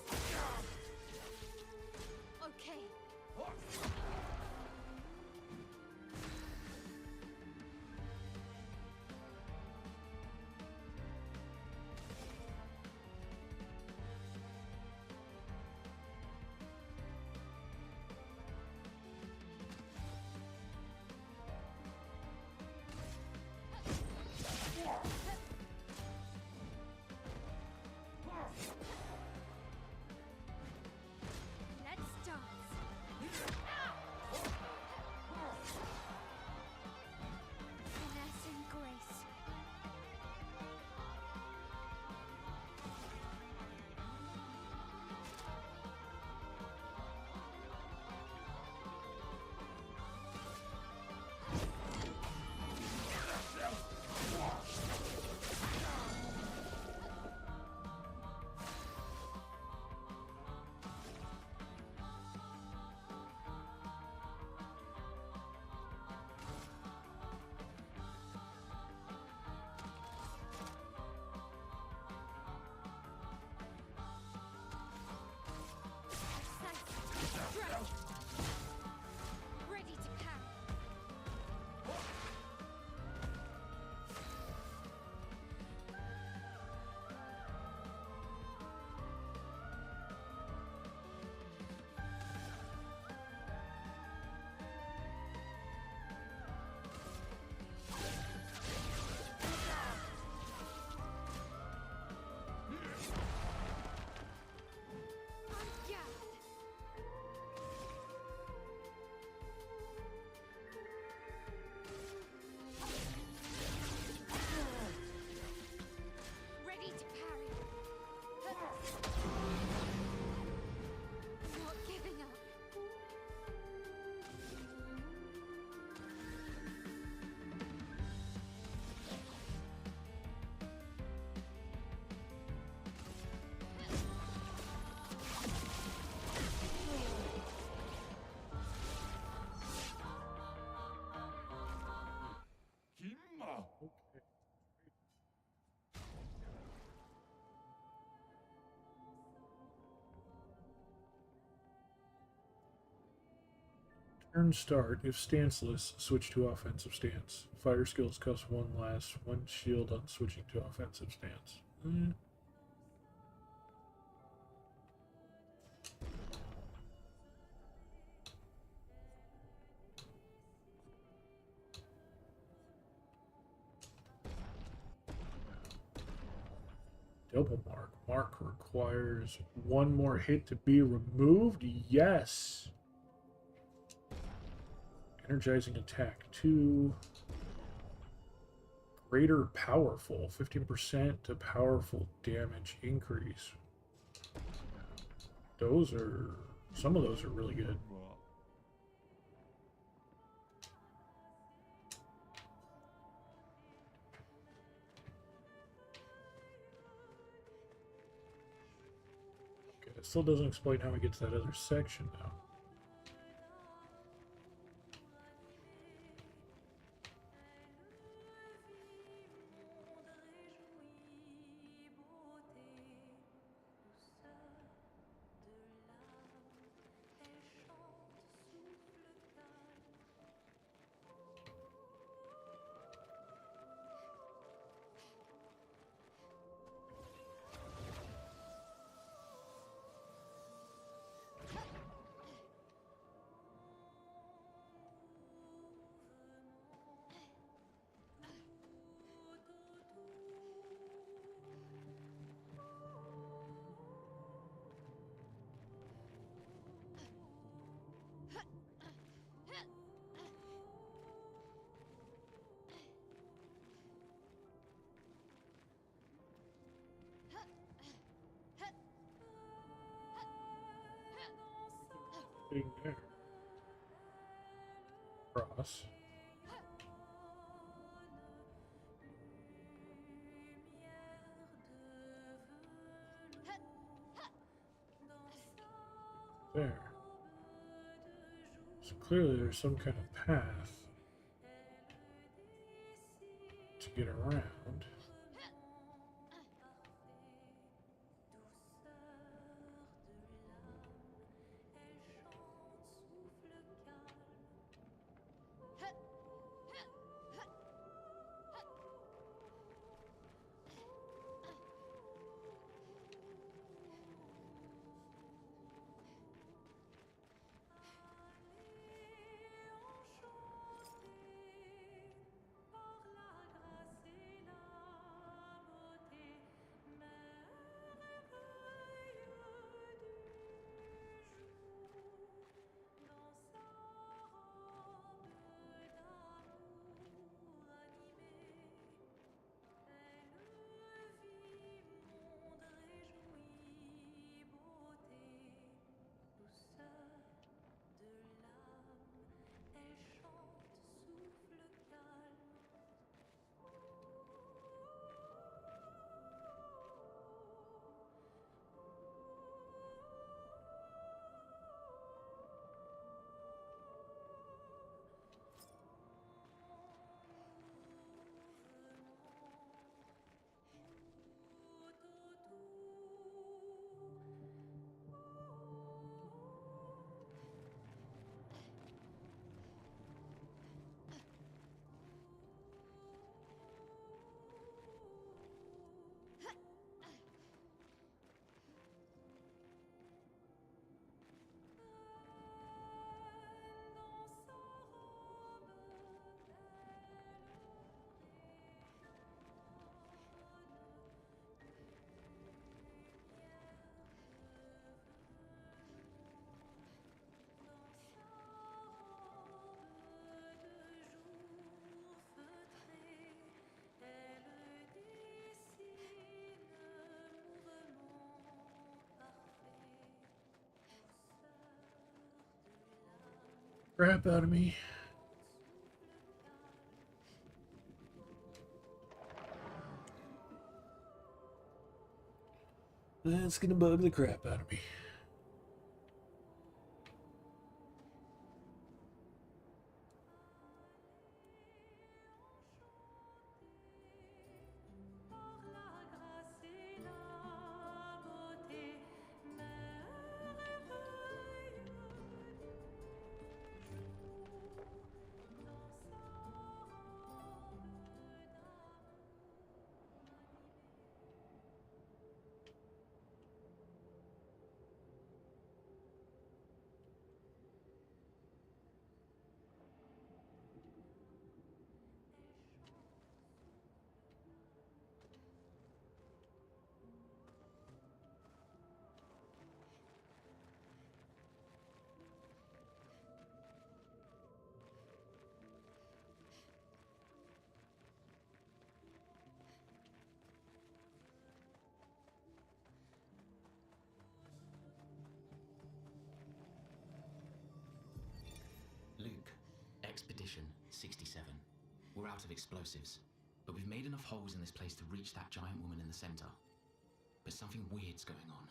Okay. Let's dance. Finesse and grace. Stretch. Ready to carry. Ready to parry. Not giving up. Turn start. If stanceless, switch to offensive stance. Fire skills cost one less, one shield on switching to offensive stance. Double mark. Mark requires one more hit to be removed. Yes. Energizing attack 2. Greater powerful. 15% to powerful damage increase. Those are... Some of those are really good. Okay, it still doesn't explain how he gets that other section now. Nothing there. Cross. There. So clearly there's some kind of path to get around. Crap out of me. That's gonna bug the crap out of me. Luke, Expedition 67. We're out of explosives, but we've made enough holes in this place to reach that giant woman in the center. But something weird's going on.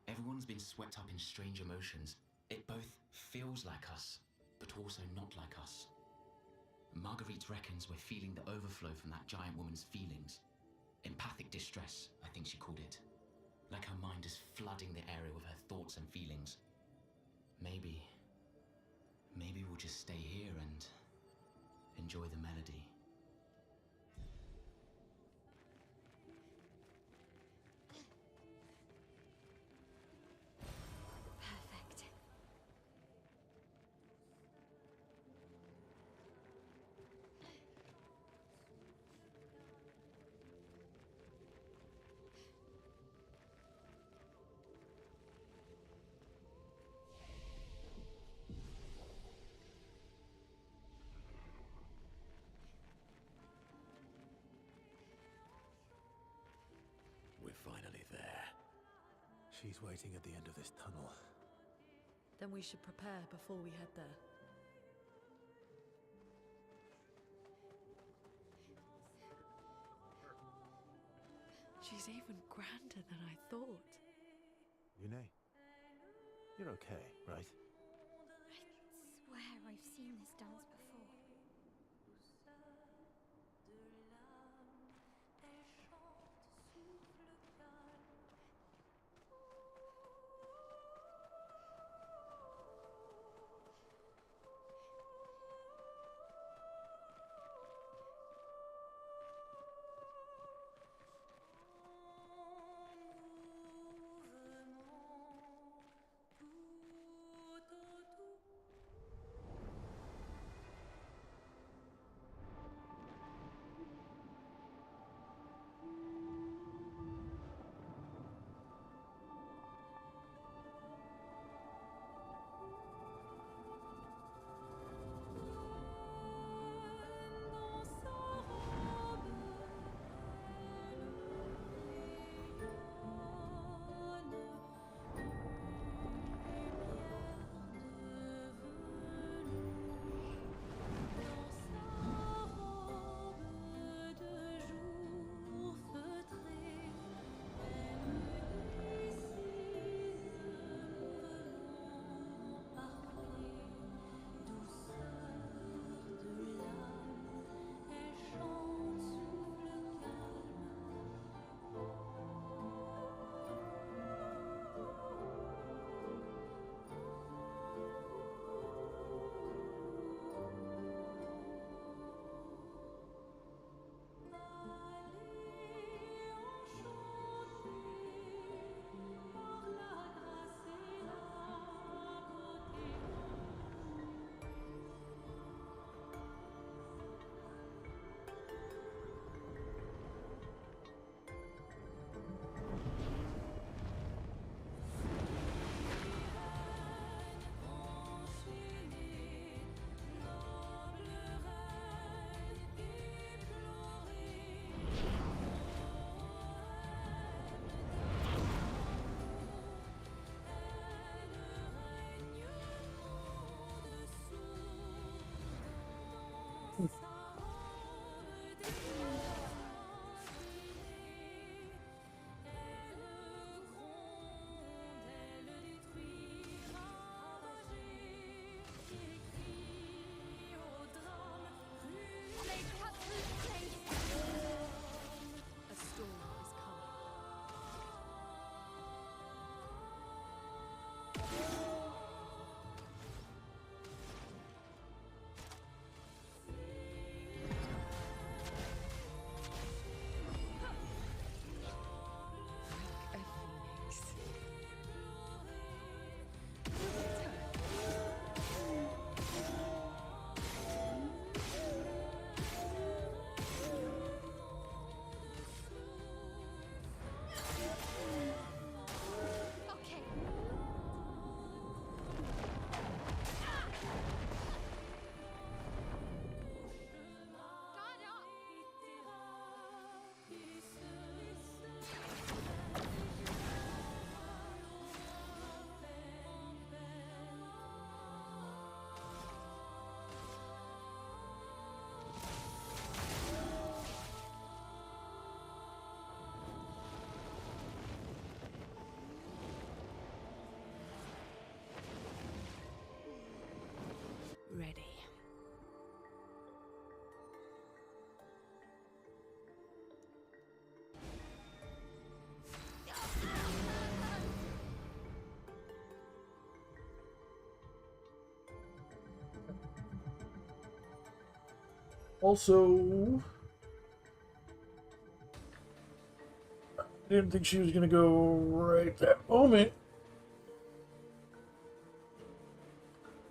Everyone's been swept up in strange emotions. It both feels like us, but also not like us. Marguerite reckons we're feeling the overflow from that giant woman's feelings. Empathic distress, I think she called it. Like her mind is flooding the area with her thoughts and feelings. Maybe we'll just stay here and enjoy the melody. Perfect. We're finally there. She's waiting at the end of this tunnel. Then we should prepare before we head there. She's even grander than I thought. Yune, you're okay, right? I swear I've seen this dance before. A storm is coming. Like a phoenix. Okay. Ready. Also, didn't think she was going to go right that moment.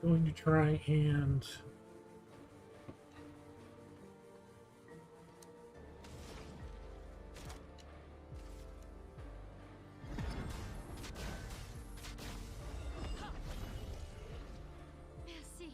Going to try and Merci.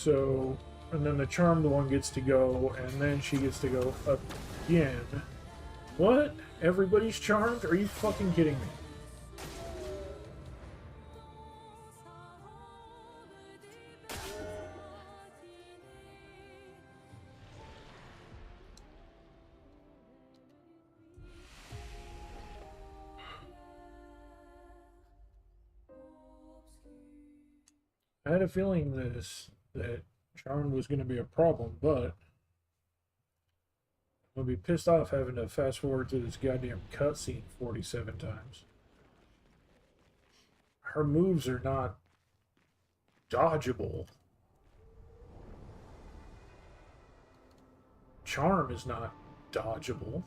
So, and then the charmed one gets to go, and then she gets to go again. What? Everybody's charmed? Are you fucking kidding me? I had a feeling that charmed was going to be a problem, but I'm going to be pissed off having to fast forward to this goddamn cutscene 47 times. Her moves are not dodgeable. Charm is not dodgeable.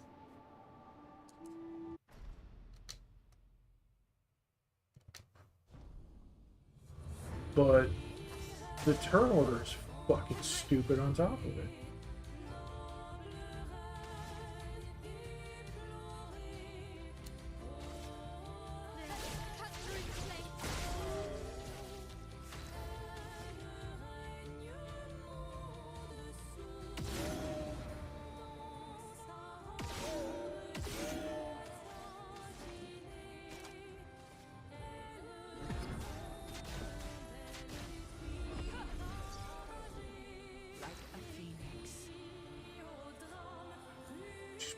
But the turn order is fucking stupid on top of it.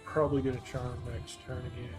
Probably gonna charm next turn again.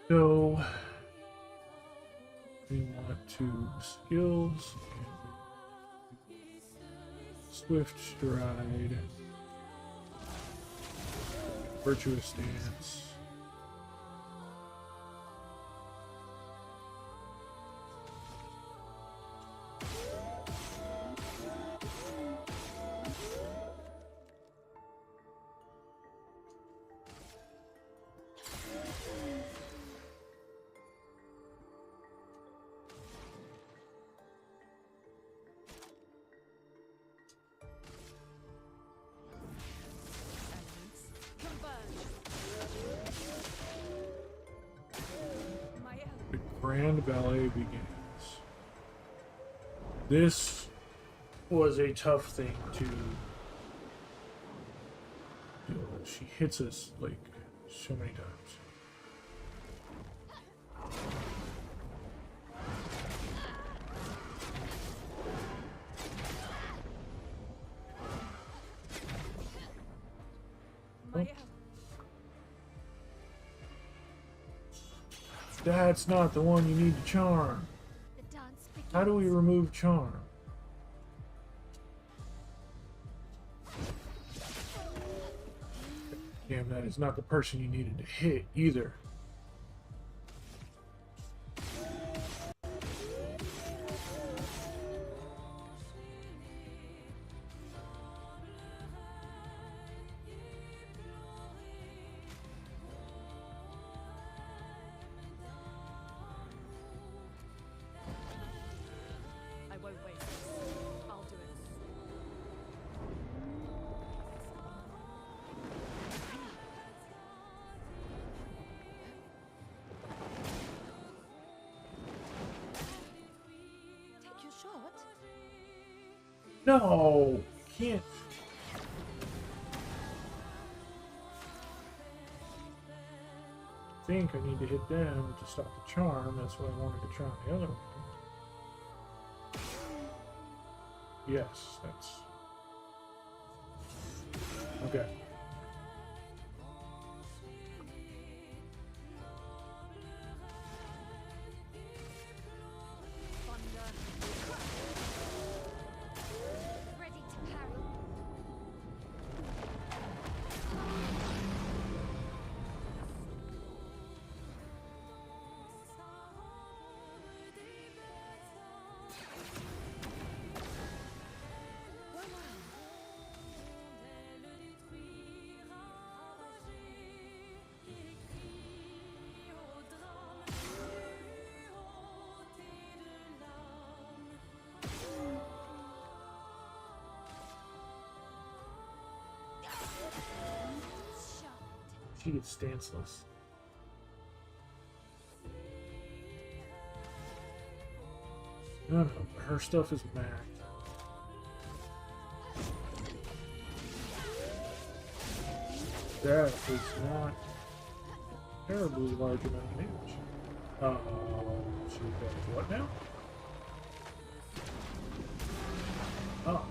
So we want to skills, swift stride, virtuous stance. The grand ballet begins. This was a tough thing to do. She hits us like so many times. That's not the one you need to charm. The dance begins. How do we remove charm? Damn, that is not the person you needed to hit either. I won't wait. I'll do it. Take your shot. No, can't. I think I need to hit them to stop the charm. That's what I wanted to charm the other one. Yes, that's okay. Ready to parry. she gets stanceless. No, no, her stuff is maxed. That is not terribly large amount of damage. She does what now? Oh.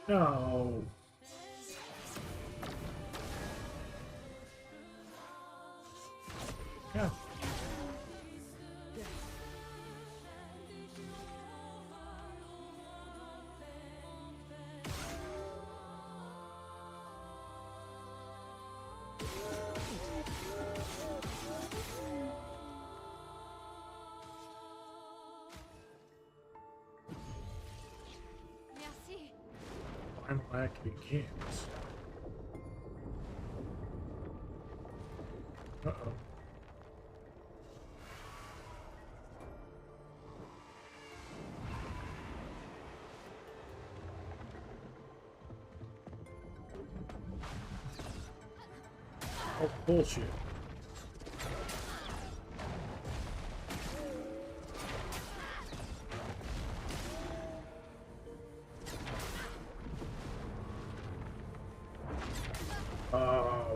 No. Yeah. Merci. Final act begins. Uh-oh. Oh, bullshit.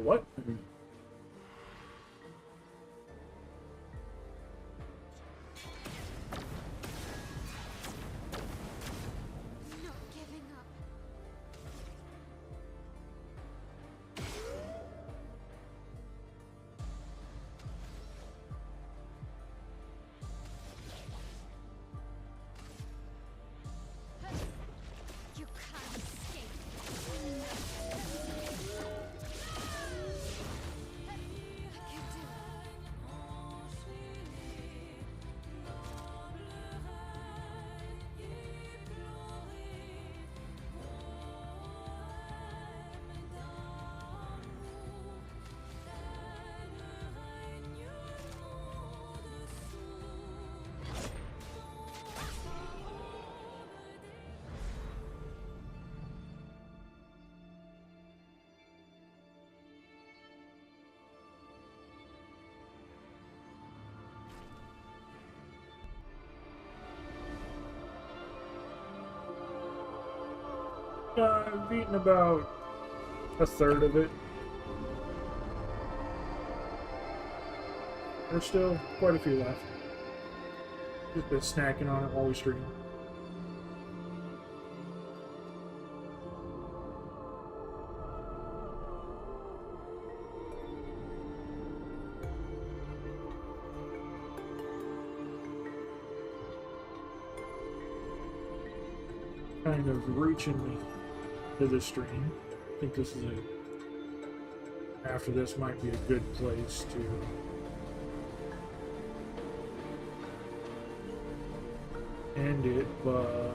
What? Not giving up. You can't escape. I can do it. I've eaten about a third of it. There's still quite a few left. Just been snacking on it while we stream. Kind of reaching to the stream. I think this is after this might be a good place to end it, but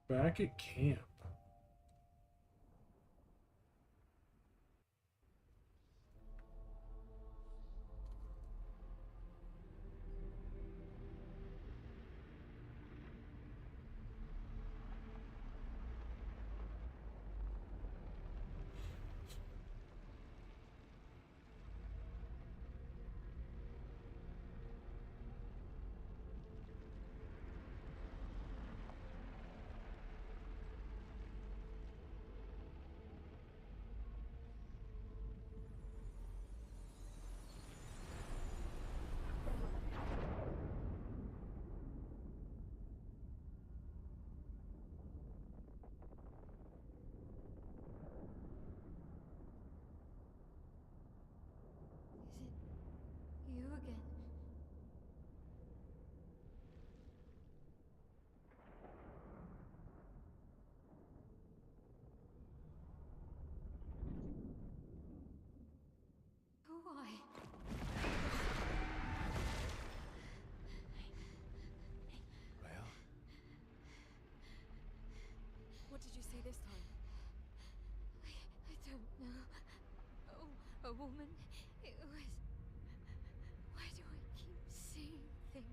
back at camp. this time? I don't know. Oh, a woman. It was. Why do I keep seeing things?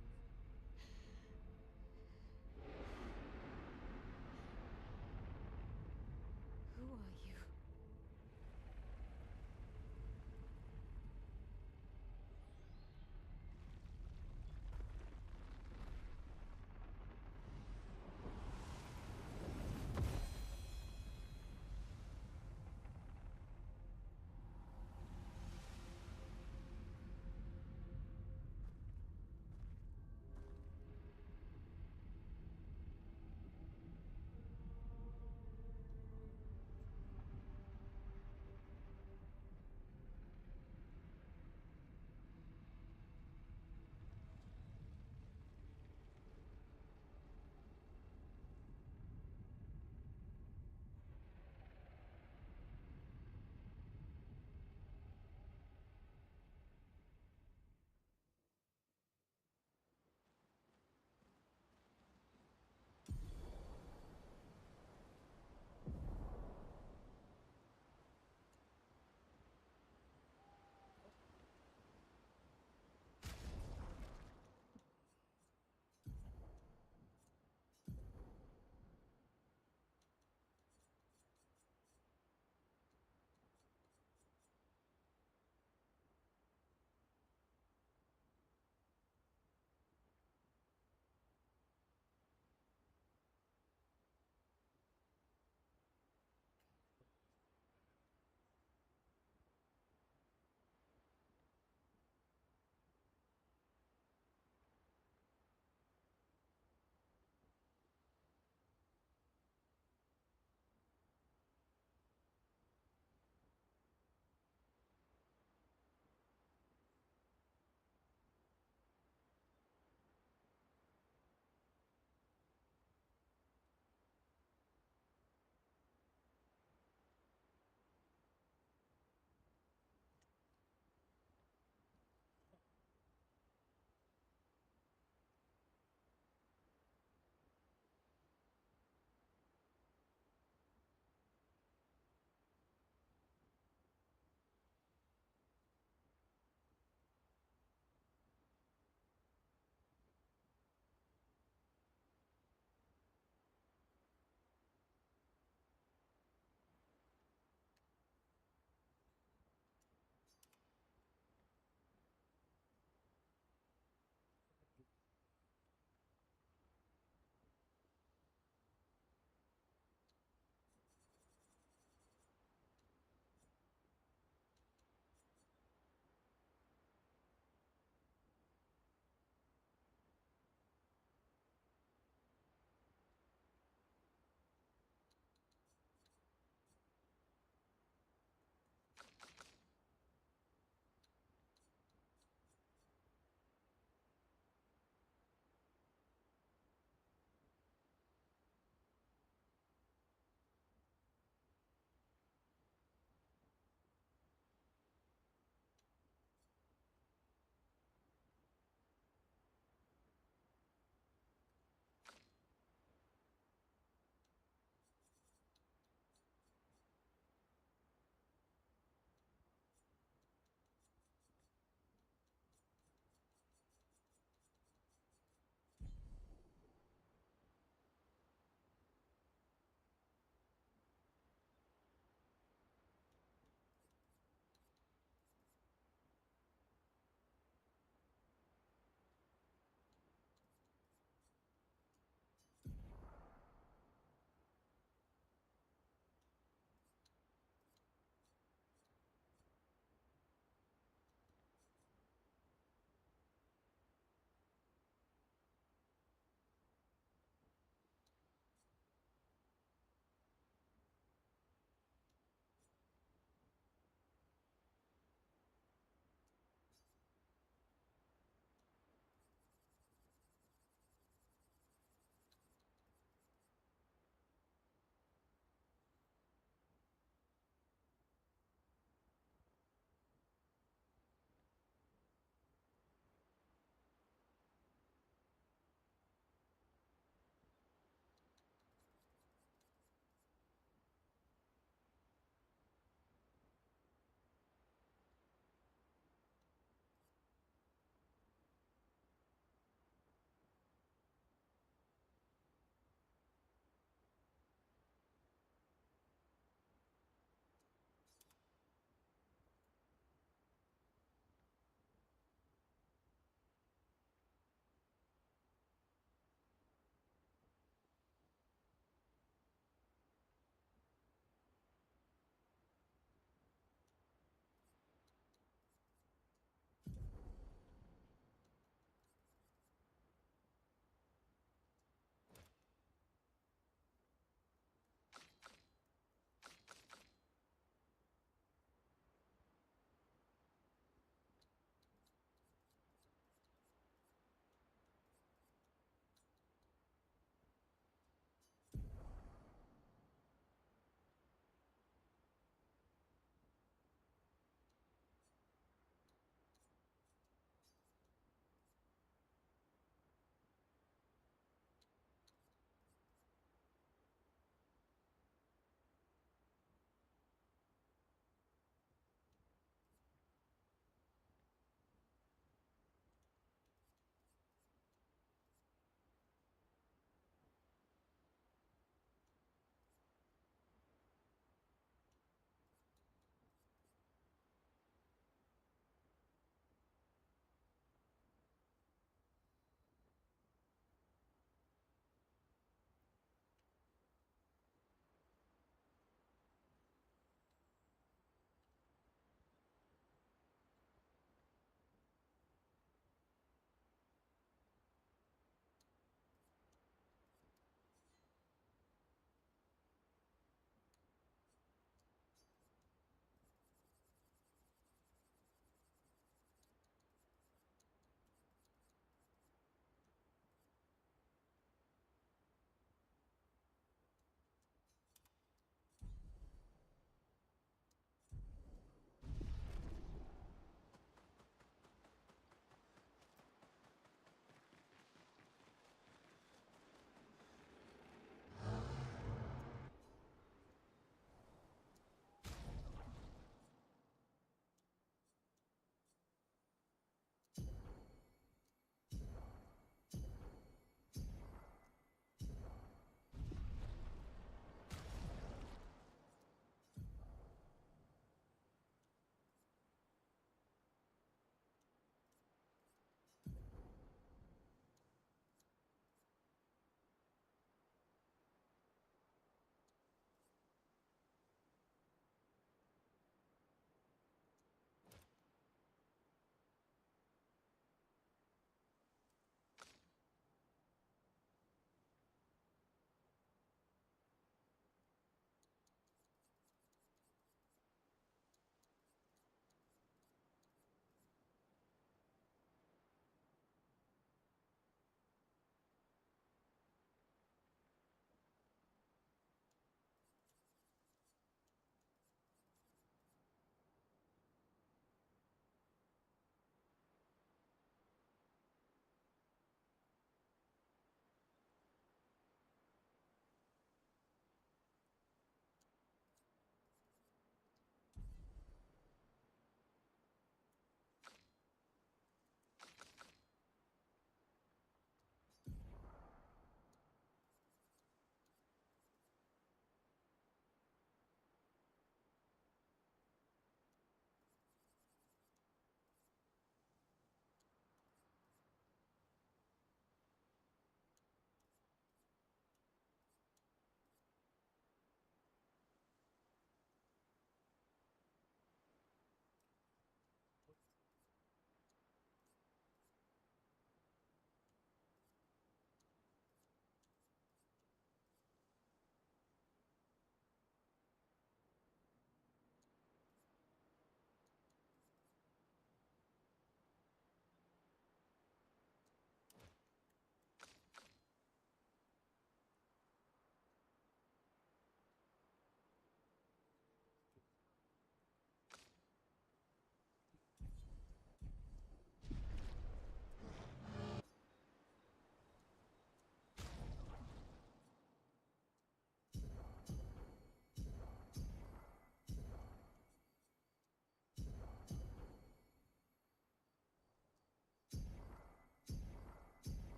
Who are you?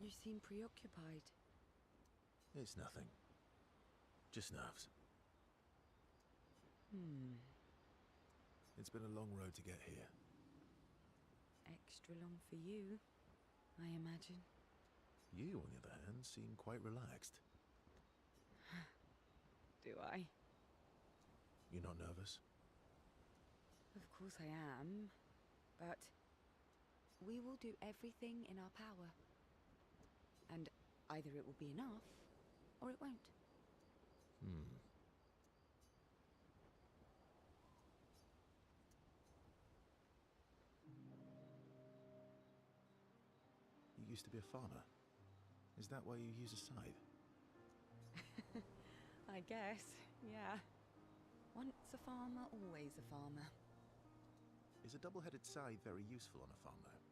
You seem preoccupied. It's nothing. Just nerves. It's been a long road to get here. Extra long for you, I imagine. You, on the other hand, seem quite relaxed. Do I? You're not nervous? Of course I am, but we will do everything in our power. And either it will be enough, or it won't. You used to be a farmer. Is that why you use a scythe? I guess, yeah. Once a farmer, always a farmer. Is a double-headed scythe very useful on a farm, though?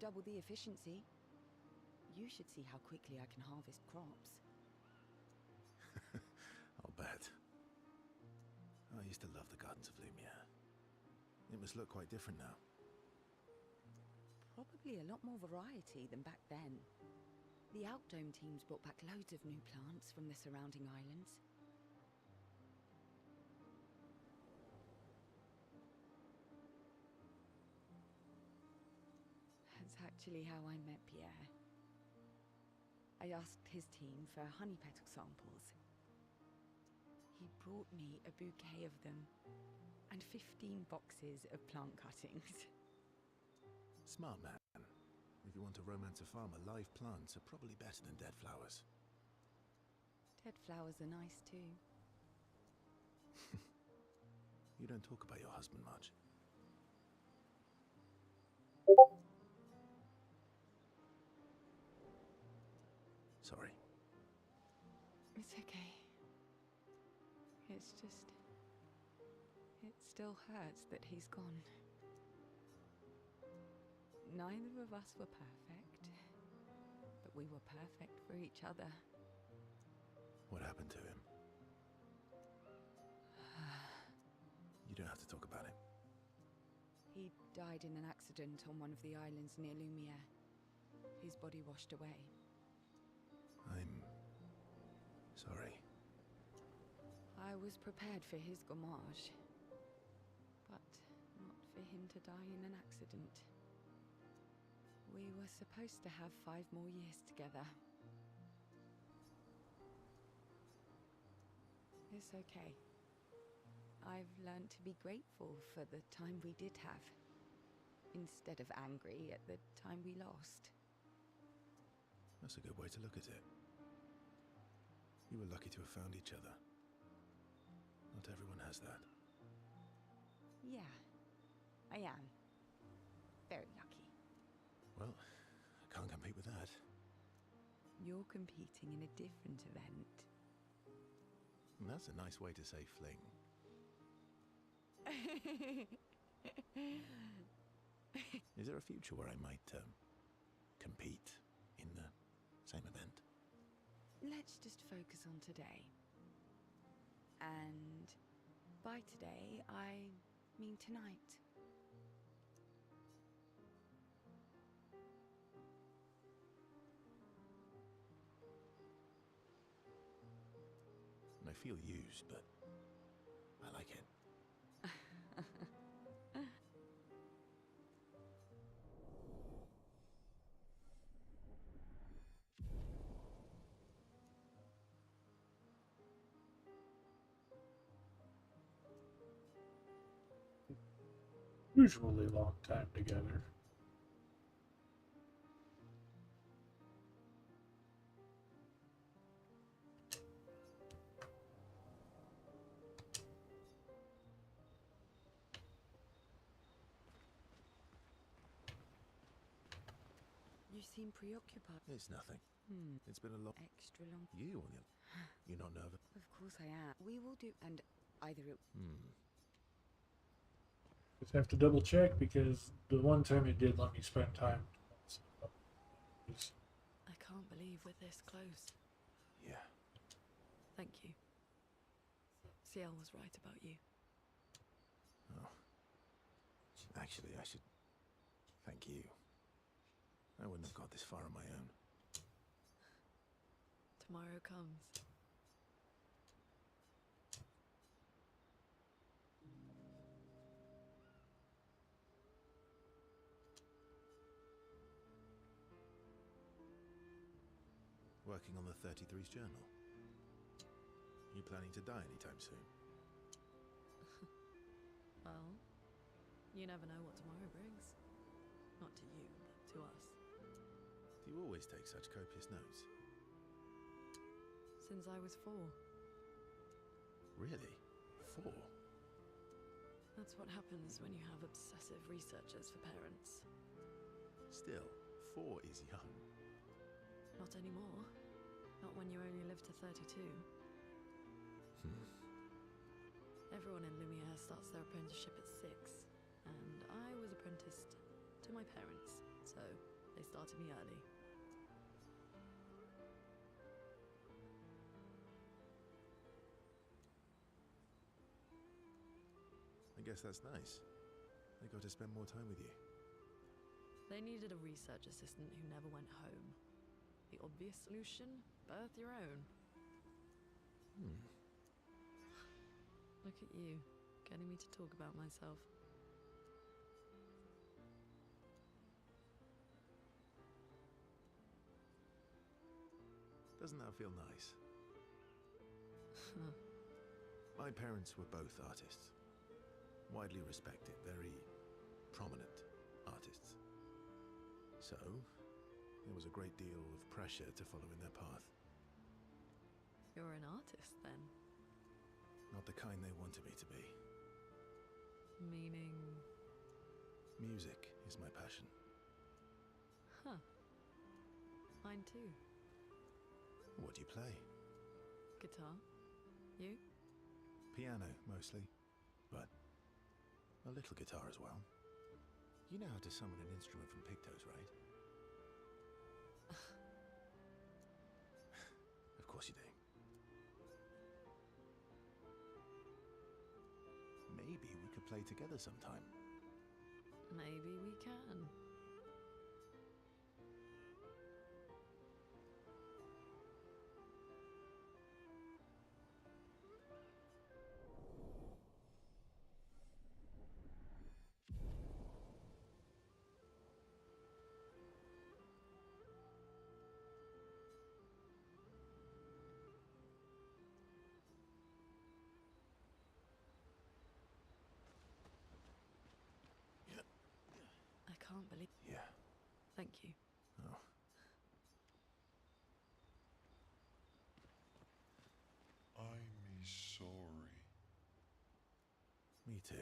Double the efficiency. You should see how quickly I can harvest crops. I'll bet. I used to love the gardens of Lumiere. It must look quite different now. Probably a lot more variety than back then. The Outdome teams brought back loads of new plants from the surrounding islands. That's actually how I met Pierre. I asked his team for honey petal samples. He brought me a bouquet of them and 15 boxes of plant cuttings. Smart man. If you want to romance a farmer, live plants are probably better than dead flowers. Dead flowers are nice too. You don't talk about your husband much. Sorry. It's okay. It's just... it still hurts that he's gone. Neither of us were perfect, but we were perfect for each other. What happened to him? You don't have to talk about him. He died in an accident on one of the islands near Lumiere. His body washed away. I'm sorry. I was prepared for his gomage, but not for him to die in an accident. We were supposed to have 5 more years together. It's okay. I've learned to be grateful for the time we did have, instead of angry at the time we lost. That's a good way to look at it. You were lucky to have found each other. Not everyone has that. Yeah, I am. Very lucky. Well, I can't compete with that. You're competing in a different event. And that's a nice way to say fling. Is there a future where I might compete in the same event? Let's just focus on today. And by today, I mean tonight. And I feel used, but I like it. Usually long time together. You seem preoccupied. It's nothing. It's been a long... Extra long. You on the other... You're not nervous? Of course I am. We will do, and either it... Just have to double check because the one time it did let me spend time. I can't believe we're this close. Yeah. Thank you. Ciel was right about you. Oh. Actually, I should thank you. I wouldn't have got this far on my own. Tomorrow comes. Working on the 33's journal. You planning to die anytime soon? Well, you never know what tomorrow brings. Not to you, but to us. Do you always take such copious notes? Since I was 4. Really? 4? That's what happens when you have obsessive researchers for parents. Still, 4 is young. Not anymore. Not when you only live to 32. Everyone in Lumiere starts their apprenticeship at 6, and I was apprenticed to my parents, so they started me early. I guess that's nice. They got to spend more time with you. They needed a research assistant who never went home. The obvious solution? Birth your own. Look at you, getting me to talk about myself. Doesn't that feel nice? My parents were both artists. Widely respected, very prominent artists. So, there was a great deal of pressure to follow in their path. You're an artist, then? Not the kind they wanted me to be. Meaning... Music is my passion. Huh. Mine too. What do you play? Guitar. You? Piano, mostly. But a little guitar as well. You know how to summon an instrument from Pictos, right? Of course you do. Maybe we could play together sometime. Maybe we can. I can't believe... Yeah. Thank you. Oh. I'm sorry. Me too.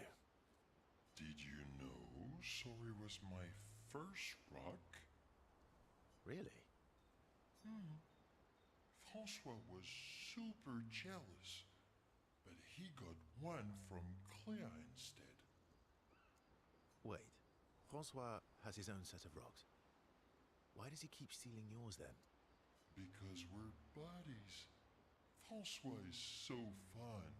Did you know Sorry was my first rock? Really? Francois was super jealous, but he got one from Claire instead. Wait. Francois has his own set of rocks. Why does he keep stealing yours then? Because we're buddies. Francois is so fun.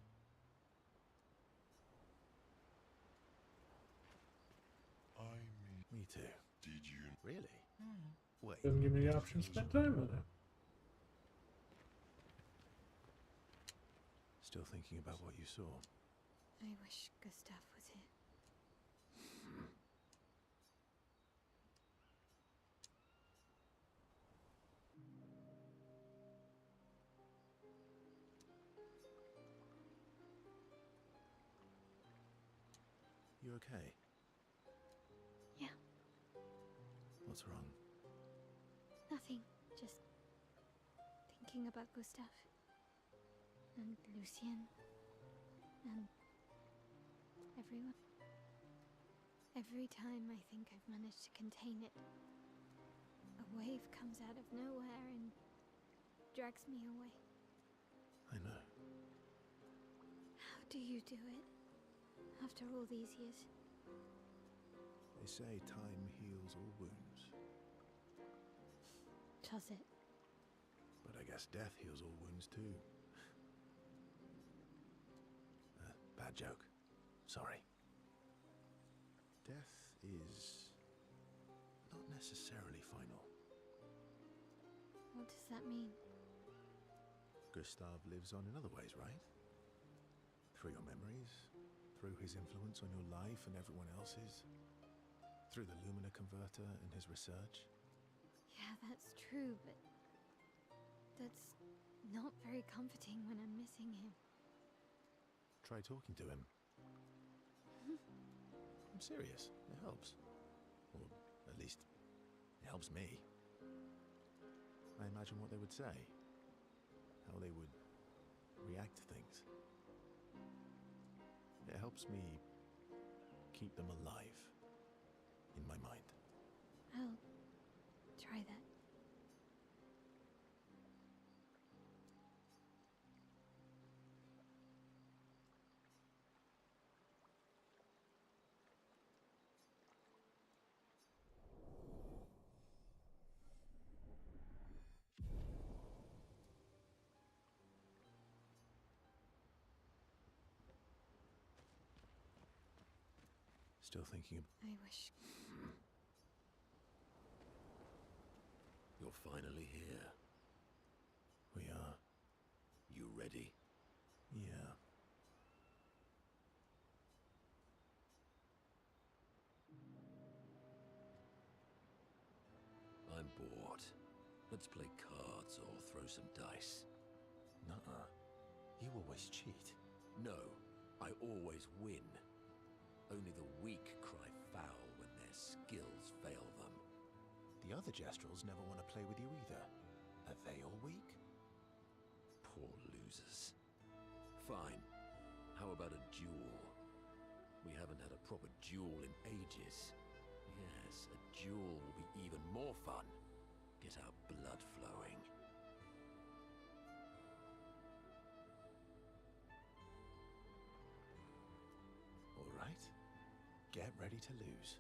I mean, Me too. did you? Really? Wait. Doesn't give me the option to spend time with it. Still thinking about what you saw. I wish Gustav was here. You okay? Yeah, What's wrong? nothing. Just thinking about Gustav. And Lucien. And everyone. Every time I think I've managed to contain it, a wave comes out of nowhere and drags me away. I know. How do you do it? After all these years? They say time heals all wounds. Does it? But I guess death heals all wounds too. Bad joke. Sorry. Death is not necessarily final. does that mean? Gustav lives on in other ways, right? Through your memories, through his influence on your life and everyone else's, through the Lumina converter and his research. Yeah, that's true, but that's not very comforting when I'm missing him. Try talking to him. I'm serious. It helps. Or at least, it helps me. I imagine what they would say. How they would react to things. It helps me keep them alive in my mind. I'll try that. Still thinking of... I wish. You're finally here. We are. You ready? Yeah. I'm bored. Let's play cards or throw some dice. Nuh-uh. You always cheat. No, I always win. Only the weak cry foul when their skills fail them. The other Jestrels never want to play with you either. Are they all weak? Poor losers. Fine. How about a duel? We haven't had a proper duel in ages. Yes, a duel will be even more fun. Get our blood flowing. All right. Get ready to lose.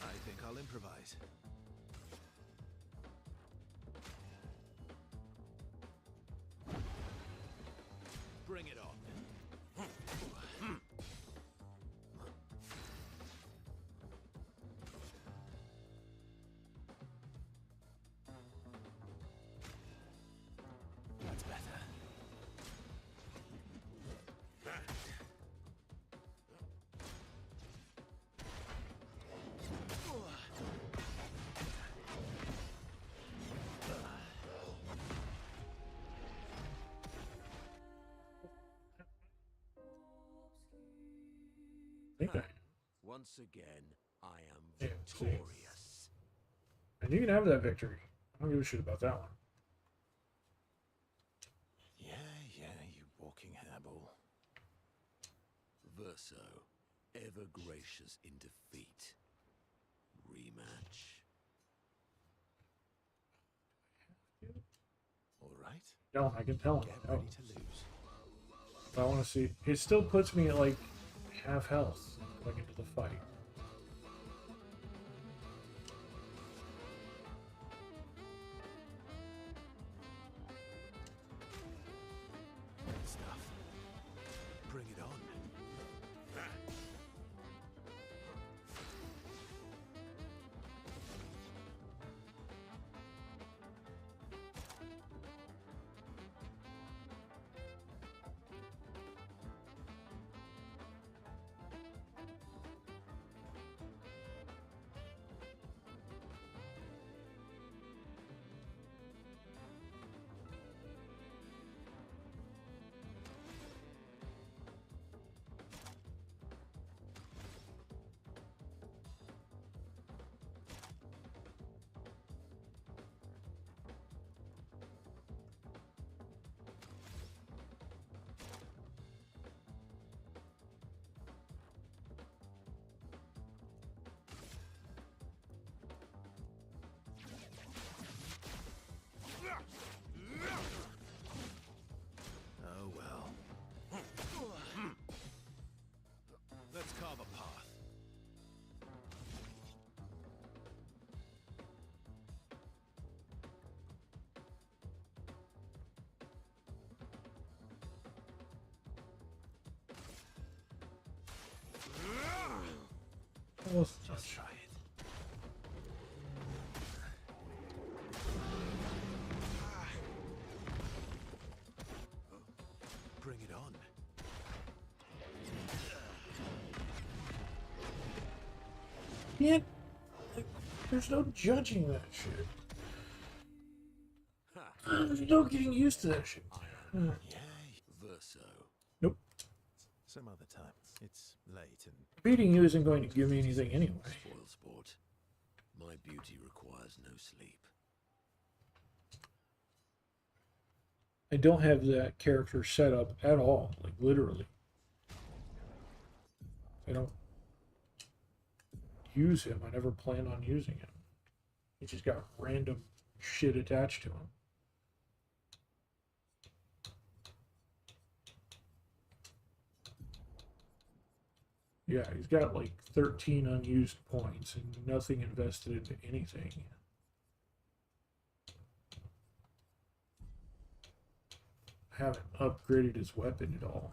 I think I'll improvise. Bring it on. That's better. I think Once again, I am Yeah, victorious. and you can have that victory. I don't give a shit about that one. Yeah, you walking hairball. Verso, ever gracious in defeat. Rematch. All right. No, I can tell him. Get No. ready to lose. If I want to see, it still puts me at like half health going into the fight. Good stuff. Bring it on. almost Just try it. Bring it on. can't. Like, there's no judging that shit. There's no getting used to that shit. Yay. Verso. Nope. Some other time. It's late and Beating you isn't going to give me anything anyway. Spoil sport. My beauty requires no sleep. I don't have that character set up at all, like literally. I don't use him. I never plan on using him. He just got random shit attached to him. Yeah, he's got like 13 unused points and nothing invested into anything. I haven't upgraded his weapon at all.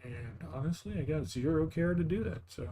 And honestly, I got zero care to do that, so.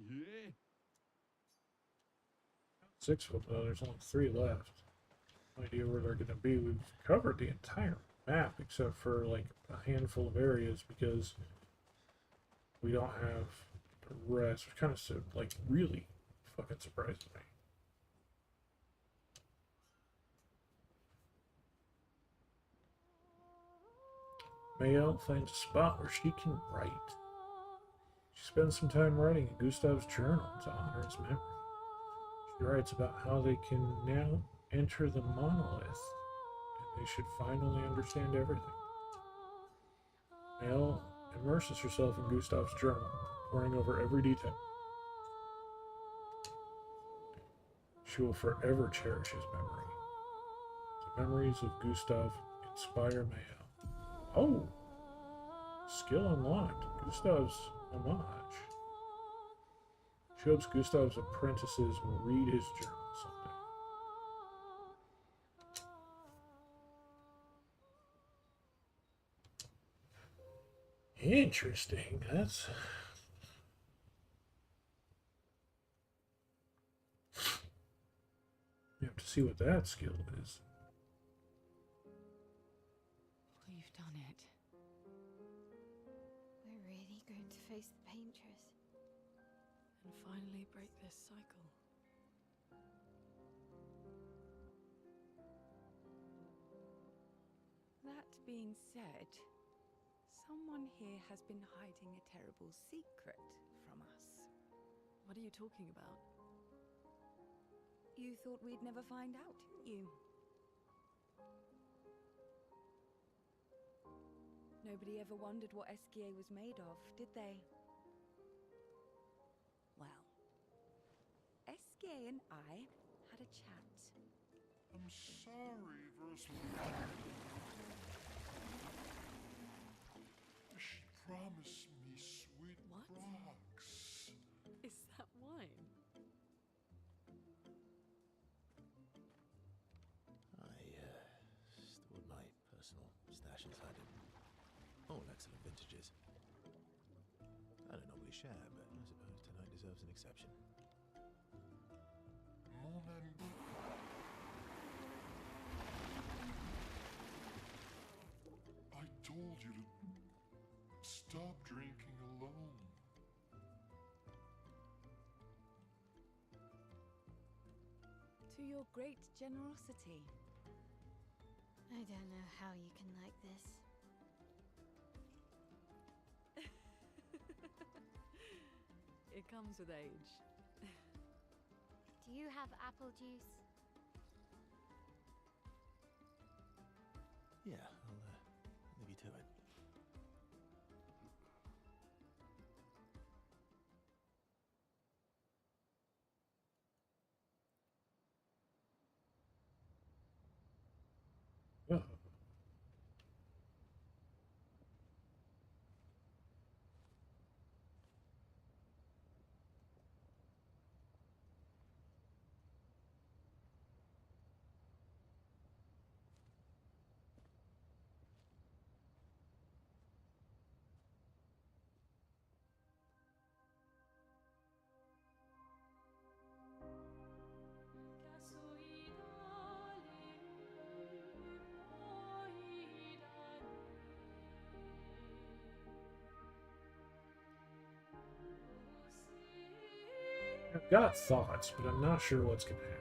Yeah. 6 foot though, there's only 3 left. No idea where they're gonna be. We've covered the entire map except for like a handful of areas because we don't have the rest, which kind of like really fucking surprises me. Mayo finds a spot where she can write. She spends some time writing in Gustav's journal to honor his memory. She writes about how they can now enter the monolith and they should finally understand everything. Mayo immerses herself in Gustav's journal, poring over every detail. She will forever cherish his memory. The memories of Gustav inspire Mayo. Oh! Skill unlocked. Gustav's homage. She hopes Gustav's apprentices will read his journal someday. Interesting. That's... You have to see what that skill is. We've done it. We're really going to face the painters. And finally break this cycle. That being said, someone here has been hiding a terrible secret from us. What are you talking about? You thought we'd never find out, didn't you? Nobody ever wondered what SKA was made of, did they? Well, SKA and I had a chat. I'm sorry, Versal. She promised me sweet What? share, but I suppose tonight deserves an exception. Mon ami. I told you to stop drinking alone. To your great generosity. I don't know how you can like this. It comes with age. Do you have apple juice? Yeah, I'll leave you to it. Ugh. I've got thoughts, but I'm not sure what's going to happen.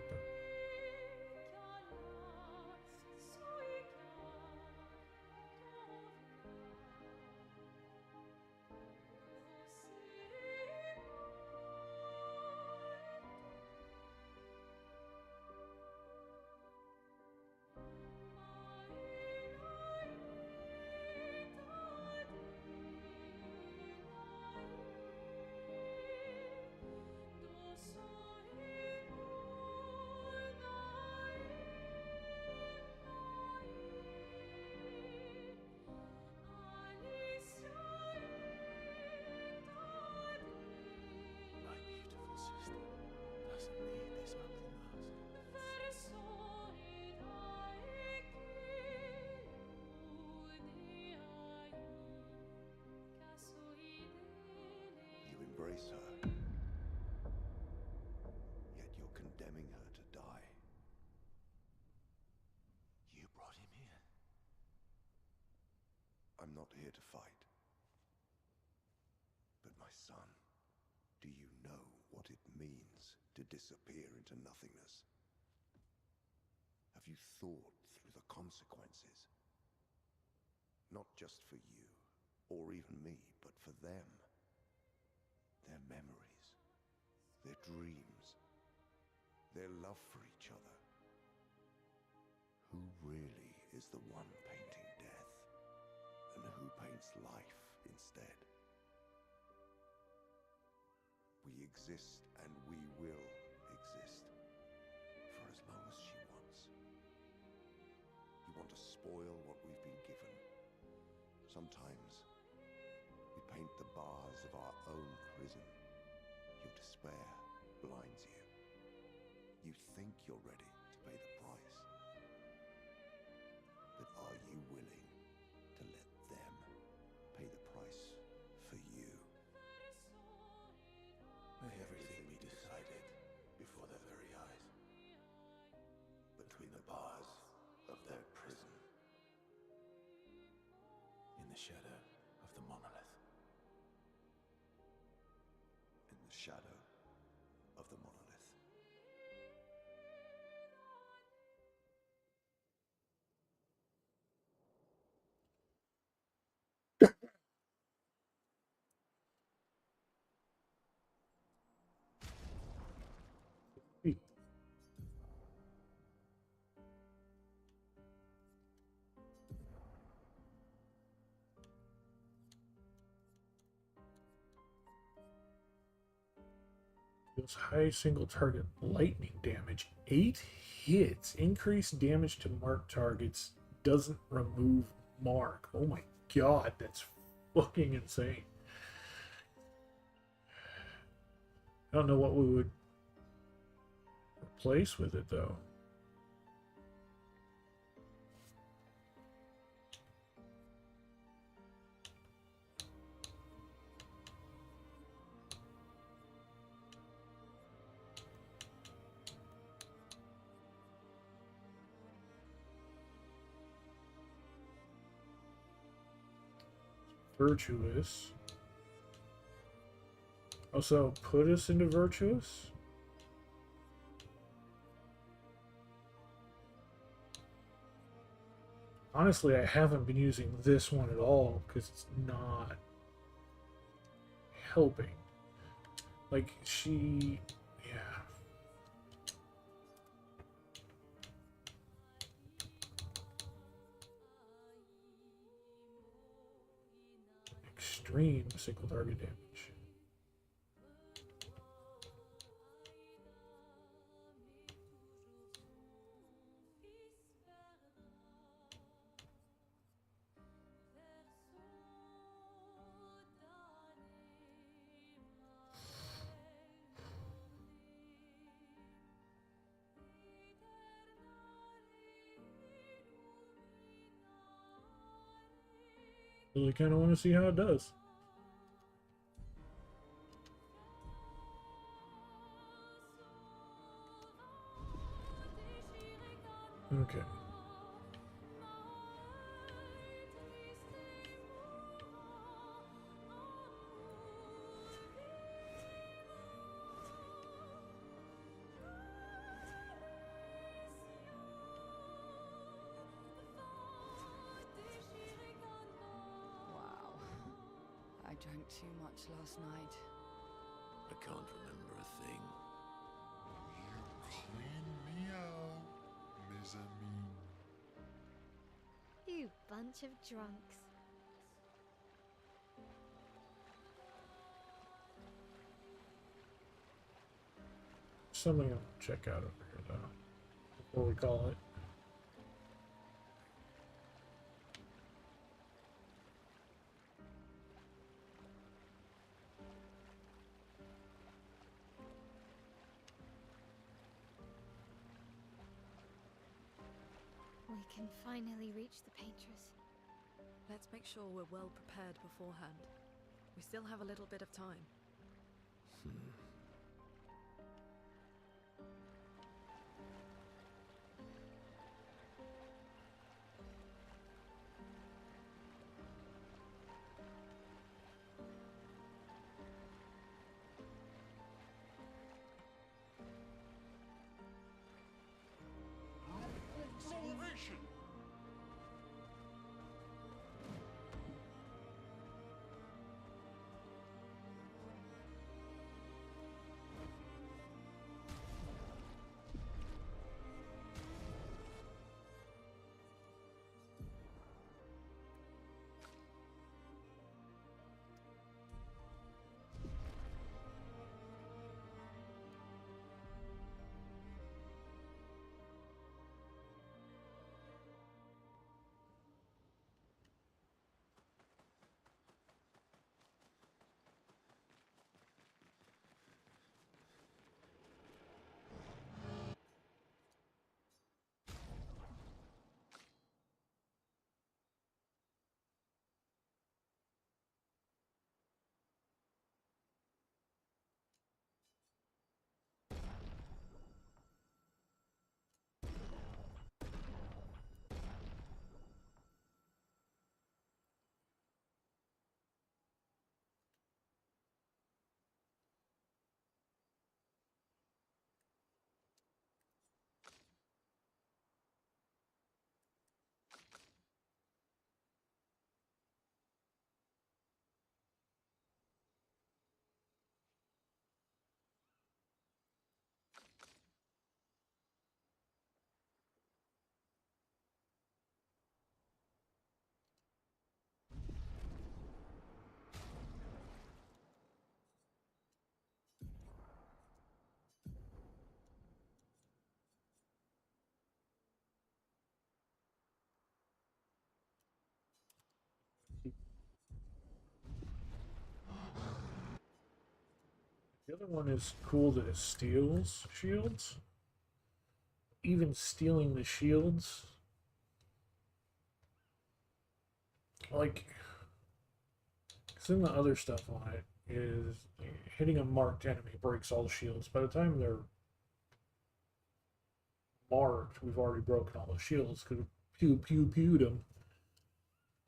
My beautiful sister doesn't need this ugly mask. You embrace her, yet you're condemning her to die. You brought him here. I'm not here to fight. But my son, do you know what it means to disappear into nothingness? Have you thought through the consequences? Not just for you, or even me, but for them. Their memories, their dreams, their love for each other. Who really is the one painting death, and who paints life instead? We exist and we will exist for as long as she wants. You want to spoil what we've been given. Sometimes we paint the bars of our own prison. Your despair blinds you. You think you're ready to pay the price. But are you willing to let them pay the price for you? May everything be decided before their very eyes. Between the bars of their prison. In the shadow of the monolith. In the shadow of the monolith. Deals high single target lightning damage. 8 hits. Increased damage to marked targets. Doesn't remove mark. Oh my god, that's fucking insane. I don't know what we would replace with it though. Virtuous. Also, put us into Virtuous? Honestly, I haven't been using this one at all because it's not helping. Like, she... Yeah. Extreme single target damage. Really kind of want to see how it does. Okay. Wow. I drank too much last night. I can't remember a thing. You clean me out, mezzanine. You bunch of drunks. Something I'll check out over here, though, before we call it. We can finally reach the paintress. Let's make sure we're well prepared beforehand. We still have a little bit of time. Acceleration! The other one is cool that it steals shields. Even stealing the shields. Like, some of the other stuff on it is hitting a marked enemy breaks all the shields. By the time they're marked, we've already broken all the shields because pew pew pewed them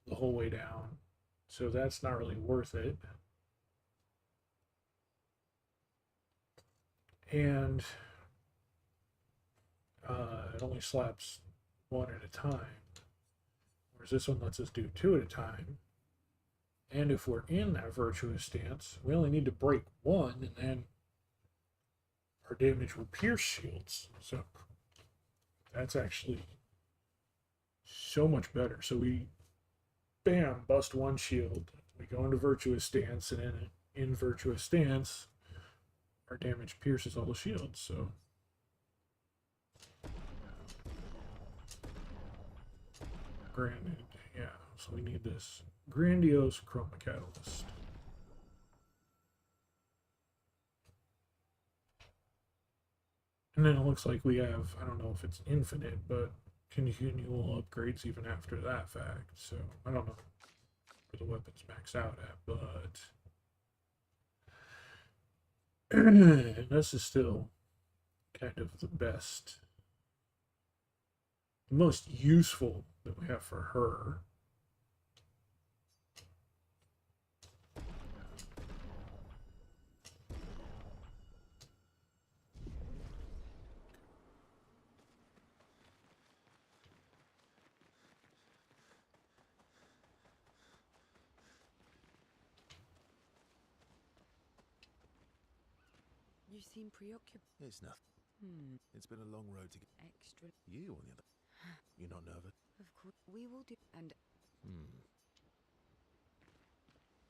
the whole way down. So that's not really worth it. And it only slaps one at a time. Whereas this one lets us do two at a time. And if we're in that virtuous stance, we only need to break one, and then our damage will pierce shields. So that's actually so much better. So we, bam, bust one shield. We go into virtuous stance, and then in virtuous stance, our damage pierces all the shields. So granted, yeah. So we need this grandiose chroma catalyst. And then it looks like we have, I don't know if it's infinite, but continual upgrades even after that fact. So I don't know where the weapons max out at, but this is still kind of the best, the most useful that we have for her. You seem preoccupied. It's nothing. It's been a long road to get. Extra. You, on the other. You're not nervous? Of course, we will do. And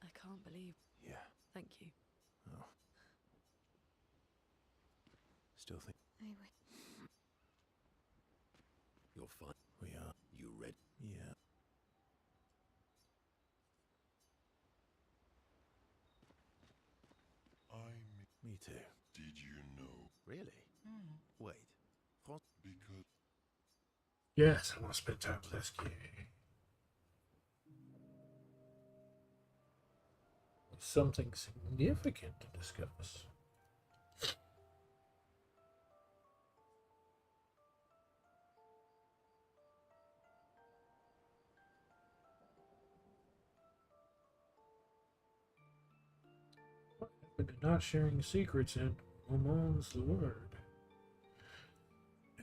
I can't believe. Yeah. Thank you. Oh. Still think. I would. You're fine. We are. You ready? Yeah. Me too. Did you know? Really? Wait. Because Yes, I want to spend time with this kid. Something significant to discuss. But not sharing secrets and almost the word.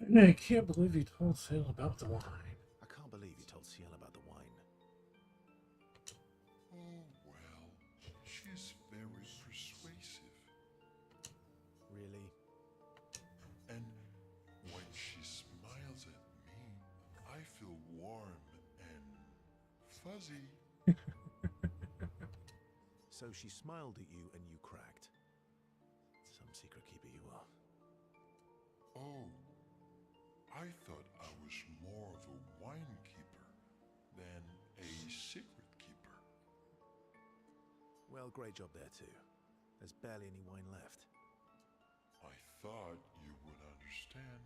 And I can't believe you told Sale about the wine. I can't believe you told Ciel about the wine. oh well, she's very persuasive. Really? And when she smiles at me, I feel warm and fuzzy. So she smiled at you and you cracked. Some secret keeper you are. Oh, I thought I was more of a wine keeper than a secret keeper. Well, great job there too. There's barely any wine left. I thought you would understand.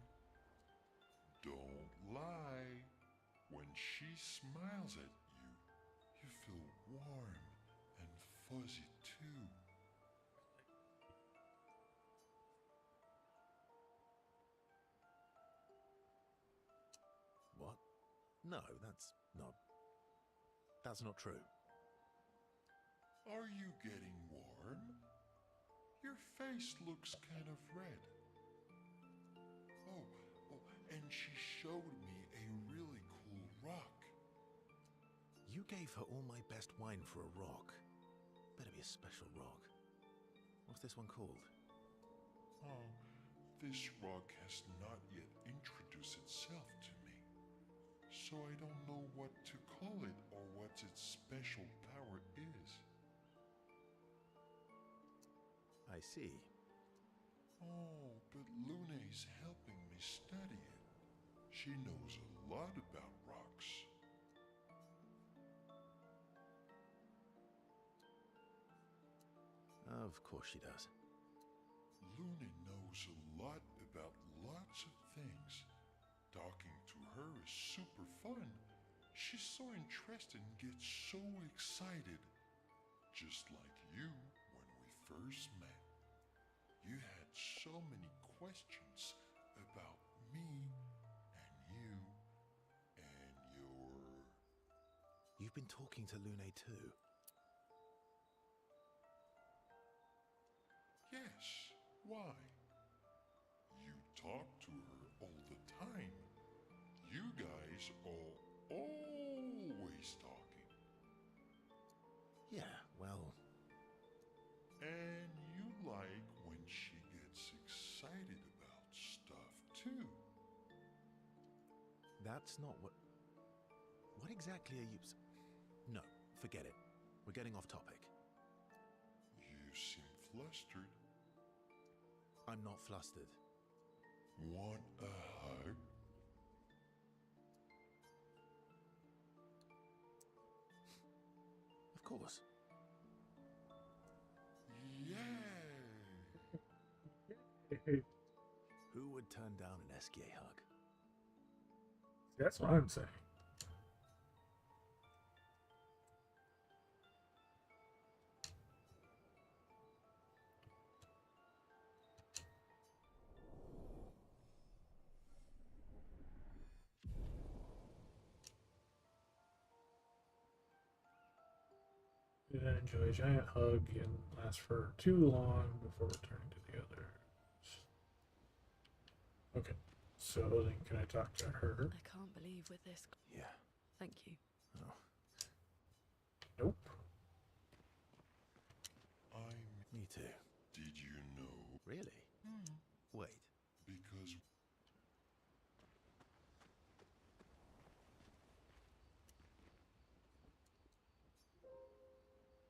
Don't lie. When she smiles at you, you feel warm and fuzzy too. What? No, that's not true. Are you getting warm? Your face looks kind of red. Oh, and she showed me a really cool rock. You gave her all my best wine for a rock. Better be a special rock. What's this one called? Oh, this rock has not yet introduced itself to me, so I don't know what to call it or what its special power is. I see. Oh, but Luna's helping me study it. She knows a lot about rocks. Of course she does. Luna knows a lot about lots of things. Talking to her is super fun. She's so interested and gets so excited. Just like you when we first met. You had so many questions about me and you and your... You've been talking to Lune too. Why? You talk to her all the time. You guys are always talking. Yeah, well, And you like when she gets excited about stuff too. that's not what... What exactly are you... No, forget it. We're getting off topic. You seem flustered. I'm not flustered. Want a hug? Of course. Yeah. Who would turn down an SK hug? That's what I'm saying. Enjoy a giant hug and last for too long before returning to the others. Okay, so then can I talk to her? I can't believe with this. Yeah. Thank you. Oh. Nope. Me too. Did you know? Really? Wait. Because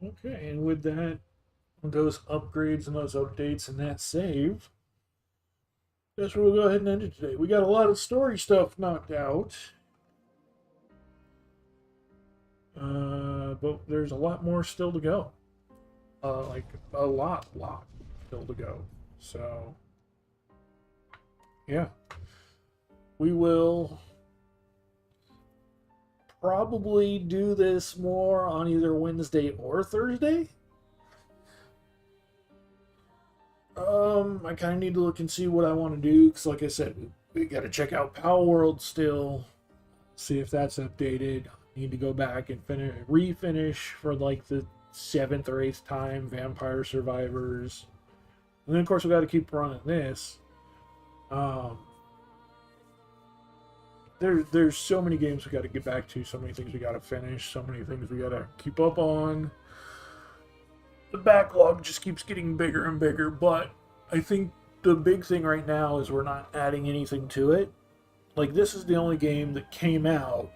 Okay, and with that, those upgrades and those updates and that save, that's where we'll go ahead and end it today. We got a lot of story stuff knocked out. But there's a lot more still to go. Like a lot still to go. So, yeah. We will probably do this more on either Wednesday or Thursday. I kind of need to look and see what I want to do, because like I said, we got to check out Power World still, see if that's updated. Need to go back and refinish for like the 7th or 8th time Vampire Survivors. And then of course we got to keep running this. There's so many games we got to get back to, so many things we got to finish, so many things we got to keep up on. The backlog just keeps getting bigger and bigger, but I think the big thing right now is we're not adding anything to it. Like, this is the only game that came out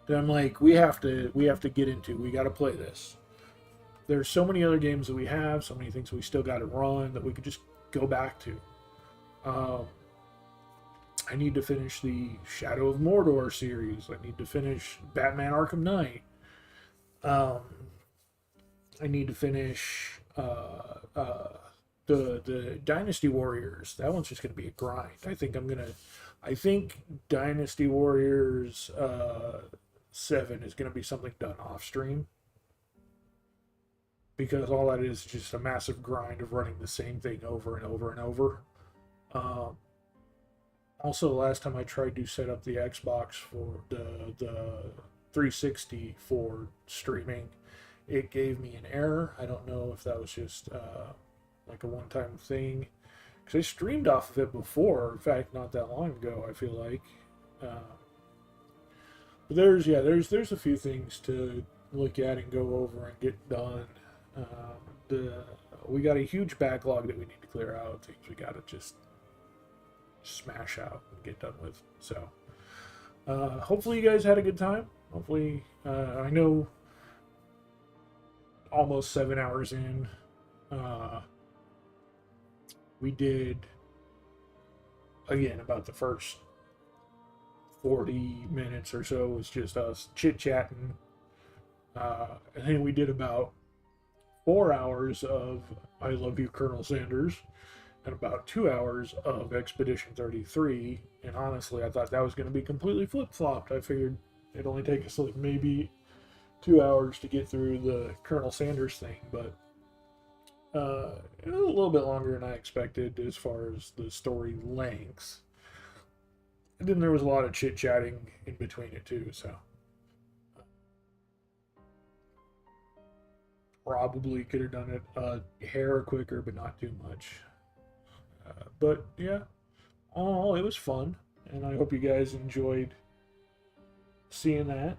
that I'm like, we have to get into. We got to play this. There's so many other games that we have, so many things we still got to run that we could just go back to. I need to finish the Shadow of Mordor series. I need to finish Batman Arkham Knight. I need to finish the Dynasty Warriors. That one's just gonna be a grind. I think Dynasty Warriors 7 is gonna be something done off stream, because all that is just a massive grind of running the same thing over and over and over. Also, the last time I tried to set up the Xbox for the 360 for streaming, it gave me an error. I don't know if that was just like a one-time thing, because I streamed off of it before. In fact, not that long ago, I feel like. But there's a few things to look at and go over and get done. We got a huge backlog that we need to clear out. Things we got to just smash out and get done with. So hopefully you guys had a good time. Hopefully, I know almost 7 hours in, we did, again, about the first 40 minutes or so was just us chit-chatting, and then we did about 4 hours of I Love You, Colonel Sanders, and about 2 hours of Expedition 33. And honestly, I thought that was going to be completely flip-flopped. I figured it'd only take us like maybe 2 hours to get through the Colonel Sanders thing, but it was a little bit longer than I expected as far as the story lengths. And then there was a lot of chit-chatting in between it too, so probably could have done it a hair quicker, but not too much. But yeah, all in all, it was fun, and I hope you guys enjoyed seeing that.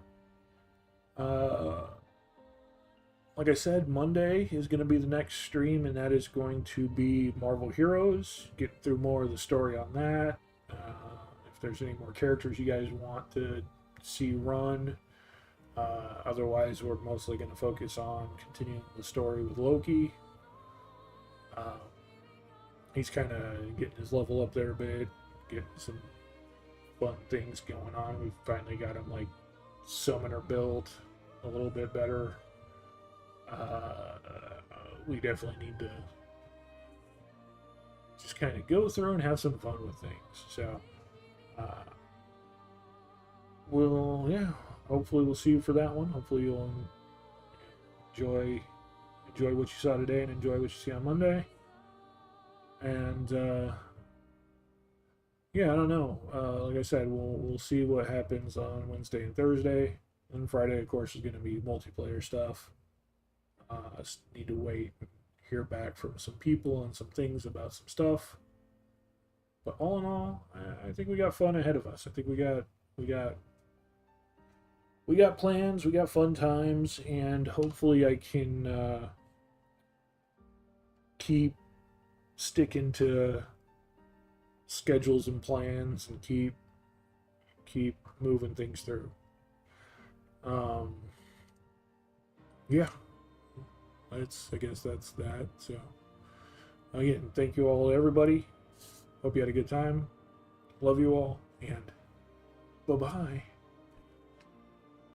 Like I said, Monday is going to be the next stream, and that is going to be Marvel Heroes. Get through more of the story on that. If there's any more characters you guys want to see run. Otherwise, we're mostly going to focus on continuing the story with Loki. He's kind of getting his level up there a bit, getting some fun things going on. We've finally got him like summoner built a little bit better. We definitely need to just kind of go through and have some fun with things. So, hopefully we'll see you for that one. Hopefully you'll enjoy what you saw today and enjoy what you see on Monday. And I don't know. Like I said, we'll see what happens on Wednesday and Thursday. And Friday, of course, is going to be multiplayer stuff. Just need to wait and hear back from some people and some things about some stuff. But all in all, I think we got fun ahead of us. I think we got plans, we got fun times, and hopefully I can keep sticking to schedules and plans and keep moving things through. I guess that's that. So again, thank you all, everybody. Hope you had a good time. Love you all, and bye-bye.